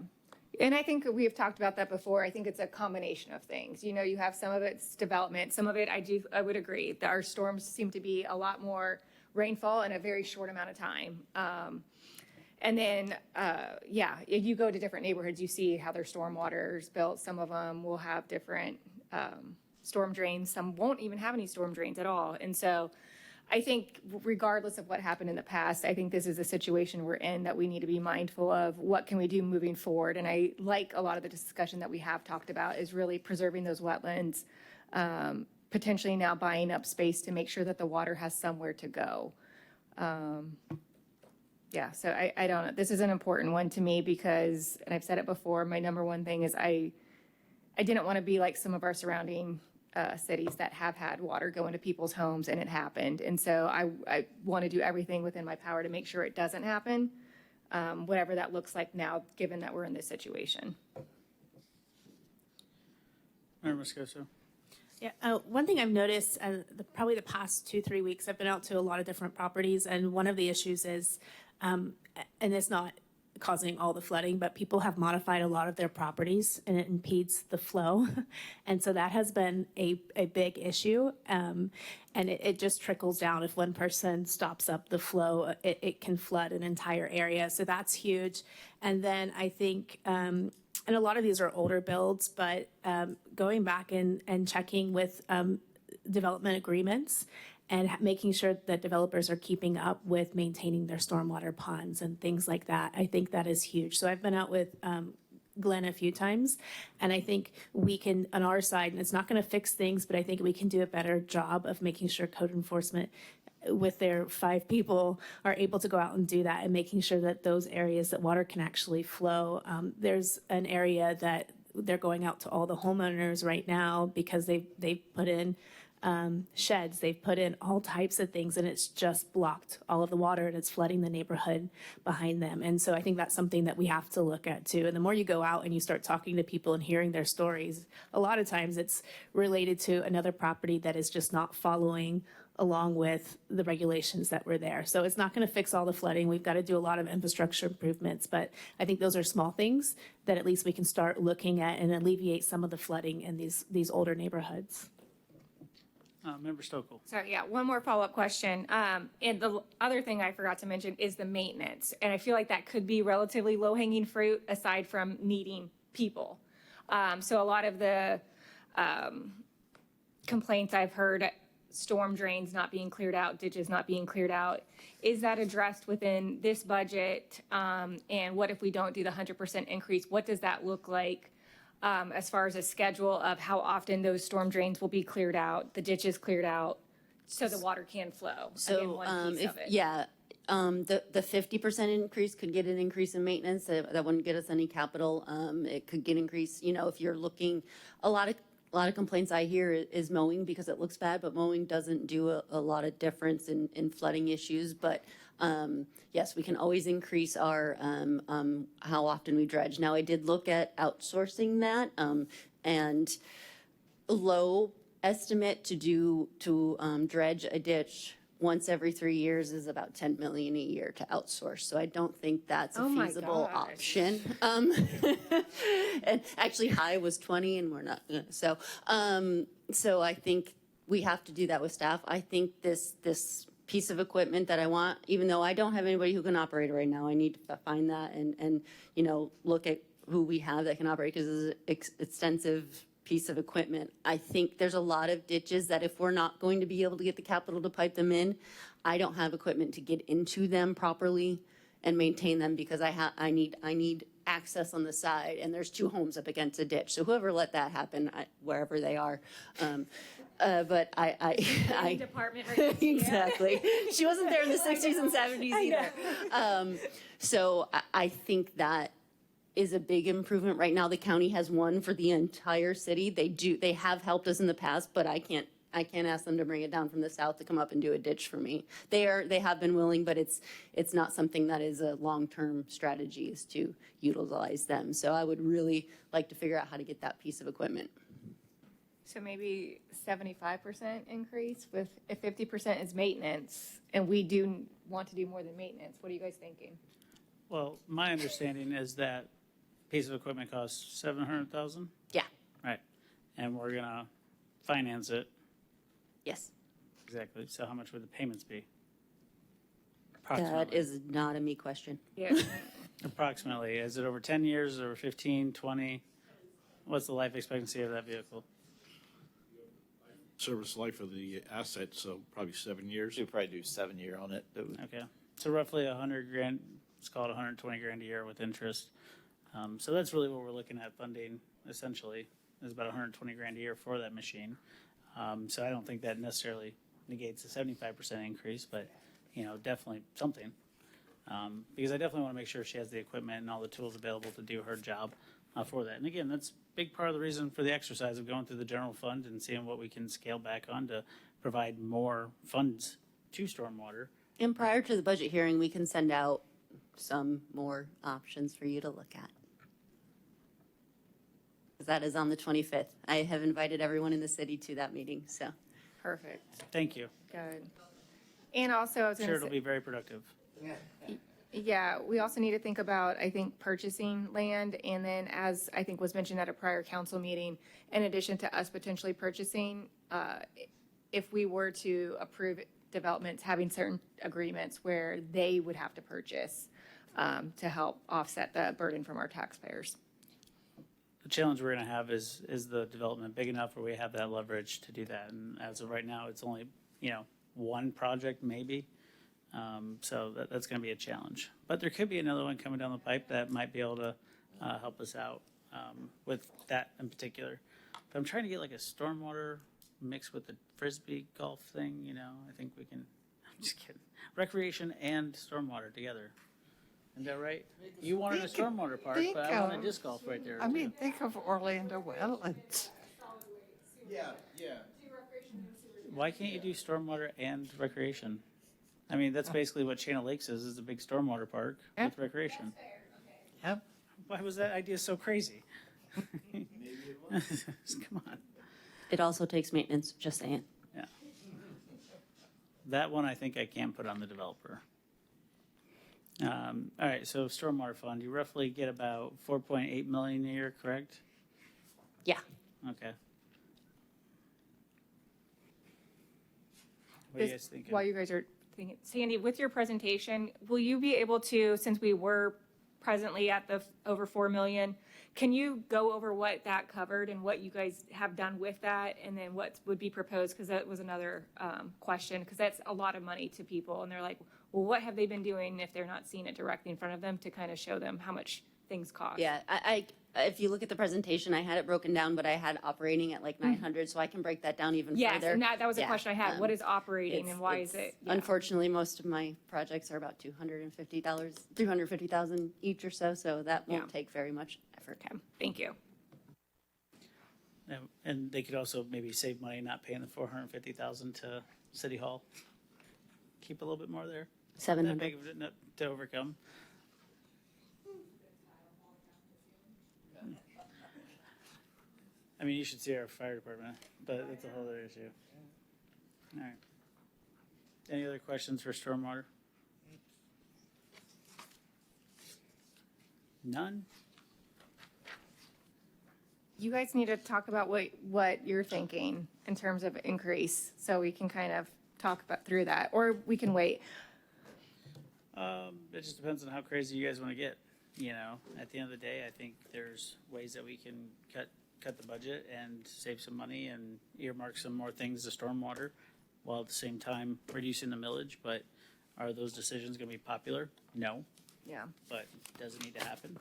Speaker 7: And I think we have talked about that before. I think it's a combination of things. You have some of it's development. Some of it, I would agree that our storms seem to be a lot more rainfall in a very short amount of time. And then, if you go to different neighborhoods, you see how their stormwater is built. Some of them will have different storm drains. Some won't even have any storm drains at all. And so I think regardless of what happened in the past, I think this is a situation we're in that we need to be mindful of what can we do moving forward. And I like a lot of the discussion that we have talked about is really preserving those wetlands, potentially now buying up space to make sure that the water has somewhere to go. So I don't know. This is an important one to me because, and I've said it before, my number one thing is I didn't want to be like some of our surrounding cities that have had water go into people's homes and it happened. And so I want to do everything within my power to make sure it doesn't happen, whatever that looks like now, given that we're in this situation.
Speaker 11: Member Moscoso.
Speaker 13: Yeah, one thing I've noticed, probably the past 2-3 weeks, I've been out to a lot of different properties, and one of the issues is, and it's not causing all the flooding, but people have modified a lot of their properties, and it impedes the flow, and so that has been a big issue, and it just trickles down. If one person stops up the flow, it can flood an entire area, so that's huge. And then I think, and a lot of these are older builds, but going back and checking with development agreements and making sure that developers are keeping up with maintaining their stormwater ponds and things like that, I think that is huge. So I've been out with Glenn a few times, and I think we can, on our side, and it's not going to fix things, but I think we can do a better job of making sure code enforcement with their 5 people are able to go out and do that and making sure that those areas that water can actually flow. There's an area that they're going out to all the homeowners right now because they've put in sheds, they've put in all types of things, and it's just blocked all of the water and it's flooding the neighborhood behind them. And so I think that's something that we have to look at too. And the more you go out and you start talking to people and hearing their stories, a lot of times it's related to another property that is just not following along with the regulations that were there. So it's not going to fix all the flooding. We've got to do a lot of infrastructure improvements, but I think those are small things that at least we can start looking at and alleviate some of the flooding in these older neighborhoods.
Speaker 11: Member Stokel.
Speaker 7: Sorry, yeah, one more follow-up question. And the other thing I forgot to mention is the maintenance. And I feel like that could be relatively low-hanging fruit aside from needing people. So a lot of the complaints I've heard, storm drains not being cleared out, ditches not being cleared out. Is that addressed within this budget? And what if we don't do the 100% increase? What does that look like as far as a schedule of how often those storm drains will be cleared out, the ditches cleared out, so the water can flow?
Speaker 15: So,
Speaker 7: Again, one piece of it.
Speaker 15: the 50% increase could get an increase in maintenance. That wouldn't get us any capital. It could get increase, if you're looking, a lot of complaints I hear is mowing because it looks bad, but mowing doesn't do a lot of difference in flooding issues. But yes, we can always increase our how often we dredge. Now, I did look at outsourcing that, and low estimate to dredge a ditch once every 3 years is about $10 million a year to outsource. So I don't think that's a feasible option. And actually, high was 20, and we're not. So I think we have to do that with staff. I think this piece of equipment that I want, even though I don't have anybody who can operate it right now, I need to find that and look at who we have that can operate, because it's an extensive piece of equipment. I think there's a lot of ditches that if we're not going to be able to get the capital to pipe them in, I don't have equipment to get into them properly and maintain them, because I need access on the side, and there's 2 homes up against a ditch. So whoever let that happen, wherever they are, but I
Speaker 7: department right
Speaker 15: exactly. She wasn't there in the 60s and 70s either. So I think that is a big improvement. Right now, the county has one for the entire city. They have helped us in the past, but I can't ask them to bring it down from the south to come up and do a ditch for me. They have been willing, but it's not something that is a long-term strategy, is to utilize them. So I would really like to figure out how to get that piece of equipment.
Speaker 7: So maybe 75% increase with, if 50% is maintenance, and we do want to do more than maintenance. What are you guys thinking?
Speaker 11: Well, my understanding is that piece of equipment costs $700,000.
Speaker 15: Yeah.
Speaker 11: Right, and we're gonna finance it.
Speaker 15: Yes.
Speaker 11: Exactly. So how much would the payments be?
Speaker 15: That is not a me question.
Speaker 7: Yeah.
Speaker 11: Approximately. Is it over 10 years, over 15, 20? What's the life expectancy of that vehicle?
Speaker 6: Service life of the asset, so probably 7 years.
Speaker 8: We'd probably do 7-year on it.
Speaker 11: Okay. So roughly $100,000, let's call it $120,000 a year with interest. So that's really what we're looking at funding, essentially, is about $120,000 a year for that machine. So I don't think that necessarily negates the 75% increase, but, definitely something. Because I definitely want to make sure she has the equipment and all the tools available to do her job. for that. And again, that's a big part of the reason for the exercise of going through the general fund and seeing what we can scale back on to provide more funds to stormwater.
Speaker 15: And prior to the budget hearing, we can send out some more options for you to look at. 'Cause that is on the 25th. I have invited everyone in the city to that meeting, so.
Speaker 7: Perfect,
Speaker 11: Thank you.
Speaker 7: good. And also, I was
Speaker 11: Sure,
Speaker 7: gonna
Speaker 11: it'll
Speaker 7: say,
Speaker 11: be very productive.
Speaker 7: yeah, we also need to think about, I think, purchasing land, and then as I think was mentioned at a prior council meeting, in addition to us potentially purchasing, if we were to approve developments, having certain agreements where they would have to purchase to help offset the burden from our taxpayers.
Speaker 11: The challenge we're gonna have is the development big enough where we have that leverage to do that? And as of right now, it's only, one project maybe. So that's gonna be a challenge. But there could be another one coming down the pipe that might be able to help us out with that in particular. But I'm trying to get like a stormwater mixed with the Frisbee golf thing, I think we can, I'm just kidding. Recreation and stormwater together. Isn't that right? You wanted a stormwater park, but I want a disc golf right there.
Speaker 12: I mean, think of Orlando Wetlands.
Speaker 10: Yeah.
Speaker 11: Why can't you do stormwater and recreation? I mean, that's basically what Channel Lakes is a big stormwater park with recreation.
Speaker 12: Yep.
Speaker 11: Why was that idea so crazy? Come on.
Speaker 15: It also takes maintenance, just saying.
Speaker 11: Yeah. That one I think I can put on the developer. All right, so stormwater fund, you roughly get about 4.8 million a year, correct?
Speaker 15: Yeah.
Speaker 11: Okay. What are you guys thinking?
Speaker 7: While you guys are thinking, Sandy, with your presentation, will you be able to, since we were presently at the over 4 million, can you go over what that covered and what you guys have done with that, and then what would be proposed? Because that was another question, because that's a lot of money to people, and they're like, well, what have they been doing if they're not seeing it directly in front of them to kind of show them how much things cost?
Speaker 15: Yeah, I if you look at the presentation, I had it broken down, but I had operating at like 900, so I can break that down even
Speaker 7: Yes,
Speaker 15: further.
Speaker 7: and that was a
Speaker 15: Yeah,
Speaker 7: question I had. What is operating and why is it? Yeah.
Speaker 15: Unfortunately, most of my projects are about $250, $350,000 each or so, so that won't take very much effort.
Speaker 7: Okay, thank you.
Speaker 11: And they could also maybe save money not paying the 450,000 to City Hall. Keep a little bit more there.
Speaker 15: 700.
Speaker 11: That big of it to overcome. I mean, you should see our fire department, but that's a whole other issue. All right. Any other questions for stormwater? None?
Speaker 7: You guys need to talk about what you're thinking in terms of increase, so we can kind of talk about through that, or we can wait.
Speaker 11: It just depends on how crazy you guys want to get. At the end of the day, I think there's ways that we can cut the budget and save some money and earmark some more things to stormwater, while at the same time reducing the millage. But are those decisions going to be popular? No.
Speaker 7: Yeah.
Speaker 11: But does it need to happen?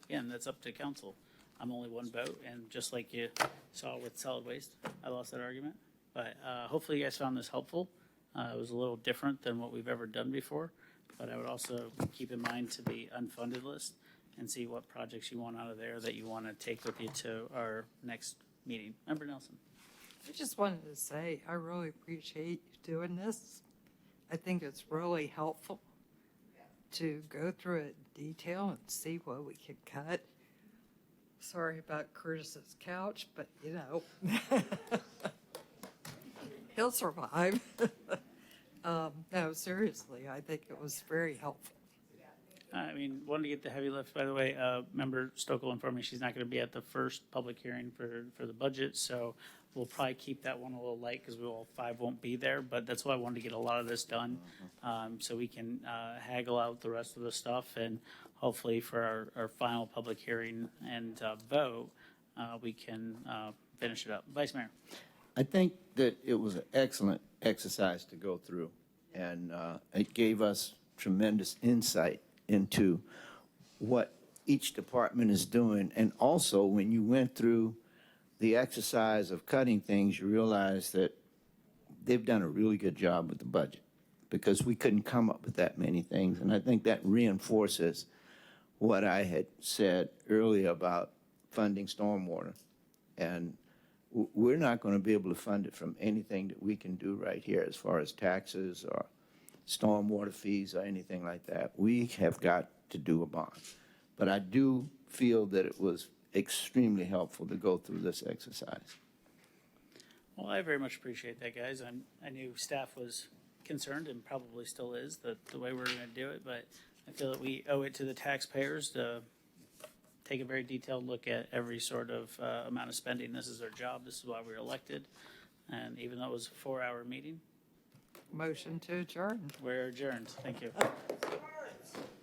Speaker 11: Again, that's up to council. I'm only one vote, and just like you saw with solid waste, I lost that argument. But hopefully you guys found this helpful. It was a little different than what we've ever done before, but I would also keep in mind to the unfunded list and see what projects you want out of there that you want to take with you to our next meeting. Member Nelson.
Speaker 12: I just wanted to say, I really appreciate you doing this. I think it's really helpful to go through it in detail and see what we can cut. Sorry about Curtis's couch, but he'll survive. No, seriously, I think it was very helpful.
Speaker 11: I mean, wanted to get the heavy lift, by the way. Member Stokel informed me she's not going to be at the first public hearing for the budget, so we'll probably keep that one a little light because we all 5 won't be there. But that's why I wanted to get a lot of this done, so we can haggle out the rest of the stuff, and hopefully for our final public hearing and vote, we can finish it up. Vice Mayor.
Speaker 19: I think that it was an excellent exercise to go through, and it gave us tremendous insight into what each department is doing. And also, when you went through the exercise of cutting things, you realize that they've done a really good job with the budget, because we couldn't come up with that many things. And I think that reinforces what I had said earlier about funding stormwater. And we're not going to be able to fund it from anything that we can do right here as far as taxes or stormwater fees or anything like that. We have got to do a bond. But I do feel that it was extremely helpful to go through this exercise.
Speaker 11: Well, I very much appreciate that, guys. I knew staff was concerned and probably still is the way we're going to do it, but I feel that we owe it to the taxpayers to take a very detailed look at every sort of amount of spending. This is our job. This is why we were elected. And even though it was a 4-hour meeting,
Speaker 12: Motion to adjourn.
Speaker 11: we're adjourned. Thank you.